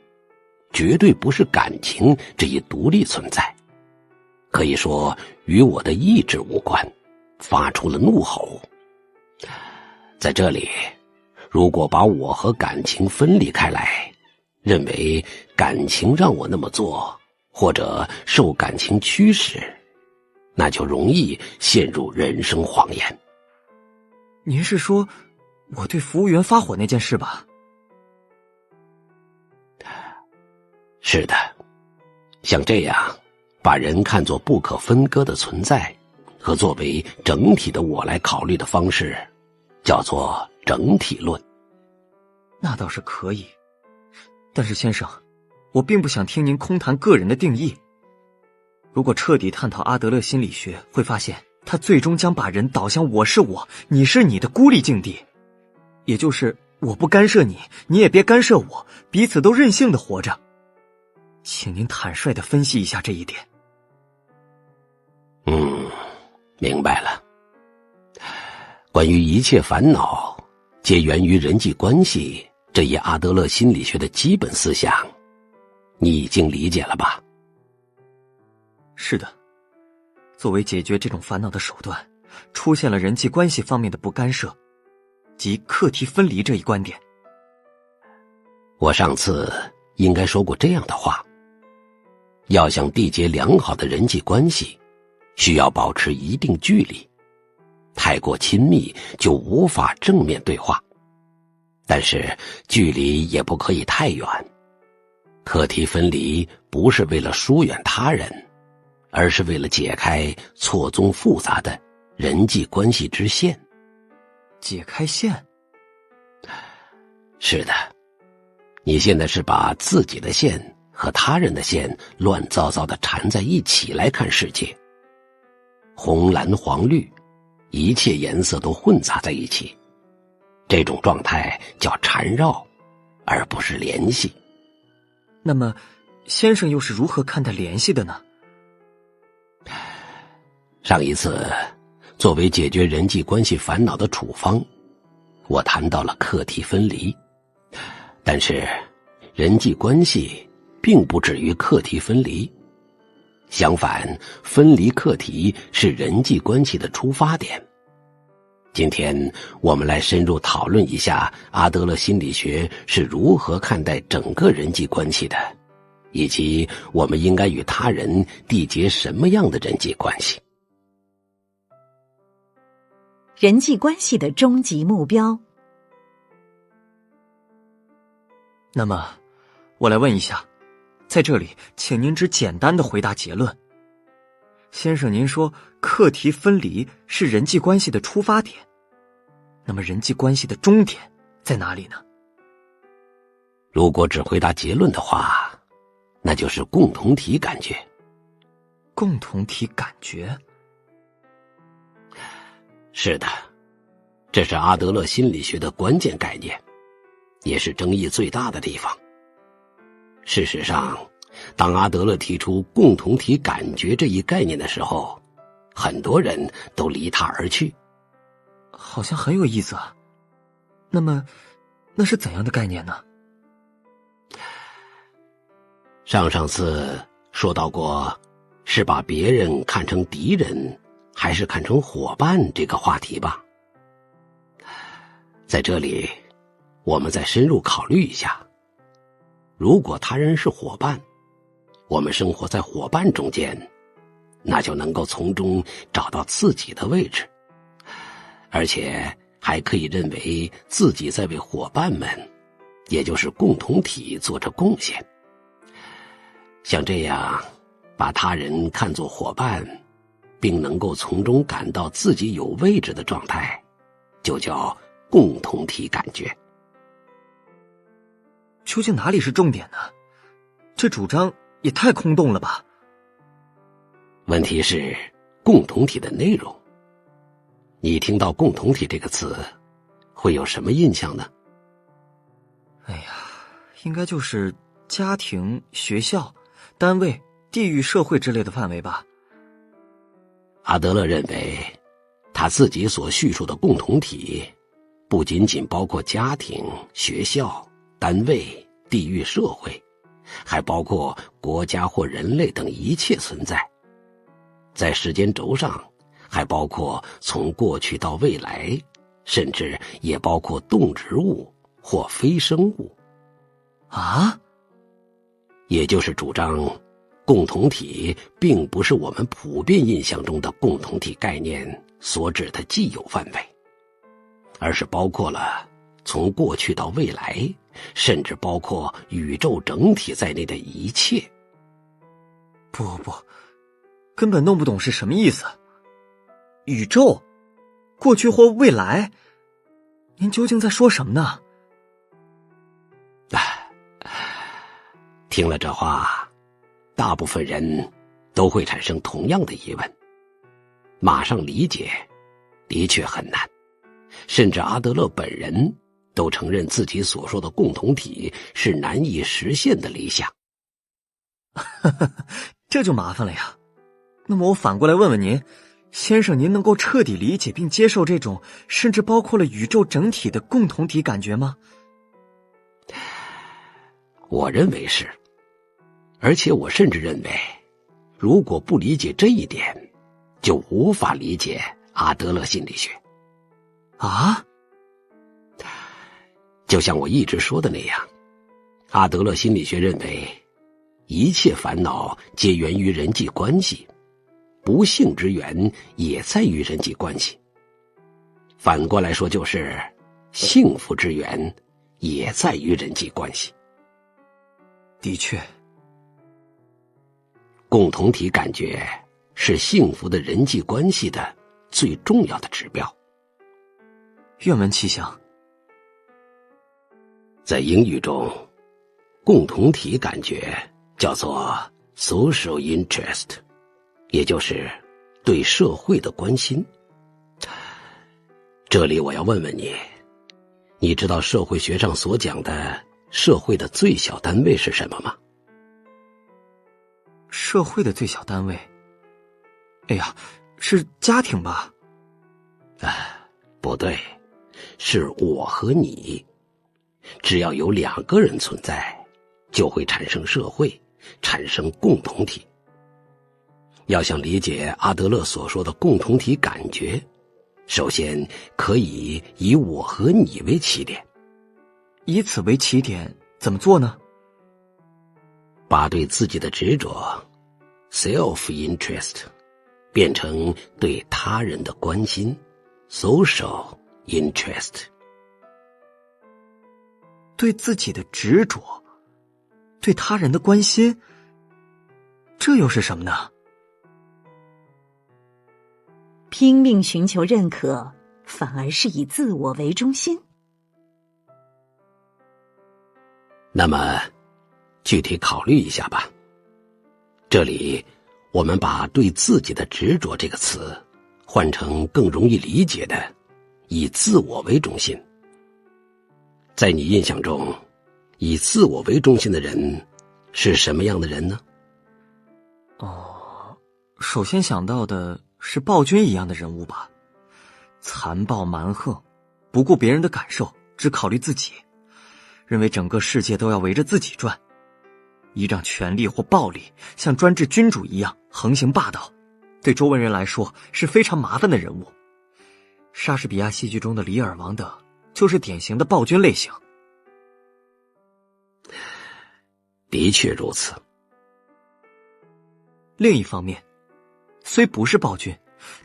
[SPEAKER 3] 绝对不是感情这一独立存在，可以说与我的意志无关，发出了怒吼。在这里，如果把我和感情分离开来，认为感情让我那么做，或者受感情驱使，那就容易陷入人生谎言。
[SPEAKER 2] 您是说我对服务员发火那件事吧？
[SPEAKER 3] 是的，像这样把人看作不可分割的存在和作为整体的我来考虑的方式，叫做整体论。
[SPEAKER 2] 那倒是可以，但是先生，我并不想听您空谈个人的定义。如果彻底探讨阿德勒心理学，会发现他最终将把人导向我是我，你是你的孤立境地，也就是我不干涉你，你也别干涉我，彼此都任性的活着。请您坦率地分析一下这一点。
[SPEAKER 3] 明白了。关于一切烦恼皆源于人际关系这一阿德勒心理学的基本思想，你已经理解了吧？
[SPEAKER 2] 是的，作为解决这种烦恼的手段，出现了人际关系方面的不干涉，即课题分离这一观点。
[SPEAKER 3] 我上次应该说过这样的话：要想缔结良好的人际关系，需要保持一定距离，太过亲密就无法正面对话，但是距离也不可以太远。课题分离不是为了疏远他人，而是为了解开错综复杂的人际关系之线。
[SPEAKER 2] 解开线？
[SPEAKER 3] 是的，你现在是把自己的线和他人的线乱糟糟地缠在一起来看世界，红蓝黄绿，一切颜色都混杂在一起，这种状态叫缠绕，而不是联系。
[SPEAKER 2] 那么先生又是如何看待联系的呢？
[SPEAKER 3] 上一次作为解决人际关系烦恼的处方，我谈到了课题分离，但是人际关系并不止于课题分离，相反，分离课题是人际关系的出发点。今天我们来深入讨论一下阿德勒心理学是如何看待整个人际关系的，以及我们应该与他人缔结什么样的人际关系。
[SPEAKER 1] 人际关系的终极目标。
[SPEAKER 2] 那么我来问一下，在这里，请您只简单的回答结论。先生，您说课题分离是人际关系的出发点，那么人际关系的终点在哪里呢？
[SPEAKER 3] 如果只回答结论的话，那就是共同体感觉。
[SPEAKER 2] 共同体感觉？
[SPEAKER 3] 是的，这是阿德勒心理学的关键概念，也是争议最大的地方。事实上，当阿德勒提出共同体感觉这一概念的时候，很多人都离他而去。
[SPEAKER 2] 好像很有意思啊。那么，那是怎样的概念呢？
[SPEAKER 3] 上次说到过，是把别人看成敌人，还是看成伙伴这个话题吧。在这里，我们再深入考虑一下，如果他人是伙伴，我们生活在伙伴中间，那就能够从中找到自己的位置，而且还可以认为自己在为伙伴们，也就是共同体做着贡献。像这样把他人看作伙伴，并能够从中感到自己有位置的状态，就叫共同体感觉。
[SPEAKER 2] 究竟哪里是重点呢？这主张也太空洞了吧。
[SPEAKER 3] 问题是共同体的内容。你听到共同体这个词，会有什么印象呢？
[SPEAKER 2] 哎呀，应该就是家庭、学校、单位、地域、社会之类的范围吧。
[SPEAKER 3] 阿德勒认为，他自己所叙述的共同体，不仅仅包括家庭、学校、单位、地域、社会，还包括国家或人类等一切存在。在时间轴上，还包括从过去到未来，甚至也包括动植物或非生物。
[SPEAKER 2] 啊？
[SPEAKER 3] 也就是主张，共同体并不是我们普遍印象中的共同体概念所指的既有范围，而是包括了从过去到未来，甚至包括宇宙整体在内的一切。
[SPEAKER 2] 不，根本弄不懂是什么意思。宇宙？过去或未来？您究竟在说什么呢？
[SPEAKER 3] 听了这话，大部分人都会产生同样的疑问，马上理解的确很难，甚至阿德勒本人都承认自己所说的共同体是难以实现的理想。
[SPEAKER 2] 这就麻烦了呀。那么我反过来问问您，先生，您能够彻底理解并接受这种甚至包括了宇宙整体的共同体感觉吗？
[SPEAKER 3] 我认为是，而且我甚至认为，如果不理解这一点，就无法理解阿德勒心理学。
[SPEAKER 2] 啊？
[SPEAKER 3] 就像我一直说的那样，阿德勒心理学认为，一切烦恼皆源于人际关系，不幸之源也在于人际关系。反过来说，就是幸福之源也在于人际关系。
[SPEAKER 2] 的确，
[SPEAKER 3] 共同体感觉是幸福的人际关系的最重要的指标。
[SPEAKER 2] 愿闻其详。
[SPEAKER 3] 在英语中，共同体感觉叫做 social interest， 也就是对社会的关心。这里我要问问你，你知道社会学上所讲的社会的最小单位是什么吗？
[SPEAKER 2] 社会的最小单位？哎呀，是家庭吧？
[SPEAKER 3] 不对，是我和你。只要有两个人存在，就会产生社会，产生共同体。要想理解阿德勒所说的共同体感觉，首先可以以我和你为起点。
[SPEAKER 2] 以此为起点，怎么做呢？
[SPEAKER 3] 把对自己的执着 self-interest 变成对他人的关心 social interest。
[SPEAKER 2] 对自己的执着，对他人的关心，这又是什么呢？
[SPEAKER 1] 拼命寻求认可，反而是以自我为中心。
[SPEAKER 3] 那么，具体考虑一下吧。这里，我们把对自己的执着这个词，换成更容易理解的，以自我为中心。在你印象中，以自我为中心的人是什么样的人呢？
[SPEAKER 2] 首先想到的是暴君一样的人物吧，残暴蛮横，不顾别人的感受，只考虑自己，认为整个世界都要围着自己转，依仗权力或暴力像专制君主一样横行霸道，对周围人来说是非常麻烦的人物。莎士比亚戏剧中的李尔王等就是典型的暴君类型。
[SPEAKER 3] 的确如此。
[SPEAKER 2] 另一方面，虽不是暴君，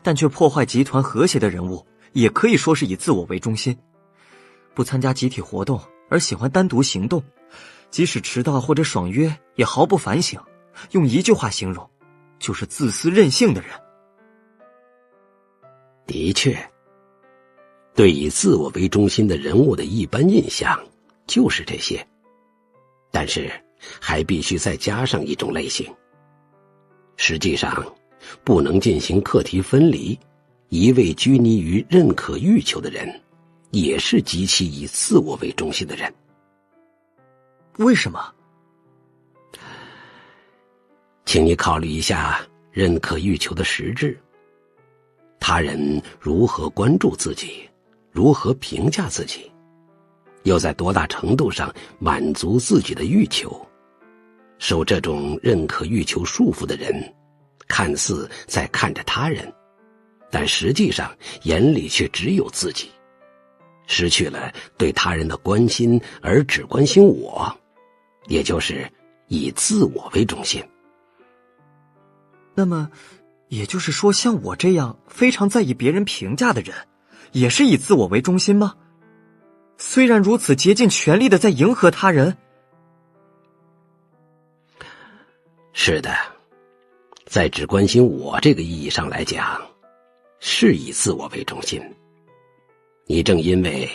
[SPEAKER 2] 但却破坏集团和谐的人物，也可以说是以自我为中心，不参加集体活动而喜欢单独行动，即使迟到或者爽约也毫不反省，用一句话形容，就是自私任性的人。
[SPEAKER 3] 的确，对以自我为中心的人物的一般印象就是这些，但是还必须再加上一种类型。实际上，不能进行课题分离，一味拘泥于认可欲求的人，也是极其以自我为中心的人。
[SPEAKER 2] 为什么？
[SPEAKER 3] 请你考虑一下认可欲求的实质。他人如何关注自己，如何评价自己，又在多大程度上满足自己的欲求。受这种认可欲求束缚的人，看似在看着他人，但实际上眼里却只有自己，失去了对他人的关心，而只关心我，也就是以自我为中心。
[SPEAKER 2] 那么也就是说，像我这样非常在意别人评价的人，也是以自我为中心吗？虽然如此竭尽全力的在迎合他人。
[SPEAKER 3] 是的，在只关心我这个意义上来讲，是以自我为中心。你正因为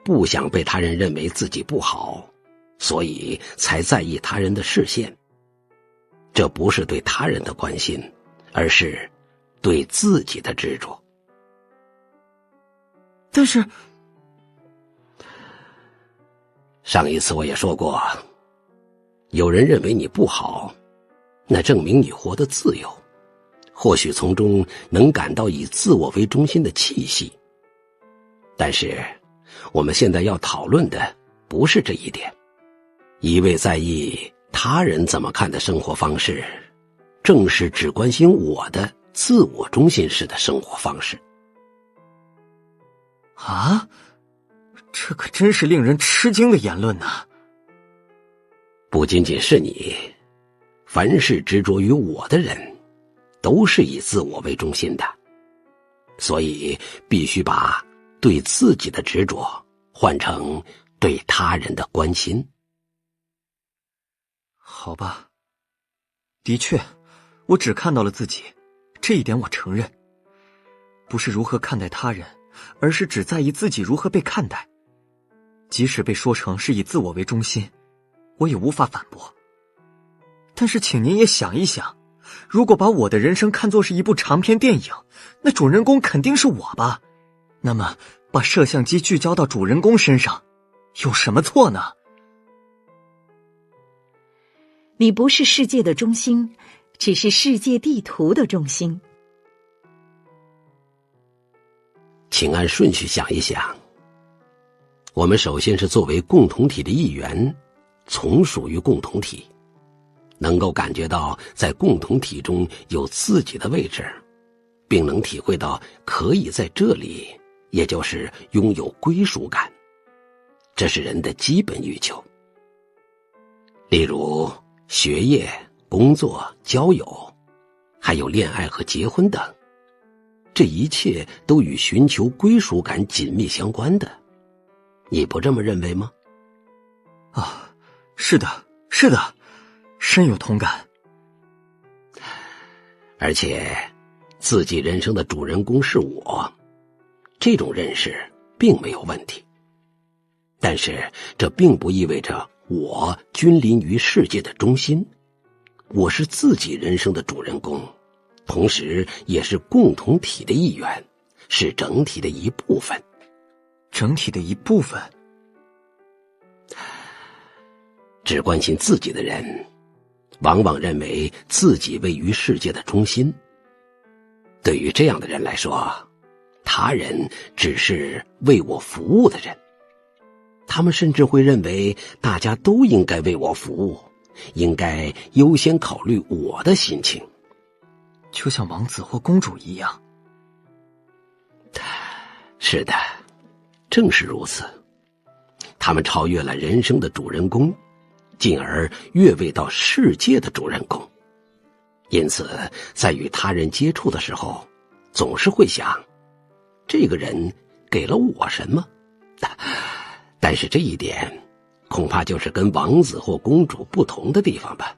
[SPEAKER 3] 不想被他人认为自己不好，所以才在意他人的视线。这不是对他人的关心，而是对自己的执着。
[SPEAKER 2] 但是
[SPEAKER 3] 上一次我也说过，有人认为你不好，那证明你活得自由，或许从中能感到以自我为中心的气息。但是我们现在要讨论的不是这一点，一味在意他人怎么看的生活方式，正是只关心我的自我中心式的生活方式。
[SPEAKER 2] 啊，这可真是令人吃惊的言论呐！
[SPEAKER 3] 不仅仅是你，凡是执着于我的人，都是以自我为中心的，所以必须把对自己的执着换成对他人的关心。
[SPEAKER 2] 好吧，的确，我只看到了自己，这一点我承认。不是如何看待他人，而是只在意自己如何被看待。即使被说成是以自我为中心，我也无法反驳。但是请您也想一想，如果把我的人生看作是一部长篇电影，那主人公肯定是我吧？那么把摄像机聚焦到主人公身上，有什么错呢？
[SPEAKER 1] 你不是世界的中心，只是世界地图的中心。
[SPEAKER 3] 请按顺序想一想，我们首先是作为共同体的一员，从属于共同体，能够感觉到在共同体中有自己的位置，并能体会到可以在这里，也就是拥有归属感，这是人的基本欲求。例如学业、工作、交友，还有恋爱和结婚等，这一切都与寻求归属感紧密相关的，你不这么认为吗？
[SPEAKER 2] 啊，是的，是的，深有同感。
[SPEAKER 3] 而且自己人生的主人公是我，这种认识并没有问题。但是这并不意味着我君临于世界的中心，我是自己人生的主人公，同时也是共同体的一员，是整体的一部分。
[SPEAKER 2] 整体的一部分？
[SPEAKER 3] 只关心自己的人，往往认为自己位于世界的中心。对于这样的人来说，他人只是为我服务的人。他们甚至会认为大家都应该为我服务，应该优先考虑我的心情。
[SPEAKER 2] 就像王子或公主一样。
[SPEAKER 3] 是的，正是如此。他们超越了人生的主人公，进而越位到世界的主人公。因此在与他人接触的时候，总是会想，这个人给了我什么？但是这一点恐怕就是跟王子或公主不同的地方吧。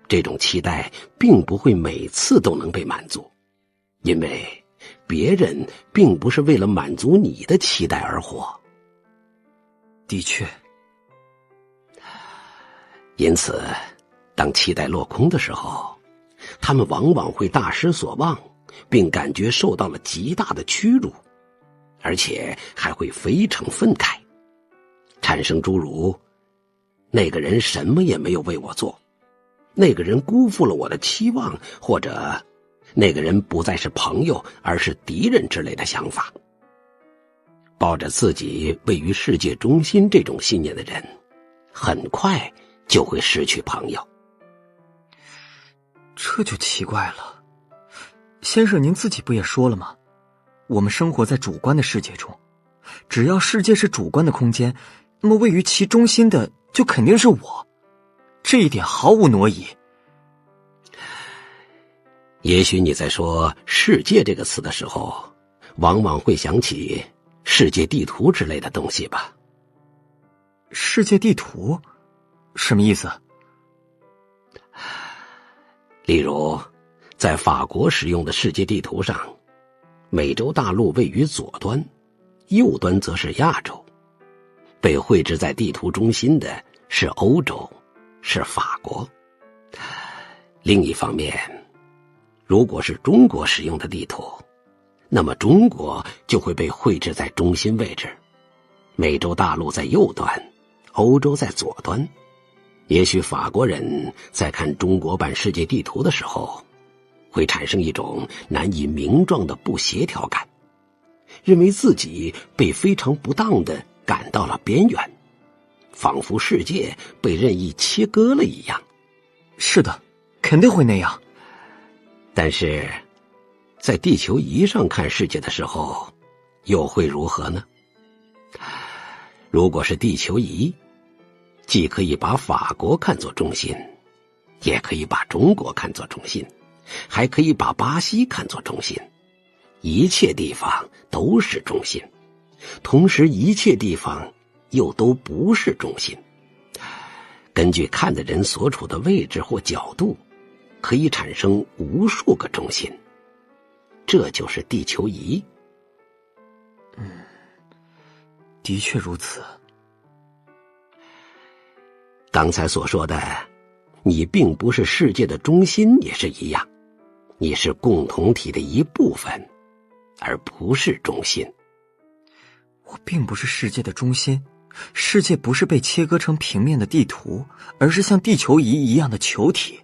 [SPEAKER 3] 这种期待并不会每次都能被满足，因为别人并不是为了满足你的期待而活。
[SPEAKER 2] 的确。
[SPEAKER 3] 因此当期待落空的时候，他们往往会大失所望，并感觉受到了极大的屈辱，而且还会非常愤慨，产生诸如那个人什么也没有为我做，那个人辜负了我的期望，或者那个人不再是朋友而是敌人之类的想法。抱着自己位于世界中心这种信念的人，很快就会失去朋友。
[SPEAKER 2] 这就奇怪了。先生，您自己不也说了吗？我们生活在主观的世界中，只要世界是主观的空间，那么位于其中心的就肯定是我，这一点毫无挪移。
[SPEAKER 3] 也许你在说世界这个词的时候，往往会想起世界地图之类的东西吧。
[SPEAKER 2] 世界地图？什么意思？
[SPEAKER 3] 例如在法国使用的世界地图上，美洲大陆位于左端，右端则是亚洲。被绘制在地图中心的是欧洲，是法国。另一方面，如果是中国使用的地图，那么中国就会被绘制在中心位置，美洲大陆在右端，欧洲在左端。也许法国人在看中国版世界地图的时候，会产生一种难以名状的不协调感，认为自己被非常不当地赶到了边缘，仿佛世界被任意切割了一样。
[SPEAKER 2] 是的，肯定会那样。
[SPEAKER 3] 但是在地球仪上看世界的时候，又会如何呢？如果是地球仪，既可以把法国看作中心，也可以把中国看作中心，还可以把巴西看作中心。一切地方都是中心，同时一切地方又都不是中心。根据看的人所处的位置或角度，可以产生无数个中心。这就是地球仪。
[SPEAKER 2] 的确如此。
[SPEAKER 3] 刚才所说的，你并不是世界的中心也是一样，你是共同体的一部分，而不是中心。
[SPEAKER 2] 我并不是世界的中心，世界不是被切割成平面的地图，而是像地球仪一样的球体。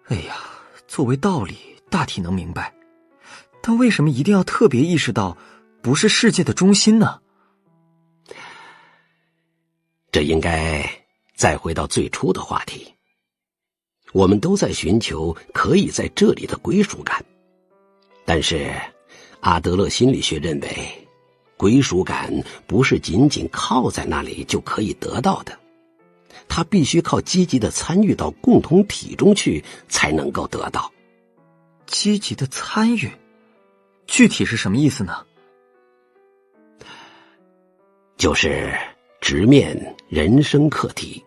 [SPEAKER 2] 哎呀，作为道理，大体能明白，但为什么一定要特别意识到不是世界的中心呢？
[SPEAKER 3] 这应该再回到最初的话题。我们都在寻求可以在这里的归属感，但是阿德勒心理学认为，归属感不是仅仅靠在那里就可以得到的，它必须靠积极的参与到共同体中去才能够得到。
[SPEAKER 2] 积极的参与，具体是什么意思呢？就是
[SPEAKER 3] 直面人生课题。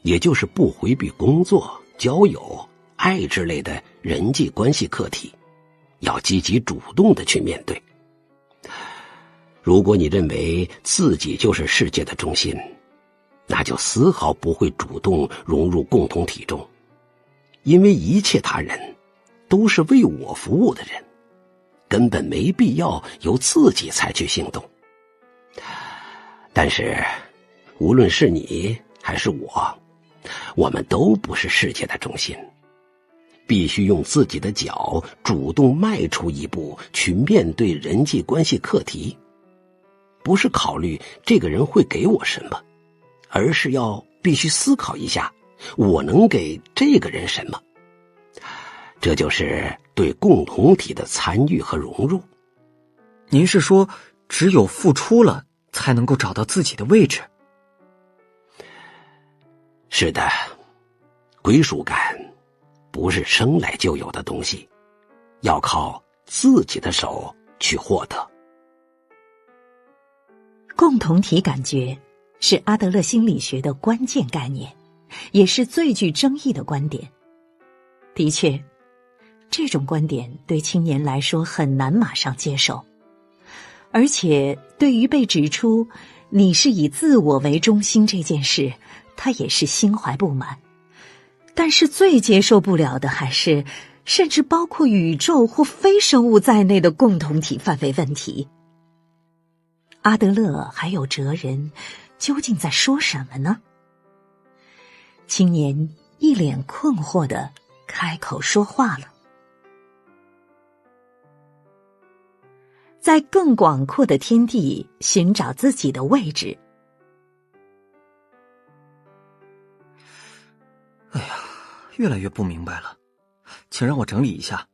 [SPEAKER 3] 也就是不回避工作、交友、爱之类的人际关系课题，要积极主动地去面对。如果你认为自己就是世界的中心，那就丝毫不会主动融入共同体中，因为一切他人都是为我服务的人，根本没必要由自己采取行动。但是无论是你还是我们都不是世界的中心，必须用自己的脚主动迈出一步去面对人际关系课题，不是考虑这个人会给我什么，而是必须思考一下我能给这个人什么。这就是对共同体的参与和融入。
[SPEAKER 2] 您是说只有付出了才能够找到自己的位置？
[SPEAKER 3] 是的，归属感不是生来就有的东西，要靠自己的手去获得。
[SPEAKER 1] 共同体感觉是阿德勒心理学的关键概念，也是最具争议的观点。的确，这种观点对青年来说很难马上接受，而且对于被指出你是以自我为中心这件事，他也是心怀不满。但是最接受不了的还是甚至包括宇宙或非生物在内的共同体范围问题。阿德勒还有哲人究竟在说什么呢？青年一脸困惑地开口说话了。在更广阔的天地寻找自己的位置。
[SPEAKER 2] 哎呀，越来越不明白了，请让我整理一下。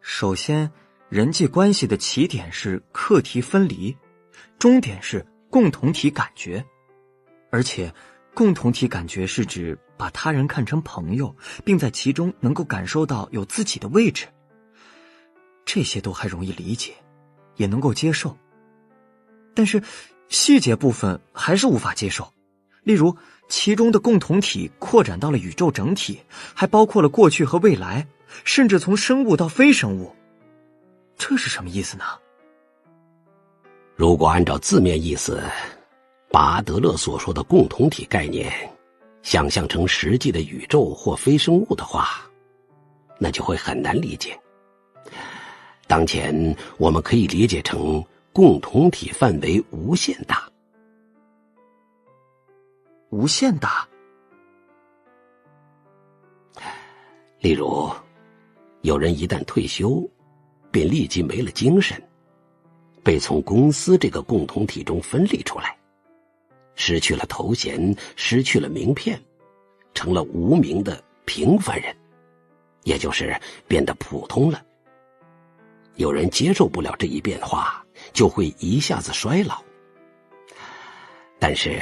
[SPEAKER 2] 首先，人际关系的起点是课题分离，终点是共同体感觉，而且共同体感觉是指把他人看成朋友，并在其中能够感受到有自己的位置。这些都还容易理解，也能够接受，但是细节部分还是无法接受。例如其中的共同体扩展到了宇宙整体，还包括了过去和未来，甚至从生物到非生物，这是什么意思呢？
[SPEAKER 3] 如果按照字面意思，把阿德勒所说的共同体概念想象成实际的宇宙或非生物的话，那就会很难理解。当前我们可以理解成共同体范围无限大。
[SPEAKER 2] 无限大？
[SPEAKER 3] 例如，有人一旦退休，便立即没了精神，被从公司这个共同体中分离出来，失去了头衔，失去了名片，成了无名的平凡人，也就是变得普通了。有人接受不了这一变化，就会一下子衰老。但是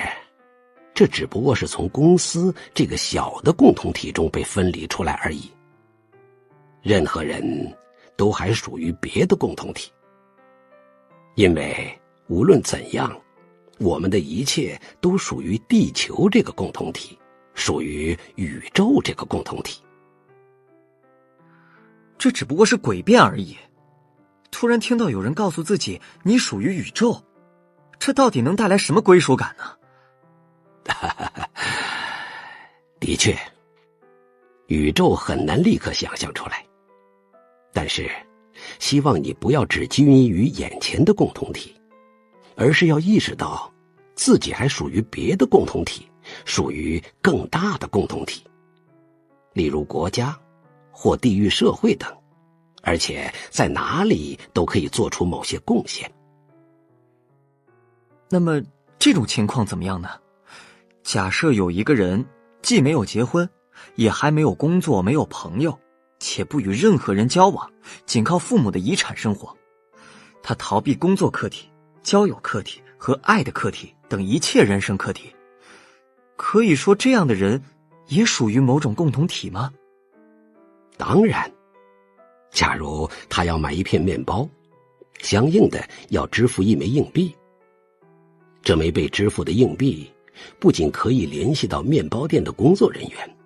[SPEAKER 3] 这只不过是从公司这个小的共同体中被分离出来而已。任何人都还属于别的共同体，因为无论怎样，我们的一切都属于地球这个共同体，属于宇宙这个共同体。
[SPEAKER 2] 这只不过是诡辩而已。突然听到有人告诉自己你属于宇宙，这到底能带来什么归属感呢？
[SPEAKER 3] 的确，宇宙很难立刻想象出来，但是希望你不要只拘泥于眼前的共同体，而是要意识到自己还属于别的共同体，属于更大的共同体，例如国家或地域社会等，而且在哪里都可以做出某些贡献。
[SPEAKER 2] 那么这种情况怎么样呢？假设有一个人既没有结婚，也还没有工作，没有朋友，且不与任何人交往，仅靠父母的遗产生活。他逃避工作课题、交友课题和爱的课题等一切人生课题。可以说这样的人也属于某种共同体吗？
[SPEAKER 3] 当然，假如他要买一片面包，相应的要支付一枚硬币，这枚被支付的硬币不仅可以联系到面包店的工作人员，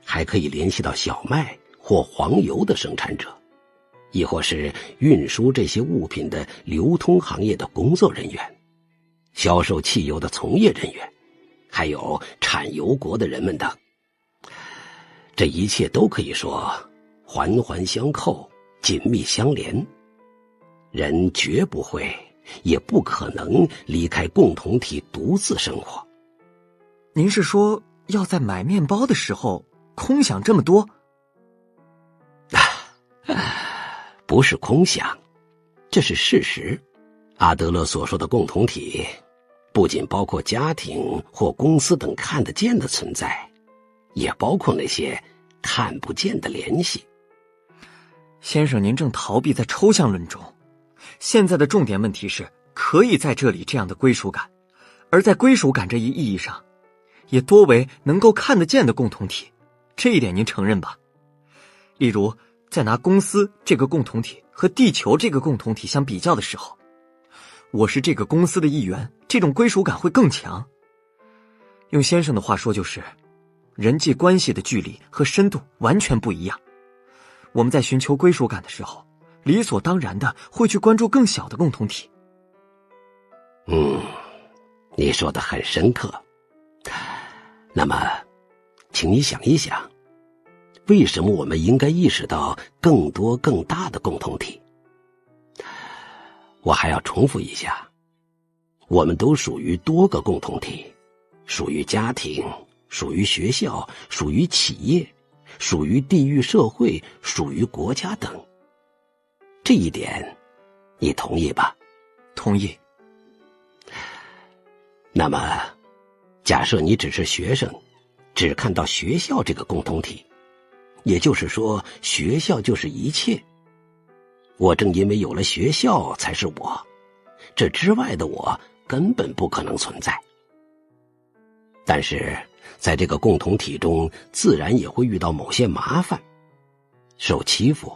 [SPEAKER 3] 还可以联系到小麦或黄油的生产者，亦或是运输这些物品的流通行业的工作人员，销售汽油的从业人员，还有产油国的人们等。这一切都可以说环环相扣，紧密相连。人绝不会也不可能离开共同体独自生活。
[SPEAKER 2] 您是说要在买面包的时候空想这么多？
[SPEAKER 3] 不是空想，这是事实。阿德勒所说的共同体不仅包括家庭或公司等看得见的存在，也包括那些看不见的联系。
[SPEAKER 2] 先生，您正逃避在抽象论中，现在的重点问题是可以在这里这样的归属感，而在归属感这一意义上，也多为能够看得见的共同体，这一点您承认吧？例如，在拿公司这个共同体和地球这个共同体相比较的时候，我是这个公司的一员，这种归属感会更强。用先生的话说就是，人际关系的距离和深度完全不一样。我们在寻求归属感的时候，理所当然的会去关注更小的共同体。
[SPEAKER 3] 你说得很深刻。那么，请你想一想，为什么我们应该意识到更多更大的共同体？我还要重复一下，我们都属于多个共同体，属于家庭，属于学校，属于企业，属于地域社会，属于国家等。这一点你同意吧？
[SPEAKER 2] 同意。
[SPEAKER 3] 那么假设你只是学生，只看到学校这个共同体，也就是说学校就是一切，我正因为有了学校才是我，这之外的我根本不可能存在。但是在这个共同体中，自然也会遇到某些麻烦，受欺负，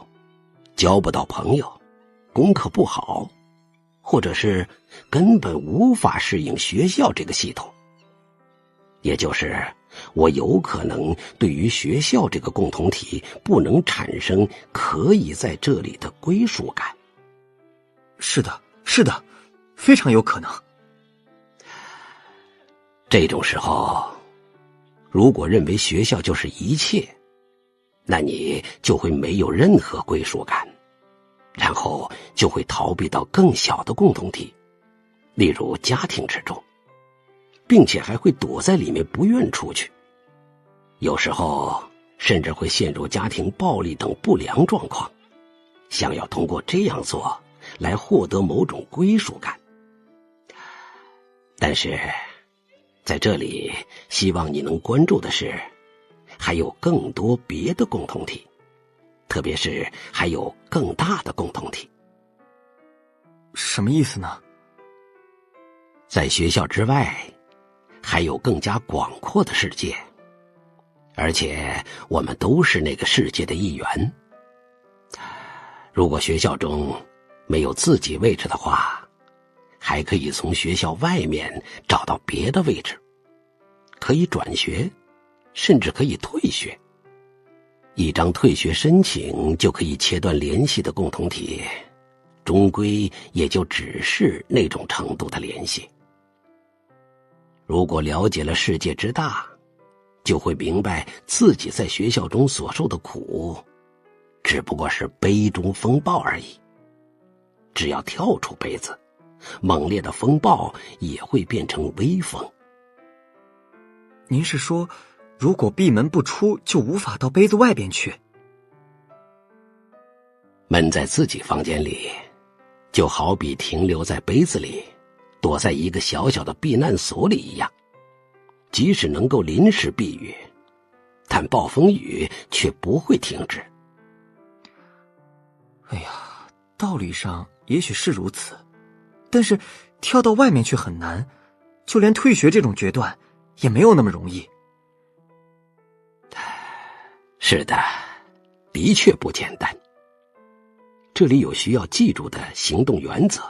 [SPEAKER 3] 交不到朋友，功课不好，或者是根本无法适应学校这个系统。也就是我有可能对于学校这个共同体不能产生可以在这里的归属感。
[SPEAKER 2] 是的，是的，非常有可能。
[SPEAKER 3] 这种时候，如果认为学校就是一切，那你就会没有任何归属感，然后就会逃避到更小的共同体，例如家庭之中，并且还会躲在里面不愿出去。有时候甚至会陷入家庭暴力等不良状况，想要通过这样做来获得某种归属感。但是在这里，希望你能关注的是，还有更多别的共同体，特别是还有更大的共同体。
[SPEAKER 2] 什么意思呢？
[SPEAKER 3] 在学校之外，还有更加广阔的世界，而且我们都是那个世界的一员。如果学校中没有自己位置的话，还可以从学校外面找到别的位置，可以转学，甚至可以退学。一张退学申请就可以切断联系的共同体，终归也就只是那种程度的联系。如果了解了世界之大，就会明白自己在学校中所受的苦，只不过是杯中风暴而已。只要跳出杯子，猛烈的风暴也会变成微风。
[SPEAKER 2] 您是说，如果闭门不出，就无法到杯子外边去？
[SPEAKER 3] 闷在自己房间里，就好比停留在杯子里，躲在一个小小的避难所里一样。即使能够临时避雨，但暴风雨却不会停止。
[SPEAKER 2] 哎呀，道理上也许是如此，但是跳到外面去很难，就连退学这种决断也没有那么容易。
[SPEAKER 3] 是的，的确不简单。这里有需要记住的行动原则。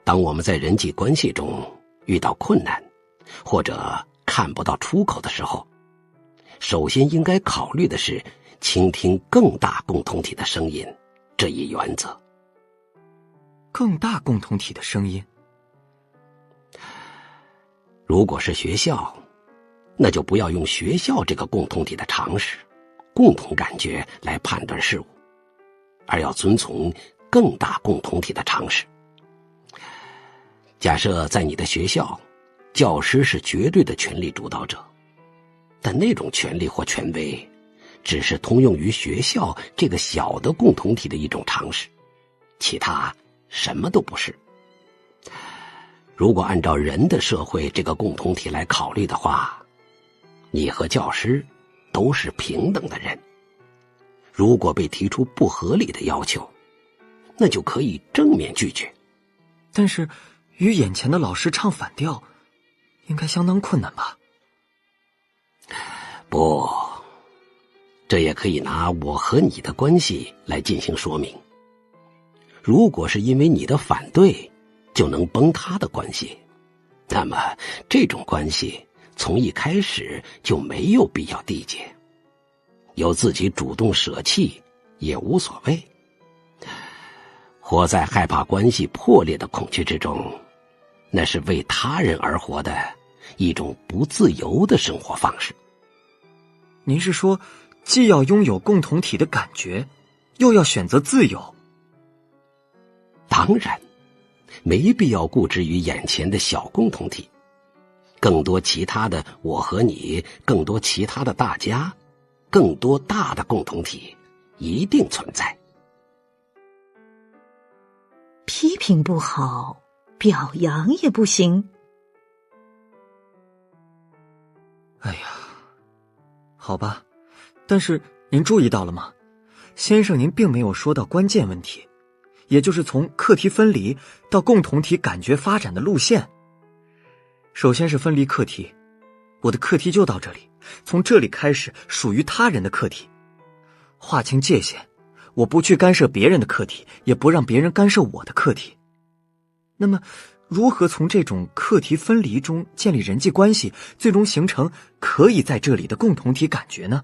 [SPEAKER 3] 当我们在人际关系中遇到困难，或者看不到出口的时候，首先应该考虑的是倾听更大共同体的声音这一原则。
[SPEAKER 2] 更大共同体的声音？
[SPEAKER 3] 如果是学校，那就不要用学校这个共同体的常识、共同感觉来判断事物，而要遵从更大共同体的常识。假设在你的学校，教师是绝对的权力主导者，但那种权力或权威只是通用于学校这个小的共同体的一种常识，其他什么都不是。如果按照人的社会这个共同体来考虑的话，你和教师都是平等的人。如果被提出不合理的要求，那就可以正面拒绝。
[SPEAKER 2] 但是与眼前的老师唱反调，应该相当困难吧？
[SPEAKER 3] 不，这也可以拿我和你的关系来进行说明。如果是因为你的反对就能崩塌的关系，那么这种关系从一开始就没有必要缔结，由自己主动舍弃也无所谓。活在害怕关系破裂的恐惧之中，那是为他人而活的一种不自由的生活方式。
[SPEAKER 2] 您是说，既要拥有共同体的感觉，又要选择自由？
[SPEAKER 3] 当然，没必要固执于眼前的小共同体，更多其他的我和你，更多其他的大家，更多大的共同体一定存在。
[SPEAKER 1] 批评不好，表扬也不行。
[SPEAKER 2] 哎呀，好吧，但是您注意到了吗？先生您并没有说到关键问题，也就是从课题分离到共同体感觉发展的路线。首先是分离课题，我的课题就到这里，从这里开始属于他人的课题，划清界限，我不去干涉别人的课题，也不让别人干涉我的课题。那么如何从这种课题分离中建立人际关系，最终形成可以在这里的共同体感觉呢？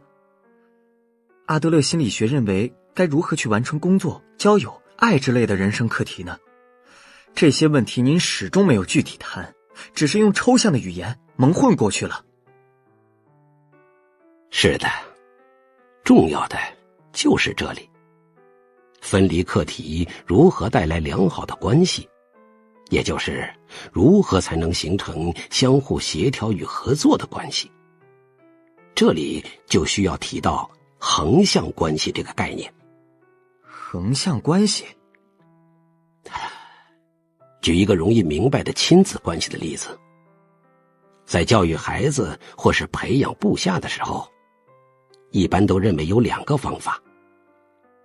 [SPEAKER 2] 阿德勒心理学认为该如何去完成工作、交友、爱之类的人生课题呢？这些问题您始终没有具体谈，只是用抽象的语言蒙混过去了。
[SPEAKER 3] 是的，重要的就是这里。分离课题如何带来良好的关系，也就是如何才能形成相互协调与合作的关系。这里就需要提到横向关系这个概念。
[SPEAKER 2] 横向关系？
[SPEAKER 3] 举一个容易明白的亲子关系的例子。在教育孩子或是培养部下的时候，一般都认为有两个方法：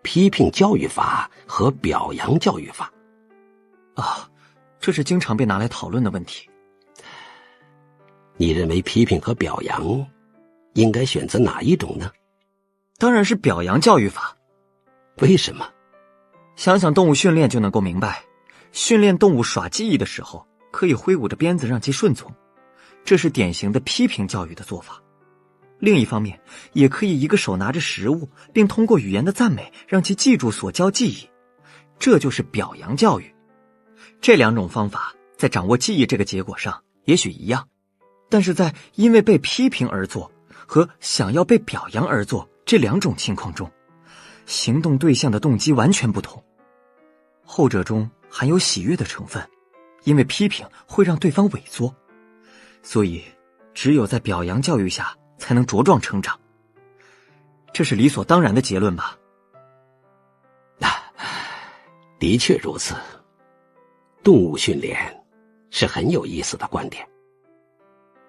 [SPEAKER 3] 批评教育法和表扬教育法。
[SPEAKER 2] 啊，这是经常被拿来讨论的问题。
[SPEAKER 3] 你认为批评和表扬应该选择哪一种呢？
[SPEAKER 2] 当然是表扬教育法。
[SPEAKER 3] 为什么？
[SPEAKER 2] 想想动物训练就能够明白，训练动物耍记忆的时候，可以挥舞着鞭子让其顺从，这是典型的批评教育的做法。另一方面，也可以一个手拿着食物，并通过语言的赞美让其记住所教记忆，这就是表扬教育。这两种方法在掌握记忆这个结果上也许一样，但是在因为被批评而做和想要被表扬而做这两种情况中，行动对象的动机完全不同。后者中含有喜悦的成分，因为批评会让对方萎缩，所以只有在表扬教育下才能茁壮成长。这是理所当然的结论吧？
[SPEAKER 3] 的确如此。动物训练是很有意思的观点。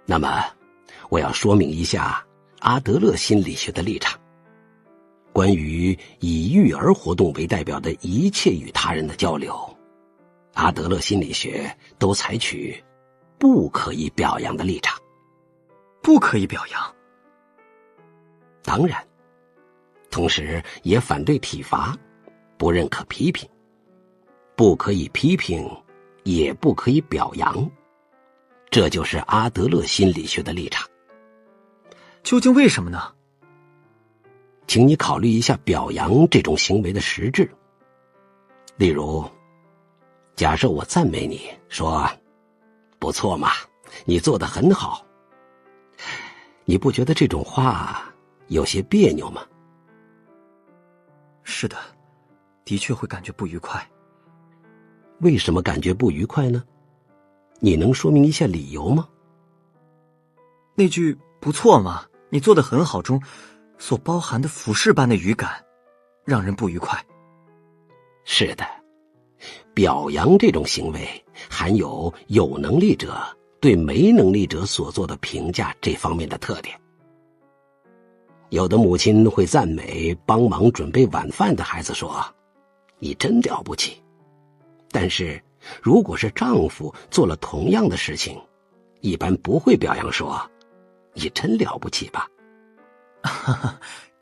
[SPEAKER 3] 那么，我要说明一下阿德勒心理学的立场。关于以育儿活动为代表的一切与他人的交流，阿德勒心理学都采取不可以表扬的立场。
[SPEAKER 2] 不可以表扬？
[SPEAKER 3] 当然，同时也反对体罚，不认可批评。不可以批评，也不可以表扬。这就是阿德勒心理学的立场。
[SPEAKER 2] 究竟为什么呢？
[SPEAKER 3] 请你考虑一下表扬这种行为的实质。例如，假设我赞美你，说不错嘛，你做得很好，你不觉得这种话有些别扭吗？
[SPEAKER 2] 是的，的确会感觉不愉快。
[SPEAKER 3] 为什么感觉不愉快呢？你能说明一下理由吗？
[SPEAKER 2] 那句不错嘛，你做得很好中所包含的俯视般的语感让人不愉快。
[SPEAKER 3] 是的，表扬这种行为含有有能力者对没能力者所做的评价这方面的特点。有的母亲会赞美帮忙准备晚饭的孩子，说你真了不起。但是如果是丈夫做了同样的事情，一般不会表扬说你真了不起吧。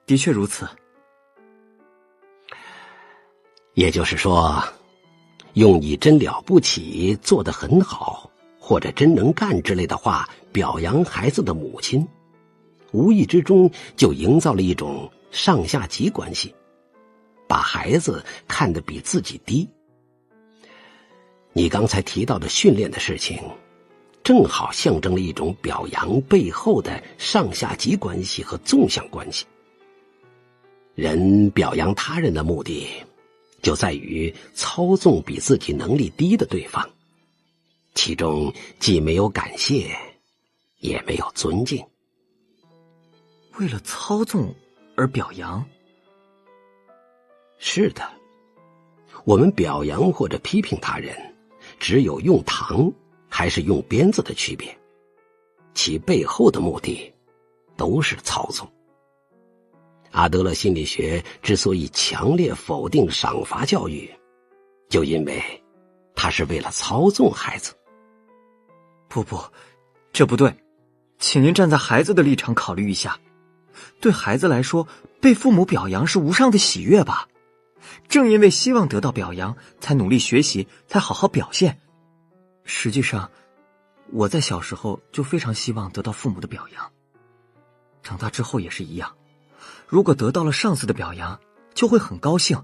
[SPEAKER 2] 的确如此。
[SPEAKER 3] 也就是说，用你真了不起，做得很好，或者真能干之类的话表扬孩子的母亲，无意之中就营造了一种上下级关系，把孩子看得比自己低。你刚才提到的训练的事情，正好象征了一种表扬背后的上下级关系和纵向关系。人表扬他人的目的，就在于操纵比自己能力低的对方，其中既没有感谢，也没有尊敬。
[SPEAKER 2] 为了操纵而表扬？
[SPEAKER 3] 是的，我们表扬或者批评他人，只有用糖还是用鞭子的区别，其背后的目的都是操纵。阿德勒心理学之所以强烈否定赏罚教育，就因为它是为了操纵孩子。
[SPEAKER 2] 不，这不对，请您站在孩子的立场考虑一下。对孩子来说，被父母表扬是无上的喜悦吧？正因为希望得到表扬，才努力学习，才好好表现。实际上，我在小时候就非常希望得到父母的表扬，长大之后也是一样。如果得到了上司的表扬，就会很高兴，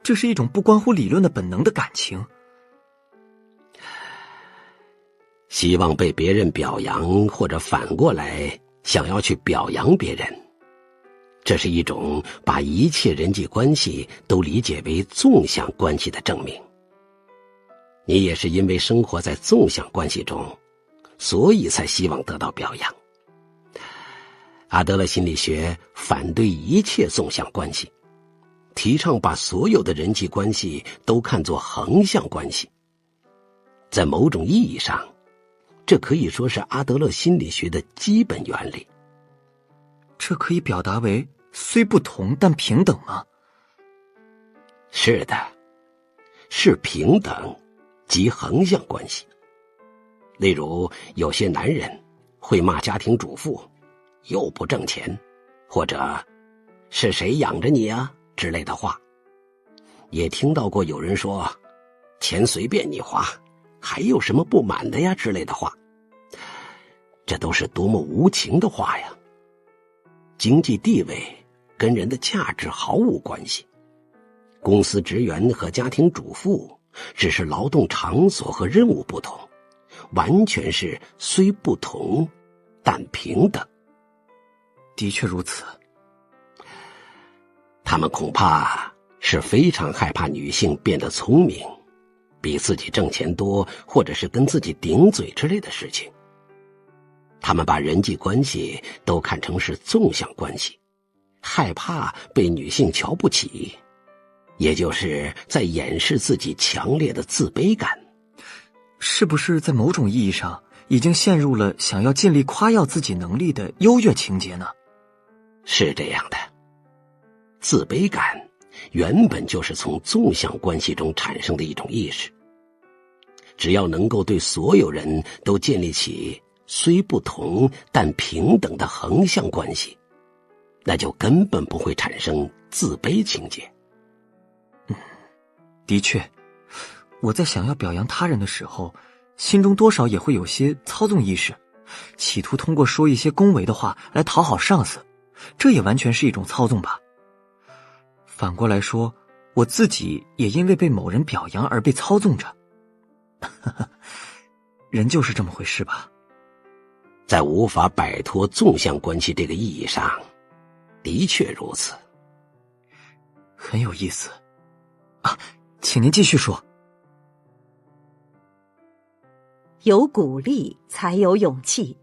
[SPEAKER 2] 这是一种不关乎理论的本能的感情。
[SPEAKER 3] 希望被别人表扬，或者反过来想要去表扬别人，这是一种把一切人际关系都理解为纵向关系的证明。你也是因为生活在纵向关系中，所以才希望得到表扬。阿德勒心理学反对一切纵向关系，提倡把所有的人际关系都看作横向关系。在某种意义上，这可以说是阿德勒心理学的基本原理。
[SPEAKER 2] 这可以表达为虽不同但平等吗？
[SPEAKER 3] 是的，是平等及横向关系。例如，有些男人会骂家庭主妇又不挣钱，或者是谁养着你啊之类的话。也听到过有人说钱随便你花，还有什么不满的呀之类的话。这都是多么无情的话呀！经济地位跟人的价值毫无关系，公司职员和家庭主妇只是劳动场所和任务不同，完全是虽不同但平等。
[SPEAKER 2] 的确如此。
[SPEAKER 3] 他们恐怕是非常害怕女性变得聪明，比自己挣钱多，或者是跟自己顶嘴之类的事情。他们把人际关系都看成是纵向关系，害怕被女性瞧不起，也就是在掩饰自己强烈的自卑感。
[SPEAKER 2] 是不是在某种意义上已经陷入了想要尽力夸耀自己能力的优越情节呢？
[SPEAKER 3] 是这样的，自卑感原本就是从纵向关系中产生的一种意识。只要能够对所有人都建立起虽不同但平等的横向关系，那就根本不会产生自卑情节。
[SPEAKER 2] 的确，我在想要表扬他人的时候，心中多少也会有些操纵意识，企图通过说一些恭维的话来讨好上司，这也完全是一种操纵吧。反过来说，我自己也因为被某人表扬而被操纵着。人就是这么回事吧。
[SPEAKER 3] 在无法摆脱纵向关系这个意义上，的确如此。
[SPEAKER 2] 很有意思啊，请您继续说。
[SPEAKER 1] 有鼓励才有勇气。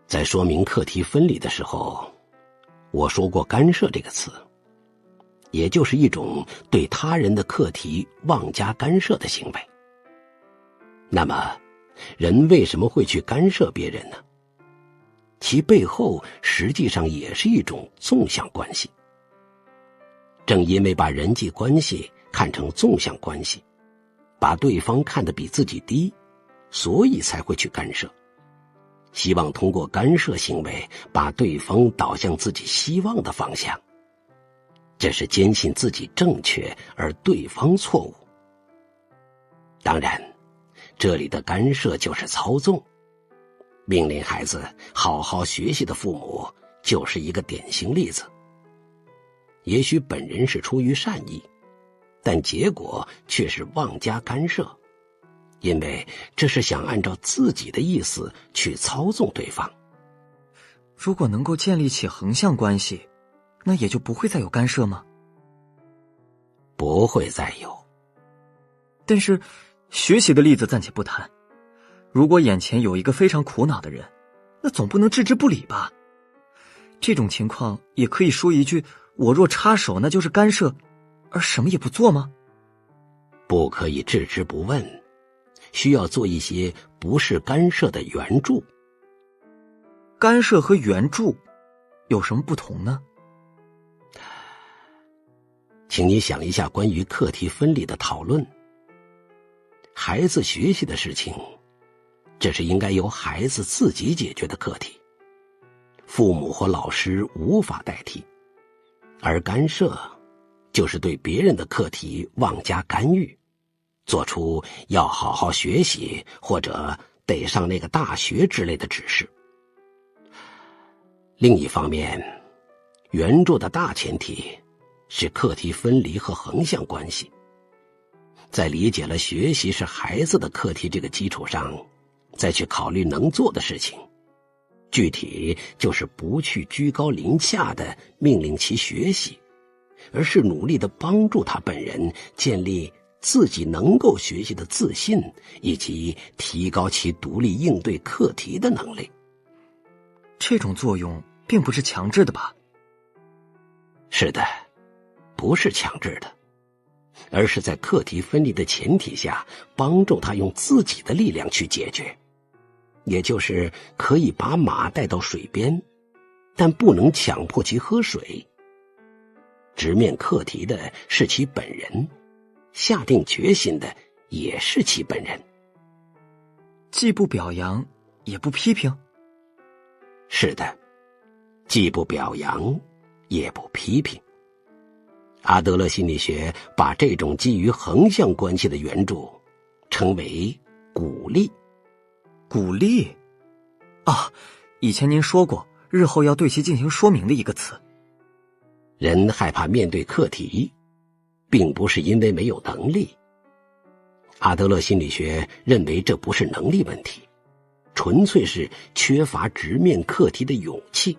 [SPEAKER 3] 在说明课题分离的时候，我说过干涉这个词，也就是一种对他人的课题妄加干涉的行为。那么人为什么会去干涉别人呢？其背后实际上也是一种纵向关系。正因为把人际关系看成纵向关系，把对方看得比自己低，所以才会去干涉，希望通过干涉行为把对方导向自己希望的方向。这是坚信自己正确而对方错误。当然，这里的干涉就是操纵。命令孩子好好学习的父母就是一个典型例子。也许本人是出于善意，但结果却是妄加干涉，因为这是想按照自己的意思去操纵对方。
[SPEAKER 2] 如果能够建立起横向关系，那也就不会再有干涉吗？
[SPEAKER 3] 不会再有。
[SPEAKER 2] 但是学习的例子暂且不谈，如果眼前有一个非常苦恼的人，那总不能置之不理吧。这种情况也可以说一句，我若插手那就是干涉，而什么也不做吗？
[SPEAKER 3] 不可以置之不问，需要做一些不是干涉的援助。
[SPEAKER 2] 干涉和援助有什么不同呢？
[SPEAKER 3] 请你想一下关于课题分离的讨论。孩子学习的事情，这是应该由孩子自己解决的课题，父母或老师无法代替。而干涉就是对别人的课题妄加干预，做出要好好学习或者得上那个大学之类的指示。另一方面，援助的大前提是课题分离和横向关系。在理解了学习是孩子的课题这个基础上，再去考虑能做的事情，具体就是不去居高临下的命令其学习，而是努力地帮助他本人建立自己能够学习的自信，以及提高其独立应对课题的能力。
[SPEAKER 2] 这种作用并不是强制的吧？
[SPEAKER 3] 是的，不是强制的，而是在课题分离的前提下，帮助他用自己的力量去解决。也就是可以把马带到水边，但不能强迫其喝水。直面课题的是其本人，下定决心的也是其本人。
[SPEAKER 2] 既不表扬，也不批评。
[SPEAKER 3] 是的，既不表扬，也不批评。阿德勒心理学把这种基于横向关系的援助称为鼓励。
[SPEAKER 2] 鼓励啊，以前您说过日后要对其进行说明的一个词。
[SPEAKER 3] 人害怕面对课题，并不是因为没有能力。阿德勒心理学认为这不是能力问题，纯粹是缺乏直面课题的勇气。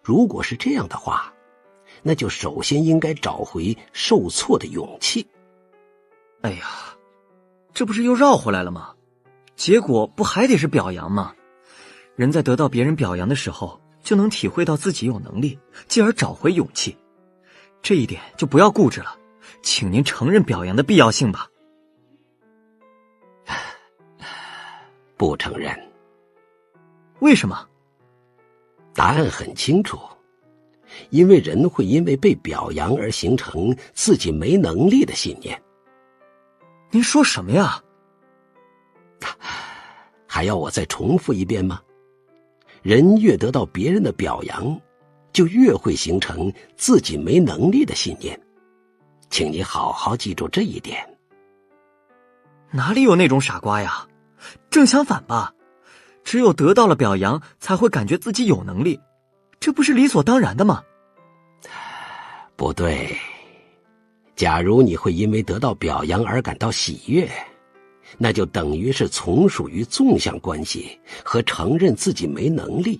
[SPEAKER 3] 如果是这样的话，那就首先应该找回受挫的勇气。
[SPEAKER 2] 哎呀，这不是又绕回来了吗？结果不还得是表扬吗？人在得到别人表扬的时候，就能体会到自己有能力，进而找回勇气。这一点就不要固执了，请您承认表扬的必要性吧。
[SPEAKER 3] 不承认。
[SPEAKER 2] 为什么？
[SPEAKER 3] 答案很清楚，因为人会因为被表扬而形成自己没能力的信念。
[SPEAKER 2] 您说什么呀？
[SPEAKER 3] 还要我再重复一遍吗？人越得到别人的表扬，就越会形成自己没能力的信念。请你好好记住这一点。
[SPEAKER 2] 哪里有那种傻瓜呀？正相反吧，只有得到了表扬，才会感觉自己有能力，这不是理所当然的吗？
[SPEAKER 3] 不对，假如你会因为得到表扬而感到喜悦，那就等于是从属于纵向关系和承认自己没能力。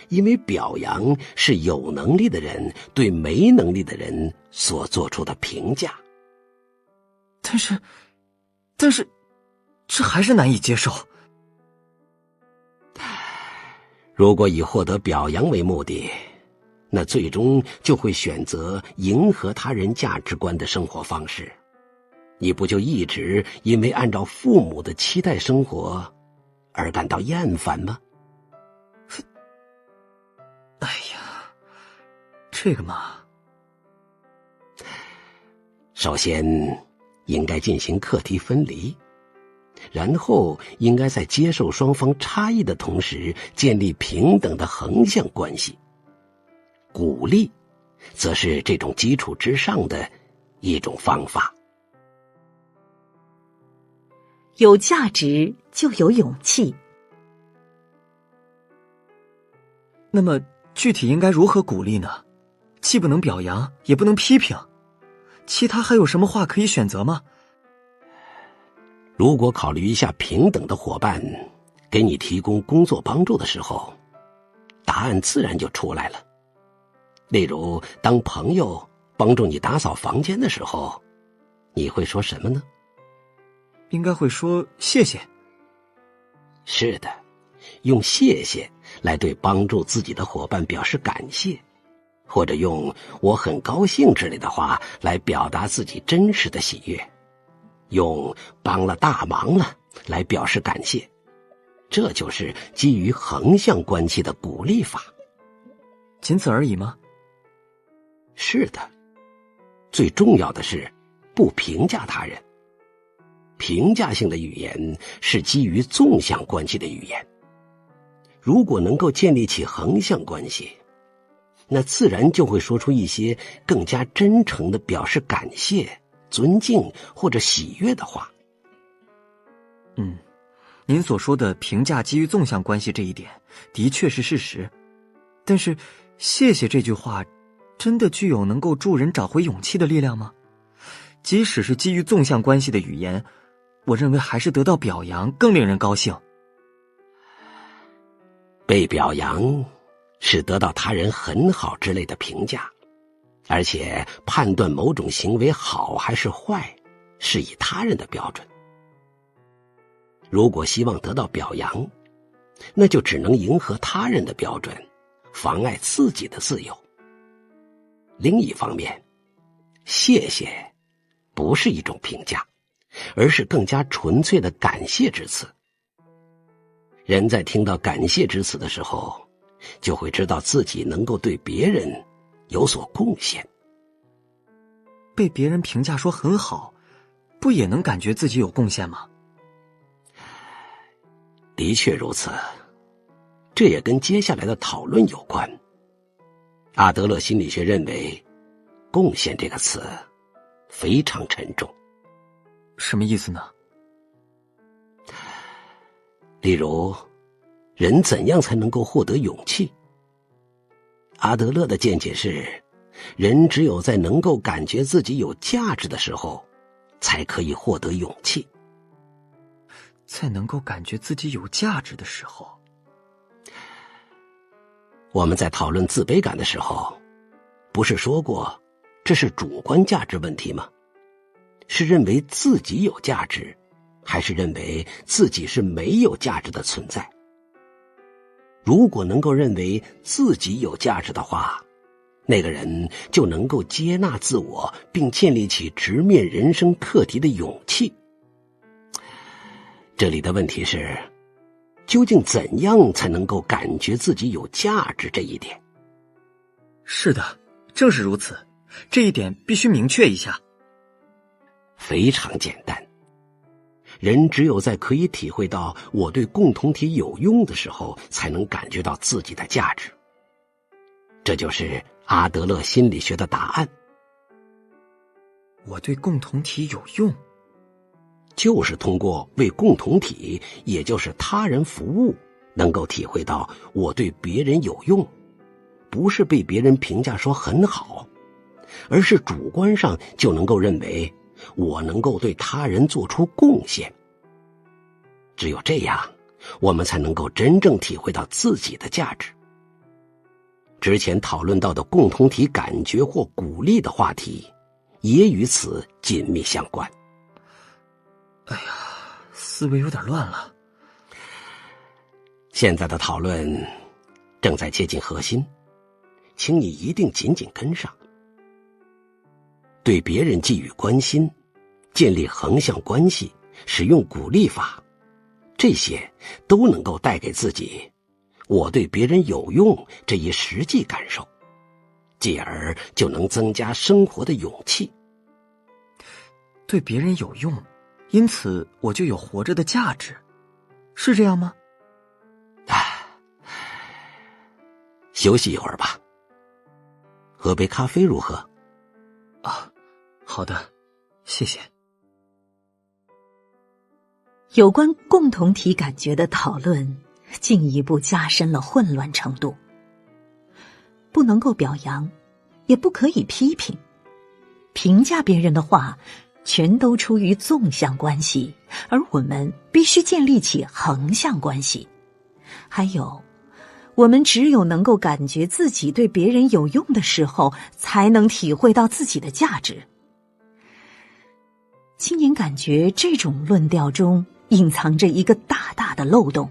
[SPEAKER 3] 因为表扬是有能力的人对没能力的人所做出的评价。
[SPEAKER 2] 但是，这还是难以接受。
[SPEAKER 3] 如果以获得表扬为目的，那最终就会选择迎合他人价值观的生活方式。你不就一直因为按照父母的期待生活而感到厌烦吗？
[SPEAKER 2] 哎呀，这个嘛，
[SPEAKER 3] 首先应该进行课题分离，然后应该在接受双方差异的同时建立平等的横向关系。鼓励则是这种基础之上的一种方法。
[SPEAKER 1] 有价值就有勇气。
[SPEAKER 2] 那么具体应该如何鼓励呢？既不能表扬，也不能批评，其他还有什么话可以选择吗？
[SPEAKER 3] 如果考虑一下平等的伙伴给你提供工作帮助的时候，答案自然就出来了。例如，当朋友帮助你打扫房间的时候，你会说什么呢？
[SPEAKER 2] 应该会说谢谢。
[SPEAKER 3] 是的，用谢谢来对帮助自己的伙伴表示感谢，或者用我很高兴之类的话来表达自己真实的喜悦，用帮了大忙了来表示感谢。这就是基于横向关系的鼓励法。
[SPEAKER 2] 仅此而已吗？
[SPEAKER 3] 是的，最重要的是不评价他人。评价性的语言是基于纵向关系的语言。如果能够建立起横向关系，那自然就会说出一些更加真诚的表示感谢、尊敬或者喜悦的话。
[SPEAKER 2] 您所说的评价基于纵向关系这一点的确是事实，但是谢谢这句话真的具有能够助人找回勇气的力量吗？即使是基于纵向关系的语言，我认为还是得到表扬更令人高兴。
[SPEAKER 3] 被表扬是得到他人很好之类的评价，而且判断某种行为好还是坏是以他人的标准。如果希望得到表扬，那就只能迎合他人的标准，妨碍自己的自由。另一方面，谢谢不是一种评价，而是更加纯粹的感谢之词。人在听到感谢之词的时候，就会知道自己能够对别人有所贡献。
[SPEAKER 2] 被别人评价说很好，不也能感觉自己有贡献吗？
[SPEAKER 3] 的确如此，这也跟接下来的讨论有关。阿德勒心理学认为，贡献这个词非常沉重。
[SPEAKER 2] 什么意思呢？
[SPEAKER 3] 例如，人怎样才能够获得勇气？阿德勒的见解是，人只有在能够感觉自己有价值的时候，才可以获得勇气。
[SPEAKER 2] 在能够感觉自己有价值的时候。
[SPEAKER 3] 我们在讨论自卑感的时候，不是说过这是主观价值问题吗？是认为自己有价值，还是认为自己是没有价值的存在？如果能够认为自己有价值的话，那个人就能够接纳自我，并建立起直面人生课题的勇气。这里的问题是，究竟怎样才能够感觉自己有价值这一点？
[SPEAKER 2] 是的，正是如此，这一点必须明确一下。
[SPEAKER 3] 非常简单，人只有在可以体会到我对共同体有用的时候，才能感觉到自己的价值。这就是阿德勒心理学的答案。
[SPEAKER 2] 我对共同体有用。
[SPEAKER 3] 就是通过为共同体，也就是他人服务，能够体会到我对别人有用，不是被别人评价说很好，而是主观上就能够认为我能够对他人做出贡献。只有这样，我们才能够真正体会到自己的价值。之前讨论到的共同体感觉或鼓励的话题，也与此紧密相关。
[SPEAKER 2] 哎呀，思维有点乱了。
[SPEAKER 3] 现在的讨论正在接近核心，请你一定紧紧跟上。对别人给予关心，建立横向关系，使用鼓励法，这些都能够带给自己我对别人有用这一实际感受，继而就能增加生活的勇气。
[SPEAKER 2] 对别人有用，因此我就有活着的价值，是这样吗？
[SPEAKER 3] 休息一会儿吧，喝杯咖啡如何？
[SPEAKER 2] 啊，好的，谢谢。
[SPEAKER 1] 有关共同体感觉的讨论进一步加深了混乱程度。不能够表扬，也不可以批评，评价别人的话全都出于纵向关系，而我们必须建立起横向关系。还有，我们只有能够感觉自己对别人有用的时候，才能体会到自己的价值。青年感觉这种论调中隐藏着一个大大的漏洞。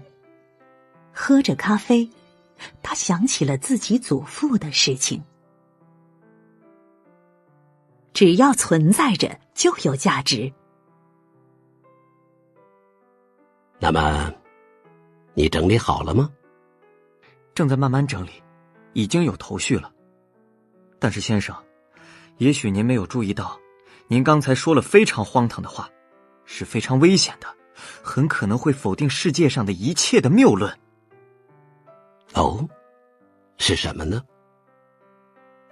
[SPEAKER 1] 喝着咖啡，他想起了自己祖父的事情。只要存在着，就有价值。
[SPEAKER 3] 那么，你整理好了吗？
[SPEAKER 2] 正在慢慢整理，已经有头绪了。但是先生，也许您没有注意到，您刚才说了非常荒唐的话，是非常危险的，很可能会否定世界上的一切的谬论。
[SPEAKER 3] 哦，是什么呢？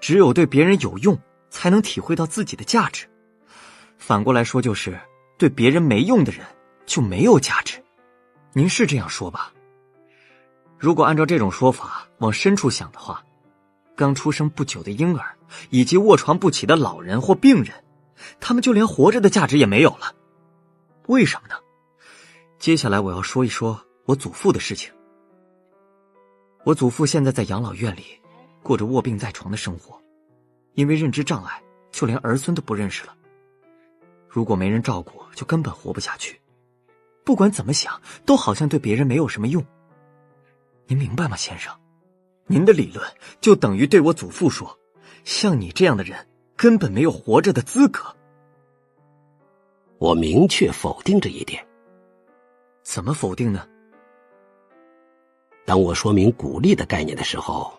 [SPEAKER 2] 只有对别人有用，才能体会到自己的价值。反过来说，就是对别人没用的人就没有价值。您是这样说吧？如果按照这种说法往深处想的话，刚出生不久的婴儿以及卧床不起的老人或病人，他们就连活着的价值也没有了。为什么呢？接下来我要说一说我祖父的事情。我祖父现在在养老院里过着卧病在床的生活，因为认知障碍，就连儿孙都不认识了。如果没人照顾，就根本活不下去。不管怎么想，都好像对别人没有什么用。您明白吗，先生？您的理论就等于对我祖父说，像你这样的人根本没有活着的资格。
[SPEAKER 3] 我明确否定这一点。
[SPEAKER 2] 怎么否定呢？
[SPEAKER 3] 当我说明鼓励的概念的时候，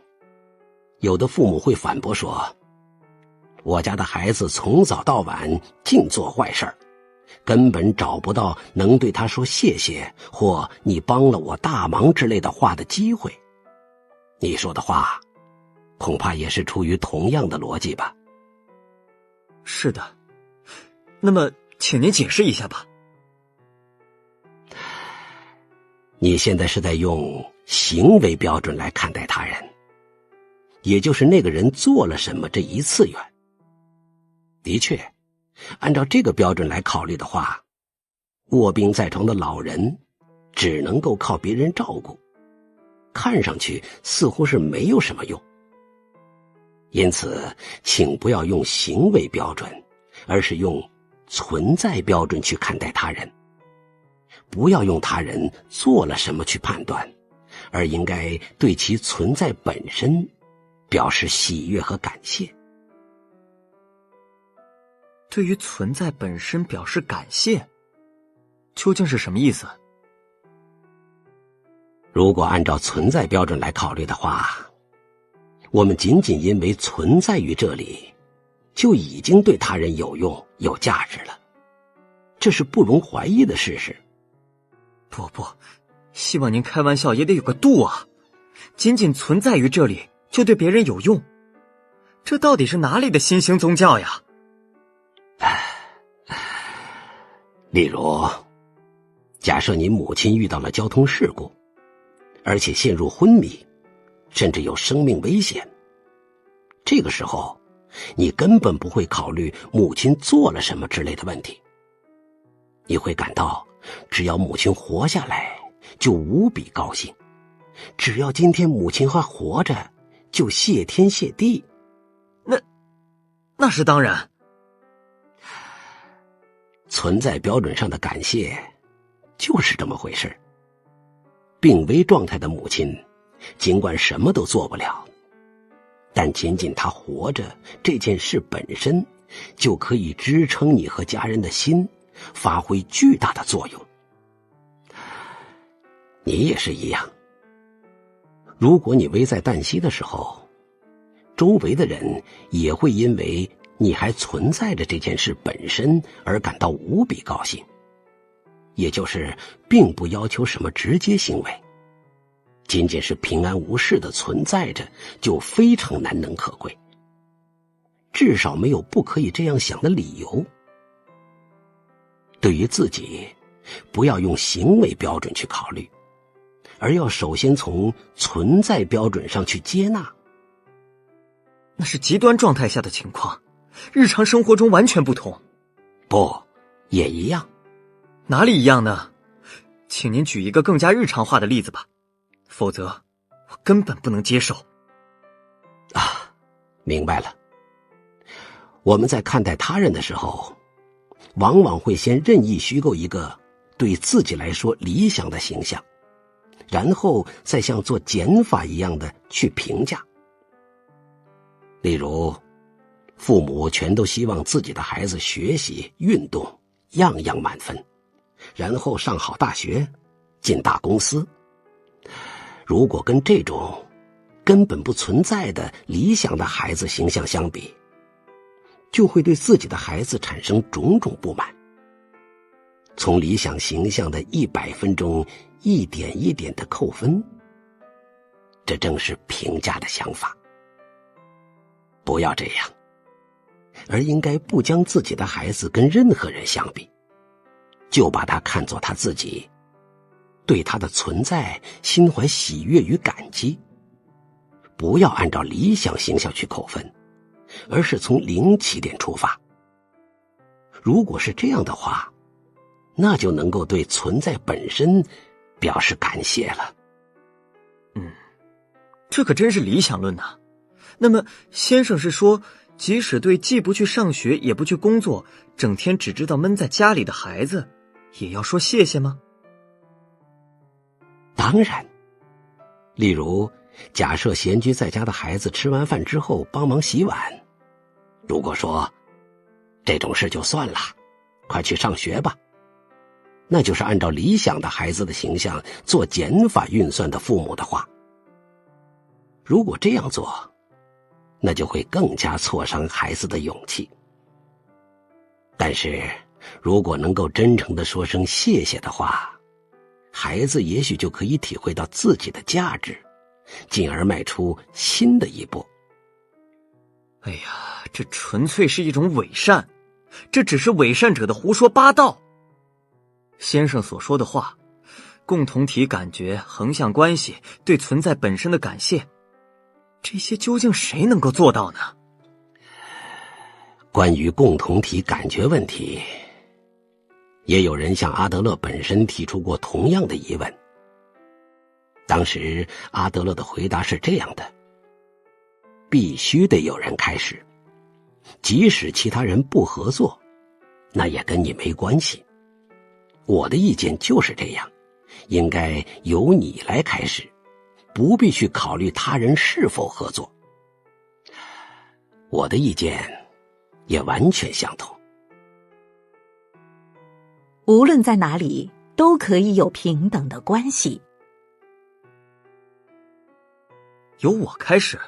[SPEAKER 3] 有的父母会反驳说，我家的孩子从早到晚净做坏事儿，根本找不到能对他说谢谢或你帮了我大忙之类的话的机会。你说的话恐怕也是出于同样的逻辑吧？
[SPEAKER 2] 是的。那么请您解释一下吧。
[SPEAKER 3] 你现在是在用行为标准来看待他人，也就是那个人做了什么这一次元。的确，按照这个标准来考虑的话，卧病在床的老人只能够靠别人照顾，看上去似乎是没有什么用。因此，请不要用行为标准，而是用存在标准去看待他人。不要用他人做了什么去判断，而应该对其存在本身表示喜悦和感谢。
[SPEAKER 2] 对于存在本身表示感谢，究竟是什么意思？
[SPEAKER 3] 如果按照存在标准来考虑的话，我们仅仅因为存在于这里，就已经对他人有用、有价值了，这是不容怀疑的事实。
[SPEAKER 2] 不，希望您开玩笑也得有个度啊！仅仅存在于这里，就对别人有用，这到底是哪里的新兴宗教呀？
[SPEAKER 3] 例如，假设你母亲遇到了交通事故，而且陷入昏迷，甚至有生命危险，这个时候你根本不会考虑母亲做了什么之类的问题，你会感到只要母亲活下来就无比高兴，只要今天母亲还活着就谢天谢地。
[SPEAKER 2] 那是当然。
[SPEAKER 3] 存在标准上的感谢就是这么回事。病危状态的母亲尽管什么都做不了，但仅仅她活着这件事本身就可以支撑你和家人的心，发挥巨大的作用。你也是一样，如果你危在旦夕的时候，周围的人也会因为你还存在着这件事本身而感到无比高兴，也就是并不要求什么直接行为，仅仅是平安无事的存在着就非常难能可贵，至少没有不可以这样想的理由。对于自己，不要用行为标准去考虑，而要首先从存在标准上去接纳。
[SPEAKER 2] 那是极端状态下的情况，日常生活中完全不同。
[SPEAKER 3] 不，也一样。
[SPEAKER 2] 哪里一样呢？请您举一个更加日常化的例子吧，否则我根本不能接受。
[SPEAKER 3] 啊，明白了。我们在看待他人的时候，往往会先任意虚构一个对自己来说理想的形象，然后再像做减法一样的去评价。例如，父母全都希望自己的孩子学习、运动样样满分，然后上好大学，进大公司。如果跟这种根本不存在的理想的孩子形象相比，就会对自己的孩子产生种种不满，从理想形象的100分中一点一点的扣分。这正是评价的想法。不要这样，而应该不将自己的孩子跟任何人相比，就把他看作他自己，对他的存在心怀喜悦与感激。不要按照理想形象去扣分，而是从0起点出发。如果是这样的话，那就能够对存在本身表示感谢了。
[SPEAKER 2] 这可真是理想论呐。那么先生是说，即使对既不去上学也不去工作，整天只知道闷在家里的孩子，也要说谢谢吗？
[SPEAKER 3] 当然。例如，假设闲居在家的孩子吃完饭之后帮忙洗碗，如果说这种事就算了，快去上学吧，那就是按照理想的孩子的形象做减法运算的父母的话。如果这样做，那就会更加挫伤孩子的勇气。但是如果能够真诚地说声谢谢的话，孩子也许就可以体会到自己的价值，进而迈出新的一步。
[SPEAKER 2] 哎呀，这纯粹是一种伪善，这只是伪善者的胡说八道。先生所说的话，共同体感觉、横向关系、对存在本身的感谢，这些究竟谁能够做到呢？
[SPEAKER 3] 关于共同体感觉问题，也有人向阿德勒本身提出过同样的疑问。当时阿德勒的回答是这样的：必须得有人开始，即使其他人不合作，那也跟你没关系。我的意见就是这样，应该由你来开始，不必去考虑他人是否合作。我的意见也完全相同。
[SPEAKER 1] 无论在哪里，都可以有平等的关系。
[SPEAKER 2] 由我开始？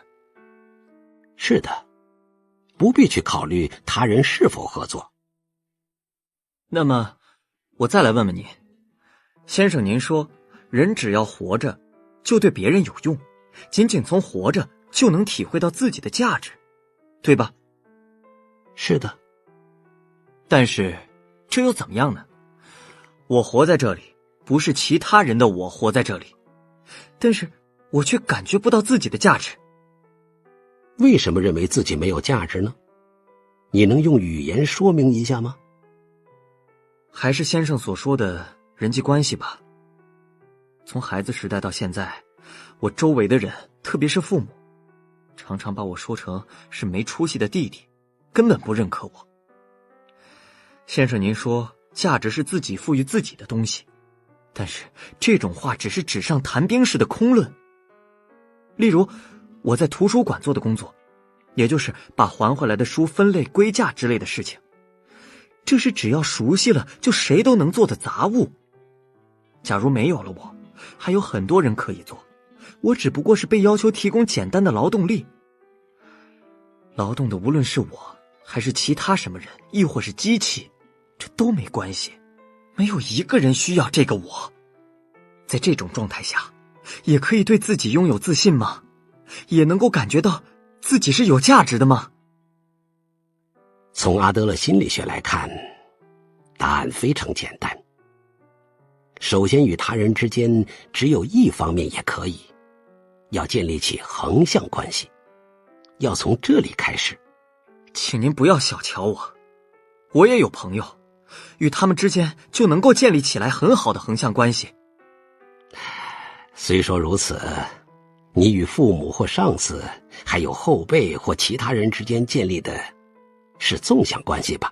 [SPEAKER 3] 是的，不必去考虑他人是否合作。
[SPEAKER 2] 那么我再来问问你，先生，您说人只要活着就对别人有用，仅仅从活着就能体会到自己的价值，对吧？
[SPEAKER 3] 是的。
[SPEAKER 2] 但是这又怎么样呢？我活在这里，不是其他人的我活在这里，但是我却感觉不到自己的价值。
[SPEAKER 3] 为什么认为自己没有价值呢？你能用语言说明一下吗？
[SPEAKER 2] 还是先生所说的人际关系吧。从孩子时代到现在，我周围的人，特别是父母，常常把我说成是没出息的弟弟，根本不认可我。先生您说价值是自己赋予自己的东西，但是这种话只是纸上谈兵式的空论。例如我在图书馆做的工作，也就是把还回来的书分类归架之类的事情，这是只要熟悉了就谁都能做的杂物。假如没有了我，还有很多人可以做，我只不过是被要求提供简单的劳动力。劳动的无论是我还是其他什么人，亦或是机器，这都没关系，没有一个人需要这个我。在这种状态下，也可以对自己拥有自信吗？也能够感觉到自己是有价值的吗？
[SPEAKER 3] 从阿德勒心理学来看，答案非常简单。首先，与他人之间只有一方面也可以，要建立起横向关系，要从这里开始。
[SPEAKER 2] 请您不要小瞧我，我也有朋友，与他们之间就能够建立起来很好的横向关系。
[SPEAKER 3] 虽说如此，你与父母或上司，还有后辈或其他人之间建立的是纵向关系吧？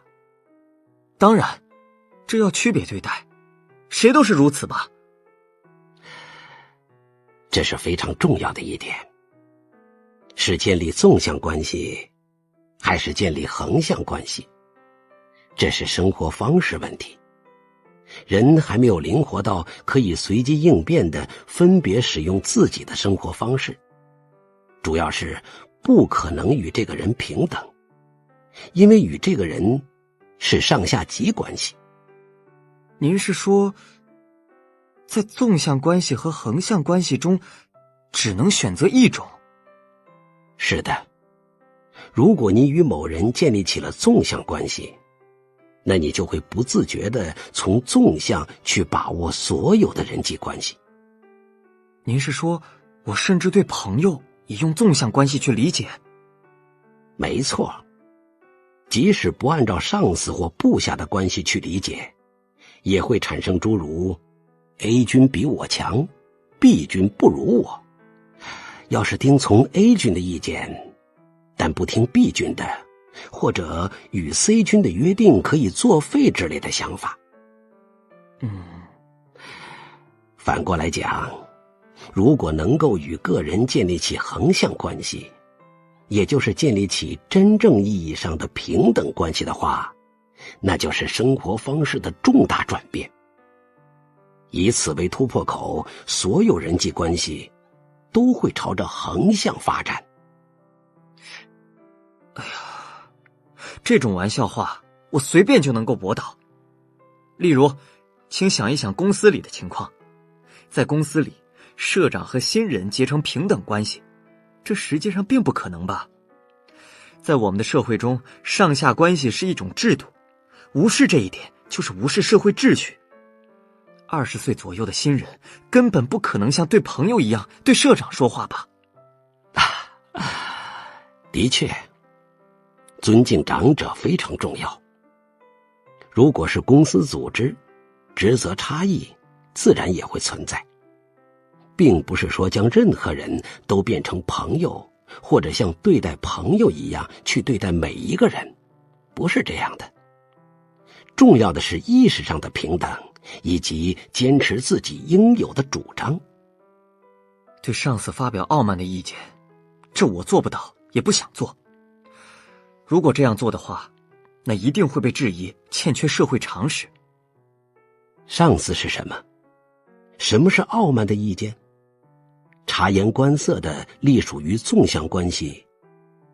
[SPEAKER 2] 当然，这要区别对待，谁都是如此吧。
[SPEAKER 3] 这是非常重要的一点。是建立纵向关系，还是建立横向关系？这是生活方式问题。人还没有灵活到可以随机应变地分别使用自己的生活方式，主要是不可能与这个人平等，因为与这个人是上下级关系。
[SPEAKER 2] 您是说，在纵向关系和横向关系中，只能选择一种？
[SPEAKER 3] 是的，如果你与某人建立起了纵向关系，那你就会不自觉地从纵向去把握所有的人际关系。
[SPEAKER 2] 您是说，我甚至对朋友也用纵向关系去理解？
[SPEAKER 3] 没错，即使不按照上司或部下的关系去理解，也会产生诸如 A 君比我强， B 君不如我。要是听从 A 君的意见，但不听 B 君的，或者与 C 君的约定可以作废之类的想法。反过来讲，如果能够与个人建立起横向关系，也就是建立起真正意义上的平等关系的话，那就是生活方式的重大转变。以此为突破口，所有人际关系都会朝着横向发展。
[SPEAKER 2] 这种玩笑话我随便就能够驳倒。例如，请想一想公司里的情况，在公司里，社长和新人结成平等关系，这实际上并不可能吧？在我们的社会中，上下关系是一种制度，无视这一点就是无视社会秩序。20岁左右的新人根本不可能像对朋友一样对社长说话吧？
[SPEAKER 3] 的确，尊敬长者非常重要。如果是公司组织，职责差异自然也会存在，并不是说将任何人都变成朋友，或者像对待朋友一样去对待每一个人，不是这样的。重要的是意识上的平等，以及坚持自己应有的主张。
[SPEAKER 2] 对上司发表傲慢的意见，这我做不到，也不想做。如果这样做的话，那一定会被质疑欠缺社会常识。
[SPEAKER 3] 上司是什么？什么是傲慢的意见？察言观色的隶属于纵向关系，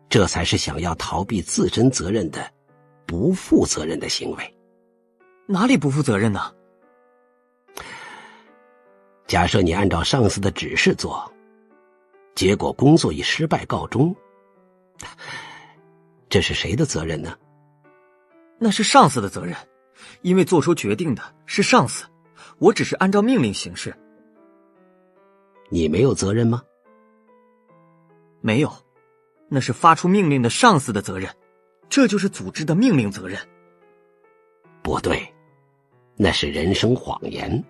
[SPEAKER 3] 这才是想要逃避自身责任的不负责任的行为。
[SPEAKER 2] 哪里不负责任呢？
[SPEAKER 3] 假设你按照上司的指示做，结果工作以失败告终，这是谁的责任呢？
[SPEAKER 2] 那是上司的责任，因为做出决定的是上司，我只是按照命令行事。
[SPEAKER 3] 你没有责任吗？
[SPEAKER 2] 没有，那是发出命令的上司的责任，这就是组织的命令责任。
[SPEAKER 3] 不对，那是人生谎言。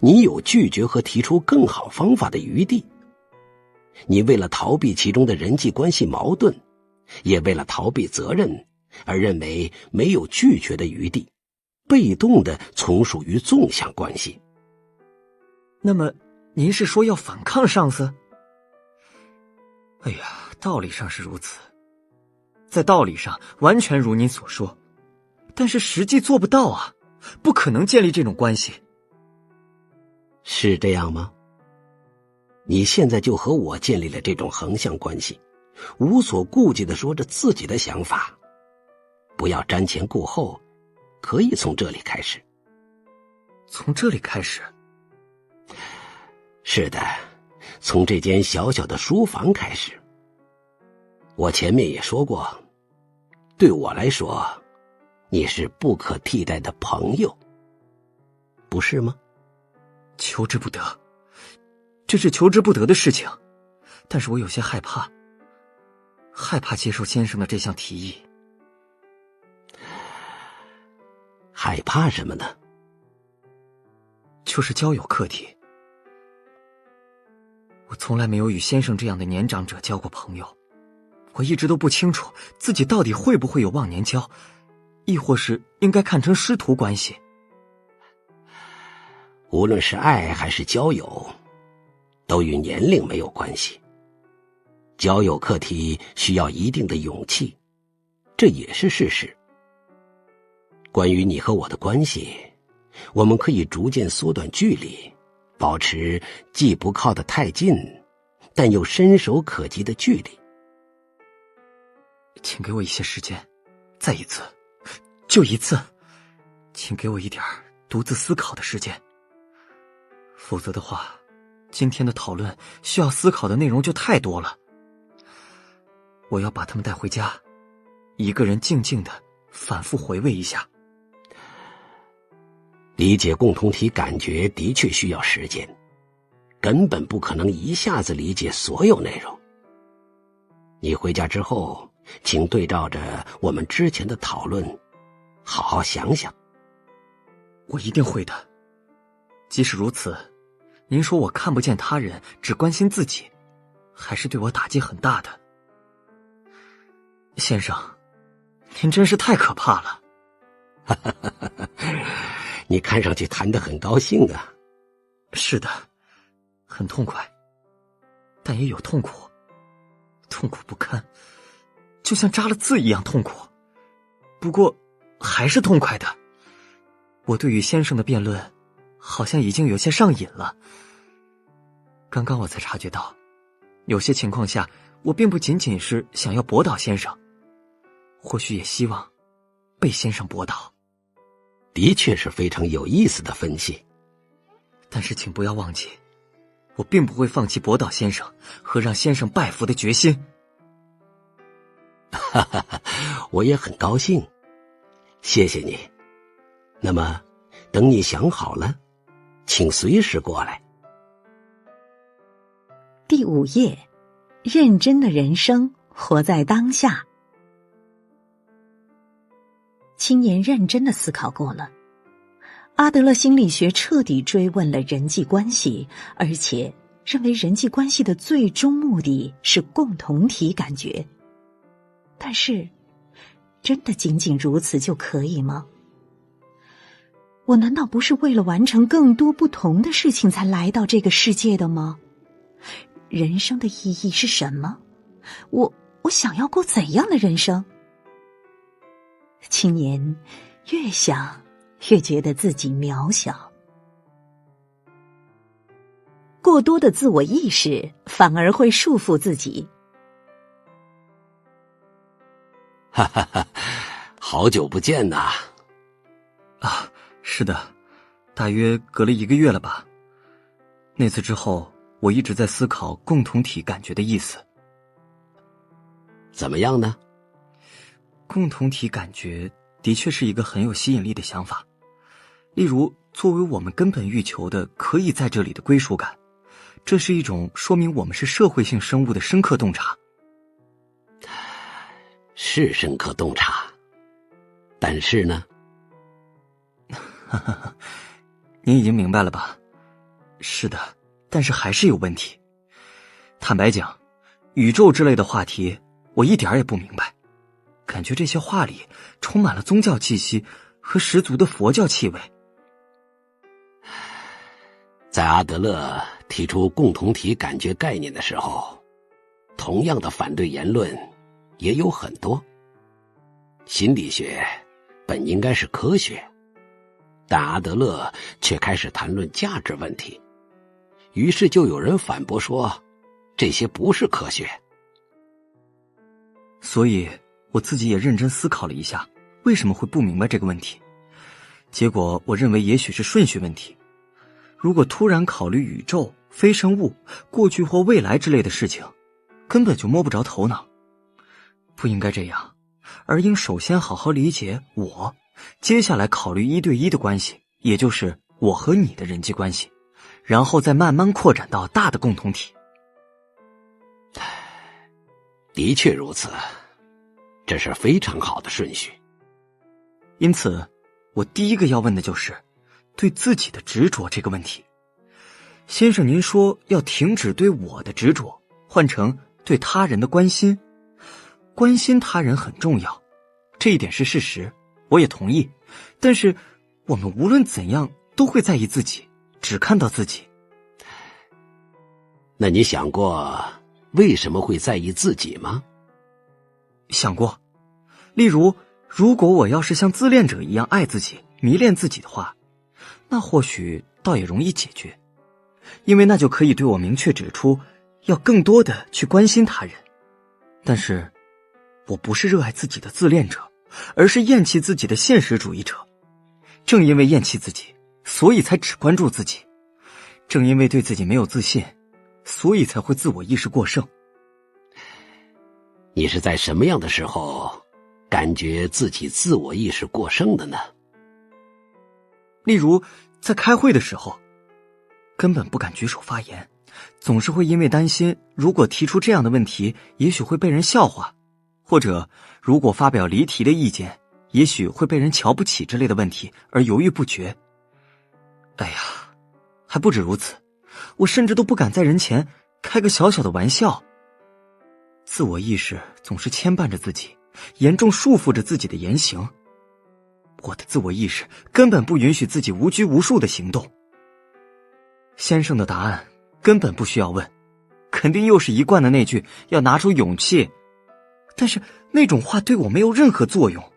[SPEAKER 3] 你有拒绝和提出更好方法的余地。你为了逃避其中的人际关系矛盾，也为了逃避责任，而认为没有拒绝的余地，被动地从属于纵向关系。
[SPEAKER 2] 那么您是说要反抗上司？哎呀，道理上是如此，在道理上完全如您所说，但是实际做不到啊，不可能建立这种关系。
[SPEAKER 3] 是这样吗？你现在就和我建立了这种横向关系，无所顾忌地说着自己的想法，不要瞻前顾后，可以从这里开始。
[SPEAKER 2] 从这里开始？
[SPEAKER 3] 是的，从这间小小的书房开始。我前面也说过，对我来说，你是不可替代的朋友，不是吗？
[SPEAKER 2] 求之不得，这是求之不得的事情，但是我有些害怕接受先生的这项提议。
[SPEAKER 3] 害怕什么呢？
[SPEAKER 2] 就是交友课题。我从来没有与先生这样的年长者交过朋友，我一直都不清楚自己到底会不会有忘年交，亦或是应该看成师徒关系。
[SPEAKER 3] 无论是爱还是交友，都与年龄没有关系。交友课题需要一定的勇气，这也是事实。关于你和我的关系，我们可以逐渐缩短距离，保持既不靠得太近，但又伸手可及的距离。
[SPEAKER 2] 请给我一些时间，再一次，就一次，请给我一点独自思考的时间。否则的话，今天的讨论需要思考的内容就太多了。我要把他们带回家，一个人静静的反复回味一下。
[SPEAKER 3] 理解共同体感觉的确需要时间，根本不可能一下子理解所有内容。你回家之后，请对照着我们之前的讨论，好好想想。
[SPEAKER 2] 我一定会的。即使如此，您说我看不见他人，只关心自己，还是对我打击很大的。先生，您真是太可怕了。
[SPEAKER 3] 你看上去谈得很高兴啊。
[SPEAKER 2] 是的，很痛快，但也有痛苦，痛苦不堪，就像扎了刺一样痛苦。不过还是痛快的。我对与先生的辩论好像已经有些上瘾了。刚刚我才察觉到，有些情况下我并不仅仅是想要驳倒先生，或许也希望被先生驳倒。
[SPEAKER 3] 的确是非常有意思的分析。
[SPEAKER 2] 但是请不要忘记，我并不会放弃驳倒先生和让先生拜服的决心。
[SPEAKER 3] 我也很高兴，谢谢你。那么等你想好了，请随时过来。
[SPEAKER 1] 第5页，认真的人生，活在当下。青年认真地思考过了，阿德勒心理学彻底追问了人际关系，而且认为人际关系的最终目的是共同体感觉。但是，真的仅仅如此就可以吗？我难道不是为了完成更多不同的事情才来到这个世界的吗？人生的意义是什么？我想要过怎样的人生？青年越想越觉得自己渺小，过多的自我意识反而会束缚自己。
[SPEAKER 3] 哈哈哈，好久不见呐！
[SPEAKER 2] 啊，是的，大约隔了1个月了吧。那次之后，我一直在思考共同体感觉的意思。
[SPEAKER 3] 怎么样呢？
[SPEAKER 2] 共同体感觉的确是一个很有吸引力的想法，例如，作为我们根本欲求的可以在这里的归属感，这是一种说明我们是社会性生物的深刻洞察。
[SPEAKER 3] 是深刻洞察，但是呢？
[SPEAKER 2] 您已经明白了吧？是的，但是还是有问题。坦白讲，宇宙之类的话题，我一点儿也不明白。感觉这些话里充满了宗教气息和十足的佛教气味。
[SPEAKER 3] 在阿德勒提出共同体感觉概念的时候，同样的反对言论也有很多。心理学本应该是科学，但阿德勒却开始谈论价值问题，于是就有人反驳说，这些不是科学。
[SPEAKER 2] 所以我自己也认真思考了一下，为什么会不明白这个问题。结果我认为也许是顺序问题。如果突然考虑宇宙、非生物、过去或未来之类的事情，根本就摸不着头脑。不应该这样，而应首先好好理解我，接下来考虑一对一的关系，也就是我和你的人际关系，然后再慢慢扩展到大的共同体。
[SPEAKER 3] 的确如此，这是非常好的顺序。
[SPEAKER 2] 因此，我第一个要问的就是对自己的执着这个问题。先生，您说要停止对我的执着，换成对他人的关心。关心他人很重要，这一点是事实，我也同意。但是，我们无论怎样都会在意自己，只看到自己。
[SPEAKER 3] 那你想过为什么会在意自己吗？
[SPEAKER 2] 想过。例如，如果我要是像自恋者一样爱自己、迷恋自己的话，那或许倒也容易解决，因为那就可以对我明确指出要更多的去关心他人。但是我不是热爱自己的自恋者，而是厌弃自己的现实主义者。正因为厌弃自己，所以才只关注自己。正因为对自己没有自信，所以才会自我意识过剩。
[SPEAKER 3] 你是在什么样的时候感觉自己自我意识过剩的呢？
[SPEAKER 2] 例如在开会的时候，根本不敢举手发言，总是会因为担心如果提出这样的问题也许会被人笑话，或者如果发表离题的意见也许会被人瞧不起之类的问题而犹豫不决。哎呀，还不止如此，我甚至都不敢在人前开个小小的玩笑。自我意识总是牵绊着自己，严重束缚着自己的言行。我的自我意识根本不允许自己无拘无束的行动。先生的答案根本不需要问，肯定又是一贯的那句要拿出勇气。但是那种话对我没有任何作用，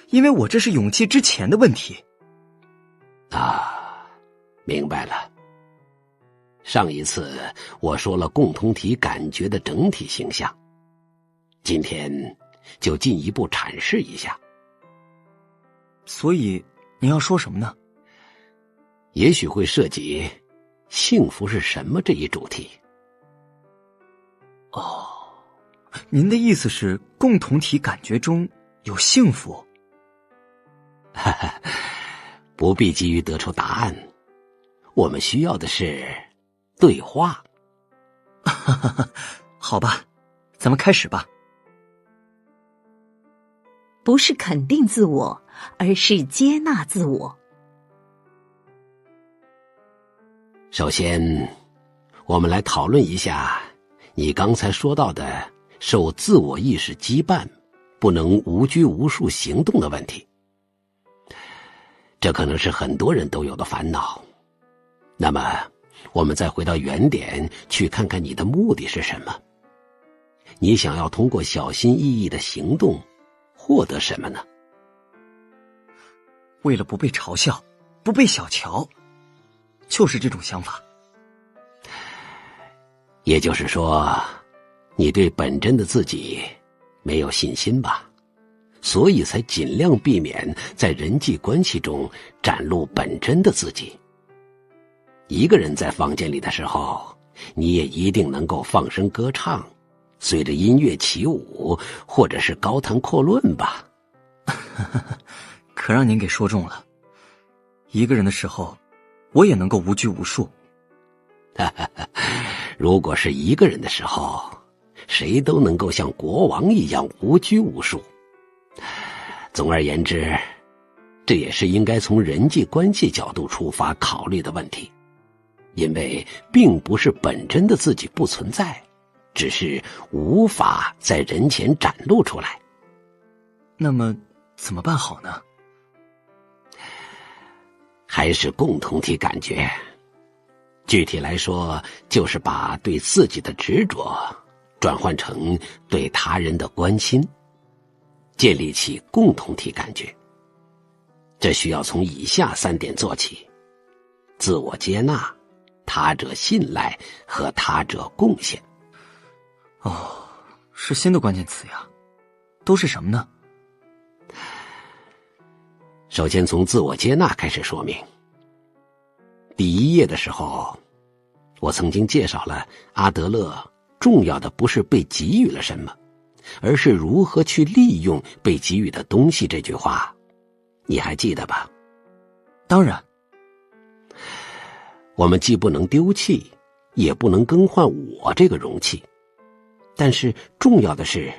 [SPEAKER 2] 因为我这是勇气之前的问题。
[SPEAKER 3] 明白了。上一次我说了共同体感觉的整体形象，今天就进一步阐释一下。
[SPEAKER 2] 所以你要说什么呢？
[SPEAKER 3] 也许会涉及幸福是什么这一主题。
[SPEAKER 2] 您的意思是共同体感觉中有幸福？
[SPEAKER 3] 不必急于得出答案，我们需要的是对话。
[SPEAKER 2] 好吧，咱们开始吧。
[SPEAKER 1] 不是肯定自我，而是接纳自我。
[SPEAKER 3] 首先，我们来讨论一下你刚才说到的受自我意识羁绊，不能无拘无束行动的问题。这可能是很多人都有的烦恼。那么，我们再回到原点，去看看你的目的是什么。你想要通过小心翼翼的行动获得什么呢？
[SPEAKER 2] 为了不被嘲笑，不被小瞧，就是这种想法。
[SPEAKER 3] 也就是说，你对本真的自己没有信心吧？所以才尽量避免在人际关系中展露本真的自己。一个人在房间里的时候，你也一定能够放声歌唱，随着音乐起舞，或者是高谈阔论吧。
[SPEAKER 2] 可让您给说中了。一个人的时候，我也能够无拘无束。
[SPEAKER 3] 如果是一个人的时候，谁都能够像国王一样无拘无束。总而言之，这也是应该从人际关系角度出发考虑的问题，因为并不是本真的自己不存在，只是无法在人前展露出来。
[SPEAKER 2] 那么怎么办好呢？
[SPEAKER 3] 还是共同体感觉。具体来说，就是把对自己的执着转换成对他人的关心，建立起共同体感觉。这需要从以下3点做起：自我接纳、他者信赖和他者贡献。
[SPEAKER 2] 哦，是新的关键词呀，都是什么呢？
[SPEAKER 3] 首先从自我接纳开始说明。第1页的时候，我曾经介绍了阿德勒重要的不是被给予了什么，而是如何去利用被给予的东西这句话，你还记得吧？
[SPEAKER 2] 当然。
[SPEAKER 3] 我们既不能丢弃，也不能更换我这个容器，但是重要的是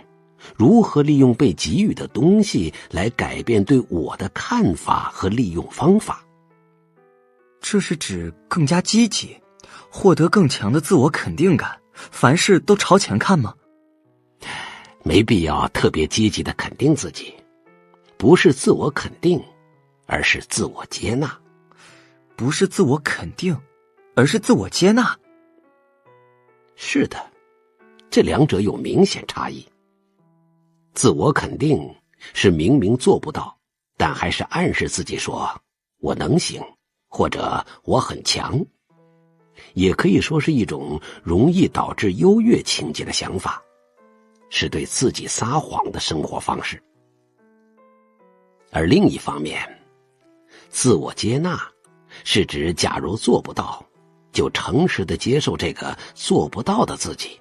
[SPEAKER 3] 如何利用被给予的东西来改变对我的看法和利用方法。
[SPEAKER 2] 这是指更加积极，获得更强的自我肯定感，凡事都朝前看吗？
[SPEAKER 3] 没必要特别积极地肯定自己，不是自我肯定，而是自我接纳。
[SPEAKER 2] 不是自我肯定，而是自我接纳。
[SPEAKER 3] 是的，这两者有明显差异。自我肯定是明明做不到，但还是暗示自己说我能行，或者我很强，也可以说是一种容易导致优越情节的想法，是对自己撒谎的生活方式。而另一方面，自我接纳是指假如做不到，就诚实地接受这个做不到的自己，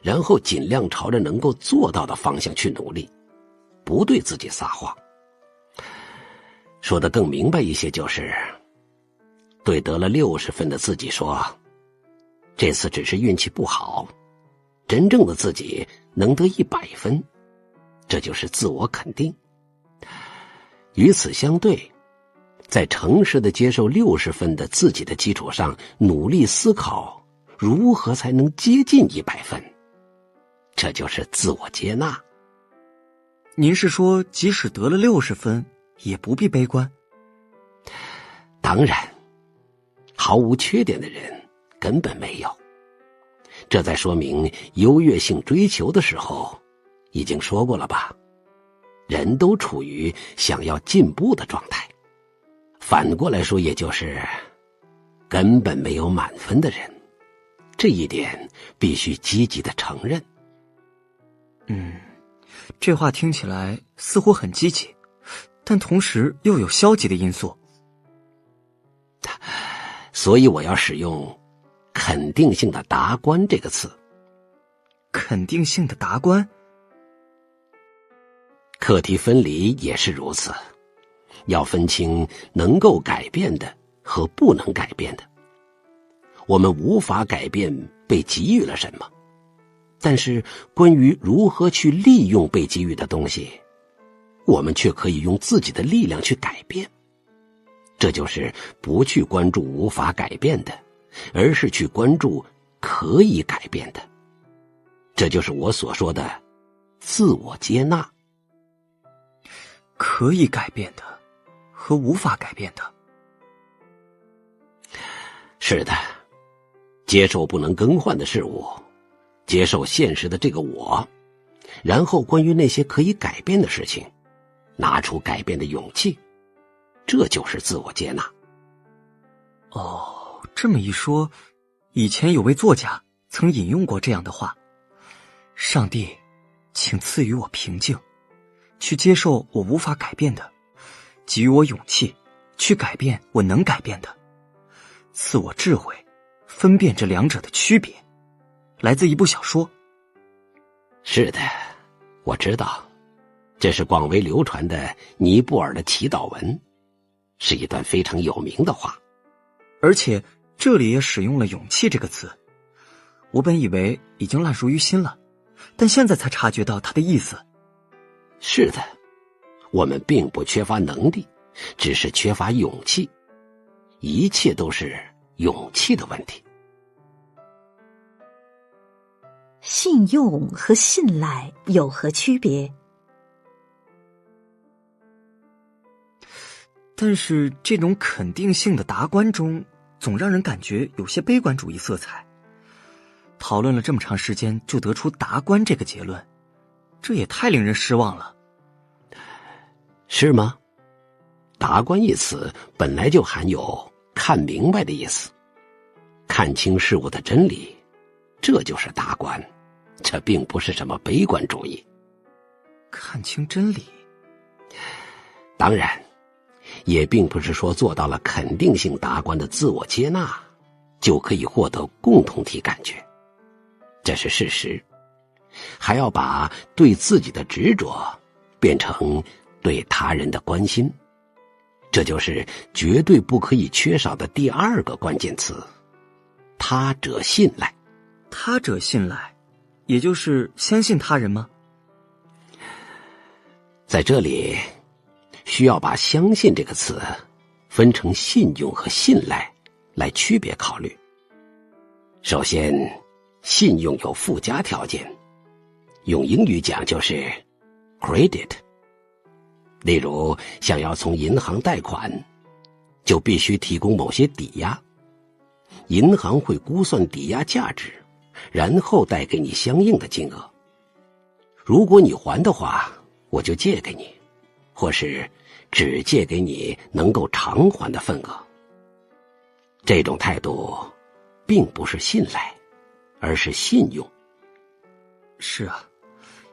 [SPEAKER 3] 然后尽量朝着能够做到的方向去努力，不对自己撒谎。说得更明白一些，就是对得了60分的自己说，这次只是运气不好，真正的自己能得100分，这就是自我肯定。与此相对，在诚实地接受60分的自己的基础上，努力思考如何才能接近100分，这就是自我接纳。
[SPEAKER 2] 您是说即使得了60分也不必悲观？
[SPEAKER 3] 当然，毫无缺点的人根本没有。这在说明优越性追求的时候已经说过了吧，人都处于想要进步的状态。反过来说，也就是根本没有满分的人，这一点必须积极地承认。
[SPEAKER 2] 这话听起来似乎很积极，但同时又有消极的因素。
[SPEAKER 3] 所以我要使用肯定性的达观这个词。
[SPEAKER 2] 肯定性的达观？
[SPEAKER 3] 课题分离也是如此，要分清能够改变的和不能改变的。我们无法改变被给予了什么，但是关于如何去利用被给予的东西，我们却可以用自己的力量去改变。这就是不去关注无法改变的，而是去关注可以改变的。这就是我所说的自我接纳。
[SPEAKER 2] 可以改变的和无法改变的。
[SPEAKER 3] 是的，接受不能更换的事物，接受现实的这个我，然后关于那些可以改变的事情，拿出改变的勇气，这就是自我接纳。
[SPEAKER 2] 哦，这么一说，以前有位作家曾引用过这样的话：上帝，请赐予我平静，去接受我无法改变的，给予我勇气，去改变我能改变的，赐我智慧，分辨这两者的区别。来自一部小说。
[SPEAKER 3] 是的，我知道，这是广为流传的尼泊尔的祈祷文。是一段非常有名的话。
[SPEAKER 2] 而且这里也使用了勇气这个词，我本以为已经烂熟于心了，但现在才察觉到它的意思。
[SPEAKER 3] 是的，我们并不缺乏能力，只是缺乏勇气。一切都是勇气的问题。
[SPEAKER 1] 信用和信赖有何区别？
[SPEAKER 2] 但是这种肯定性的达观中，总让人感觉有些悲观主义色彩。讨论了这么长时间，就得出达观这个结论，这也太令人失望了。
[SPEAKER 3] 是吗？达观一词本来就含有看明白的意思，看清事物的真理，这就是达观，这并不是什么悲观主义。
[SPEAKER 2] 看清真理，
[SPEAKER 3] 当然也并不是说做到了肯定性达观的自我接纳就可以获得共同体感觉，这是事实。还要把对自己的执着变成对他人的关心，这就是绝对不可以缺少的第二个关键词：他者信赖。
[SPEAKER 2] 他者信赖，也就是相信他人吗？
[SPEAKER 3] 在这里需要把相信这个词分成信用和信赖来区别考虑。首先，信用有附加条件，用英语讲就是 credit。 例如想要从银行贷款，就必须提供某些抵押，银行会估算抵押价值，然后贷给你相应的金额。如果你还的话，我就借给你，或是只借给你能够偿还的份额。这种态度并不是信赖，而是信用。
[SPEAKER 2] 是啊，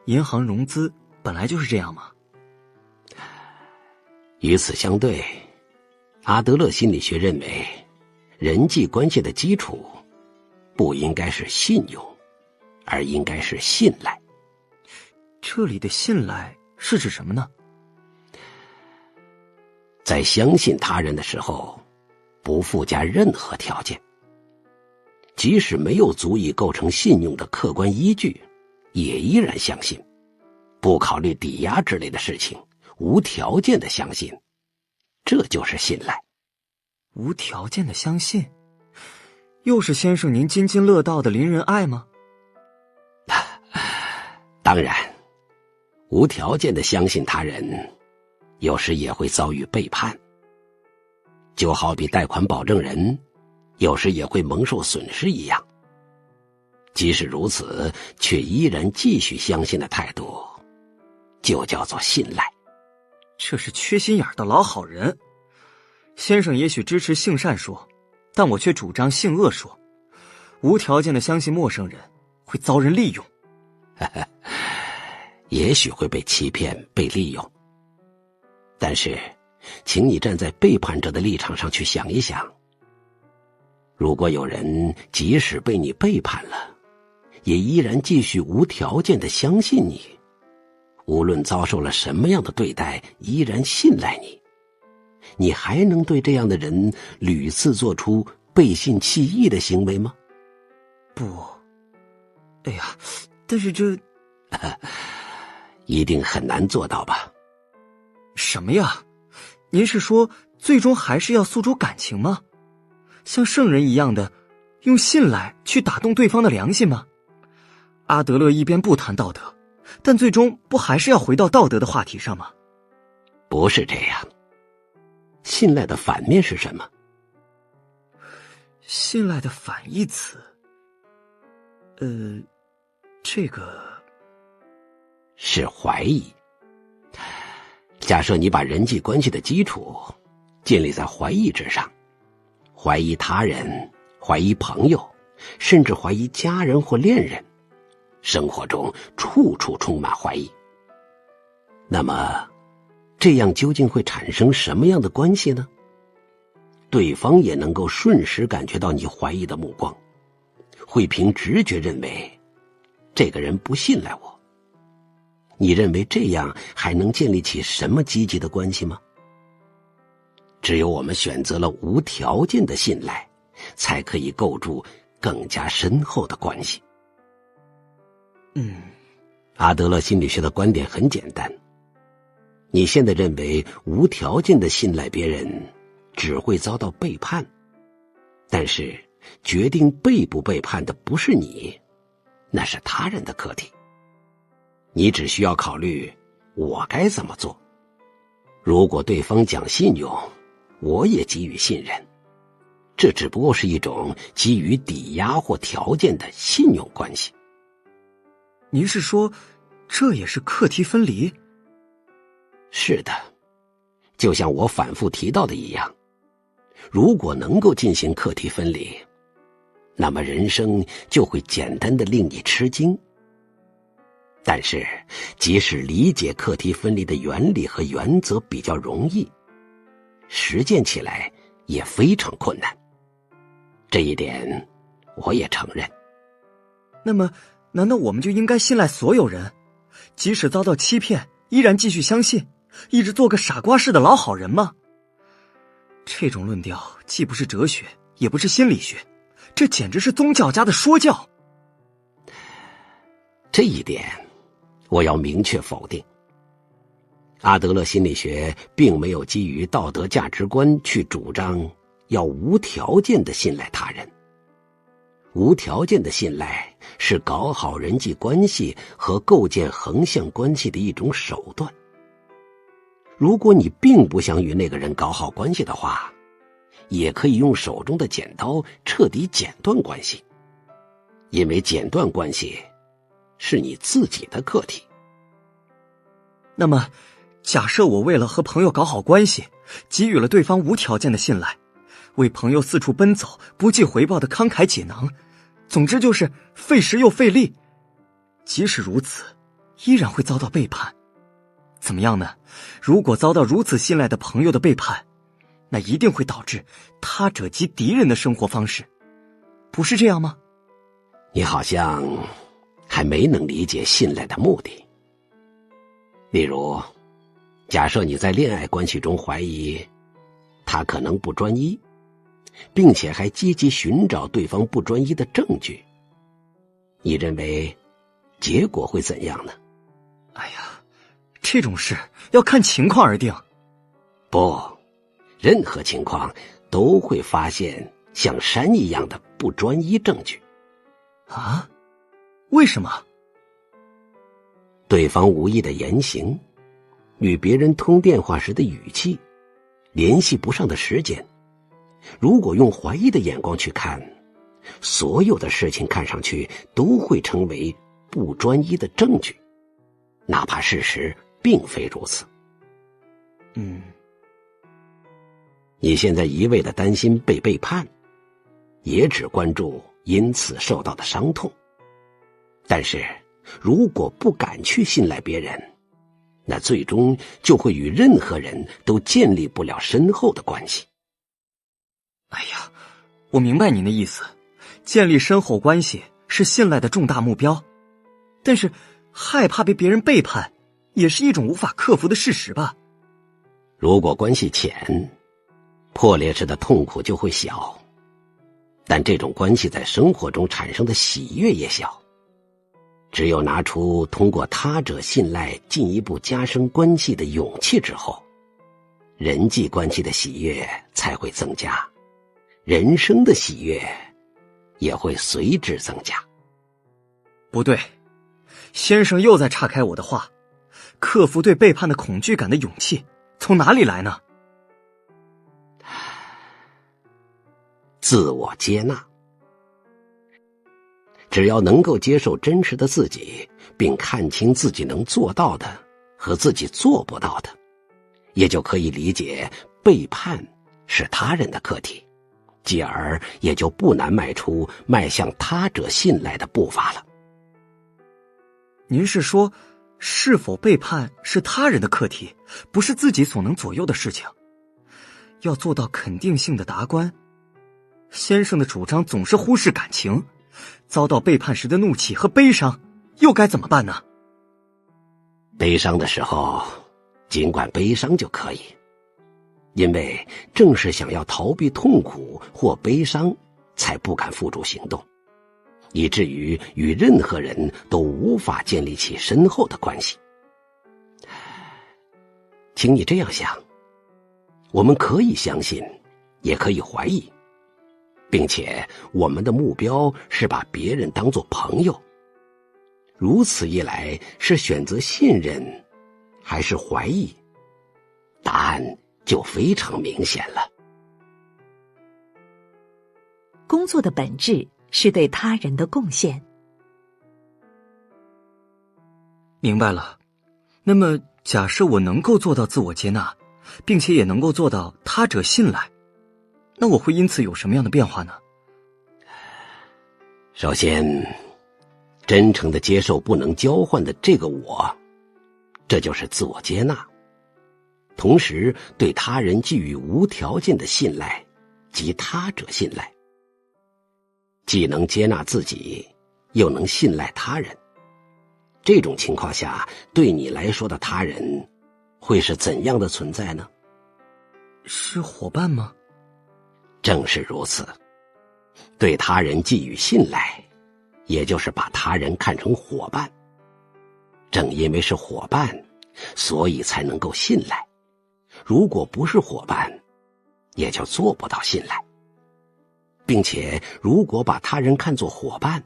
[SPEAKER 2] 银行融资本来就是这样嘛。
[SPEAKER 3] 与此相对，阿德勒心理学认为，人际关系的基础不应该是信用，而应该是信赖。
[SPEAKER 2] 这里的信赖是指什么呢？
[SPEAKER 3] 在相信他人的时候，不附加任何条件，即使没有足以构成信用的客观依据，也依然相信，不考虑抵押之类的事情，无条件的相信，这就是信赖。
[SPEAKER 2] 无条件的相信，又是先生您津津乐道的邻人爱吗？
[SPEAKER 3] 当然，无条件的相信他人，有时也会遭遇背叛。就好比贷款保证人有时也会蒙受损失一样。即使如此，却依然继续相信的态度，就叫做信赖。
[SPEAKER 2] 这是缺心眼的老好人。先生也许支持性善说，但我却主张性恶说。无条件的相信陌生人，会遭人利用。
[SPEAKER 3] 也许会被欺骗、被利用。但是，请你站在背叛者的立场上去想一想，如果有人即使被你背叛了，也依然继续无条件的相信你，无论遭受了什么样的对待，依然信赖你，你还能对这样的人屡次做出背信弃义的行为吗？
[SPEAKER 2] 不，哎呀，但是这
[SPEAKER 3] 一定很难做到吧？
[SPEAKER 2] 什么呀？您是说最终还是要诉诸感情吗？像圣人一样的用信赖去打动对方的良心吗？阿德勒一边不谈道德，但最终不还是要回到道德的话题上吗？
[SPEAKER 3] 不是这样。信赖的反面是什么？
[SPEAKER 2] 信赖的反义词，这个
[SPEAKER 3] 是怀疑。假设你把人际关系的基础建立在怀疑之上，怀疑他人，怀疑朋友，甚至怀疑家人或恋人，生活中处处充满怀疑。那么，这样究竟会产生什么样的关系呢？对方也能够瞬时感觉到你怀疑的目光，会凭直觉认为这个人不信赖我。你认为这样还能建立起什么积极的关系吗？只有我们选择了无条件的信赖，才可以构筑更加深厚的关系。阿德勒心理学的观点很简单，你现在认为无条件的信赖别人只会遭到背叛，但是决定背不背叛的不是你，那是他人的课题。你只需要考虑我该怎么做。如果对方讲信用，我也给予信任，这只不过是一种基于抵押或条件的信用关系。
[SPEAKER 2] 您是说，这也是课题分离？
[SPEAKER 3] 是的，就像我反复提到的一样，如果能够进行课题分离，那么人生就会简单的令你吃惊。但是，即使理解课题分离的原理和原则比较容易，实践起来也非常困难。这一点，我也承认。
[SPEAKER 2] 那么，难道我们就应该信赖所有人，即使遭到欺骗，依然继续相信，一直做个傻瓜式的老好人吗？这种论调既不是哲学，也不是心理学，这简直是宗教家的说教。
[SPEAKER 3] 这一点，我要明确否定。阿德勒心理学并没有基于道德价值观去主张要无条件的信赖他人。无条件的信赖是搞好人际关系和构建横向关系的一种手段。如果你并不想与那个人搞好关系的话，也可以用手中的剪刀彻底剪断关系，因为剪断关系是你自己的课题。
[SPEAKER 2] 那么，假设我为了和朋友搞好关系，给予了对方无条件的信赖，为朋友四处奔走，不计回报的慷慨解囊，总之就是费时又费力。即使如此，依然会遭到背叛。怎么样呢？如果遭到如此信赖的朋友的背叛，那一定会导致他者及敌人的生活方式，不是这样吗？
[SPEAKER 3] 你好像还没能理解信赖的目的。例如，假设你在恋爱关系中怀疑他可能不专一，并且还积极寻找对方不专一的证据，你认为结果会怎样呢？
[SPEAKER 2] 哎呀，这种事要看情况而定。
[SPEAKER 3] 不，任何情况都会发现像山一样的不专一证据。
[SPEAKER 2] 啊？为什么？
[SPEAKER 3] 对方无意的言行，与别人通电话时的语气，联系不上的时间，如果用怀疑的眼光去看，所有的事情看上去都会成为不专一的证据，哪怕事实并非如此。你现在一味的担心被背叛，也只关注因此受到的伤痛。但是如果不敢去信赖别人，那最终就会与任何人都建立不了深厚的关系。
[SPEAKER 2] 哎呀，我明白您的意思，建立深厚关系是信赖的重大目标，但是害怕被别人背叛也是一种无法克服的事实吧。
[SPEAKER 3] 如果关系浅，破裂时的痛苦就会小，但这种关系在生活中产生的喜悦也小。只有拿出通过他者信赖进一步加深关系的勇气之后，人际关系的喜悦才会增加，人生的喜悦也会随之增加。
[SPEAKER 2] 不对，先生又在岔开我的话。克服对背叛的恐惧感的勇气从哪里来呢？
[SPEAKER 3] 自我接纳。只要能够接受真实的自己，并看清自己能做到的和自己做不到的，也就可以理解背叛是他人的课题，继而也就不难迈出迈向他者信赖的步伐了。
[SPEAKER 2] 您是说，是否背叛是他人的课题，不是自己所能左右的事情？要做到肯定性的达观，先生的主张总是忽视感情，遭到背叛时的怒气和悲伤，又该怎么办呢？
[SPEAKER 3] 悲伤的时候，尽管悲伤就可以，因为正是想要逃避痛苦或悲伤，才不敢付诸行动，以至于与任何人都无法建立起深厚的关系。请你这样想，我们可以相信，也可以怀疑，并且我们的目标是把别人当作朋友。如此一来，是选择信任还是怀疑？答案就非常明显了。
[SPEAKER 1] 工作的本质是对他人的贡献。
[SPEAKER 2] 明白了。那么假设我能够做到自我接纳，并且也能够做到他者信赖，那我会因此有什么样的变化呢？
[SPEAKER 3] 首先，真诚地接受不能交换的这个我，这就是自我接纳。同时对他人寄予无条件的信赖，即他者信赖。既能接纳自己，又能信赖他人。这种情况下，对你来说的他人会是怎样的存在呢？
[SPEAKER 2] 是伙伴吗？
[SPEAKER 3] 正是如此。对他人寄予信赖，也就是把他人看成伙伴。正因为是伙伴，所以才能够信赖。如果不是伙伴，也就做不到信赖。并且如果把他人看作伙伴，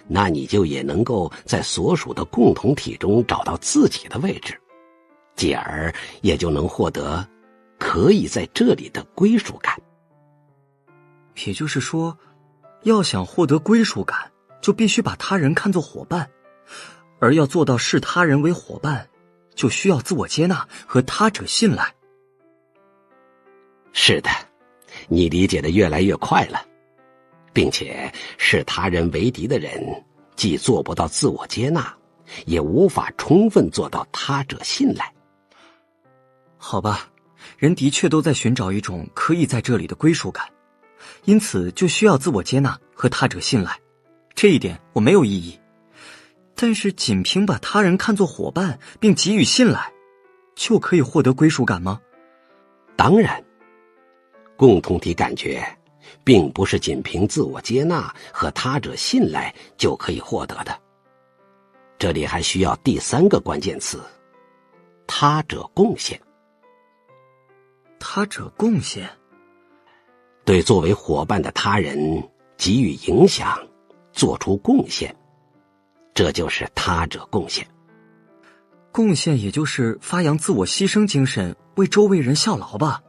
[SPEAKER 3] 那你就也能够在所属的共同体中找到自己的位置，继而也就能获得可以在这里的归属感。
[SPEAKER 2] 也就是说，要想获得归属感，就必须把他人看作伙伴，而要做到视他人为伙伴，就需要自我接纳和他者信赖。
[SPEAKER 3] 是的，你理解的越来越快了。并且视他人为敌的人，既做不到自我接纳，也无法充分做到他者信赖。
[SPEAKER 2] 好吧，人的确都在寻找一种可以在这里的归属感，因此就需要自我接纳和他者信赖。这一点我没有异议。但是仅凭把他人看作伙伴并给予信赖，就可以获得归属感吗？
[SPEAKER 3] 当然，共同体感觉并不是仅凭自我接纳和他者信赖就可以获得的。这里还需要第三个关键词：他者贡献。
[SPEAKER 2] 他者贡献，
[SPEAKER 3] 对作为伙伴的他人给予影响，做出贡献，这就是他者贡献。
[SPEAKER 2] 贡献也就是发扬自我牺牲精神，为周围人效劳吧。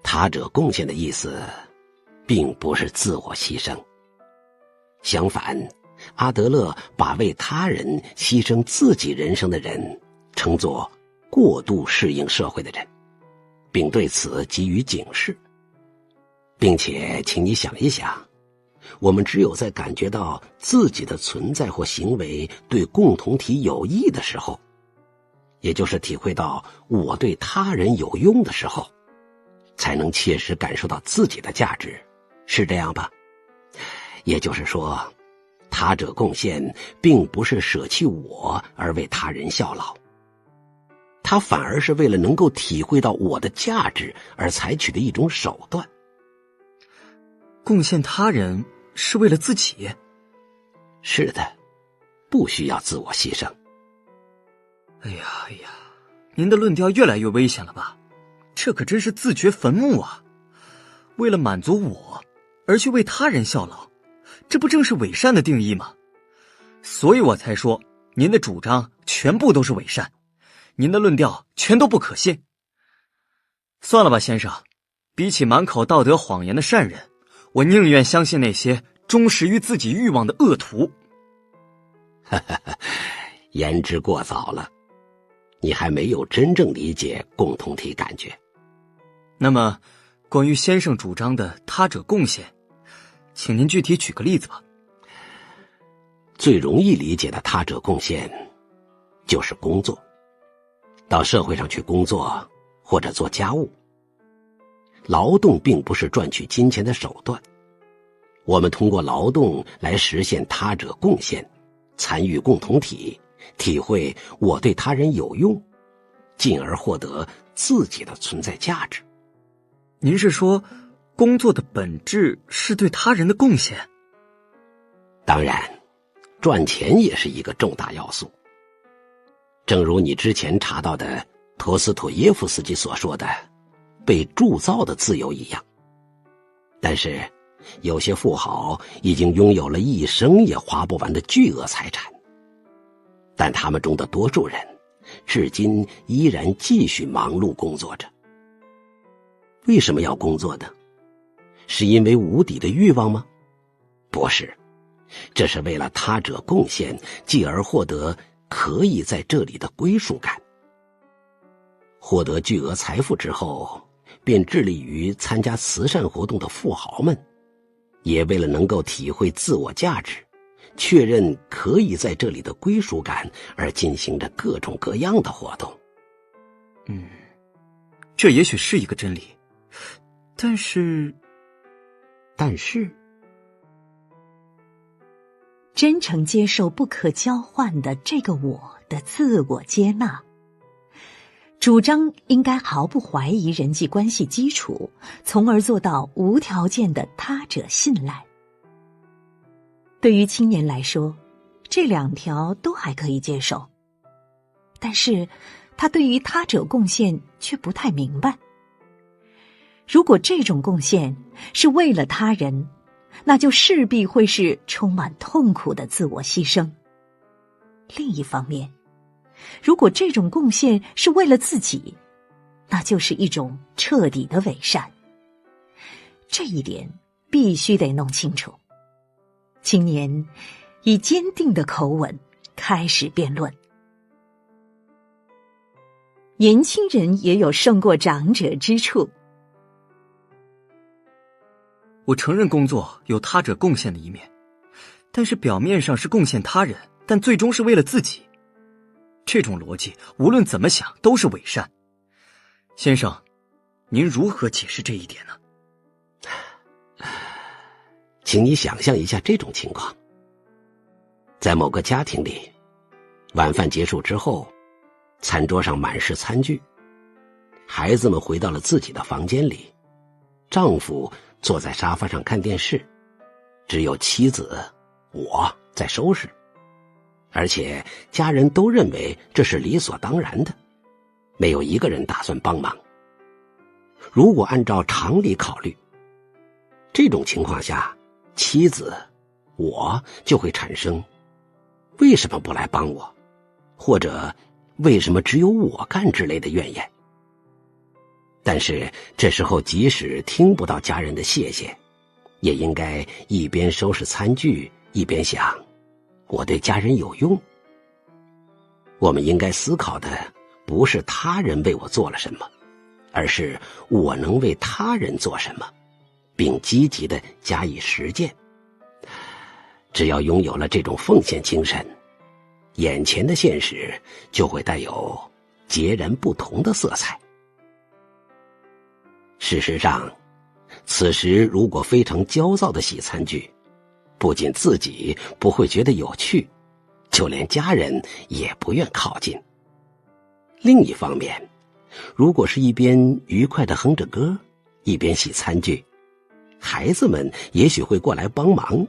[SPEAKER 3] 他者贡献的意思并不是自我牺牲，相反，阿德勒把为他人牺牲自己人生的人称作过度适应社会的人，并对此给予警示。并且请你想一想，我们只有在感觉到自己的存在或行为对共同体有益的时候，也就是体会到我对他人有用的时候，才能切实感受到自己的价值，是这样吧？也就是说，他者贡献并不是舍弃我而为他人效劳，他反而是为了能够体会到我的价值而采取的一种手段。
[SPEAKER 2] 贡献他人是为了自己？
[SPEAKER 3] 是的，不需要自我牺牲。
[SPEAKER 2] 哎呀，您的论调越来越危险了吧？这可真是自掘坟墓啊！为了满足我而去为他人效劳，这不正是伪善的定义吗？所以我才说您的主张全部都是伪善，您的论调全都不可信。算了吧，先生，比起满口道德谎言的善人，我宁愿相信那些忠实于自己欲望的恶徒。
[SPEAKER 3] 言之过早了，你还没有真正理解共同体感觉。
[SPEAKER 2] 那么关于先生主张的他者贡献，请您具体举个例子吧。
[SPEAKER 3] 最容易理解的他者贡献就是工作，到社会上去工作或者做家务。劳动并不是赚取金钱的手段，我们通过劳动来实现他者贡献，参与共同体，体会我对他人有用，进而获得自己的存在价值。
[SPEAKER 2] 您是说，工作的本质是对他人的贡献？
[SPEAKER 3] 当然，赚钱也是一个重大要素。正如你之前查到的陀思妥耶夫斯基所说的，被铸造的自由一样。但是，有些富豪已经拥有了一生也花不完的巨额财产，但他们中的多数人，至今依然继续忙碌工作着。为什么要工作呢？是因为无底的欲望吗？不是，这是为了他者贡献，继而获得可以在这里的归属感。获得巨额财富之后，便致力于参加慈善活动的富豪们，也为了能够体会自我价值，确认可以在这里的归属感而进行着各种各样的活动。
[SPEAKER 2] 这也许是一个真理，但是
[SPEAKER 1] 真诚接受不可交换的这个我的自我接纳，主张应该毫不怀疑人际关系基础，从而做到无条件的他者信赖。对于青年来说，这两条都还可以接受，但是他对于他者贡献却不太明白。如果这种贡献是为了他人，那就势必会是充满痛苦的自我牺牲。另一方面，如果这种贡献是为了自己，那就是一种彻底的伪善。这一点必须得弄清楚。青年以坚定的口吻开始辩论。年轻人也有胜过长者之处。
[SPEAKER 2] 我承认工作有他者贡献的一面，但是表面上是贡献他人，但最终是为了自己。这种逻辑无论怎么想都是伪善。先生，您如何解释这一点呢？
[SPEAKER 3] 请你想象一下这种情况。在某个家庭里，晚饭结束之后，餐桌上满是餐具，孩子们回到了自己的房间里，丈夫坐在沙发上看电视，只有妻子我在收拾，而且家人都认为这是理所当然的，没有一个人打算帮忙。如果按照常理考虑，这种情况下，妻子我就会产生为什么不来帮我，或者为什么只有我干之类的怨言。但是这时候即使听不到家人的谢谢，也应该一边收拾餐具一边想，我对家人有用。我们应该思考的不是他人为我做了什么，而是我能为他人做什么，并积极地加以实践。只要拥有了这种奉献精神，眼前的现实就会带有截然不同的色彩。事实上，此时如果非常焦躁地洗餐具，不仅自己不会觉得有趣，就连家人也不愿靠近。另一方面，如果是一边愉快地哼着歌，一边洗餐具，孩子们也许会过来帮忙，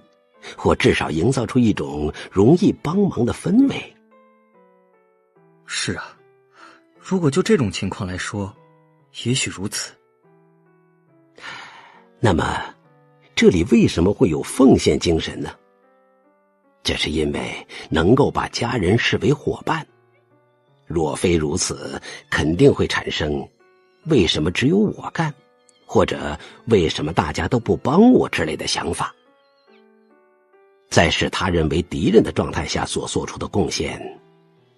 [SPEAKER 3] 或至少营造出一种容易帮忙的氛围。
[SPEAKER 2] 是啊，如果就这种情况来说，也许如此。
[SPEAKER 3] 那么，这里为什么会有奉献精神呢？这是因为能够把家人视为伙伴。若非如此，肯定会产生为什么只有我干，或者为什么大家都不帮我之类的想法。在视他人为敌人的状态下所做出的贡献，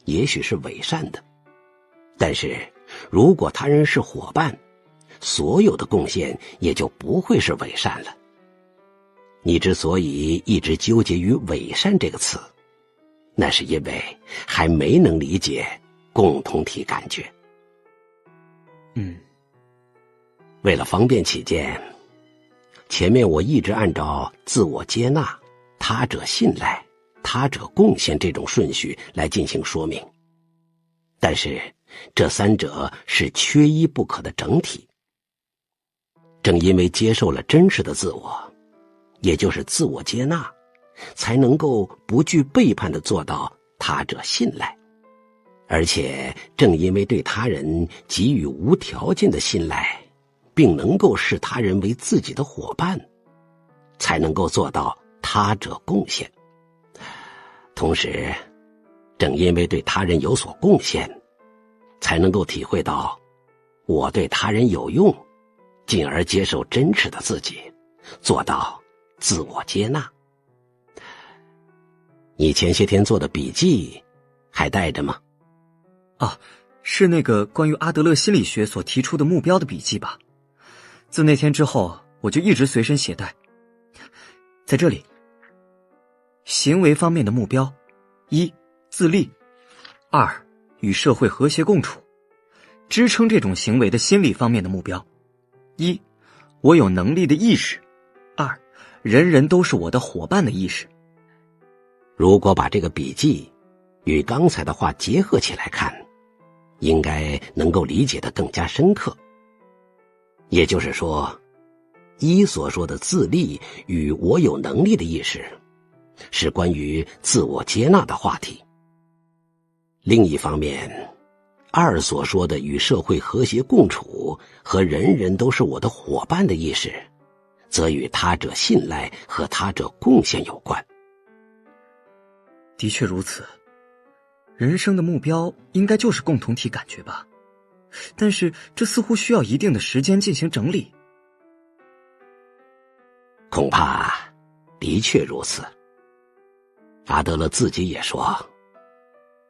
[SPEAKER 3] 也许是伪善的，但是如果他人是伙伴，所有的贡献也就不会是伪善了。你之所以一直纠结于伪善这个词，那是因为还没能理解共同体感觉。为了方便起见，前面我一直按照自我接纳、他者信赖、他者贡献这种顺序来进行说明。但是这三者是缺一不可的整体。正因为接受了真实的自我，也就是自我接纳，才能够不惧背叛地做到他者信赖。而且正因为对他人给予无条件的信赖，并能够视他人为自己的伙伴，才能够做到他者贡献。同时，正因为对他人有所贡献，才能够体会到我对他人有用，进而接受真实的自己，做到自我接纳。你前些天做的笔记还带着吗？
[SPEAKER 2] 啊，是那个关于阿德勒心理学所提出的目标的笔记吧？自那天之后，我就一直随身携带。在这里，行为方面的目标：一、自立；二、与社会和谐共处。支撑这种行为的心理方面的目标：一、我有能力的意识；二、人人都是我的伙伴的意识。
[SPEAKER 3] 如果把这个笔记与刚才的话结合起来看，应该能够理解得更加深刻。也就是说，一所说的自立与我有能力的意识，是关于自我接纳的话题。另一方面，二所说的与社会和谐共处和人人都是我的伙伴的意识，则与他者信赖和他者贡献有关。
[SPEAKER 2] 的确如此，人生的目标应该就是共同体感觉吧，但是这似乎需要一定的时间进行整理。
[SPEAKER 3] 恐怕的确如此。阿德勒自己也说，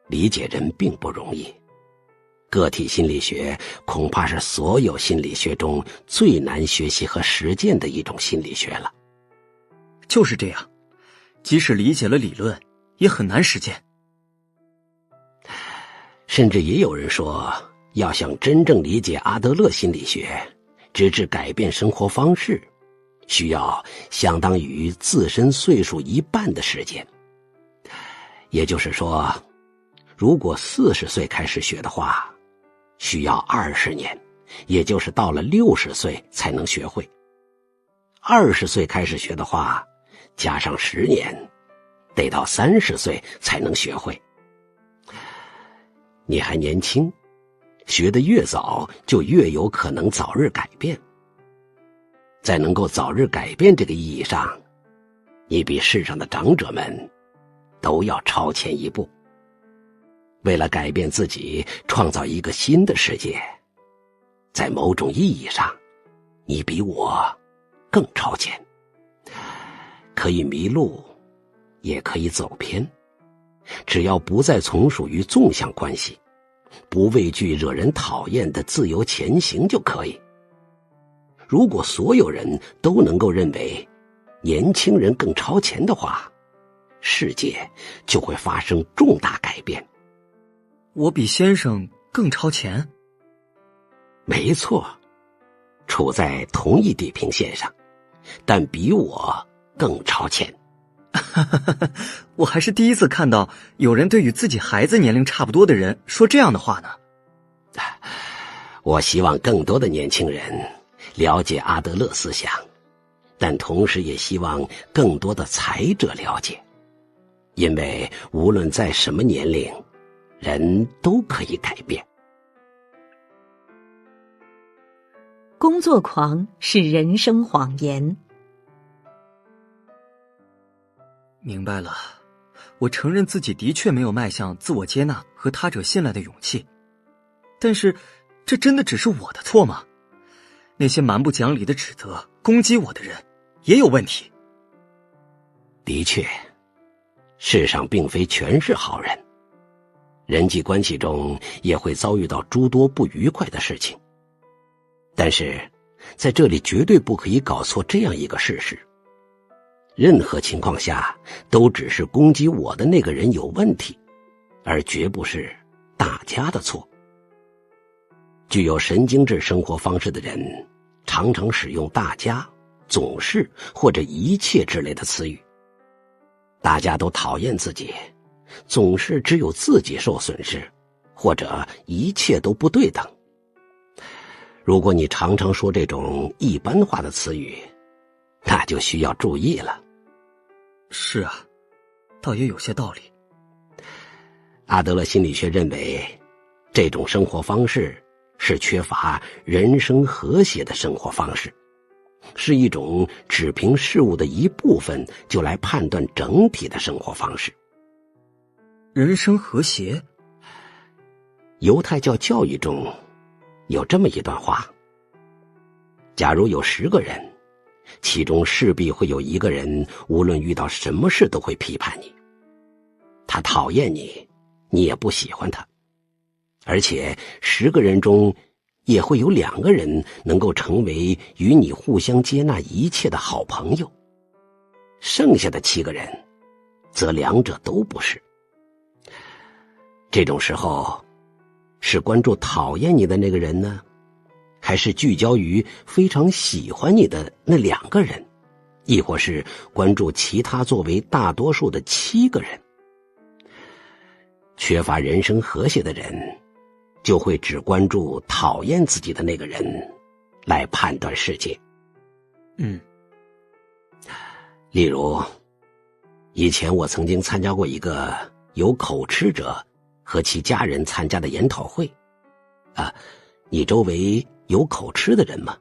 [SPEAKER 3] 理解人并不容易。个体心理学恐怕是所有心理学中最难学习和实践的一种心理学了。
[SPEAKER 2] 就是这样，即使理解了理论，也很难实践。
[SPEAKER 3] 甚至也有人说，要想真正理解阿德勒心理学，直至改变生活方式，需要相当于自身岁数一半的时间。也就是说，如果40岁开始学的话，需要20年，也就是到了60岁才能学会。20岁开始学的话，加上10年，得到30岁才能学会。你还年轻，学得越早，就越有可能早日改变。在能够早日改变这个意义上，你比世上的长者们都要超前一步。为了改变自己，创造一个新的世界，在某种意义上，你比我更超前。可以迷路，也可以走偏，只要不再从属于纵向关系，不畏惧惹人讨厌的自由前行就可以。如果所有人都能够认为年轻人更超前的话，世界就会发生重大改变。
[SPEAKER 2] 我比先生更超前？
[SPEAKER 3] 没错，处在同一地平线上，但比我更超前。
[SPEAKER 2] 我还是第一次看到有人对与自己孩子年龄差不多的人说这样的话呢。
[SPEAKER 3] 我希望更多的年轻人了解阿德勒思想，但同时也希望更多的才者了解，因为无论在什么年龄，人都可以改变。
[SPEAKER 1] 工作狂是人生谎言。
[SPEAKER 2] 明白了，我承认自己的确没有迈向自我接纳和他者信赖的勇气，但是这真的只是我的错吗？那些蛮不讲理的指责、攻击我的人也有问题。
[SPEAKER 3] 的确，世上并非全是好人，人际关系中也会遭遇到诸多不愉快的事情。但是在这里绝对不可以搞错这样一个事实，任何情况下都只是攻击我的那个人有问题，而绝不是大家的错。具有神经质生活方式的人常常使用大家、总是或者一切之类的词语。大家都讨厌自己，总是只有自己受损失，或者一切都不对等。如果你常常说这种一般化的词语，那就需要注意了。
[SPEAKER 2] 是啊，倒也有些道理。
[SPEAKER 3] 阿德勒心理学认为，这种生活方式是缺乏人生和谐的生活方式，是一种只凭事物的一部分就来判断整体的生活方式。
[SPEAKER 2] 人生和谐？
[SPEAKER 3] 犹太教教义中有这么一段话：假如有10个人，其中势必会有1个人，无论遇到什么事都会批判你，他讨厌你，你也不喜欢他，而且10个人中也会有2个人能够成为与你互相接纳一切的好朋友，剩下的7个人则2者都不是。这种时候，是关注讨厌你的那个人呢，还是聚焦于非常喜欢你的那2个人，亦或是关注其他作为大多数的7个人？缺乏人生和谐的人，就会只关注讨厌自己的那个人来判断世界。例如，以前我曾经参加过一个有口吃者和其家人参加的研讨会。你周围有口吃的人吗？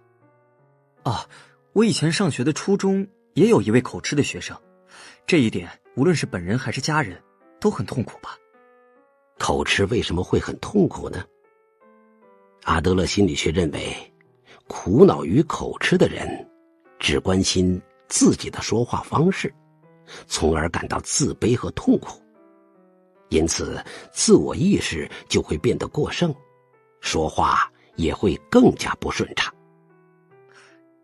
[SPEAKER 2] 我以前上学的初中也有一位口吃的学生，这一点无论是本人还是家人都很痛苦吧。
[SPEAKER 3] 口吃为什么会很痛苦呢？阿德勒心理学认为，苦恼于口吃的人只关心自己的说话方式，从而感到自卑和痛苦，因此自我意识就会变得过剩，说话也会更加不顺畅。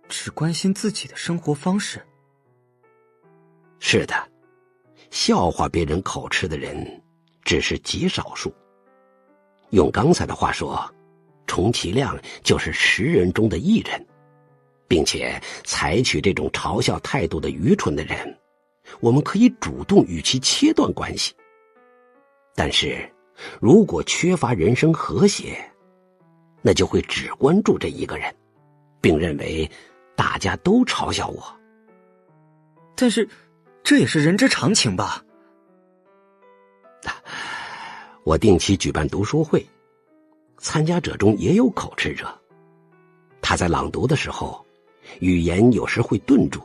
[SPEAKER 2] 只关心自己的生活方式？
[SPEAKER 3] 是的，笑话别人口吃的人只是极少数。用刚才的话说，充其量就是10人中的1人，并且采取这种嘲笑态度的愚蠢的人，我们可以主动与其切断关系。但是如果缺乏人生和谐，那就会只关注这1个人，并认为大家都嘲笑我。
[SPEAKER 2] 但是这也是人之常情吧。
[SPEAKER 3] 我定期举办读书会，参加者中也有口吃者。他在朗读的时候，语言有时会顿住，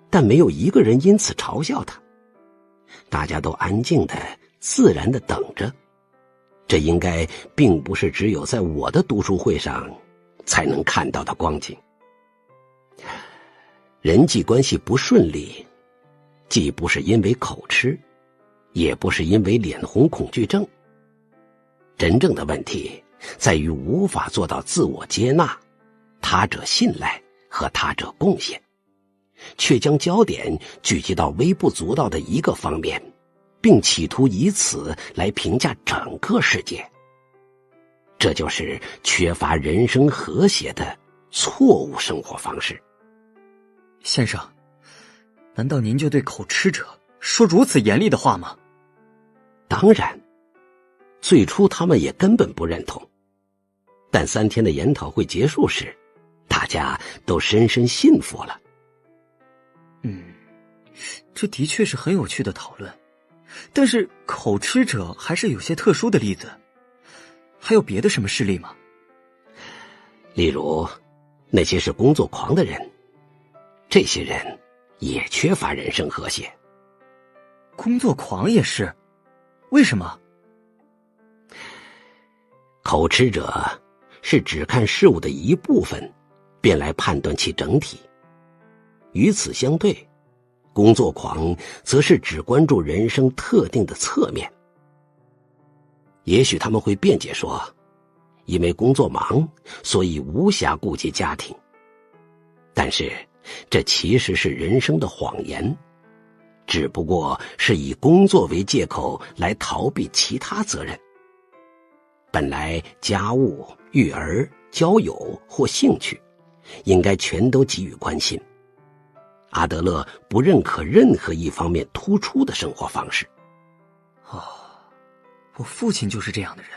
[SPEAKER 3] 但没有1个人因此嘲笑他。大家都安静的、自然的等着。这应该并不是只有在我的读书会上才能看到的光景。人际关系不顺利，既不是因为口吃，也不是因为脸红恐惧症。真正的问题在于无法做到自我接纳、他者信赖和他者贡献，却将焦点聚集到微不足道的一个方面，并企图以此来评价整个世界。这就是缺乏人生和谐的错误生活方式。
[SPEAKER 2] 先生，难道您就对口吃者说如此严厉的话吗？
[SPEAKER 3] 当然，最初他们也根本不认同，但3天的研讨会结束时，大家都深深信服了。
[SPEAKER 2] 这的确是很有趣的讨论，但是口吃者还是有些特殊的例子。还有别的什么事例吗？
[SPEAKER 3] 例如那些是工作狂的人，这些人也缺乏人生和谐。
[SPEAKER 2] 工作狂也是？为什么？
[SPEAKER 3] 口吃者是只看事物的一部分，便来判断其整体。与此相对，工作狂则是只关注人生特定的侧面。也许他们会辩解说，因为工作忙，所以无暇顾及家庭。但是这其实是人生的谎言，只不过是以工作为借口来逃避其他责任。本来家务、育儿、交友或兴趣应该全都给予关心。阿德勒不认可任何一方面突出的生活方式。
[SPEAKER 2] 我父亲就是这样的人。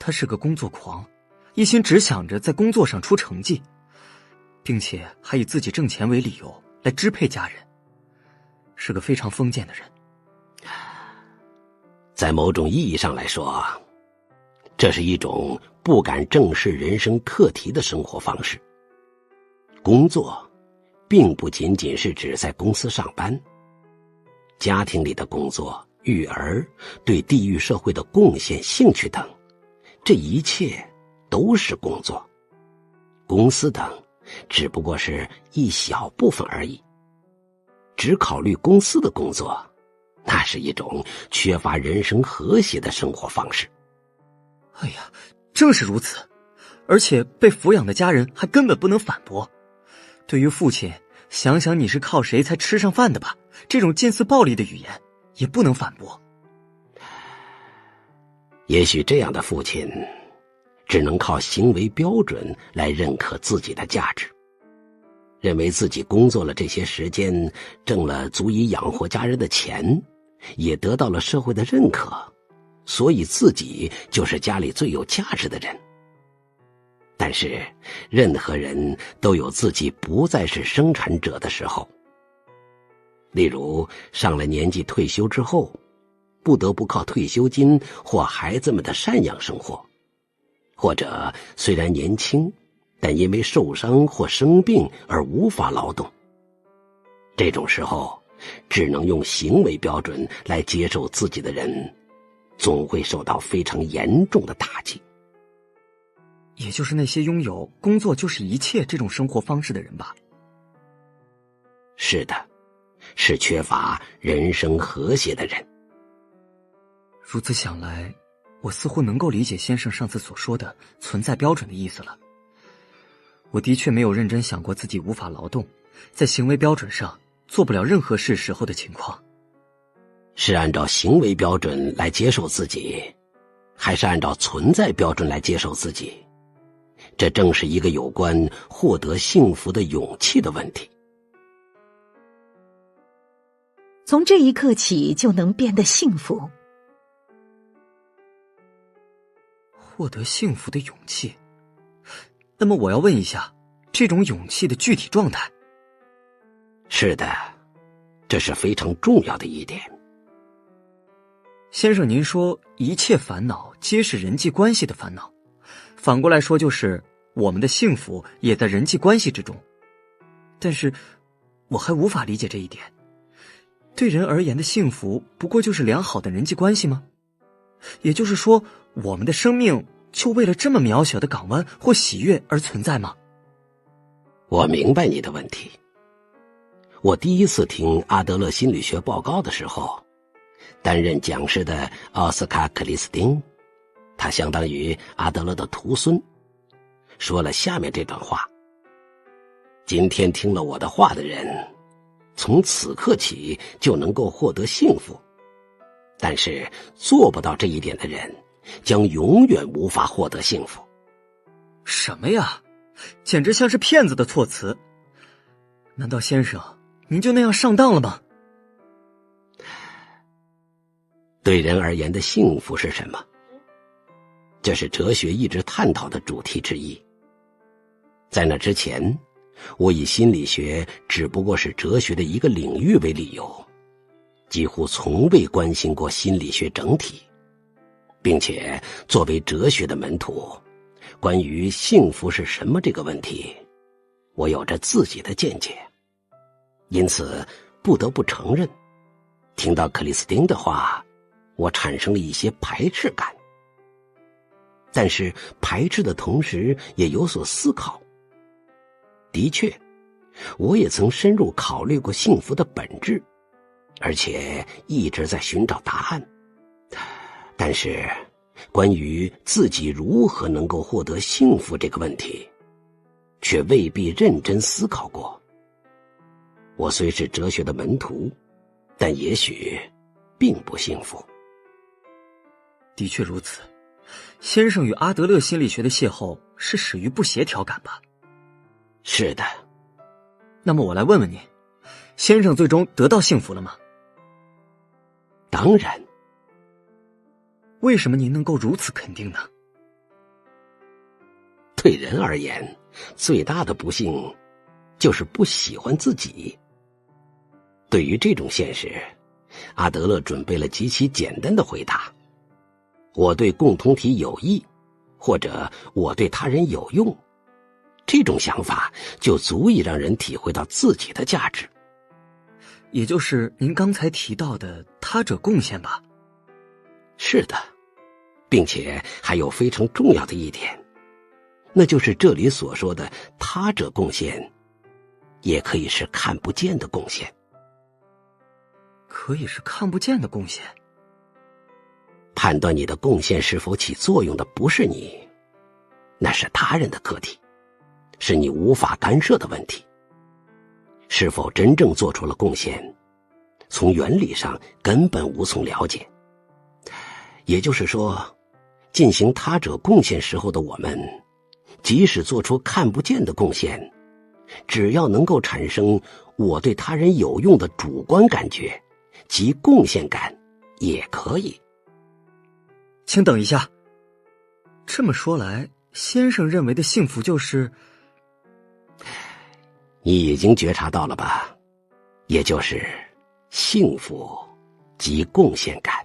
[SPEAKER 2] 他是个工作狂，一心只想着在工作上出成绩，并且还以自己挣钱为理由来支配家人，是个非常封建的人。
[SPEAKER 3] 在某种意义上来说，这是一种不敢正视人生课题的生活方式。工作并不仅仅是指在公司上班，家庭里的工作、育儿、对地域社会的贡献、兴趣等，这一切都是工作。公司等只不过是一小部分而已。只考虑公司的工作，那是一种缺乏人生和谐的生活方式。
[SPEAKER 2] 哎呀，正是如此，而且被抚养的家人还根本不能反驳。对于父亲，想想你是靠谁才吃上饭的吧，这种近似暴力的语言也不能反驳。
[SPEAKER 3] 也许这样的父亲只能靠行为标准来认可自己的价值，认为自己工作了这些时间，挣了足以养活家人的钱，也得到了社会的认可，所以自己就是家里最有价值的人。但是任何人都有自己不再是生产者的时候，例如上了年纪退休之后，不得不靠退休金或孩子们的赡养生活，或者虽然年轻，但因为受伤或生病而无法劳动。这种时候，只能用行为标准来接受自己的人，总会受到非常严重的打击。
[SPEAKER 2] 也就是那些拥有工作就是一切这种生活方式的人吧？
[SPEAKER 3] 是的，是缺乏人生和谐的人。
[SPEAKER 2] 如此想来，我似乎能够理解先生上次所说的存在标准的意思了。我的确没有认真想过自己无法劳动，在行为标准上做不了任何事时候的情况。
[SPEAKER 3] 是按照行为标准来接受自己，还是按照存在标准来接受自己？这正是一个有关获得幸福的勇气的问题。
[SPEAKER 1] 从这一刻起就能变得幸福。
[SPEAKER 2] 获得幸福的勇气。那么我要问一下，这种勇气的具体状态？
[SPEAKER 3] 是的，这是非常重要的一点。
[SPEAKER 2] 先生，您说一切烦恼皆是人际关系的烦恼，反过来说就是我们的幸福也在人际关系之中。但是我还无法理解这一点。对人而言的幸福不过就是良好的人际关系吗？也就是说，我们的生命就为了这么渺小的港湾或喜悦而存在吗？
[SPEAKER 3] 我明白你的问题。我第一次听阿德勒心理学报告的时候，担任讲师的奥斯卡·克里斯汀，他相当于阿德勒的徒孙，说了下面这段话：今天听了我的话的人，从此刻起就能够获得幸福，但是做不到这一点的人，将永远无法获得幸福。
[SPEAKER 2] 什么呀？简直像是骗子的措辞。难道先生您就那样上当了吗？
[SPEAKER 3] 对人而言的幸福是什么？这是哲学一直探讨的主题之一。在那之前，我以心理学只不过是哲学的一个领域为理由，几乎从未关心过心理学整体，并且作为哲学的门徒，关于幸福是什么这个问题，我有着自己的见解。因此不得不承认，听到克里斯汀的话，我产生了一些排斥感。但是排斥的同时也有所思考。的确，我也曾深入考虑过幸福的本质，而且一直在寻找答案。但是关于自己如何能够获得幸福这个问题，却未必认真思考过。我虽是哲学的门徒，但也许并不幸福。
[SPEAKER 2] 的确如此，先生与阿德勒心理学的邂逅是始于不协调感吧？
[SPEAKER 3] 是的。
[SPEAKER 2] 那么我来问问您，先生最终得到幸福了吗？
[SPEAKER 3] 当然。
[SPEAKER 2] 为什么您能够如此肯定呢？
[SPEAKER 3] 对人而言，最大的不幸就是不喜欢自己。对于这种现实，阿德勒准备了极其简单的回答：我对共同体有益，或者我对他人有用。这种想法就足以让人体会到自己的价值。
[SPEAKER 2] 也就是您刚才提到的他者贡献吧？
[SPEAKER 3] 是的，并且还有非常重要的一点，那就是这里所说的他者贡献，也可以是看不见的贡献。
[SPEAKER 2] 可以是看不见的贡献？
[SPEAKER 3] 判断你的贡献是否起作用的不是你，那是他人的课题，是你无法干涉的问题。是否真正做出了贡献，从原理上根本无从了解。也就是说，进行他者贡献时候的我们，即使做出看不见的贡献，只要能够产生我对他人有用的主观感觉及贡献感，也可以。
[SPEAKER 2] 请等一下，这么说来，先生认为的幸福就是……
[SPEAKER 3] 你已经觉察到了吧？也就是幸福及贡献感，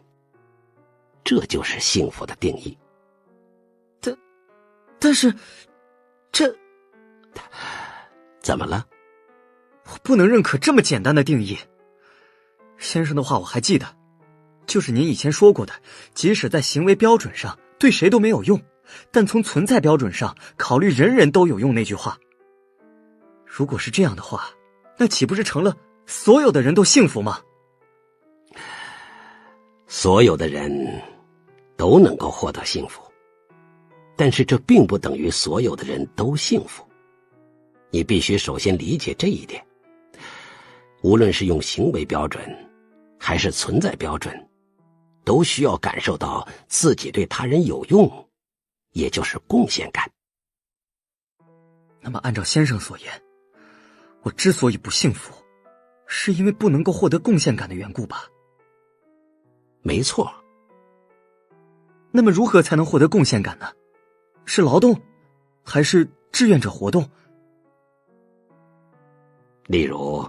[SPEAKER 3] 这就是幸福的定义。
[SPEAKER 2] 但是，这
[SPEAKER 3] 怎么了？
[SPEAKER 2] 我不能认可这么简单的定义。先生的话我还记得，就是您以前说过的，即使在行为标准上对谁都没有用，但从存在标准上考虑人人都有用那句话。如果是这样的话，那岂不是成了所有的人都幸福吗？
[SPEAKER 3] 所有的人都能够获得幸福，但是这并不等于所有的人都幸福。你必须首先理解这一点。无论是用行为标准还是存在标准，都需要感受到自己对他人有用，也就是贡献感。
[SPEAKER 2] 那么按照先生所言，我之所以不幸福，是因为不能够获得贡献感的缘故吧？
[SPEAKER 3] 没错。
[SPEAKER 2] 那么如何才能获得贡献感呢？是劳动，还是志愿者活动？
[SPEAKER 3] 例如，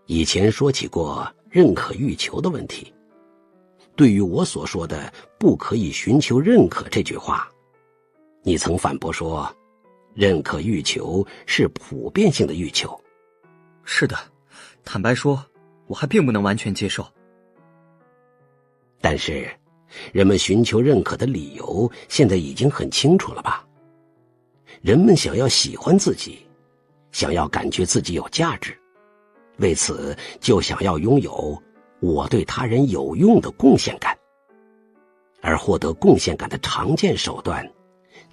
[SPEAKER 3] 以前说起过认可欲求的问题。对于我所说的不可以寻求认可这句话，你曾反驳说，认可欲求是普遍性的欲求。
[SPEAKER 2] 是的，坦白说，我还并不能完全接受。
[SPEAKER 3] 但是，人们寻求认可的理由现在已经很清楚了吧？人们想要喜欢自己，想要感觉自己有价值，为此就想要拥有我对他人有用的贡献感。而获得贡献感的常见手段，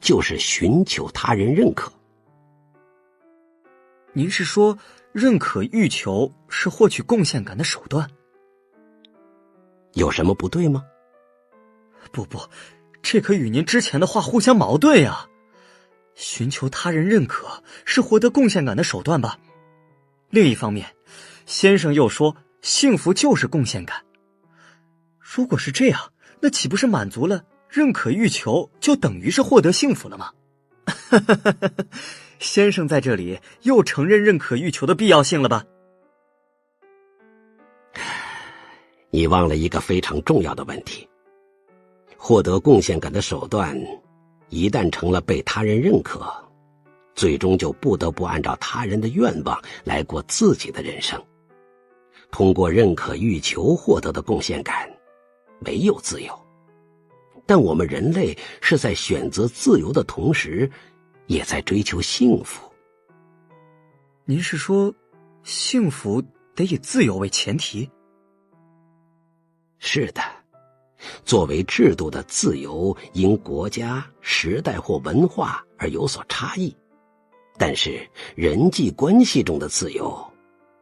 [SPEAKER 3] 就是寻求他人认可。
[SPEAKER 2] 您是说，认可欲求是获取贡献感的手段？
[SPEAKER 3] 有什么不对吗？
[SPEAKER 2] 不，这可与您之前的话互相矛盾呀。寻求他人认可是获得贡献感的手段吧？另一方面，先生又说幸福就是贡献感。如果是这样，那岂不是满足了认可欲求就等于是获得幸福了吗？先生在这里又承认认可欲求的必要性了吧？
[SPEAKER 3] 你忘了一个非常重要的问题。获得贡献感的手段一旦成了被他人认可，最终就不得不按照他人的愿望来过自己的人生。通过认可欲求获得的贡献感没有自由，但我们人类是在选择自由的同时，也在追求幸福。
[SPEAKER 2] 您是说，幸福得以自由为前提？
[SPEAKER 3] 是的，作为制度的自由因国家、时代或文化而有所差异，但是人际关系中的自由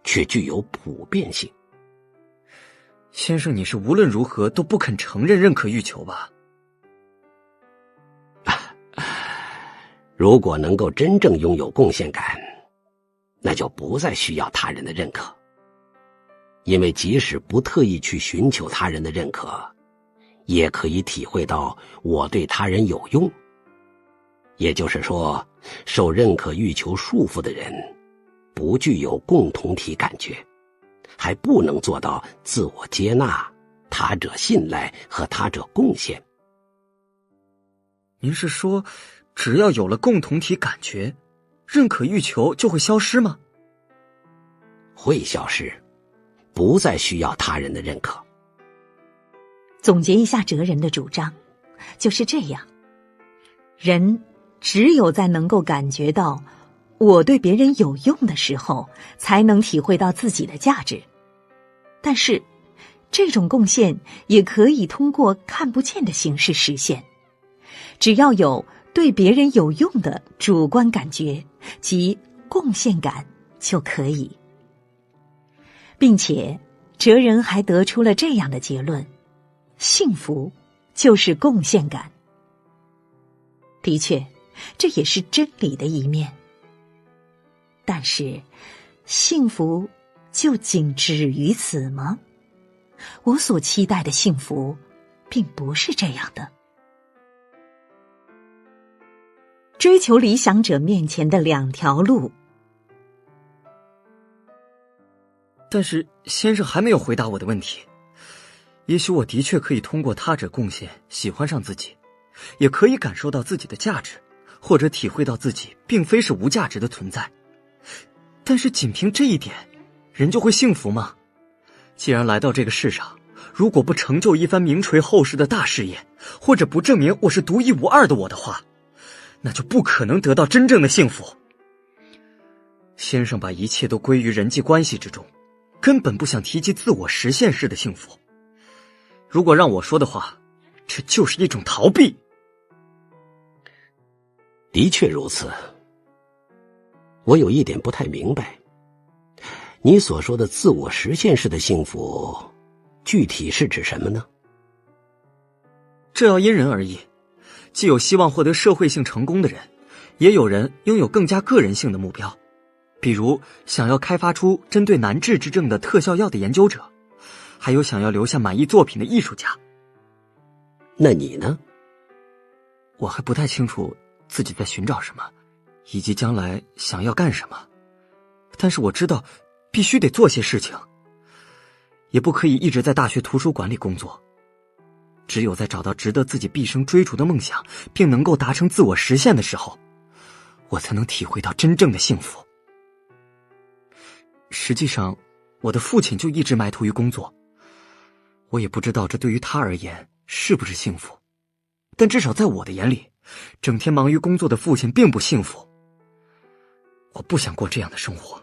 [SPEAKER 3] 却具有普遍性。
[SPEAKER 2] 先生，你是无论如何都不肯承认认可欲求吧？
[SPEAKER 3] 如果能够真正拥有贡献感，那就不再需要他人的认可。因为即使不特意去寻求他人的认可，也可以体会到我对他人有用。也就是说，受认可欲求束缚的人，不具有共同体感觉，还不能做到自我接纳、他者信赖和他者贡献。
[SPEAKER 2] 您是说，只要有了共同体感觉，认可欲求就会消失吗？
[SPEAKER 3] 会消失，不再需要他人的认可。
[SPEAKER 1] 总结一下哲人的主张，就是这样：人只有在能够感觉到我对别人有用的时候，才能体会到自己的价值。但是，这种贡献也可以通过看不见的形式实现。只要有对别人有用的主观感觉及贡献感就可以。并且，哲人还得出了这样的结论：幸福就是贡献感。的确，这也是真理的一面。但是，幸福就仅止于此吗？我所期待的幸福，并不是这样的。追求理想者面前的两条路。
[SPEAKER 2] 但是先生还没有回答我的问题。也许我的确可以通过他者贡献喜欢上自己，也可以感受到自己的价值，或者体会到自己并非是无价值的存在。但是仅凭这一点，人就会幸福吗？既然来到这个世上，如果不成就一番名垂后世的大事业，或者不证明我是独一无二的我的话，那就不可能得到真正的幸福。先生把一切都归于人际关系之中，根本不想提及自我实现式的幸福。如果让我说的话，这就是一种逃避。
[SPEAKER 3] 的确如此。我有一点不太明白，你所说的自我实现式的幸福，具体是指什么呢？
[SPEAKER 2] 这要因人而异。既有希望获得社会性成功的人，也有人拥有更加个人性的目标，比如想要开发出针对难治之症的特效药的研究者，还有想要留下满意作品的艺术家。
[SPEAKER 3] 那你呢？
[SPEAKER 2] 我还不太清楚自己在寻找什么，以及将来想要干什么，但是我知道必须得做些事情，也不可以一直在大学图书馆里工作。只有在找到值得自己毕生追逐的梦想，并能够达成自我实现的时候，我才能体会到真正的幸福。实际上，我的父亲就一直埋头于工作，我也不知道这对于他而言是不是幸福，但至少在我的眼里，整天忙于工作的父亲并不幸福。我不想过这样的生活。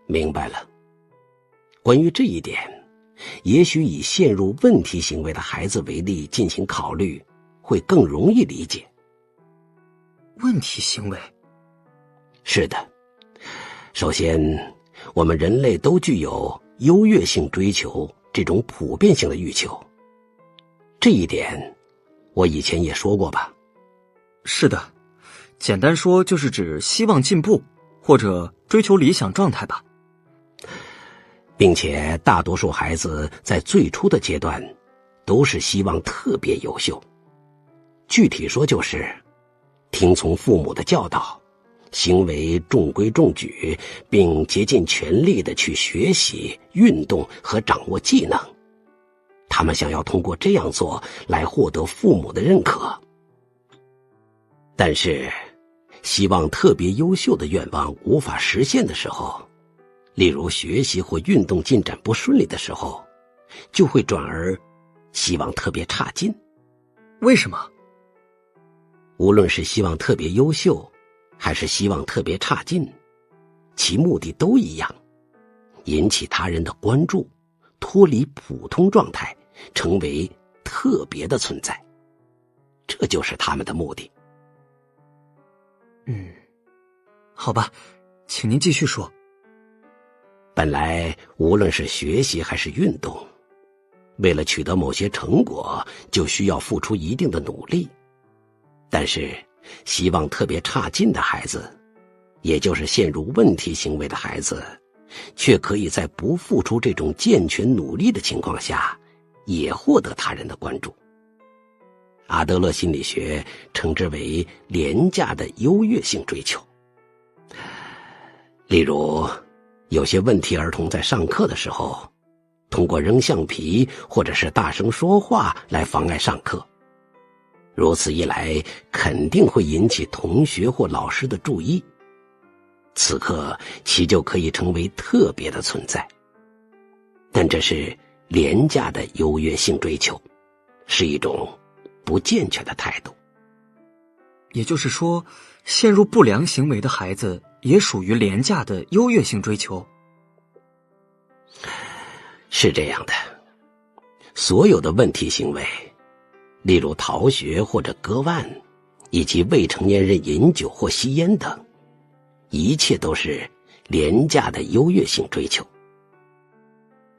[SPEAKER 3] 明白了。关于这一点，也许以陷入问题行为的孩子为例进行考虑，会更容易理解。
[SPEAKER 2] 问题行为？
[SPEAKER 3] 是的。首先，我们人类都具有优越性追求这种普遍性的欲求。这一点，我以前也说过吧？
[SPEAKER 2] 是的，简单说就是指希望进步，或者追求理想状态吧。
[SPEAKER 3] 并且大多数孩子在最初的阶段都是希望特别优秀。具体说就是听从父母的教导，行为中规中矩，并竭尽全力地去学习、运动和掌握技能。他们想要通过这样做来获得父母的认可。但是，希望特别优秀的愿望无法实现的时候，例如学习或运动进展不顺利的时候，就会转而希望特别差劲。
[SPEAKER 2] 为什么？
[SPEAKER 3] 无论是希望特别优秀，还是希望特别差劲，其目的都一样，引起他人的关注，脱离普通状态，成为特别的存在。这就是他们的目的。
[SPEAKER 2] 好吧，请您继续说。
[SPEAKER 3] 本来无论是学习还是运动，为了取得某些成果，就需要付出一定的努力。但是希望特别差劲的孩子，也就是陷入问题行为的孩子，却可以在不付出这种健全努力的情况下，也获得他人的关注。阿德勒心理学称之为廉价的优越性追求。例如，有些问题儿童在上课的时候，通过扔橡皮或者是大声说话来妨碍上课。如此一来，肯定会引起同学或老师的注意。此刻，其就可以成为特别的存在。但这是廉价的优越性追求，是一种不健全的态度。
[SPEAKER 2] 也就是说，陷入不良行为的孩子也属于廉价的优越性追求。
[SPEAKER 3] 是这样的，所有的问题行为，例如逃学或者割腕，以及未成年人饮酒或吸烟等，一切都是廉价的优越性追求。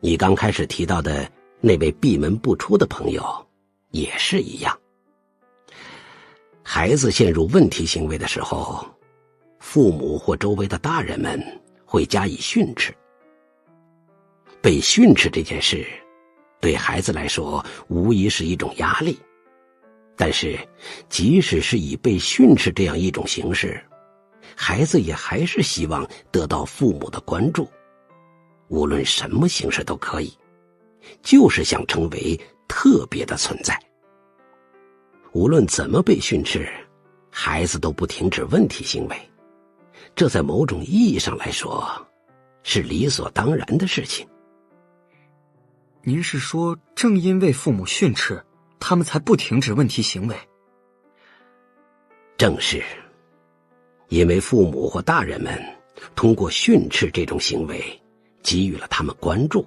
[SPEAKER 3] 你刚开始提到的那位闭门不出的朋友也是一样。孩子陷入问题行为的时候，父母或周围的大人们会加以训斥。被训斥这件事对孩子来说无疑是一种压力，但是即使是以被训斥这样一种形式，孩子也还是希望得到父母的关注，无论什么形式都可以，就是想成为特别的存在。无论怎么被训斥，孩子都不停止问题行为，这在某种意义上来说是理所当然的事情。
[SPEAKER 2] 您是说，正因为父母训斥，他们才不停止问题行为？
[SPEAKER 3] 正是，因为父母或大人们通过训斥这种行为给予了他们关注。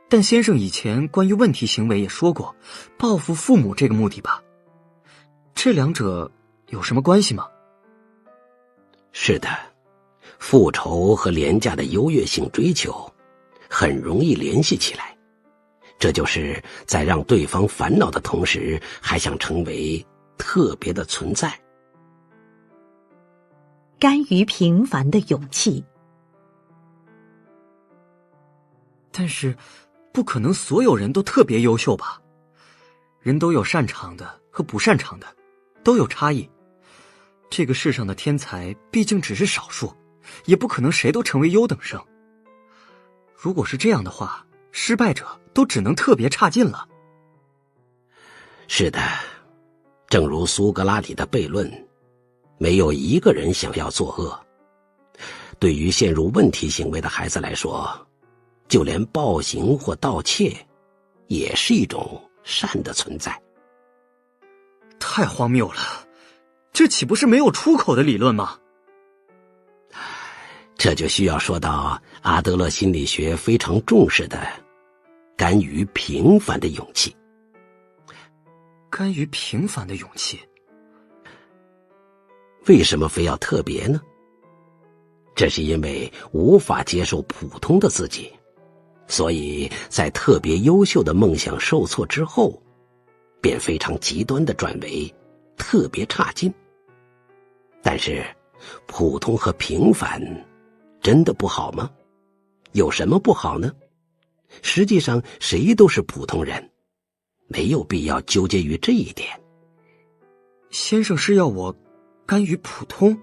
[SPEAKER 2] 但先生以前关于问题行为也说过，报复父母这个目的吧？这两者有什么关系吗？
[SPEAKER 3] 是的，复仇和廉价的优越性追求很容易联系起来，这就是在让对方烦恼的同时，还想成为特别的存在。
[SPEAKER 1] 甘于平凡的勇气。
[SPEAKER 2] 但是不可能所有人都特别优秀吧？人都有擅长的和不擅长的，都有差异。这个世上的天才毕竟只是少数，也不可能谁都成为优等生。如果是这样的话，失败者都只能特别差劲了。
[SPEAKER 3] 是的，正如苏格拉底的悖论，没有一个人想要作恶。对于陷入问题行为的孩子来说，就连暴行或盗窃也是一种善的存在。
[SPEAKER 2] 太荒谬了，这岂不是没有出口的理论吗？
[SPEAKER 3] 这就需要说到阿德勒心理学非常重视的甘于平凡的勇气。
[SPEAKER 2] 甘于平凡的勇气，
[SPEAKER 3] 为什么非要特别呢？这是因为无法接受普通的自己，所以在特别优秀的梦想受挫之后，便非常极端地转为特别差劲。但是普通和平凡真的不好吗？有什么不好呢？实际上谁都是普通人，没有必要纠结于这一点。
[SPEAKER 2] 先生是要我甘于普通？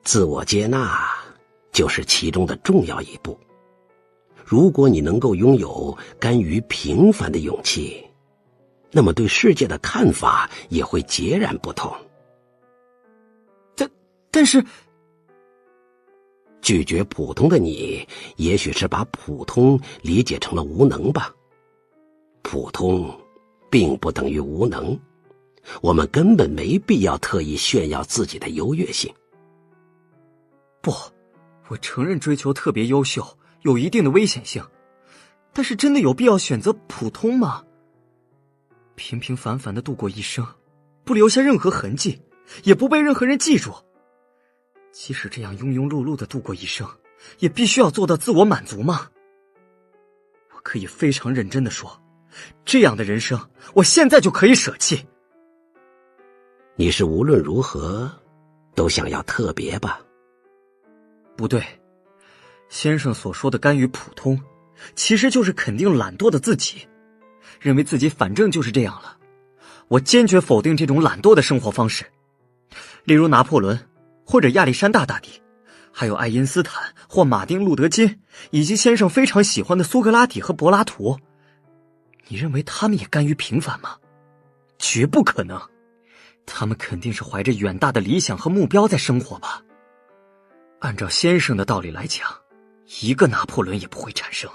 [SPEAKER 3] 自我接纳就是其中的重要一步。如果你能够拥有甘于平凡的勇气，那么对世界的看法也会截然不同。
[SPEAKER 2] 但是
[SPEAKER 3] 拒绝普通的你，也许是把普通理解成了无能吧。普通并不等于无能，我们根本没必要特意炫耀自己的优越性。
[SPEAKER 2] 不，我承认追求特别优秀有一定的危险性，但是真的有必要选择普通吗？平平凡凡的度过一生，不留下任何痕迹，也不被任何人记住。即使这样庸庸碌碌的度过一生，也必须要做到自我满足吗？我可以非常认真的说，这样的人生，我现在就可以舍弃。
[SPEAKER 3] 你是无论如何都想要特别吧？
[SPEAKER 2] 不对，先生所说的甘于普通，其实就是肯定懒惰的自己。认为自己反正就是这样了。我坚决否定这种懒惰的生活方式。例如拿破仑，或者亚历山大大帝，还有爱因斯坦或马丁·路德·金，以及先生非常喜欢的苏格拉底和柏拉图。你认为他们也甘于平凡吗？绝不可能。他们肯定是怀着远大的理想和目标在生活吧。按照先生的道理来讲，一个拿破仑也不会产生。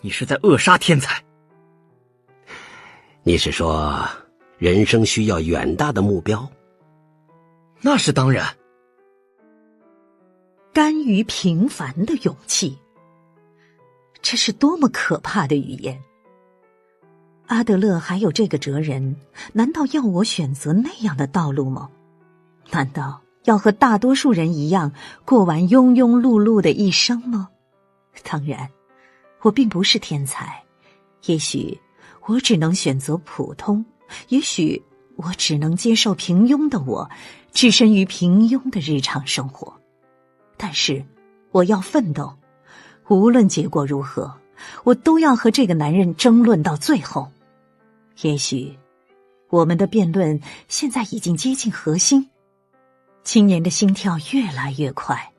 [SPEAKER 2] 你是在扼杀天才。
[SPEAKER 3] 你是说人生需要远大的目标？
[SPEAKER 2] 那是当然。
[SPEAKER 1] 甘于平凡的勇气，这是多么可怕的语言！阿德勒还有这个哲人，难道要我选择那样的道路吗？难道要和大多数人一样过完庸庸碌碌的一生吗？当然，我并不是天才，也许我只能选择普通，也许我只能接受平庸的我，置身于平庸的日常生活。但是我要奋斗，无论结果如何，我都要和这个男人争论到最后。也许我们的辩论现在已经接近核心。青年的心跳越来越快，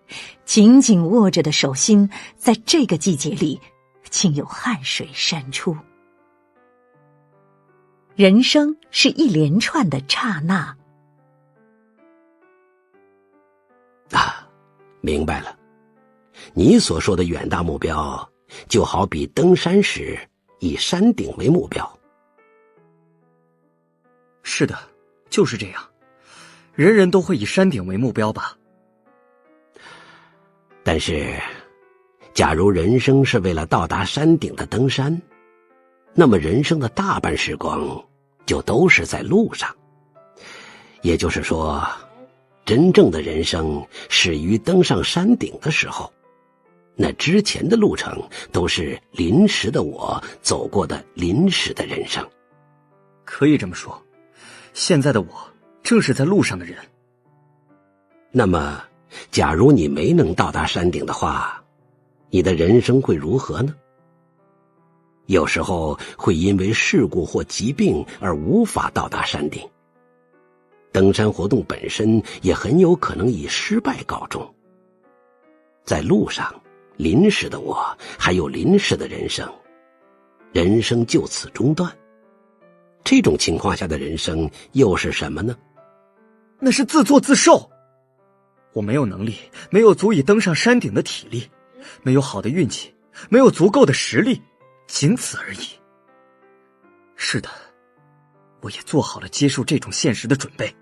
[SPEAKER 1] 紧紧握着的手心在这个季节里竟有汗水渗出。人生是一连串的刹那。
[SPEAKER 3] 明白了，你所说的远大目标，就好比登山时以山顶为目标。
[SPEAKER 2] 是的，就是这样。人人都会以山顶为目标吧。
[SPEAKER 3] 但是，假如人生是为了到达山顶的登山，那么人生的大半时光就都是在路上。也就是说，真正的人生始于登上山顶的时候，那之前的路程都是临时的我走过的临时的人生。
[SPEAKER 2] 可以这么说，现在的我正是在路上的人。
[SPEAKER 3] 那么，假如你没能到达山顶的话，你的人生会如何呢？有时候会因为事故或疾病而无法到达山顶。登山活动本身也很有可能以失败告终。在路上，临时的我还有临时的人生，人生就此中断。这种情况下的人生又是什么呢？
[SPEAKER 2] 那是自作自受。我没有能力，没有足以登上山顶的体力，没有好的运气，没有足够的实力，仅此而已。是的，我也做好了接受这种现实的准备。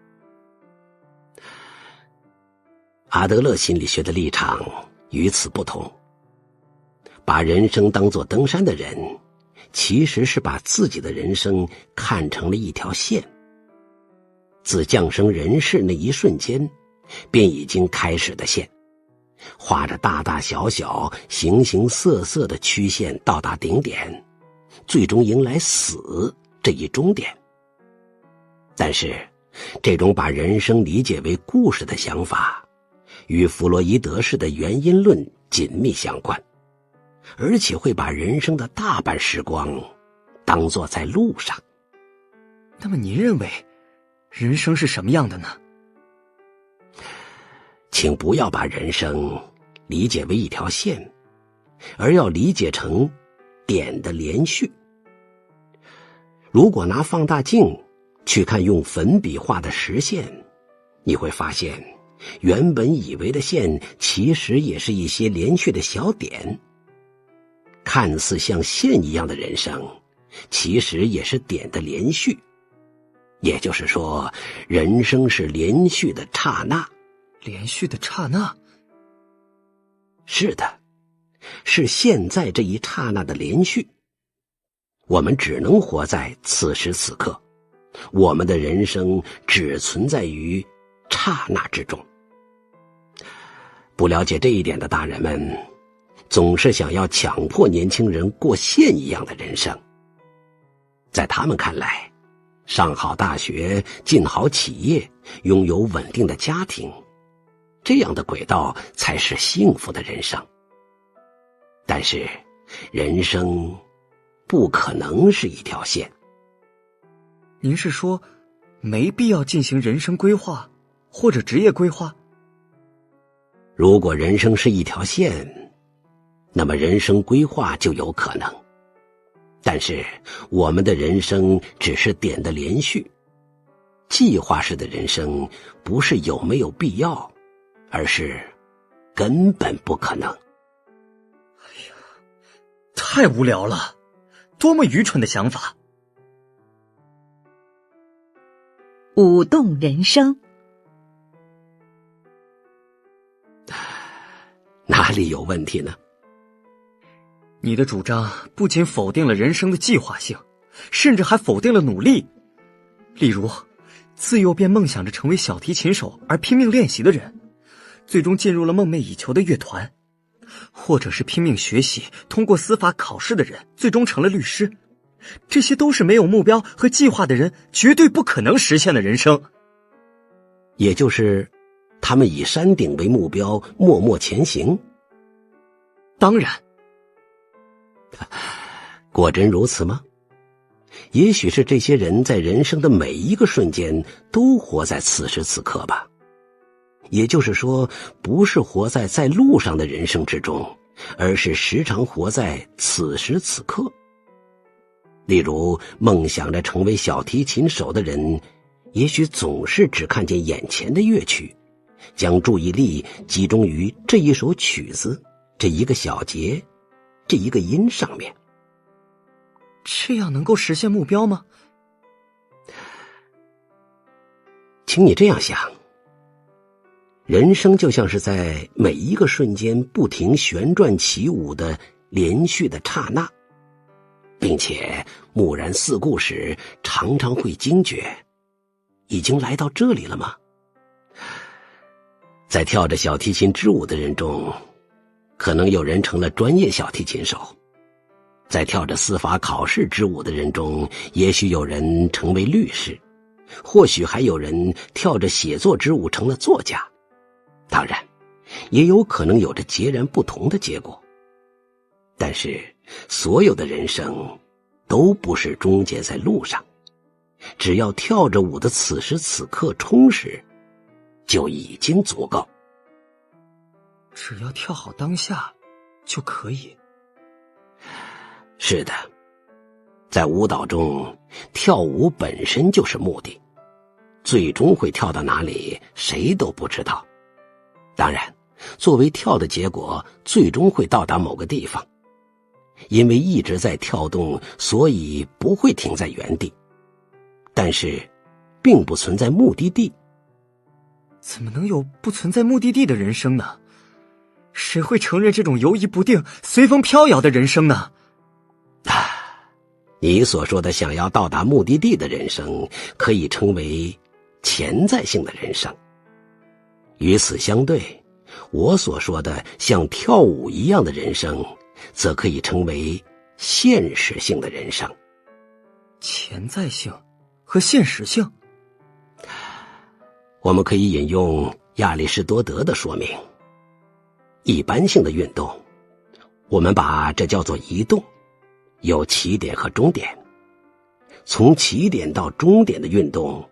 [SPEAKER 3] 阿德勒心理学的立场与此不同。把人生当作登山的人，其实是把自己的人生看成了一条线。自降生人世那一瞬间，便已经开始的线，画着大大小小、形形色色的曲线到达顶点，最终迎来死这一终点。但是，这种把人生理解为故事的想法，与弗洛伊德式的原因论紧密相关，而且会把人生的大半时光当作在路上。
[SPEAKER 2] 那么您认为人生是什么样的呢？
[SPEAKER 3] 请不要把人生理解为一条线，而要理解成点的连续。如果拿放大镜去看用粉笔画的实线，你会发现原本以为的线其实也是一些连续的小点。看似像线一样的人生，其实也是点的连续。也就是说，人生是连续的刹那。
[SPEAKER 2] 连续的刹那？
[SPEAKER 3] 是的，是现在这一刹那的连续。我们只能活在此时此刻，我们的人生只存在于刹那之中。不了解这一点的大人们，总是想要强迫年轻人过线一样的人生。在他们看来，上好大学，进好企业，拥有稳定的家庭，这样的轨道才是幸福的人生。但是，人生不可能是一条线。
[SPEAKER 2] 您是说，没必要进行人生规划或者职业规划？
[SPEAKER 3] 如果人生是一条线，那么人生规划就有可能。但是我们的人生只是点的连续，计划式的人生不是有没有必要，而是根本不可能。
[SPEAKER 2] 太无聊了，多么愚蠢的想法！
[SPEAKER 1] 舞动人生，
[SPEAKER 3] 哪里有问题呢？
[SPEAKER 2] 你的主张不仅否定了人生的计划性，甚至还否定了努力。例如，自幼便梦想着成为小提琴手而拼命练习的人，最终进入了梦寐以求的乐团；或者是拼命学习，通过司法考试的人，最终成了律师。这些都是没有目标和计划的人绝对不可能实现的人生。
[SPEAKER 3] 也就是他们以山顶为目标，默默前行。
[SPEAKER 2] 当然。
[SPEAKER 3] 果真如此吗？也许是这些人在人生的每一个瞬间都活在此时此刻吧。也就是说，不是活在路上的人生之中，而是时常活在此时此刻。例如，梦想着成为小提琴手的人，也许总是只看见眼前的乐曲，将注意力集中于这一首曲子，这一个小节，这一个音上面。
[SPEAKER 2] 这样能够实现目标吗？
[SPEAKER 3] 请你这样想，人生就像是在每一个瞬间不停旋转起舞的连续的刹那，并且蓦然四顾时，常常会惊觉，已经来到这里了吗？在跳着小提琴之舞的人中，可能有人成了专业小提琴手；在跳着司法考试之舞的人中，也许有人成为律师，或许还有人跳着写作之舞成了作家。当然，也有可能有着截然不同的结果。但是，所有的人生都不是终结在路上，只要跳着舞的此时此刻充实，就已经足够。
[SPEAKER 2] 只要跳好当下，就可以。
[SPEAKER 3] 是的，在舞蹈中，跳舞本身就是目的，最终会跳到哪里，谁都不知道。当然，作为跳的结果，最终会到达某个地方。因为一直在跳动，所以不会停在原地。但是，并不存在目的地。
[SPEAKER 2] 怎么能有不存在目的地的人生呢？谁会承认这种游移不定、随风飘摇的人生呢？
[SPEAKER 3] 你所说的想要到达目的地的人生，可以称为潜在性的人生。与此相对，我所说的像跳舞一样的人生，则可以称为现实性的人生。
[SPEAKER 2] 潜在性和现实性，
[SPEAKER 3] 我们可以引用亚里士多德的说明。一般性的运动，我们把这叫做移动，有起点和终点。从起点到终点的运动，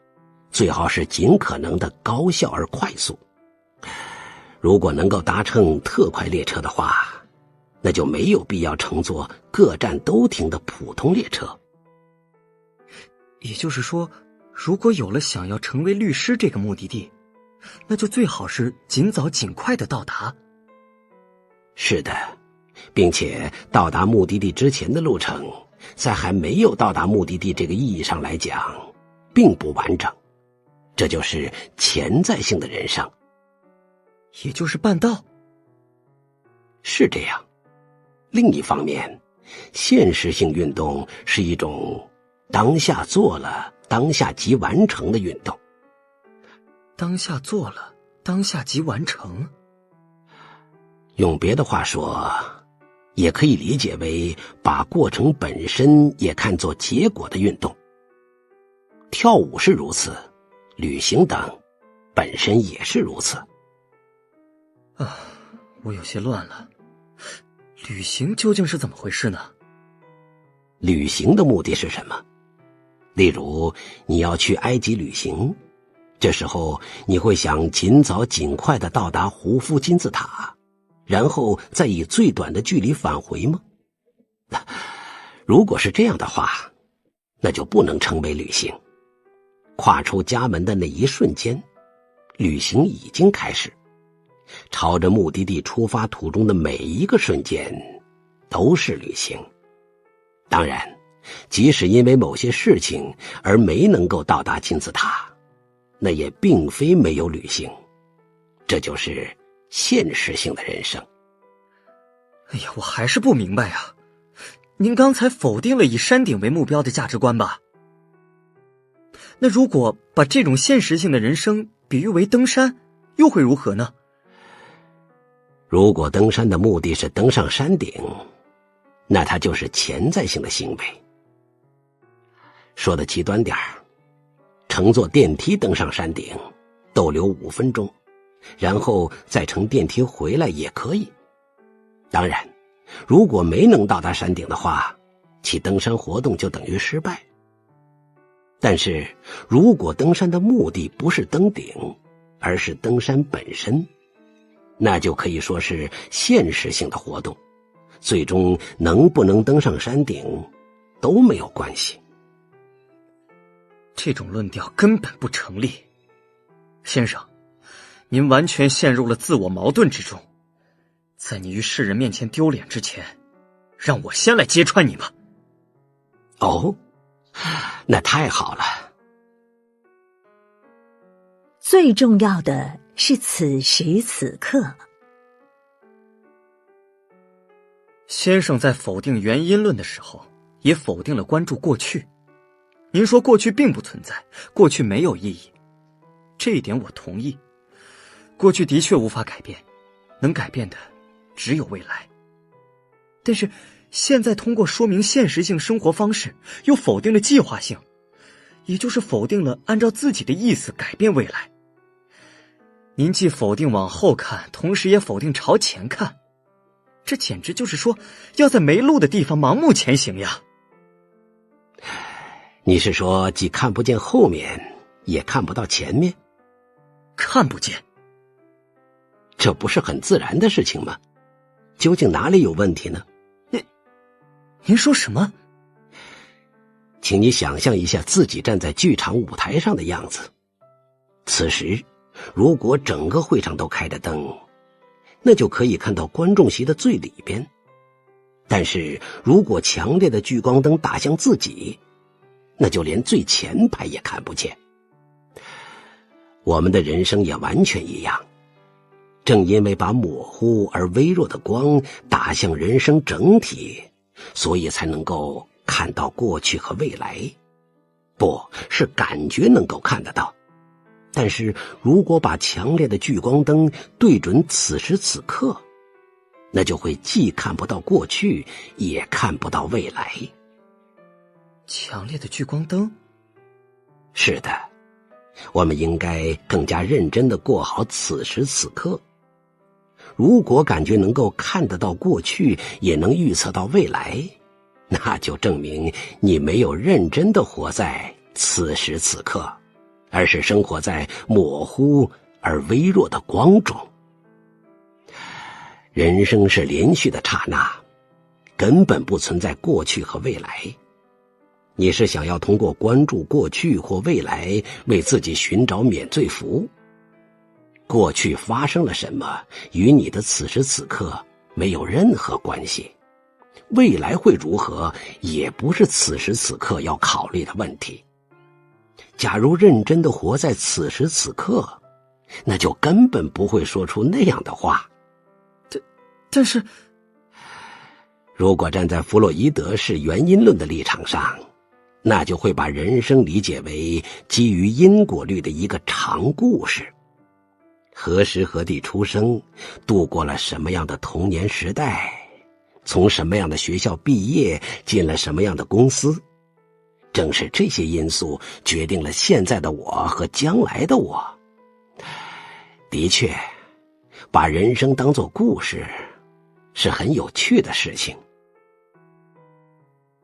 [SPEAKER 3] 最好是尽可能的高效而快速。如果能够搭乘特快列车的话，那就没有必要乘坐各站都停的普通列车。
[SPEAKER 2] 也就是说，如果有了想要成为律师这个目的地，那就最好是尽早尽快的到达。
[SPEAKER 3] 是的，并且到达目的地之前的路程，在还没有到达目的地这个意义上来讲，并不完整。这就是潜在性的人生，
[SPEAKER 2] 也就是半道。
[SPEAKER 3] 是这样。另一方面，现实性运动是一种当下做了，当下即完成的运动。
[SPEAKER 2] 当下做了，当下即完成。
[SPEAKER 3] 用别的话说，也可以理解为把过程本身也看作结果的运动。跳舞是如此，旅行等本身也是如此。
[SPEAKER 2] 我有些乱了。旅行究竟是怎么回事呢？
[SPEAKER 3] 旅行的目的是什么。例如，你要去埃及旅行，这时候你会想尽早尽快地到达胡夫金字塔，然后再以最短的距离返回吗？如果是这样的话，那就不能称为旅行。跨出家门的那一瞬间，旅行已经开始。朝着目的地出发途中的每一个瞬间都是旅行。当然，即使因为某些事情而没能够到达金字塔，那也并非没有旅行。这就是现实性的人生。
[SPEAKER 2] 哎呀，我还是不明白啊！您刚才否定了以山顶为目标的价值观吧？那如果把这种现实性的人生比喻为登山，又会如何呢？
[SPEAKER 3] 如果登山的目的是登上山顶，那它就是潜在性的行为。说的极端点儿，乘坐电梯登上山顶，逗留5分钟，然后再乘电梯回来也可以。当然，如果没能到达山顶的话，其登山活动就等于失败。但是，如果登山的目的不是登顶，而是登山本身，那就可以说是现实性的活动，最终能不能登上山顶都没有关系。
[SPEAKER 2] 这种论调根本不成立。先生，您完全陷入了自我矛盾之中。在你于世人面前丢脸之前，让我先来揭穿你吧。
[SPEAKER 3] 哦，那太好了。
[SPEAKER 1] 最重要的是此时此刻。
[SPEAKER 2] 先生在否定原因论的时候，也否定了关注过去。您说过去并不存在，过去没有意义，这一点我同意。过去的确无法改变，能改变的只有未来。但是现在通过说明现实性生活方式，又否定了计划性，也就是否定了按照自己的意思改变未来。您既否定往后看，同时也否定朝前看，这简直就是说要在没路的地方盲目前行呀。
[SPEAKER 3] 你是说既看不见后面，也看不到前面？
[SPEAKER 2] 看不见，
[SPEAKER 3] 这不是很自然的事情吗？究竟哪里有问题呢？
[SPEAKER 2] 您说什么？
[SPEAKER 3] 请你想象一下自己站在剧场舞台上的样子。此时，如果整个会场都开着灯，那就可以看到观众席的最里边。但是如果强烈的聚光灯打向自己，那就连最前排也看不见。我们的人生也完全一样，正因为把模糊而微弱的光打向人生整体，所以才能够看到过去和未来。不是感觉能够看得到，但是如果把强烈的聚光灯对准此时此刻，那就会既看不到过去，也看不到未来。
[SPEAKER 2] 强烈的聚光灯？
[SPEAKER 3] 是的，我们应该更加认真地过好此时此刻。如果感觉能够看得到过去，也能预测到未来，那就证明你没有认真地活在此时此刻，而是生活在模糊而微弱的光中。人生是连续的刹那，根本不存在过去和未来。你是想要通过关注过去或未来为自己寻找免罪符？过去发生了什么，与你的此时此刻没有任何关系。未来会如何，也不是此时此刻要考虑的问题。假如认真地活在此时此刻，那就根本不会说出那样的话。
[SPEAKER 2] 但是，
[SPEAKER 3] 如果站在弗洛伊德式原因论的立场上，那就会把人生理解为基于因果律的一个长故事。何时何地出生，度过了什么样的童年时代，从什么样的学校毕业，进了什么样的公司。正是这些因素决定了现在的我和将来的我。的确，把人生当作故事是很有趣的事情。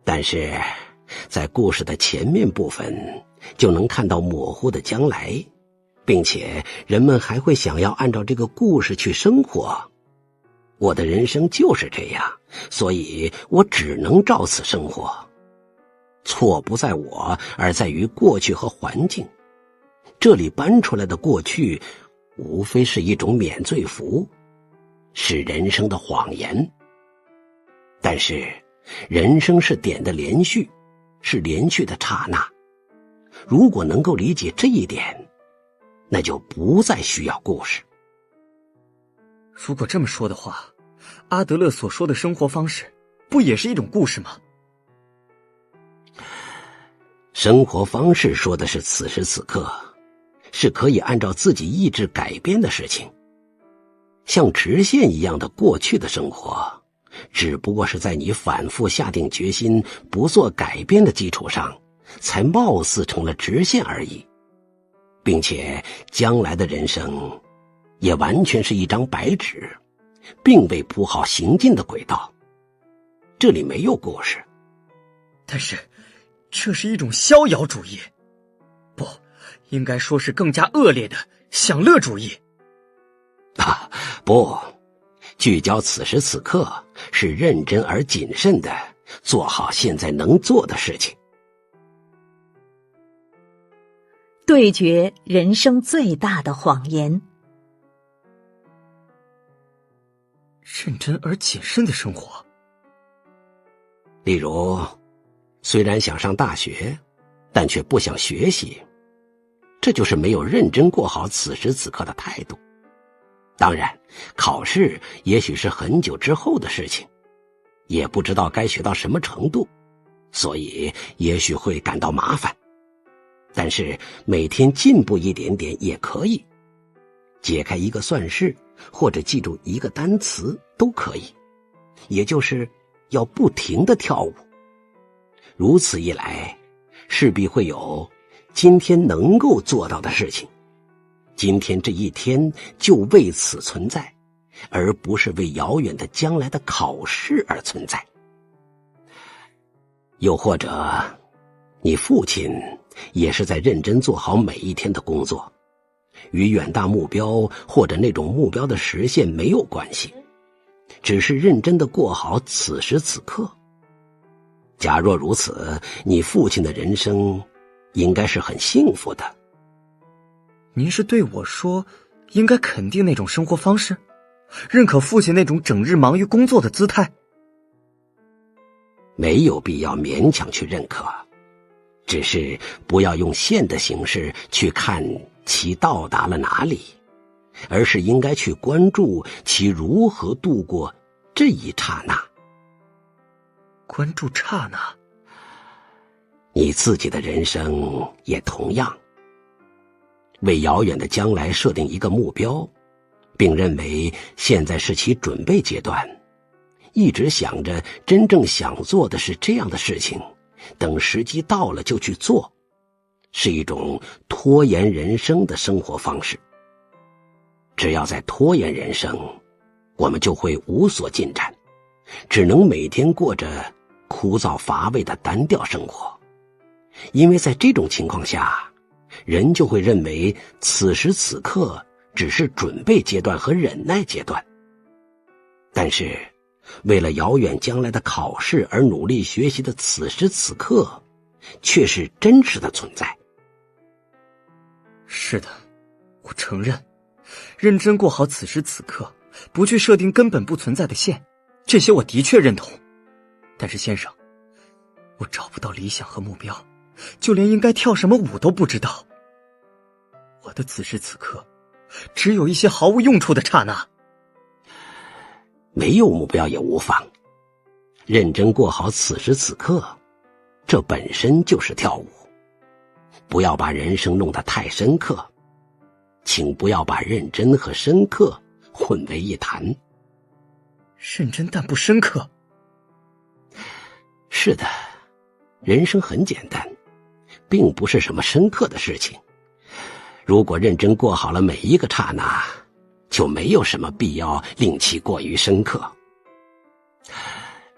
[SPEAKER 3] 但是在故事的前面部分就能看到模糊的将来，并且人们还会想要按照这个故事去生活。我的人生就是这样，所以我只能照此生活。错不在我，而在于过去和环境。这里搬出来的过去，无非是一种免罪符，是人生的谎言。但是人生是点的连续，是连续的刹那。如果能够理解这一点，那就不再需要故事。
[SPEAKER 2] 如果这么说的话，阿德勒所说的生活方式不也是一种故事吗？
[SPEAKER 3] 生活方式说的是此时此刻，是可以按照自己意志改变的事情。像直线一样的过去的生活，只不过是在你反复下定决心不做改变的基础上，才貌似成了直线而已。并且将来的人生也完全是一张白纸，并未铺好行进的轨道。这里没有故事。
[SPEAKER 2] 但是这是一种逍遥主义，不，应该说是更加恶劣的享乐主义。
[SPEAKER 3] 不，聚焦此时此刻，是认真而谨慎的做好现在能做的事情。
[SPEAKER 1] 对决人生最大的谎言。
[SPEAKER 2] 认真而谨慎的生活。
[SPEAKER 3] 例如，虽然想上大学，但却不想学习，这就是没有认真过好此时此刻的态度。当然，考试也许是很久之后的事情，也不知道该学到什么程度，所以也许会感到麻烦。但是每天进步一点点也可以，解开一个算式或者记住一个单词都可以，也就是要不停地跳舞。如此一来，势必会有今天能够做到的事情，今天这一天就为此存在，而不是为遥远的将来的考试而存在。又或者你父亲也是在认真做好每一天的工作，与远大目标或者那种目标的实现没有关系，只是认真地过好此时此刻。假若如此，你父亲的人生应该是很幸福的。
[SPEAKER 2] 您是对我说，应该肯定那种生活方式，认可父亲那种整日忙于工作的姿态？
[SPEAKER 3] 没有必要勉强去认可，只是不要用线的形式去看其到达了哪里，而是应该去关注其如何度过这一刹那。
[SPEAKER 2] 关注刹那。
[SPEAKER 3] 你自己的人生也同样，为遥远的将来设定一个目标，并认为现在是其准备阶段，一直想着真正想做的是这样的事情，等时机到了就去做，是一种拖延人生的生活方式。只要在拖延人生，我们就会无所进展，只能每天过着枯燥乏味的单调生活。因为在这种情况下，人就会认为此时此刻只是准备阶段和忍耐阶段。但是为了遥远将来的考试而努力学习的此时此刻，却是真实的存在。
[SPEAKER 2] 是的，我承认，认真过好此时此刻，不去设定根本不存在的线，这些我的确认同。但是先生，我找不到理想和目标，就连应该跳什么舞都不知道。我的此时此刻，只有一些毫无用处的刹那。
[SPEAKER 3] 没有目标也无妨，认真过好此时此刻，这本身就是跳舞。不要把人生弄得太深刻，请不要把认真和深刻混为一谈。
[SPEAKER 2] 认真但不深刻。
[SPEAKER 3] 是的，人生很简单，并不是什么深刻的事情。如果认真过好了每一个刹那，就没有什么必要令其过于深刻。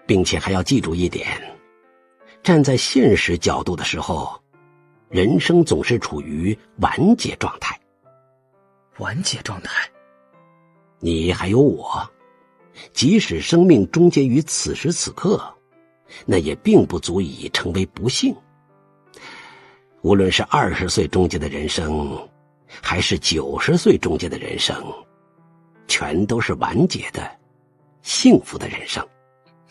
[SPEAKER 3] 并且还要记住一点，站在现实角度的时候，人生总是处于完结状态。
[SPEAKER 2] 完结状态？
[SPEAKER 3] 你还有我，即使生命终结于此时此刻，那也并不足以成为不幸。无论是20岁终结的人生，还是90岁终结的人生，全都是完结的幸福的人生。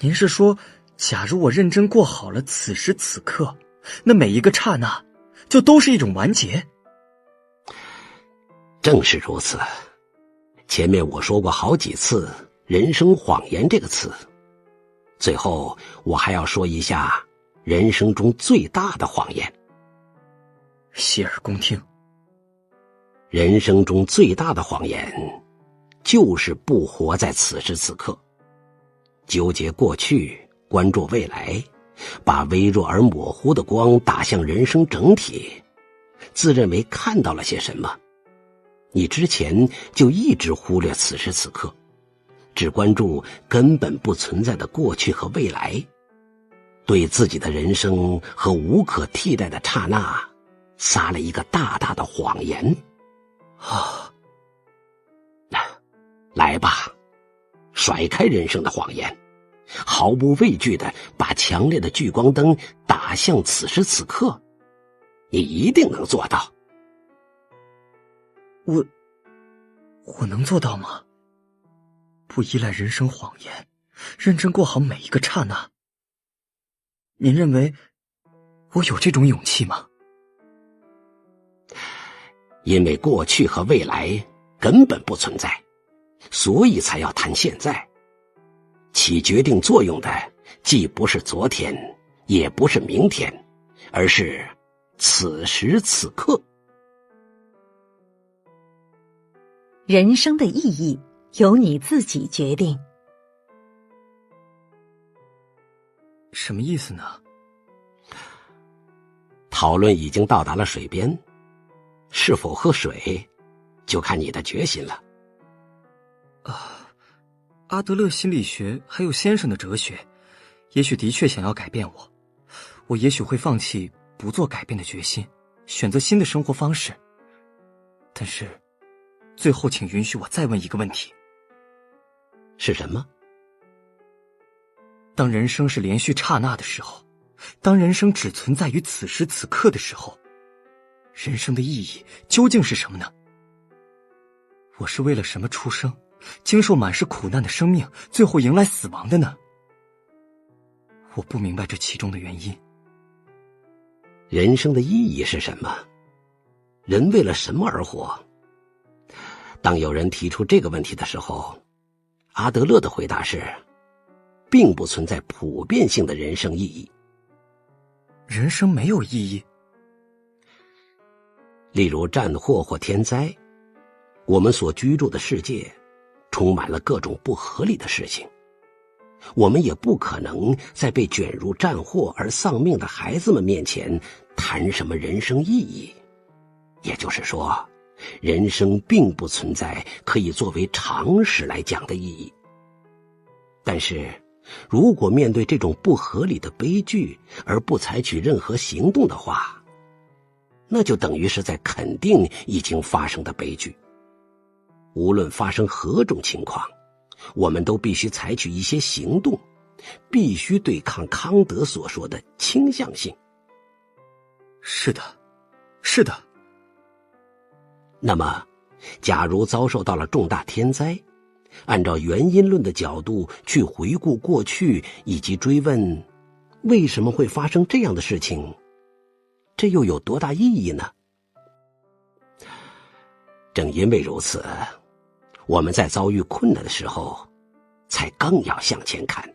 [SPEAKER 2] 您是说，假如我认真过好了此时此刻，那每一个刹那就都是一种完结？
[SPEAKER 3] 正是如此。前面我说过好几次人生谎言这个词，最后我还要说一下人生中最大的谎言。
[SPEAKER 2] 洗耳恭听。
[SPEAKER 3] 人生中最大的谎言就是不活在此时此刻，纠结过去，关注未来，把微弱而模糊的光打向人生整体，自认为看到了些什么。你之前就一直忽略此时此刻，只关注根本不存在的过去和未来，对自己的人生和无可替代的刹那撒了一个大大的谎言。来吧，甩开人生的谎言，毫不畏惧地把强烈的聚光灯打向此时此刻，你一定能做到。
[SPEAKER 2] 我能做到吗？不依赖人生谎言，认真过好每一个刹那。您认为我有这种勇气吗？
[SPEAKER 3] 因为过去和未来根本不存在，所以才要谈现在。起决定作用的既不是昨天，也不是明天，而是此时此刻。
[SPEAKER 1] 人生的意义由你自己决定。
[SPEAKER 2] 什么意思呢？
[SPEAKER 3] 讨论已经到达了水边，是否喝水就看你的决心了。
[SPEAKER 2] 阿德勒心理学还有先生的哲学，也许的确想要改变我，我也许会放弃不做改变的决心，选择新的生活方式。但是最后请允许我再问一个问题。
[SPEAKER 3] 是什么？
[SPEAKER 2] 当人生是连续刹那的时候，当人生只存在于此时此刻的时候，人生的意义究竟是什么呢？我是为了什么出生，经受满是苦难的生命，最后迎来死亡的呢？我不明白这其中的原因。
[SPEAKER 3] 人生的意义是什么？人为了什么而活？当有人提出这个问题的时候，阿德勒的回答是，并不存在普遍性的人生意义。
[SPEAKER 2] 人生没有意义？
[SPEAKER 3] 例如战祸或天灾，我们所居住的世界充满了各种不合理的事情，我们也不可能在被卷入战祸而丧命的孩子们面前谈什么人生意义。也就是说，人生并不存在可以作为常识来讲的意义。但是如果面对这种不合理的悲剧而不采取任何行动的话，那就等于是在肯定已经发生的悲剧。无论发生何种情况，我们都必须采取一些行动，必须对抗康德所说的倾向性。
[SPEAKER 2] 是的，是的。
[SPEAKER 3] 那么假如遭受到了重大天灾，按照原因论的角度去回顾过去，以及追问为什么会发生这样的事情，这又有多大意义呢？正因为如此，我们在遭遇困难的时候才更要向前看，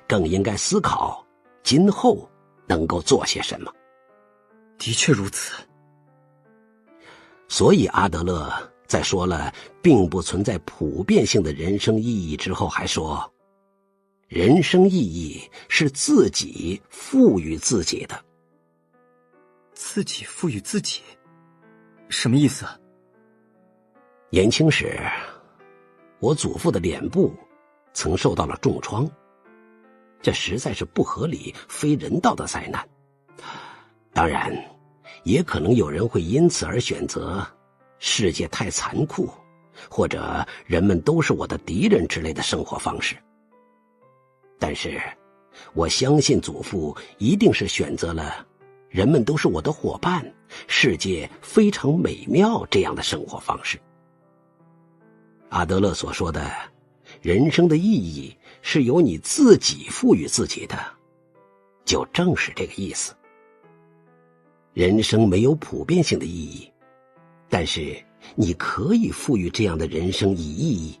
[SPEAKER 3] 更应该思考今后能够做些什么。
[SPEAKER 2] 的确如此。
[SPEAKER 3] 所以阿德勒在说了并不存在普遍性的人生意义之后，还说人生意义是自己赋予自己的。
[SPEAKER 2] 自己赋予自己？什么意思？
[SPEAKER 3] 年轻时，我祖父的脸部曾受到了重创，这实在是不合理、非人道的灾难。当然，也可能有人会因此而选择世界太残酷，或者人们都是我的敌人之类的生活方式。但是，我相信祖父一定是选择了人们都是我的伙伴，世界非常美妙这样的生活方式。阿德勒所说的人生的意义是由你自己赋予自己的，就正是这个意思。人生没有普遍性的意义，但是你可以赋予这样的人生以意义，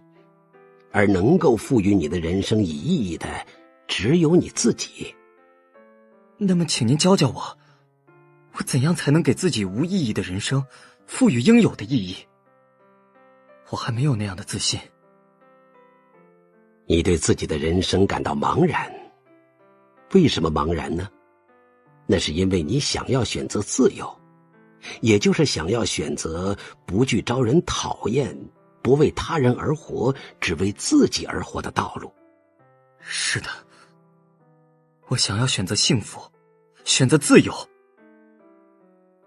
[SPEAKER 3] 而能够赋予你的人生以意义的只有你自己。
[SPEAKER 2] 那么请您教教我，我怎样才能给自己无意义的人生赋予应有的意义？我还没有那样的自信。
[SPEAKER 3] 你对自己的人生感到茫然，为什么茫然呢？那是因为你想要选择自由，也就是想要选择不惧招人讨厌，不为他人而活，只为自己而活的道路。
[SPEAKER 2] 是的，我想要选择幸福，选择自由。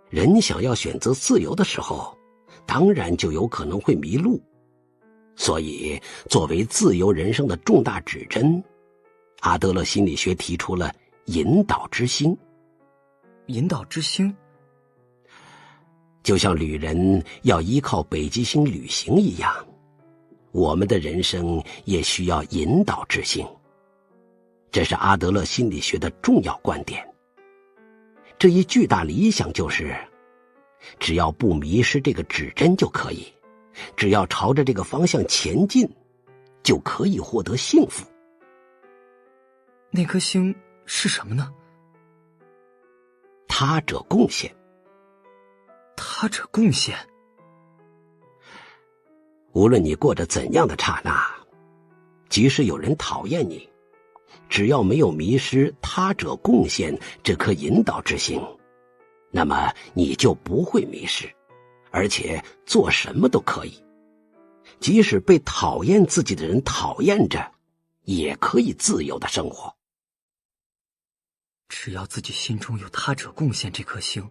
[SPEAKER 3] 人想要选择自由的时候，当然就有可能会迷路。所以，作为自由人生的重大指针，阿德勒心理学提出了引导之星。
[SPEAKER 2] 引导之星，
[SPEAKER 3] 就像旅人要依靠北极星旅行一样，我们的人生也需要引导之星。这是阿德勒心理学的重要观点。这一巨大理想就是，只要不迷失这个指针就可以，只要朝着这个方向前进，就可以获得幸福。
[SPEAKER 2] 那颗星是什么呢？
[SPEAKER 3] 他者贡献。
[SPEAKER 2] 他者贡献。
[SPEAKER 3] 无论你过着怎样的刹那，即使有人讨厌你，只要没有迷失他者贡献这颗引导之星，那么你就不会迷失，而且做什么都可以。即使被讨厌自己的人讨厌着，也可以自由的生活。
[SPEAKER 2] 只要自己心中有他者贡献这颗星，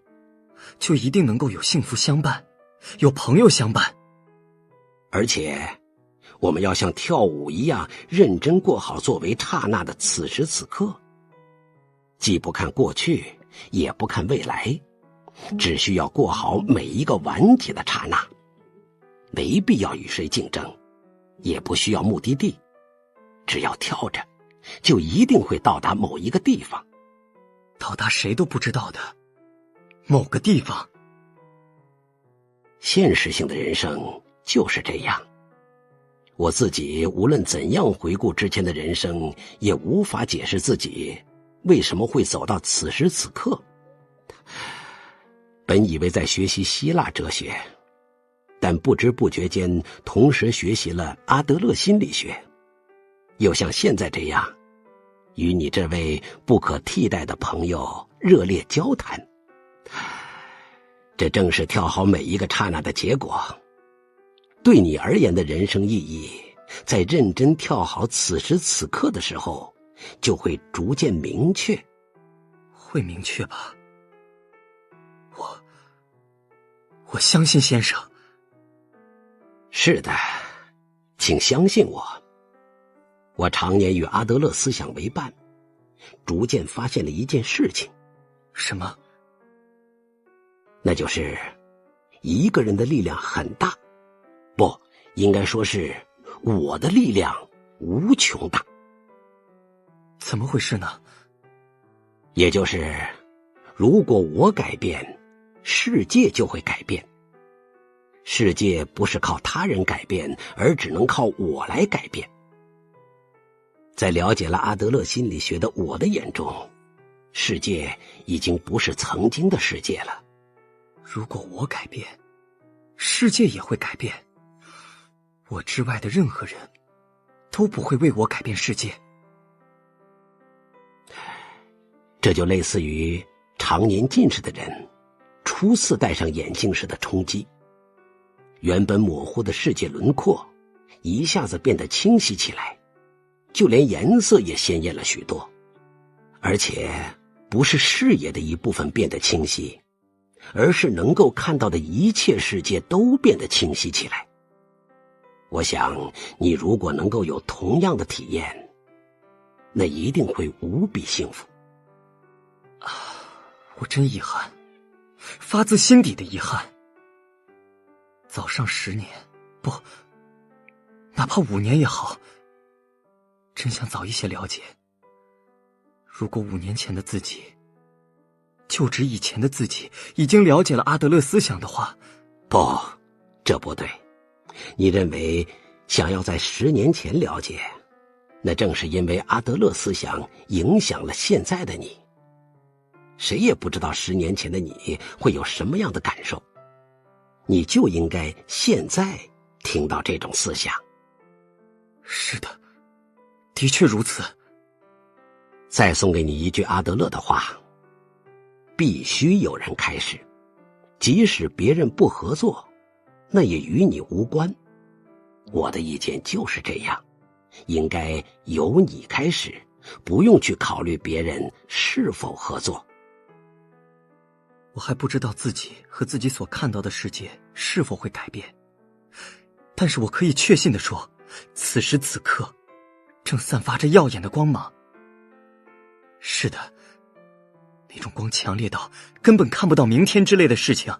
[SPEAKER 2] 就一定能够有幸福相伴，有朋友相伴。
[SPEAKER 3] 而且我们要像跳舞一样认真过好作为刹那的此时此刻，既不看过去，也不看未来，只需要过好每一个完结的刹那。没必要与谁竞争，也不需要目的地，只要跳着，就一定会到达某一个地方，
[SPEAKER 2] 到达谁都不知道的某个地方。
[SPEAKER 3] 现实性的人生就是这样。我自己无论怎样回顾之前的人生，也无法解释自己为什么会走到此时此刻。本以为在学习希腊哲学，但不知不觉间同时学习了阿德勒心理学，又像现在这样与你这位不可替代的朋友热烈交谈。这正是跳好每一个刹那的结果。对你而言的人生意义，在认真跳好此时此刻的时候，就会逐渐明确。
[SPEAKER 2] 会明确吧？我相信先生。
[SPEAKER 3] 是的，请相信我。我常年与阿德勒思想为伴，逐渐发现了一件事情。
[SPEAKER 2] 什么？
[SPEAKER 3] 那就是一个人的力量很大，不，应该说是我的力量无穷大。
[SPEAKER 2] 怎么回事呢？
[SPEAKER 3] 也就是如果我改变，世界就会改变。世界不是靠他人改变，而只能靠我来改变。在了解了阿德勒心理学的我的眼中，世界已经不是曾经的世界了。
[SPEAKER 2] 如果我改变，世界也会改变。我之外的任何人都不会为我改变世界。
[SPEAKER 3] 这就类似于常年近视的人初次戴上眼镜时的冲击，原本模糊的世界轮廓一下子变得清晰起来，就连颜色也鲜艳了许多，而且不是视野的一部分变得清晰，而是能够看到的一切世界都变得清晰起来。我想，你如果能够有同样的体验，那一定会无比幸福。
[SPEAKER 2] 我真遗憾，发自心底的遗憾。早上10年，不，哪怕5年也好，真想早一些了解。如果5年前的自己，就职以前的自己已经了解了阿德勒思想的话，
[SPEAKER 3] 不，这不对。你认为想要在10年前了解，那正是因为阿德勒思想影响了现在的你。谁也不知道10年前的你会有什么样的感受，你就应该现在听到这种思想。
[SPEAKER 2] 是的，的确如此。
[SPEAKER 3] 再送给你一句阿德勒的话：必须有人开始，即使别人不合作，那也与你无关。我的意见就是这样，应该由你开始，不用去考虑别人是否合作。
[SPEAKER 2] 我还不知道自己和自己所看到的世界是否会改变，但是我可以确信地说，此时此刻正散发着耀眼的光芒。是的，那种光强烈到根本看不到明天之类的事情。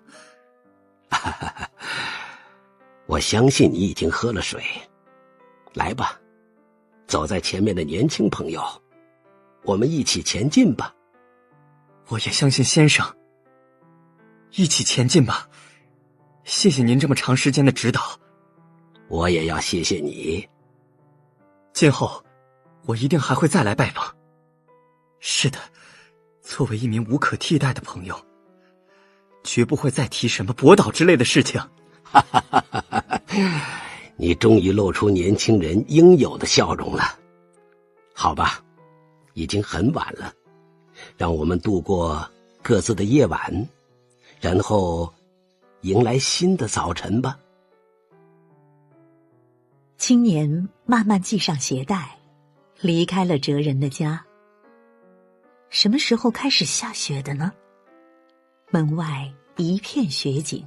[SPEAKER 3] 我相信你已经喝了水。来吧，走在前面的年轻朋友，我们一起前进吧。
[SPEAKER 2] 我也相信先生。一起前进吧，谢谢您这么长时间的指导。
[SPEAKER 3] 我也要谢谢你。
[SPEAKER 2] 今后我一定还会再来拜访。是的，作为一名无可替代的朋友，绝不会再提什么博导之类的事情。
[SPEAKER 3] 你终于露出年轻人应有的笑容了。好吧，已经很晚了，让我们度过各自的夜晚，然后迎来新的早晨吧。
[SPEAKER 1] 青年慢慢系上鞋带，离开了哲人的家。什么时候开始下雪的呢？门外一片雪景，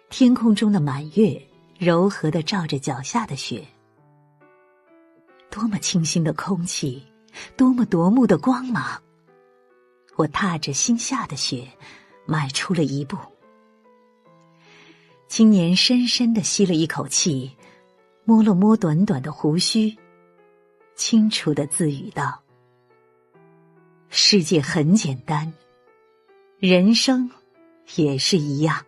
[SPEAKER 1] 天空中的满月柔和地照着脚下的雪。多么清新的空气，多么夺目的光芒。我踏着新下的雪迈出了一步。青年深深地吸了一口气，摸了摸短短的胡须，清楚地自语道：世界很简单，人生也是一样。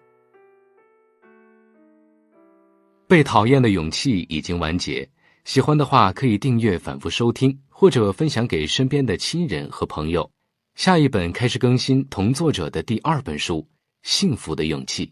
[SPEAKER 5] 被讨厌的勇气已经完结，喜欢的话可以订阅反复收听，或者分享给身边的亲人和朋友。下一本开始更新同作者的第2本书《幸福的勇气》。